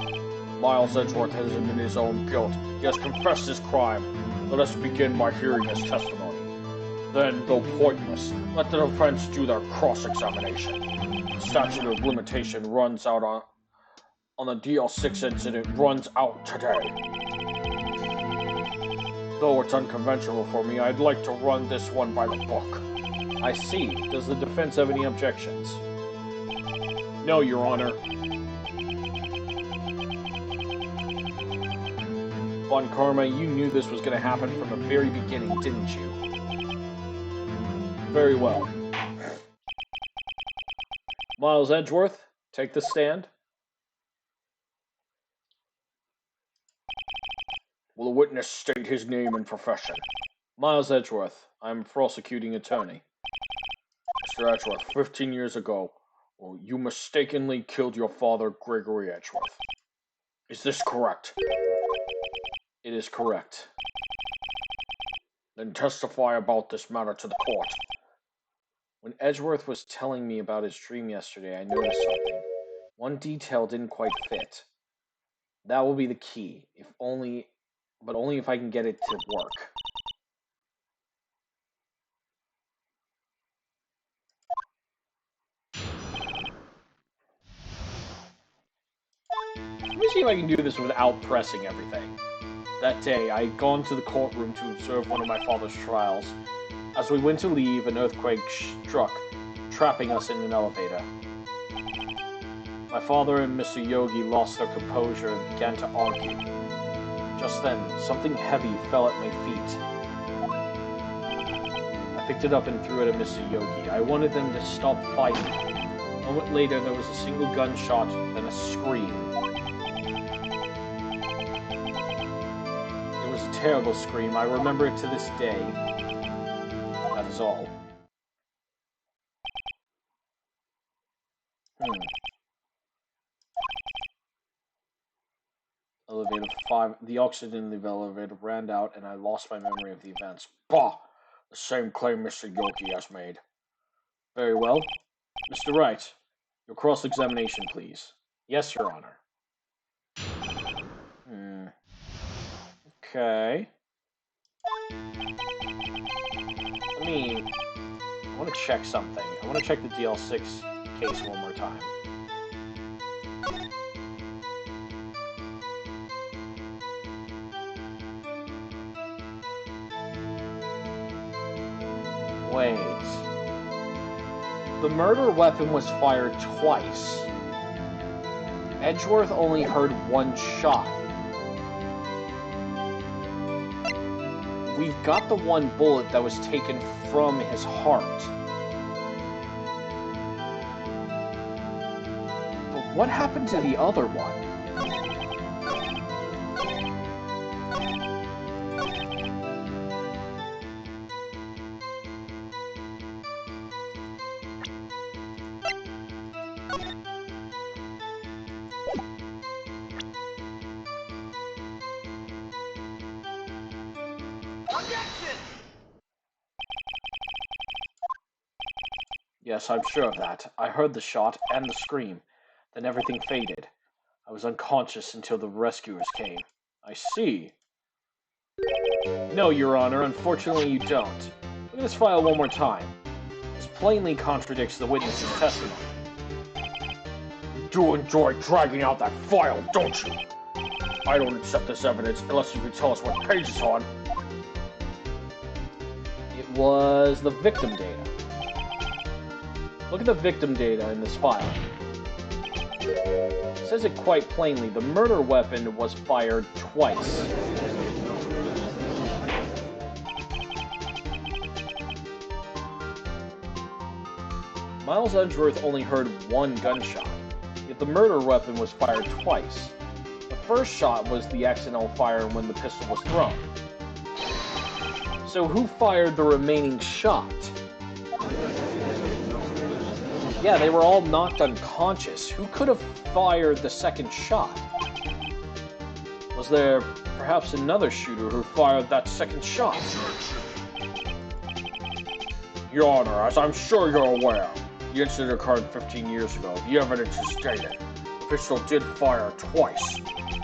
Miles Edgeworth has admitted his own guilt. He has confessed his crime. Let us begin by hearing his testimony. Then, though pointless, let the defense do their cross-examination. The statute of limitation runs out on the DL6 incident runs out today. Though it's unconventional for me, I'd like to run this one by the book. I see. Does the defense have any objections? No, Your Honor. Von Karma, you knew this was going to happen from the very beginning, didn't you? Very well. Miles Edgeworth, take the stand. Will the witness state his name and profession? Miles Edgeworth. I'm a prosecuting attorney. Mr. Edgeworth, 15 years ago, you mistakenly killed your father, Gregory Edgeworth. Is this correct? It is correct. Then testify about this matter to the court. When Edgeworth was telling me about his dream yesterday, I noticed something. One detail didn't quite fit. That will be the key, but only if I can get it to work. Let me see if I can do this without pressing everything. That day, I had gone to the courtroom to observe one of my father's trials. As we went to leave, an earthquake struck, trapping us in an elevator. My father and Mr. Yogi lost their composure and began to argue. Just then, something heavy fell at my feet. I picked it up and threw it at Mr. Yogi. I wanted them to stop fighting. A moment later, there was a single gunshot, then a scream. It was a terrible scream. I remember it to this day. That is all. Elevator 5. The oxygen in the elevator ran out, and I lost my memory of the events. Bah! The same claim Mr. Yogi has made. Very well. Mr. Wright, your cross-examination, please. Yes, Your Honor. Okay. I want to check something. I want to check the DL6 case one more time. Wait. The murder weapon was fired twice. Edgeworth only heard one shot. We've got the one bullet that was taken from his heart. But what happened to the other one? Yes, I'm sure of that. I heard the shot and the scream. Then everything faded. I was unconscious until the rescuers came. I see. No, Your Honor, unfortunately you don't. Look at this file one more time. This plainly contradicts the witness's testimony. You do enjoy dragging out that file, don't you? I don't accept this evidence unless you can tell us what page it's on. It was the victim data. Look at the victim data in this file. It says it quite plainly. The murder weapon was fired twice. Miles Edgeworth only heard one gunshot, yet the murder weapon was fired twice. The first shot was the accidental fire when the pistol was thrown. So who fired the remaining shot? Yeah, they were all knocked unconscious. Who could have fired the second shot? Was there perhaps another shooter who fired that second shot?
Your Honor, as I'm sure you're aware, the incident occurred 15 years ago. The evidence is stated. The pistol did fire twice.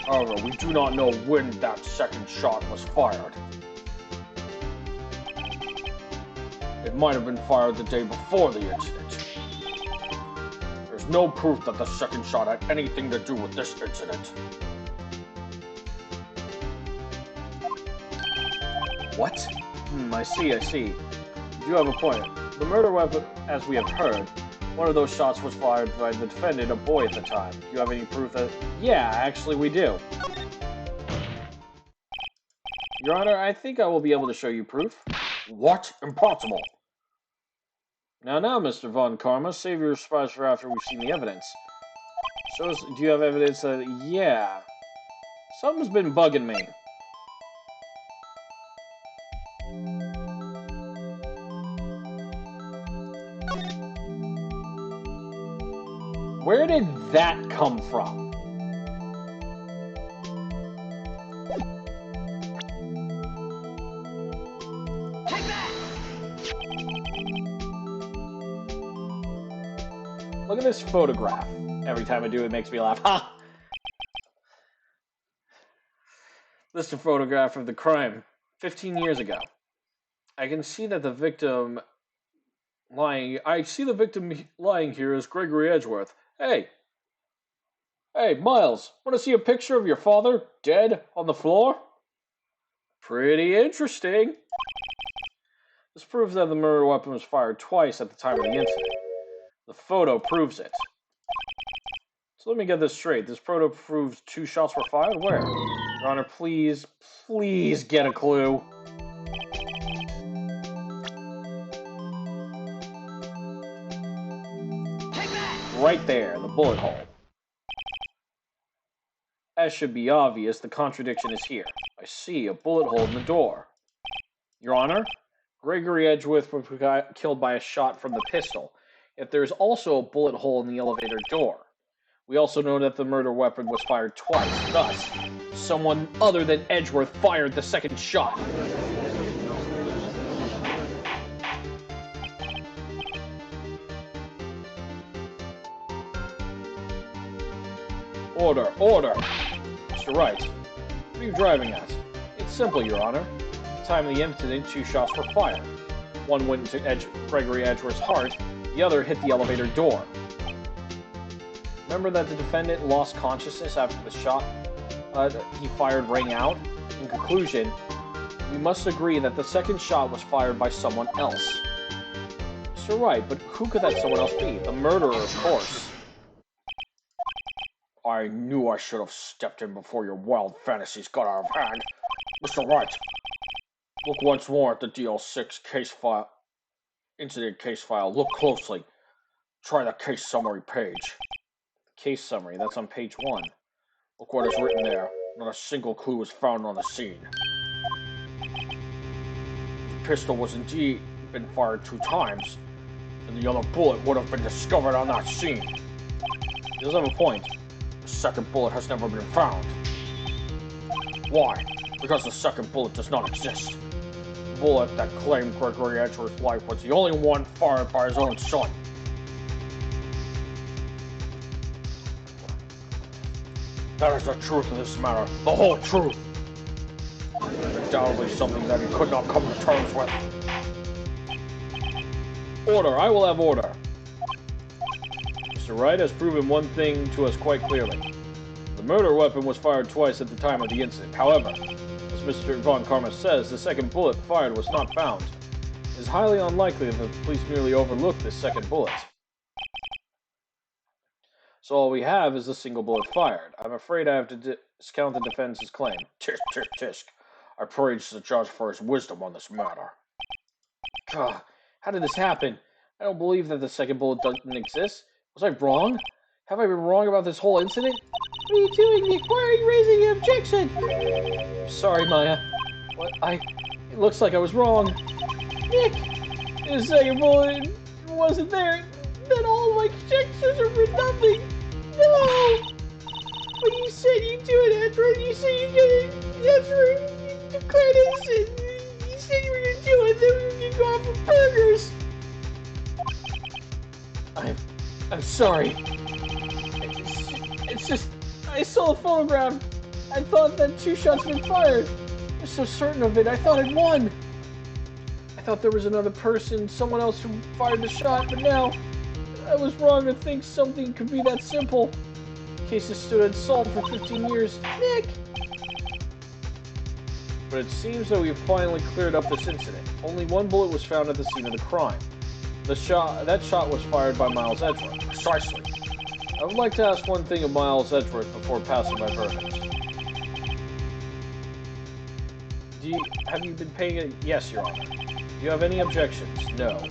However, we do not know when that second shot was fired. It might have been fired the day before the incident. There's no proof that the second shot had anything to do with this incident.
What? I see. You have a point. The murder weapon, as we have heard, one of those shots was fired by the defendant, a boy at the time. Do you have any proof that... Yeah, actually we do. Your Honor, I think I will be able to show you proof.
What? Impossible!
Now, Mr. Von Karma, save your surprise for after we've seen the evidence. Do you have evidence that... Yeah. Something's been bugging me. Where did that come from?
Take that!
Look at this photograph. Every time I do, it makes me laugh. Ha! This is a photograph of the crime 15 years ago. I can see that the victim lying... I see the victim lying here as Gregory Edgeworth. Hey, Miles, want to see a picture of your father, dead, on the floor? Pretty interesting. This proves that the murder weapon was fired twice at the time of the incident. The photo proves it. So let me get this straight. This photo proves 2 shots were fired? Where? Your Honor, please get a clue. Right there, the bullet hole. As should be obvious, the contradiction is here. I see a bullet hole in the door. Your Honor, Gregory Edgeworth was killed by a shot from the pistol, yet there is also a bullet hole in the elevator door. We also know that the murder weapon was fired twice. Thus, someone other than Edgeworth fired the second shot. Order! Mr. Wright, what are you driving at? It's simple, Your Honor. At the time of the incident, 2 shots were fired. One went into Gregory Edgeworth's heart, the other hit the elevator door. Remember that the defendant lost consciousness after the shot he fired rang out? In conclusion, we must agree that the second shot was fired by someone else. Mr. Wright, but who could that someone else be? The murderer, of course.
I knew I should have stepped in before your wild fantasies got out of hand. Mr. Wright, look once more at the DL6 incident case file. Look closely. Try the case summary page.
Case summary, that's on page 1.
Look what is written there. Not a single clue was found on the scene. The pistol was indeed been fired 2 times, and the other bullet would have been discovered on that scene.
He does have a point.
The second bullet has never been found. Why? Because the second bullet does not exist. The bullet that claimed Gregory Edgeworth's life was the only one fired by his own son. That is the truth of this matter. The whole truth. Undoubtedly something that he could not come to terms with.
Order! I will have order. Mr. Wright has proven one thing to us quite clearly. The murder weapon was fired twice at the time of the incident. However, as Mr. Von Karma says, the second bullet fired was not found. It is highly unlikely that the police merely overlooked this second bullet. So all we have is a single bullet fired. I'm afraid I have to discount the defense's claim.
Tisk, tisk, tisk. I praise the judge for his wisdom on this matter.
God, how did this happen? I don't believe that the second bullet doesn't exist. Was I wrong? Have I been wrong about this whole incident?
What are you doing, Nick? Why are you raising an objection?
Sorry, Maya. It looks like I was wrong.
Nick!
The second bullet wasn't there.
Then all my conjectures are for nothing! No! But you said you'd do it, Edward. You said you'd get it. Edward, you declared innocent. You said you were going to do it, then we were going to go out for burgers.
I'm sorry. It's just, I saw the photograph. I thought that 2 shots had been fired. I was so certain of it. I thought I'd won. I thought there was another person, someone else who fired the shot, but now I was wrong to think something could be that simple. The case has stood unsolved for 15 years.
Nick!
But it seems that we've finally cleared up this incident. Only 1 bullet was found at the scene of the crime. That shot was fired by Miles Edgeworth.
Precisely.
I would like to ask one thing of Miles Edgeworth before passing my verdict. Have you been paying it? Yes, Your Honor. Do you have any objections? No.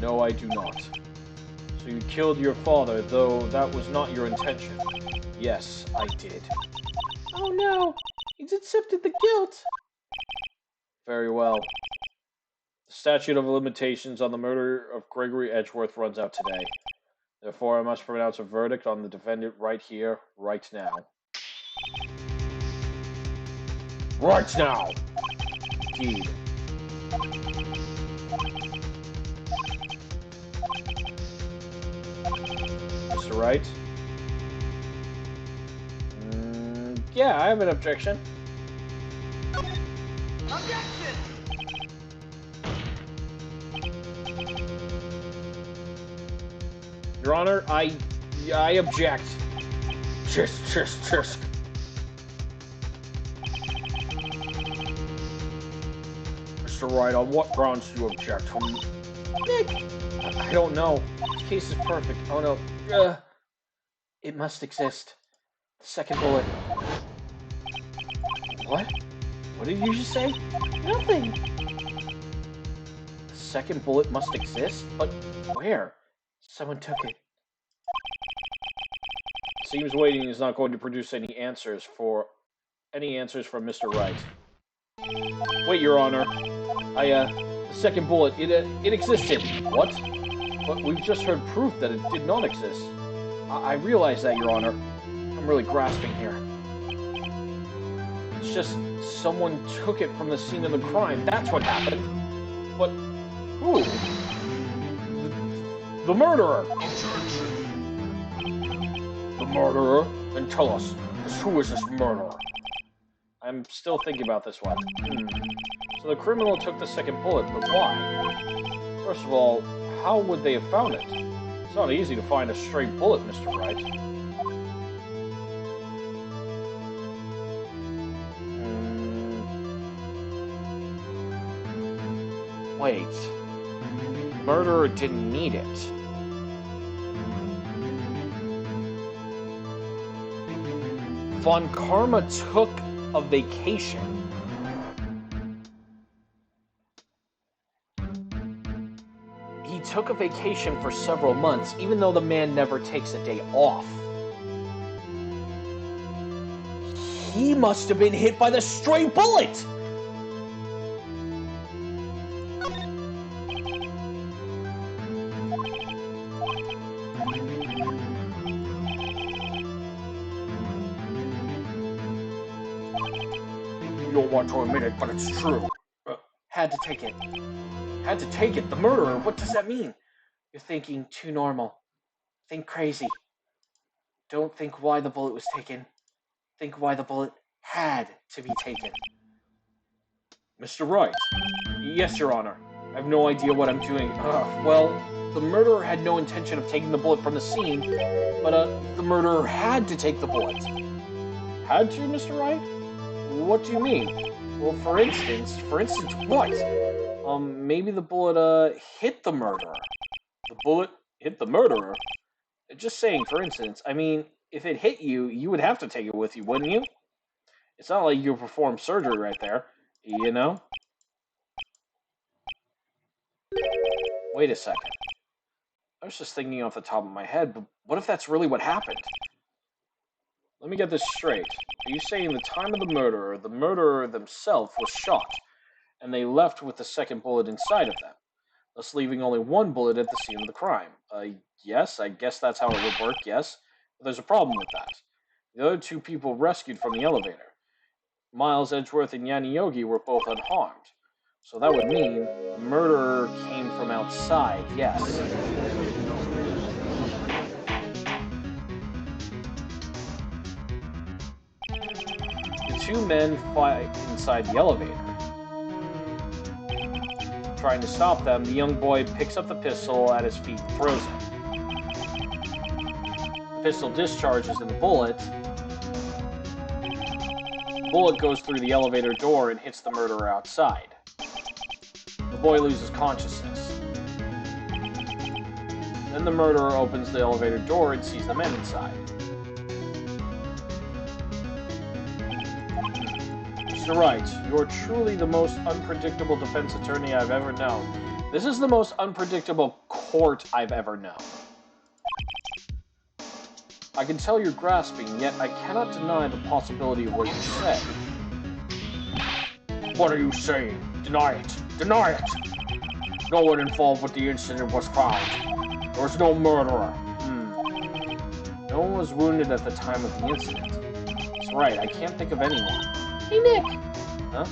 No, I do not. So you killed your father, though that was not your intention. Yes, I did.
Oh no! He's accepted the guilt!
Very well. The statute of limitations on the murder of Gregory Edgeworth runs out today. Therefore, I must pronounce a verdict on the defendant right here, right now.
Right now!
Indeed. Mr. Wright? Yeah, I have an objection.
Objection!
Your Honor, I object.
Tisk, tisk, tisk. Mr. Wright, on what grounds do you object?
Nick!
I don't know. This case is perfect. Oh no. It must exist. The second bullet. What? What did you just say?
Nothing!
The second bullet must exist? But where? Someone took it. Seems waiting is not going to produce any answers from Mr. Wright. Wait, Your Honor. The second bullet, it existed. What? But we've just heard proof that it did not exist. I realize that, Your Honor. I'm really grasping here. It's just someone took it from the scene of the crime. That's what happened. But who?
The murderer! The murderer? Then tell us, who is this murderer?
I'm still thinking about this one. So the criminal took the second bullet, but why? First of all, how would they have found it? It's not easy to find a stray bullet, Mr. Wright.
Wait. Murderer didn't need it. Von Karma took a vacation. He took a vacation for several months, even though the man never takes a day off. He must have been hit by the stray bullet! You don't want to admit it, but it's true.
Had to take it. Had to take it. The murderer. What does that mean? You're thinking too normal. Think crazy. Don't think why the bullet was taken. Think why the bullet had to be taken.
Mr. Wright.
Yes, Your Honor. I have no idea what I'm doing. Well, the murderer had no intention of taking the bullet from the scene, but the murderer had to take the bullet.
Had to, Mr. Wright?
What do you mean? Well, for instance what? Maybe the bullet, hit the murderer.
The bullet hit the murderer?
Just saying, for instance. I mean, if it hit you, you would have to take it with you, wouldn't you? It's not like you perform surgery right there, you know? Wait a second. I was just thinking off the top of my head, but what if that's really what happened? Let me get this straight. Are you saying the time of the murderer themselves was shot, and they left with the second bullet inside of them, thus leaving only one bullet at the scene of the crime? Yes, I guess that's how it would work, yes. But there's a problem with that. The other two people rescued from the elevator, Miles Edgeworth and Yanni Yogi, were both unharmed. So that would mean the murderer came from outside, yes. The two men fight inside the elevator. Trying to stop them, the young boy picks up the pistol at his feet and throws it. The pistol discharges and the bullet goes through the elevator door and hits the murderer outside. The boy loses consciousness. Then the murderer opens the elevator door and sees the men inside. Mr. Wright, you're truly the most unpredictable defense attorney I've ever known. This is the most unpredictable court I've ever known. I can tell you're grasping, yet I cannot deny the possibility of what you say.
What are you saying? Deny it! Deny it! No one involved with the incident was found. There was no murderer.
No one was wounded at the time of the incident. That's right, I can't think of anyone.
Hey, Nick!
Huh?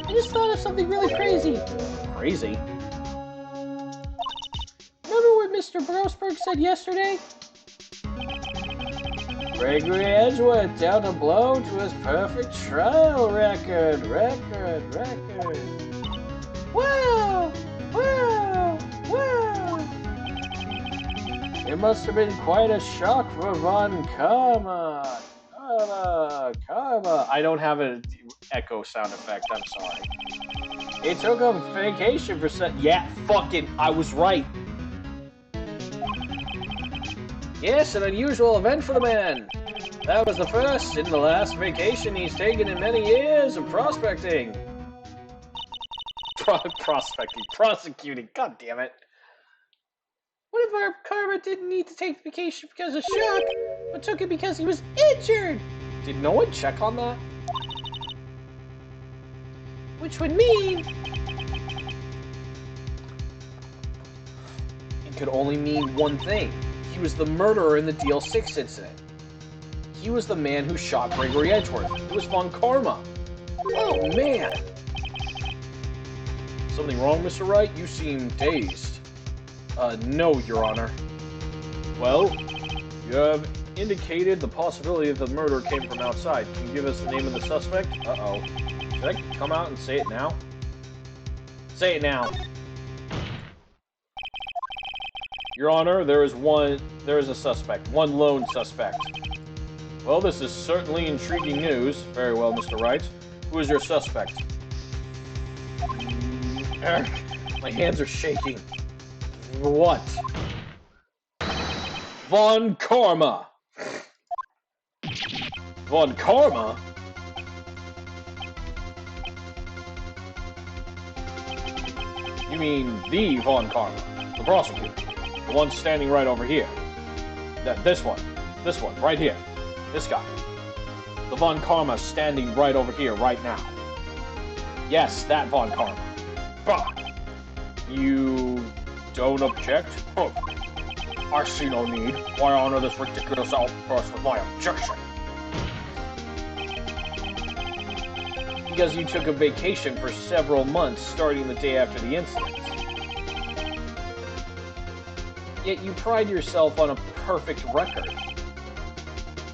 I just thought of something really crazy.
Crazy?
Remember what Mr. Brosberg said yesterday?
Gregory Edgeworth dealt a blow to his perfect trial record.
Wow! Wow! Wow!
It must have been quite a shock for Von Karma. Karma. I don't have an echo sound effect, I'm sorry. He took a vacation for yeah, fucking, I was right. Yes, an unusual event for the man. That was the first and the last vacation he's taken in many years of prospecting. Prosecuting, god damn it.
What if our Karma didn't need to take vacation because of shock, but took it because he was injured?
Did no one check on that?
Which would mean...
It could only mean one thing. He was the murderer in the Deal 6 incident. He was the man who shot Gregory Edgeworth. It was Von Karma. Oh, man. Something wrong, Mr. Wright? You seem dazed. No, Your Honor. Well, you have indicated the possibility that the murder came from outside. Can you give us the name of the suspect? Uh-oh. Should I come out and say it now? Say it now. Your Honor, there is a suspect. One lone suspect. Well, this is certainly intriguing news. Very well, Mr. Wright. Who is your suspect? My hands are shaking. What? Von Karma! Von Karma? You mean the Von Karma, the prosecutor, the one standing right over here. This one, right here, this guy. The Von Karma standing right over here, right now. Yes, that Von Karma. Bah! You don't object? Oh, I see no need. Why honor this ridiculous outburst with my objection? Because you took a vacation for several months starting the day after the incident. Yet you pride yourself on a perfect record.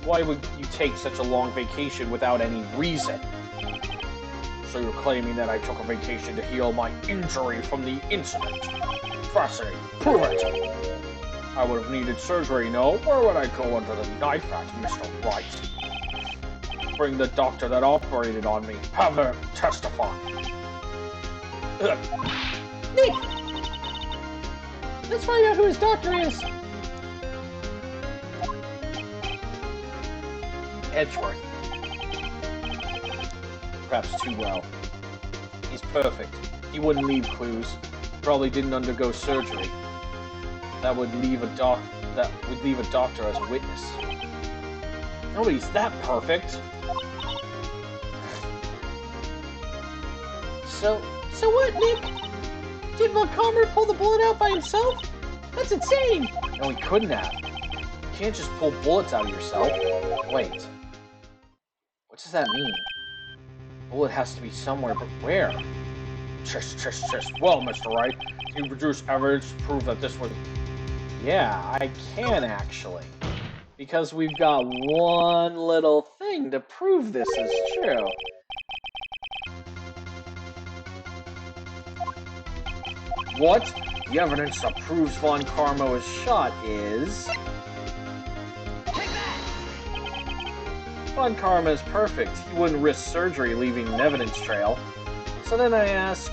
Why would you take such a long vacation without any reason? So you're claiming that I took a vacation to heal my injury from the incident? Fascinating. Prove it! I would have needed surgery, no? Where would I go under the knife at, Mr. Wright? Bring the doctor that operated on me. Have her testify.
Nick! Let's find out who his doctor is.
Edgeworth. Perhaps too well. He's perfect. He wouldn't leave clues. Probably didn't undergo surgery. that would leave a doctor as a witness. Nobody's that perfect.
So what, Nick? Did Von Karma pull the bullet out by himself? That's insane!
No, he couldn't have. You can't just pull bullets out of yourself. Wait. What does that mean? Bullet has to be somewhere, but where?
Tsh. Well, Mr. Wright, can you produce evidence to prove that this was...
Yeah, I can actually. Because we've got one little thing to prove this is true.
What?
The evidence that proves Von Karma was shot is...
Take that!
Von Karma is perfect. He wouldn't risk surgery leaving an evidence trail. So then I ask,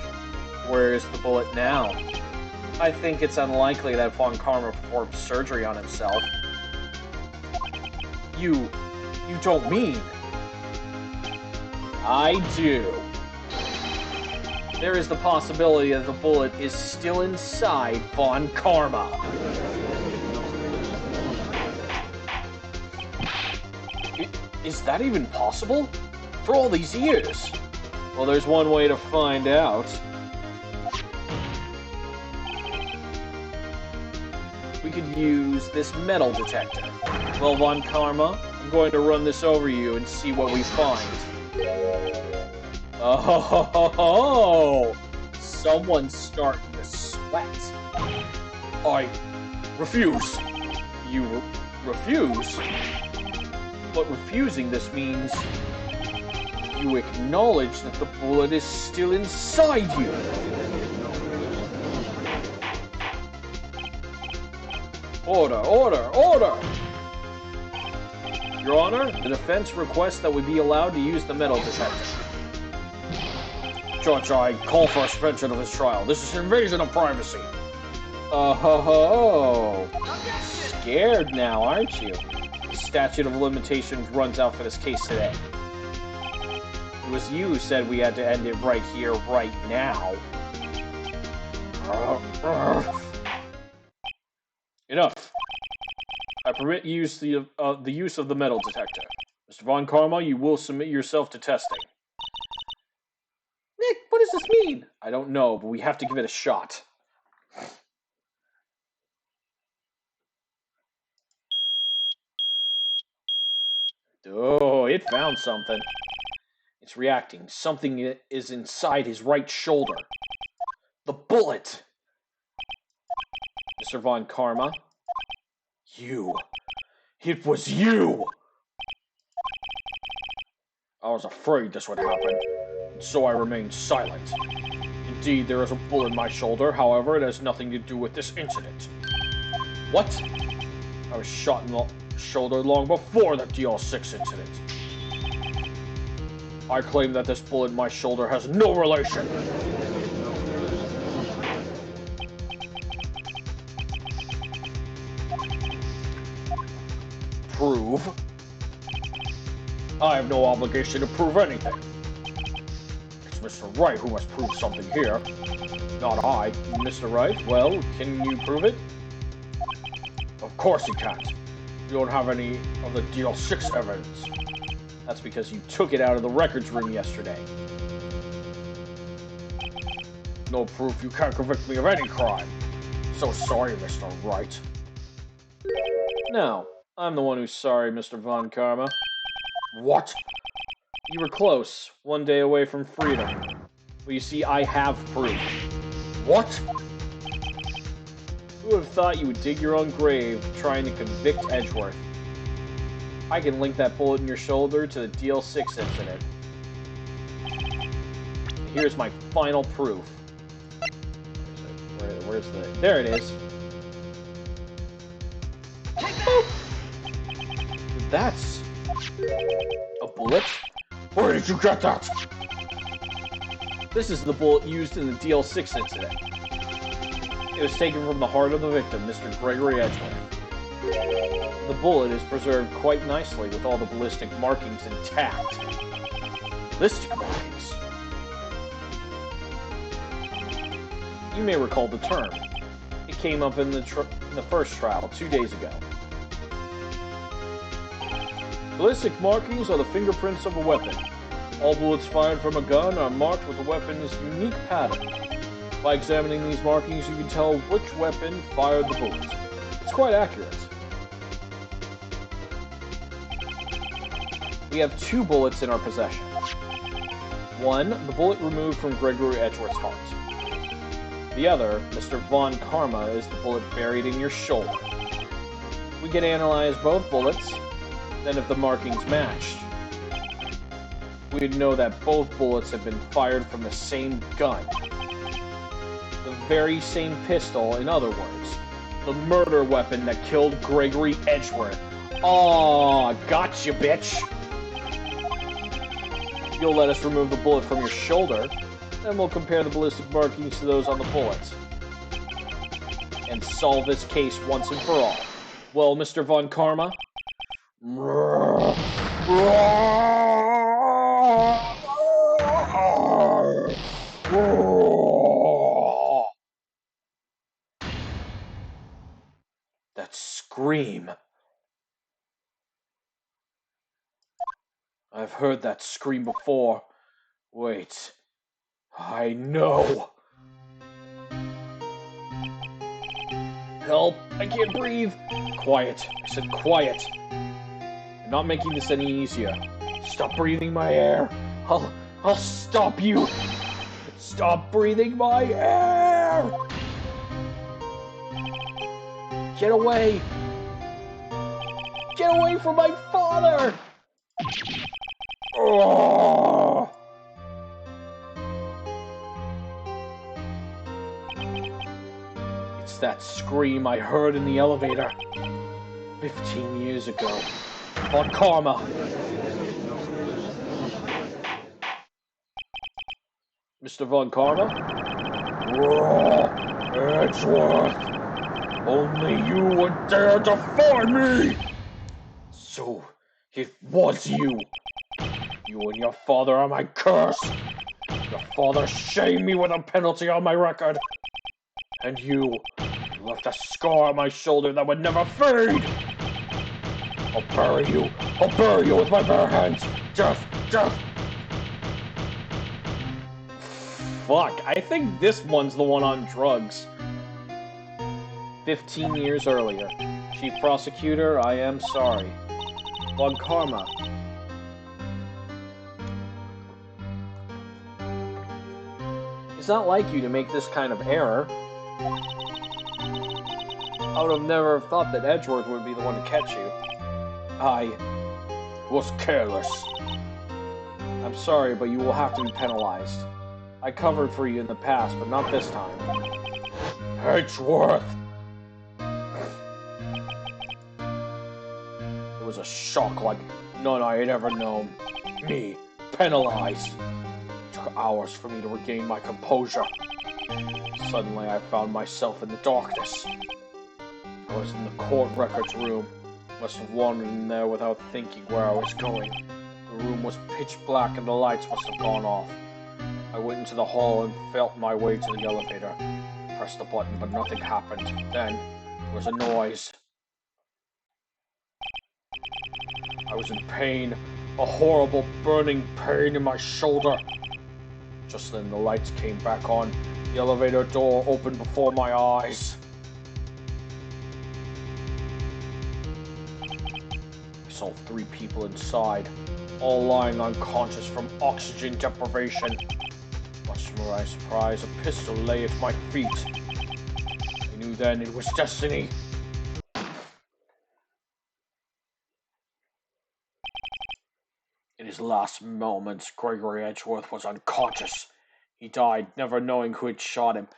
where is the bullet now? I think it's unlikely that Von Karma performed surgery on himself. You don't mean? I do. There is the possibility that the bullet is still inside Von Karma.
Is that even possible? For all these years?
Well, there's one way to find out. We could use this metal detector. Well, Von Karma, I'm going to run this over you and see what we find. Oh, someone's starting to sweat.
I refuse.
You refuse? But refusing this means you acknowledge that the bullet is still inside you. Order! Your Honor, the defense requests that we be allowed to use the metal detector.
Judge, I call for a suspension of this trial. This is an invasion of privacy.
Oh, scared now, aren't you? The statute of limitations runs out for this case today. It was you who said we had to end it right here, right now.
Enough. I permit use the use of the metal detector. Mr. Von Karma, you will submit yourself to testing.
Nick, what does this mean?
I don't know, but we have to give it a shot. Oh, it found something. It's reacting. Something is inside his right shoulder. The bullet! Mr. Von Karma.
You. It was you! I was afraid this would happen, and so I remained silent. Indeed, there is a bullet in my shoulder, however, it has nothing to do with this incident.
What?
I was shot in the shoulder long before the DL6 incident. I claim that this bullet in my shoulder has no relation. Prove? I have no obligation to prove anything. It's Mr. Wright who must prove something here, not I.
Mr. Wright, well, can you prove it?
Of course he can't. You don't have any of the DL6 evidence.
That's because you took it out of the records room yesterday.
No proof, you can't convict me of any crime. So sorry, Mr. Wright.
No, I'm the one who's sorry, Mr. Von Karma.
What?
You were close, one day away from freedom. Well, you see, I have proof.
What?
Who would have thought you would dig your own grave trying to convict Edgeworth? I can link that bullet in your shoulder to the DL6 incident. Here's my final proof. Where's the... There it is. That's... a bullet?
Where did you get that?
This is the bullet used in the DL6 incident. It was taken from the heart of the victim, Mr. Gregory Edgeworth. The bullet is preserved quite nicely with all the ballistic markings intact. Ballistic markings? You may recall the term. It came up in the in the first trial 2 days ago. Ballistic markings are the fingerprints of a weapon. All bullets fired from a gun are marked with the weapon's unique pattern. By examining these markings, you can tell which weapon fired the bullet. It's quite accurate. We have 2 bullets in our possession. One, the bullet removed from Gregory Edgeworth's heart. The other, Mr. Von Karma, is the bullet buried in your shoulder. We can analyze both bullets, then if the markings matched, we'd know that both bullets had been fired from the same gun. The very same pistol, in other words. The murder weapon that killed Gregory Edgeworth. Aw, gotcha, bitch! You'll let us remove the bullet from your shoulder, then we'll compare the ballistic markings to those on the bullets. And solve this case once and for all. Well, Mr. Von Karma? That scream. I've heard that scream before. Wait. I know. Help! I can't breathe! Quiet. I said quiet. I'm not making this any easier. Stop breathing my air. I'll stop you. Stop breathing my air! Get away! Get away from my father! Oh! It's that scream I heard in the elevator 15 years ago. Von Karma. Mr. Von Karma? Edgeworth! Only you would dare defy me! So, it was you. You and your father are my curse. Your father shamed me with a penalty on my record. And you left a scar on my shoulder that would never fade. I'll bury you. I'll bury you with my bare hands. Death, death. Fuck, I think this one's the one on drugs. 15 years earlier. Chief Prosecutor, I am sorry. Von Karma. It's not like you to make this kind of error. I would have never thought that Edgeworth would be the one to catch you. I was careless. I'm sorry, but you will have to be penalized. I covered for you in the past, but not this time. Edgeworth! It was a shock like none I had ever known. Me, penalized. It took hours for me to regain my composure. Suddenly I found myself in the darkness. I was in the court records room. Must have wandered in there without thinking where I was going. The room was pitch black and the lights must have gone off. I went into the hall and felt my way to the elevator. Pressed the button, but nothing happened. Then, there was a noise. I was in pain. A horrible burning pain in my shoulder. Just then the lights came back on. The elevator door opened before my eyes. I saw 3 people inside, all lying unconscious from oxygen deprivation. Much to my surprise, a pistol lay at my feet. I knew then it was destiny. In his last moments, Gregory Edgeworth was unconscious. He died, never knowing who had shot him.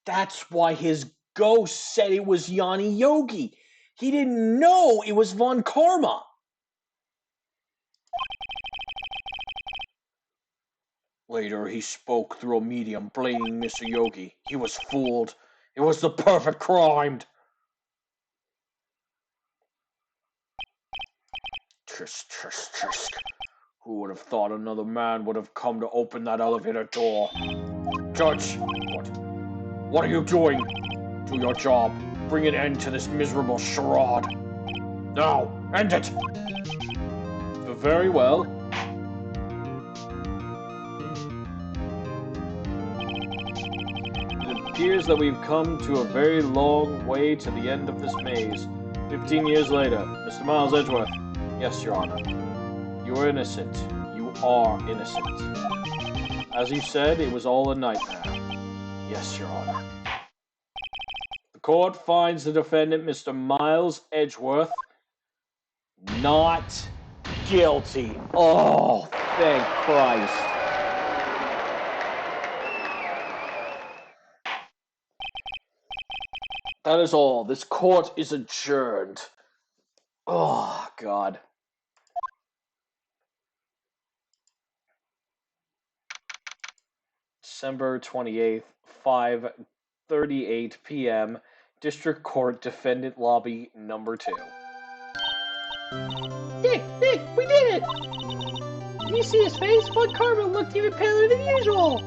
That's why his ghost said it was Yanni Yogi. He didn't know it was Von Karma. Later, he spoke through a medium, blaming Mr. Yogi. He was fooled. It was the perfect crime. Tisk, tisk, tisk. Who would have thought another man would have come to open that elevator door? Judge, what are you doing? Do your job.
bring an end to this miserable charade. Now, end it! Very well. It appears that we've come to a very long way to the end of this maze. 15 years later, Mr. Miles Edgeworth. Yes, Your Honor. You are innocent. You are innocent. As you said, it was all a nightmare. Yes, Your Honor. The court finds the defendant, Mr. Miles Edgeworth, not guilty. Oh, thank Christ. That is all. This court is adjourned. Oh, God. December 28th, 5:38 p.m. District Court Defendant Lobby Number 2.
Nick, we did it! Did you see his face? Fun Carmen looked even paler than usual.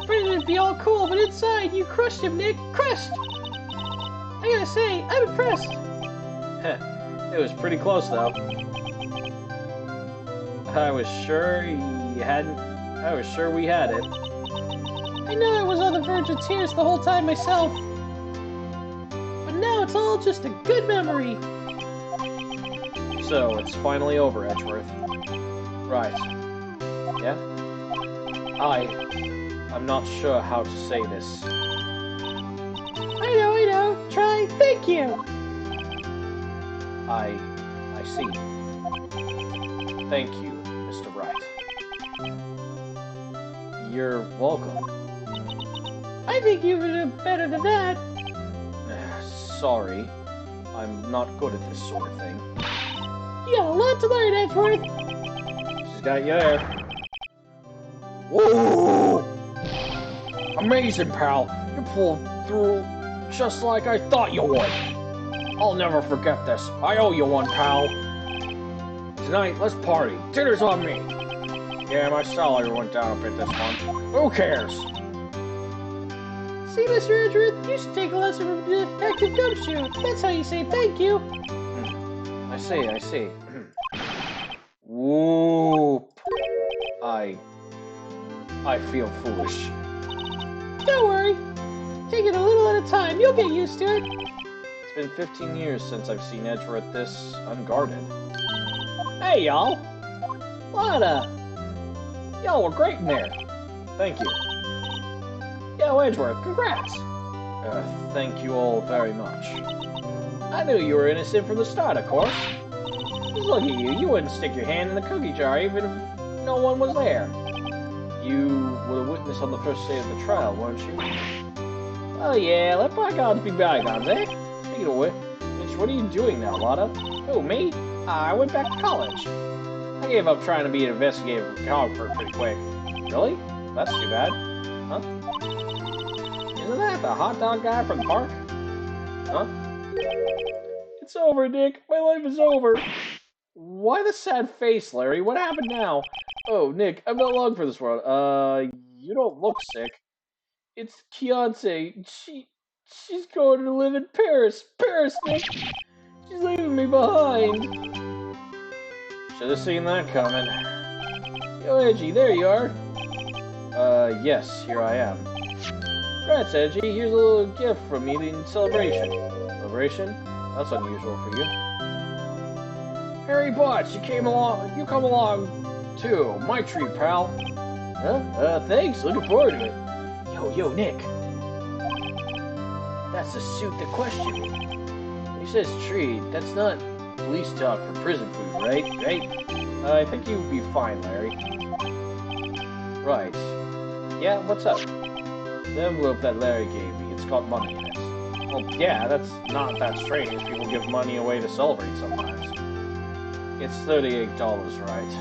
Pretended to be all cool, but inside, you crushed him, Nick. Crushed! I gotta say, I'm impressed.
It was pretty close, though. I was sure we had it.
I know I was on the verge of tears the whole time myself. But now it's all just a good memory.
So, it's finally over, Edgeworth. Right. Yeah? I'm not sure how to say this.
I know. Try, thank you.
I see. Thank you, Mr. Wright. You're welcome.
I think you could do better than that.
Sorry. I'm not good at this sort of thing.
You got a lot to learn, Edgeworth.
She's got you there. Whoa! Amazing, pal. You pulled through just like I thought you would. I'll never forget this. I owe you one, pal. Tonight, let's party. Dinner's on me. Yeah, my salary went down a bit this month. Who cares?
See, Mr. Edgeworth, you should take a lesson from Detective Gumshoe. That's how you say thank you.
I see. Whoop. I feel foolish.
Don't worry. Take it a little at a time. You'll get used to it.
It's been 15 years since I've seen Edgeworth this unguarded. Hey, y'all. Y'all were great in there. Thank you. Yo, Edgeworth, congrats. Thank you all very much. I knew you were innocent from the start, of course. Just look at you. You wouldn't stick your hand in the cookie jar even if no one was there. You were a witness on the first day of the trial, weren't you? Oh yeah, let bygones be bygones, eh? Speaking of which, what are you doing now, Lotta? Who, me? I went back to college. I gave up trying to be an investigative photographer pretty quick. Really? That's too bad. Huh? Isn't that the hot dog guy from the park? Huh? It's over, Nick. My life is over. Why the sad face, Larry? What happened now? Oh, Nick, I'm not long for this world. You don't look sick. It's Keontae. She's going to live in Paris. Paris, Nick. She's leaving me behind. Should have seen that coming. Yo, Edgy, there you are. Yes, here I am. Congrats, Edgy. Here's a little gift from me in celebration. Celebration? That's unusual for you. Harry Botch, you come along too. My treat, pal. Huh? Thanks. Looking forward to it. Yo, Nick. That's the suit that questioned me. He says treat. That's not police talk for prison food, right? I think you'd be fine, Larry. Right. Yeah, what's up? The envelope that Larry gave me, it's got money in it. Well, yeah, that's not that strange. People give money away to celebrate sometimes. It's $38, right?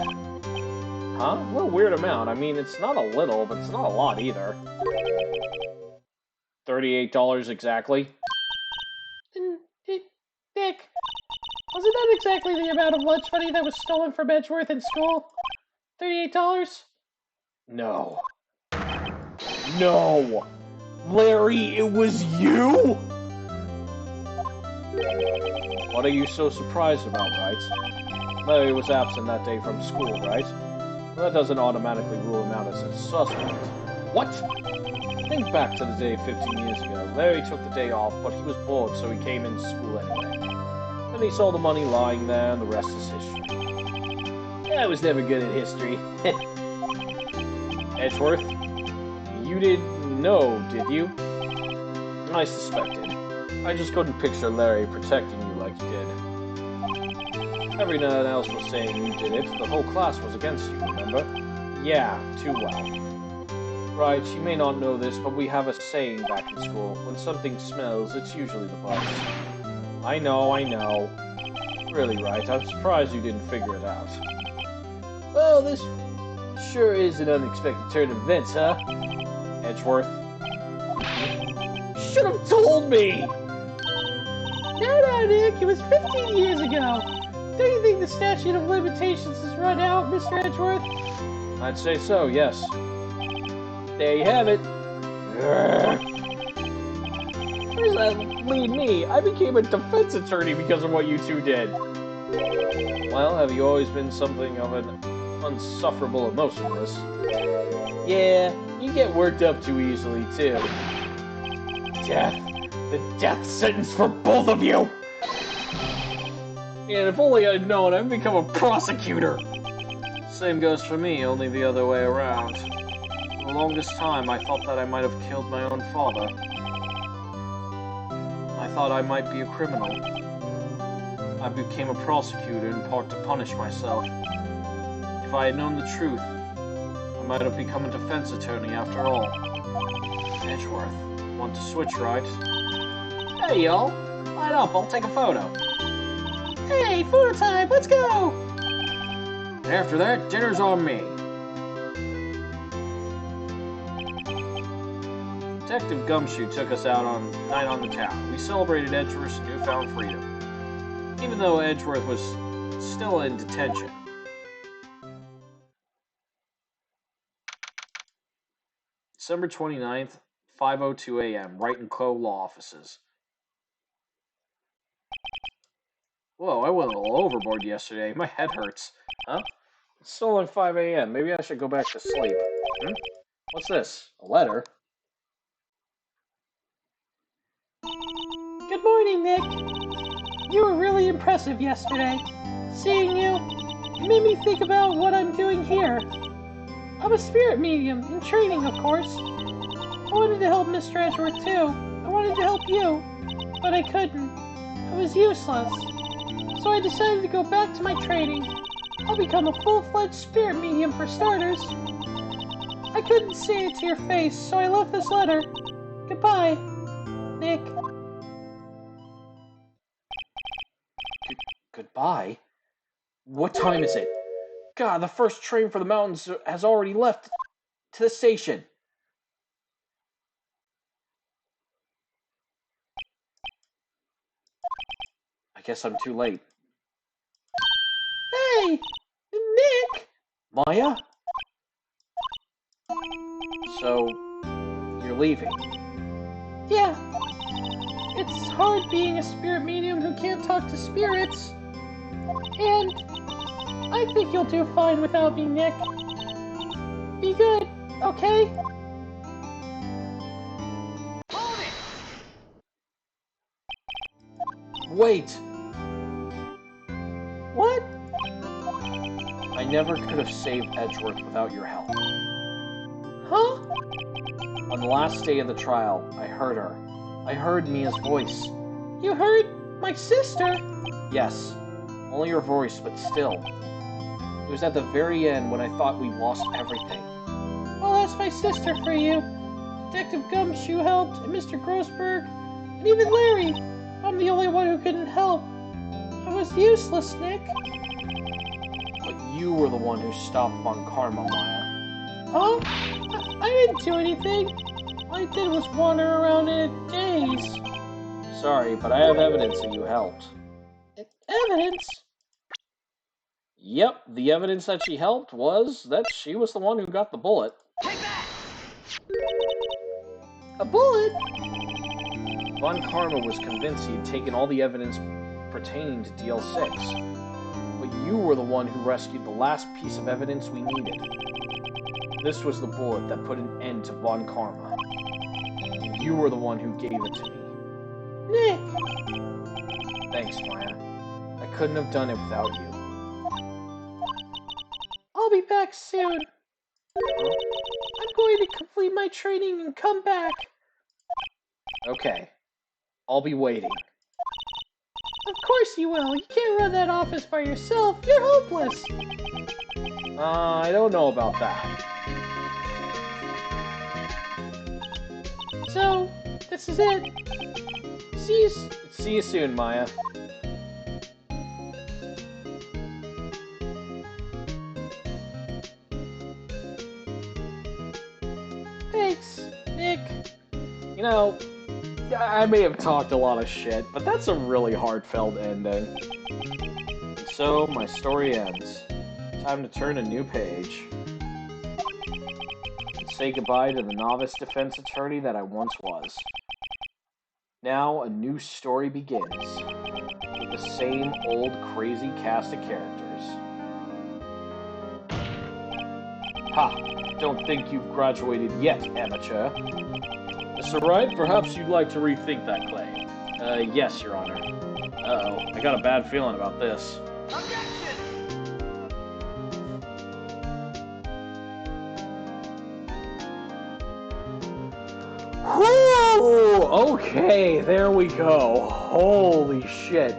Huh? What a weird amount. I mean, it's not a little, but it's not a lot either. $38 exactly?
Nick, wasn't that exactly the amount of lunch money that was stolen from Edgeworth in school? $38?
No. No! Larry, it was you? What are you so surprised about, right? Larry was absent that day from school, right? Well, that doesn't automatically rule him out as a suspect. What? Think back to the day 15 years ago. Larry took the day off, but he was bored, so he came into school anyway. Then he saw the money lying there, and the rest is history. I was never good at history. Edgeworth, you didn't know, did you? I suspected. I just couldn't picture Larry protecting you like you did. Everyone else was saying you did it. The whole class was against you, remember? Yeah, too well. Right, you may not know this, but we have a saying back in school. When something smells, it's usually the boss. I know. Really, right, I'm surprised you didn't figure it out. Well, this sure is an unexpected turn of events, huh? Edgeworth. Should have told me!
No, Nick, it was 15 years ago. Don't you think the statute of limitations has run out, Mr. Edgeworth?
I'd say so, yes. There you have it. Where does that lead me? I became a defense attorney because of what you two did. Well, have you always been something of an unsufferable emotionless? Yeah, you get worked up too easily, too. Death. The death sentence for both of you! And if only I'd known, I'd become a prosecutor! Same goes for me, only the other way around. For the longest time, I thought that I might have killed my own father. I thought I might be a criminal. I became a prosecutor in part to punish myself. If I had known the truth, I might have become a defense attorney after all. Edgeworth, want to switch, right? Hey, y'all! Line up, I'll take a photo.
Hey, photo time, let's go!
After that, dinner's on me. Detective Gumshoe took us out on Night on the Town. We celebrated Edgeworth's newfound freedom, even though Edgeworth was still in detention. December 29th, 5:02 a.m., Wright & Co. Law Offices. Whoa, I went a little overboard yesterday. My head hurts. Huh? It's still on 5 a.m. Maybe I should go back to sleep. What's this? A letter?
Good morning, Nick. You were really impressive yesterday. Seeing you, it made me think about what I'm doing here. I'm a spirit medium, in training, of course. I wanted to help Mr. Edgeworth, too. I wanted to help you, but I couldn't. I was useless. So I decided to go back to my training. I'll become a full-fledged spirit medium for starters. I couldn't say it to your face, so I left this letter. Goodbye, Nick.
Goodbye? What time is it? God, the first train for the mountains has already left to the station. I guess I'm too late.
Hey, Nick!
Maya? So, you're leaving?
Yeah. It's hard being a spirit medium who can't talk to spirits. And I think you'll do fine without me, Nick. Be good, okay?
Hold it!
Wait!
What?
I never could have saved Edgeworth without your help.
Huh?
On the last day of the trial, I heard her. I heard Mia's voice.
You heard my sister?
Yes, only her voice, but still. It was at the very end when I thought we lost everything.
Well, that's my sister for you. Detective Gumshoe helped, and Mr. Grossberg, and even Larry. I'm the only one who couldn't help. I was useless, Nick.
But you were the one who stopped Von Karma, Maya.
Huh? I didn't do anything. All I did was wander around in a daze.
Sorry, but I have evidence that you helped.
Evidence?
Yep, the evidence that she helped was that she was the one who got the bullet.
Take that!
A bullet?
Von Karma was convinced he had taken all the evidence pertaining to DL6. But you were the one who rescued the last piece of evidence we needed. This was the bullet that put an end to Von Karma. You were the one who gave it to me.
Nick!
Thanks, Maya. I couldn't have done it without you.
I'll be back soon. I'm going to complete my training and come back.
Okay. I'll be waiting.
Of course you will. You can't run that office by yourself. You're hopeless.
I don't know about that.
So, this is it.
See you soon, Maya.
Thanks, Nick.
You know, I may have talked a lot of shit, but that's a really heartfelt ending. And so, my story ends. Time to turn a new page. And say goodbye to the novice defense attorney that I once was. Now, a new story begins. With the same old crazy cast of characters. Ha! Don't think you've graduated yet, amateur.
Mr. Wright, perhaps you'd like to rethink that claim.
Yes, Your Honor.
Uh-oh, I got a bad feeling about this.
Objection!
Whew! Okay, there we go. Holy shit.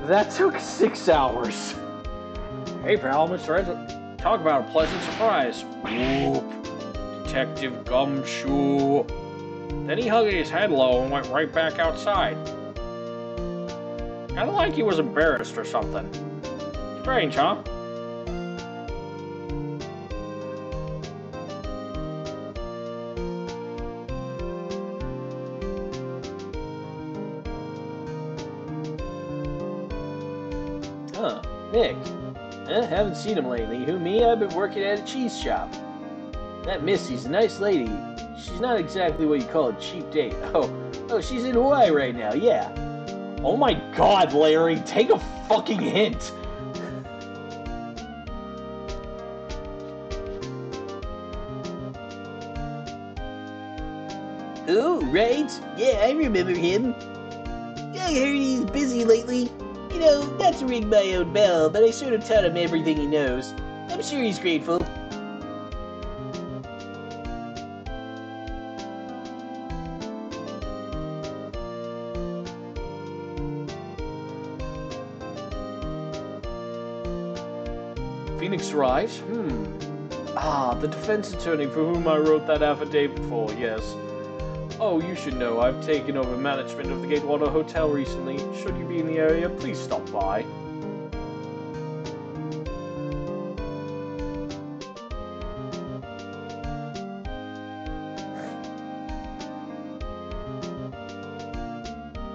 That took 6 hours.
Hey, pal, Mr. Wright, talk about a pleasant surprise. Whoop. Detective Gumshoe. Then he hugged his head low and went right back outside. Kinda like he was embarrassed or something. Strange, huh?
Huh, Nick. Haven't seen him lately. Who, me? I've been working at a cheese shop. That Missy's a nice lady. She's not exactly what you call a cheap date. Oh, she's in Hawaii right now, yeah. Oh my god, Larry, take a fucking hint!
Oh, right. Yeah, I remember him. I heard he's busy lately. You know, not to ring my own bell, but I sort of taught him everything he knows. I'm sure he's grateful.
Phoenix Wright? The defense attorney for whom I wrote that affidavit for, yes. Oh, you should know, I've taken over management of the Gatewater Hotel recently. Should you be in the area, please stop by.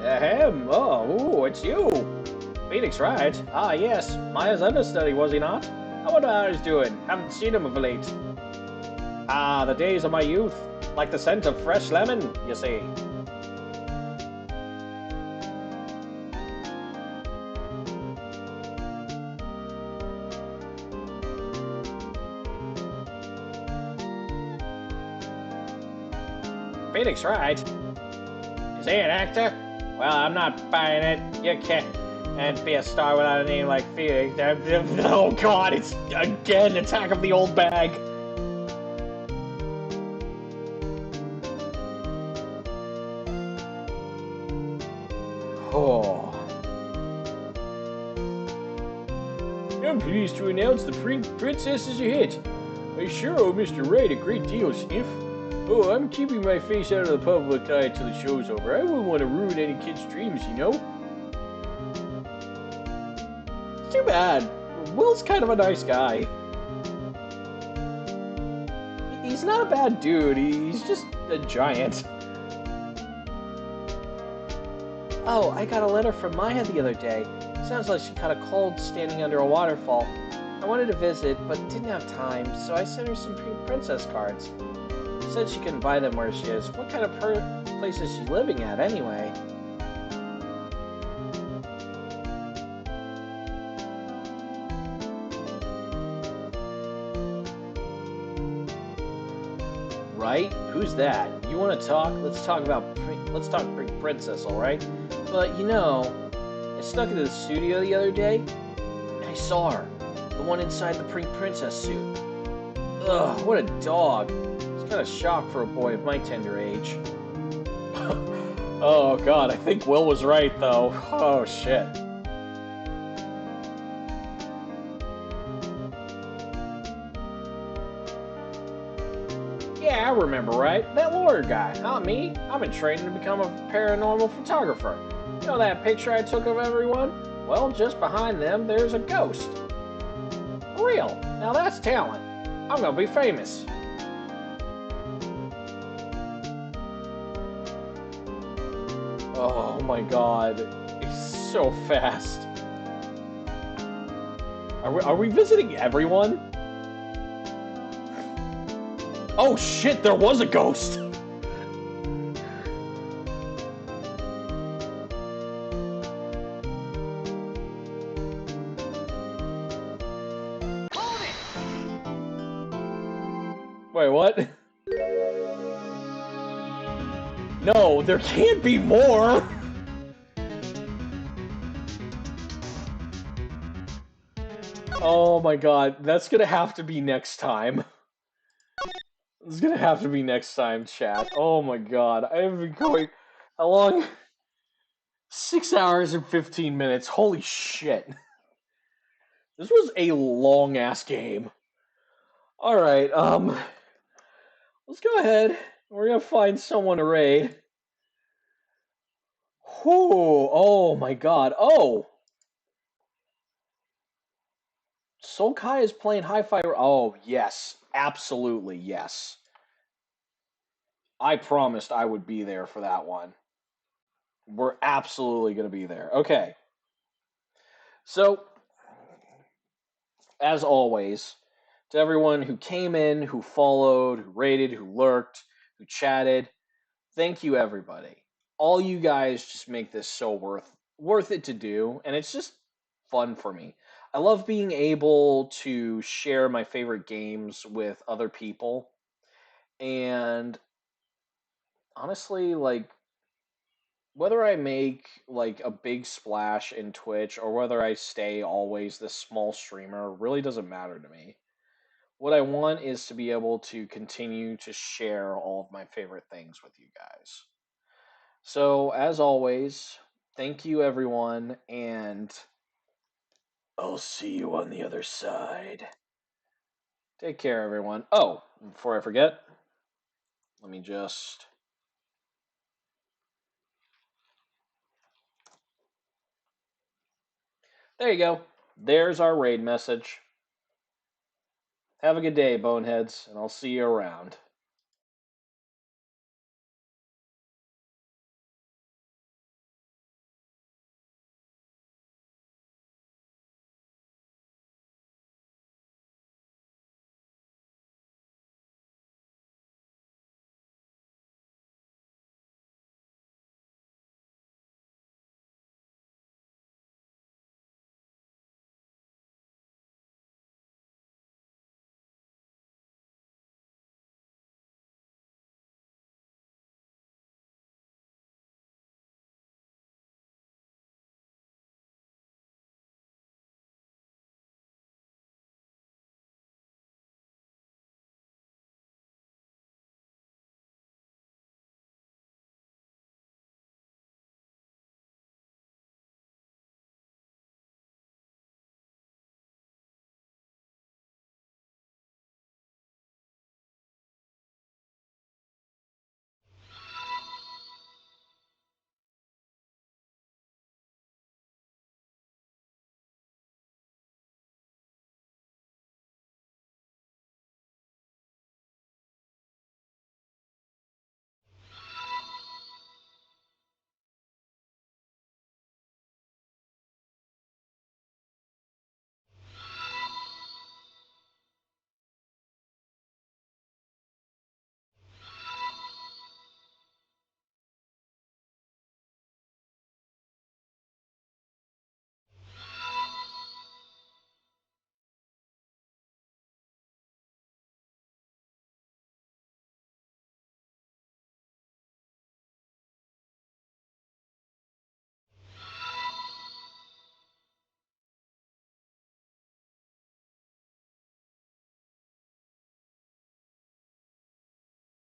Ahem, oh, it's you. Phoenix Wright? Ah, yes, Maya's understudy, was he not? I wonder how he's doing. Haven't seen him of late. Ah, the days of my youth. Like the scent of fresh lemon, you see. Phoenix Wright? Is he an actor? Well, I'm not buying it. You can't be a star without a name like Phoenix. Oh god, it's again Attack of the Old Bag. Oh.
I'm pleased to announce the princess is a hit. I sure owe Mr. Wright a great deal, Sniff. Oh, I'm keeping my face out of the public eye till the show's over. I wouldn't want to ruin any kid's dreams, you know?
Too bad. Will's kind of a nice guy. He's not a bad dude, he's just a giant. Oh, I got a letter from Maya the other day. Sounds like she caught a cold standing under a waterfall. I wanted to visit, but didn't have time, so I sent her some pink princess cards. said she couldn't buy them where she is. What kind of place is she living at, anyway? Right? Who's that? You want to talk? Let's talk Pink Princess, all right? But you know, I snuck into the studio the other day, and I saw her, the one inside the Pink Princess suit. Ugh, what a dog! It's kind of shock for a boy of my tender age. Oh God, I think Will was right though. Oh shit. Yeah, I remember, right? That lawyer guy, not me. I've been training to become a paranormal photographer. You know that picture I took of everyone? Well, just behind them, there's a ghost. For real. Now that's talent. I'm gonna be famous. Oh my God. It's so fast. Are we visiting everyone? Oh shit, there was a ghost! Wait, what? No, there can't be more! Oh my God, that's gonna have to be next time. It's gonna have to be next time, chat. Oh my God, I have been going... How long? 6 hours and 15 minutes. Holy shit. This was a long-ass game. Alright, let's go ahead. We're gonna find someone to raid. Whew, oh my God. Oh! Soul Kai is playing Hi-Fi... Oh, yes. Absolutely, yes. I promised I would be there for that one. We're absolutely going to be there. Okay. So, as always, to everyone who came in, who followed, who rated, who lurked, who chatted, thank you, everybody. All you guys just make this so worth it to do, and it's just fun for me. I love being able to share my favorite games with other people, and honestly, like, whether I make like a big splash in Twitch or whether I stay always this small streamer really doesn't matter to me. What I want is to be able to continue to share all of my favorite things with you guys. So, as always, thank you everyone, and I'll see you on the other side. Take care, everyone. Oh, before I forget, let me just... There you go. There's our raid message. Have a good day, boneheads, and I'll see you around.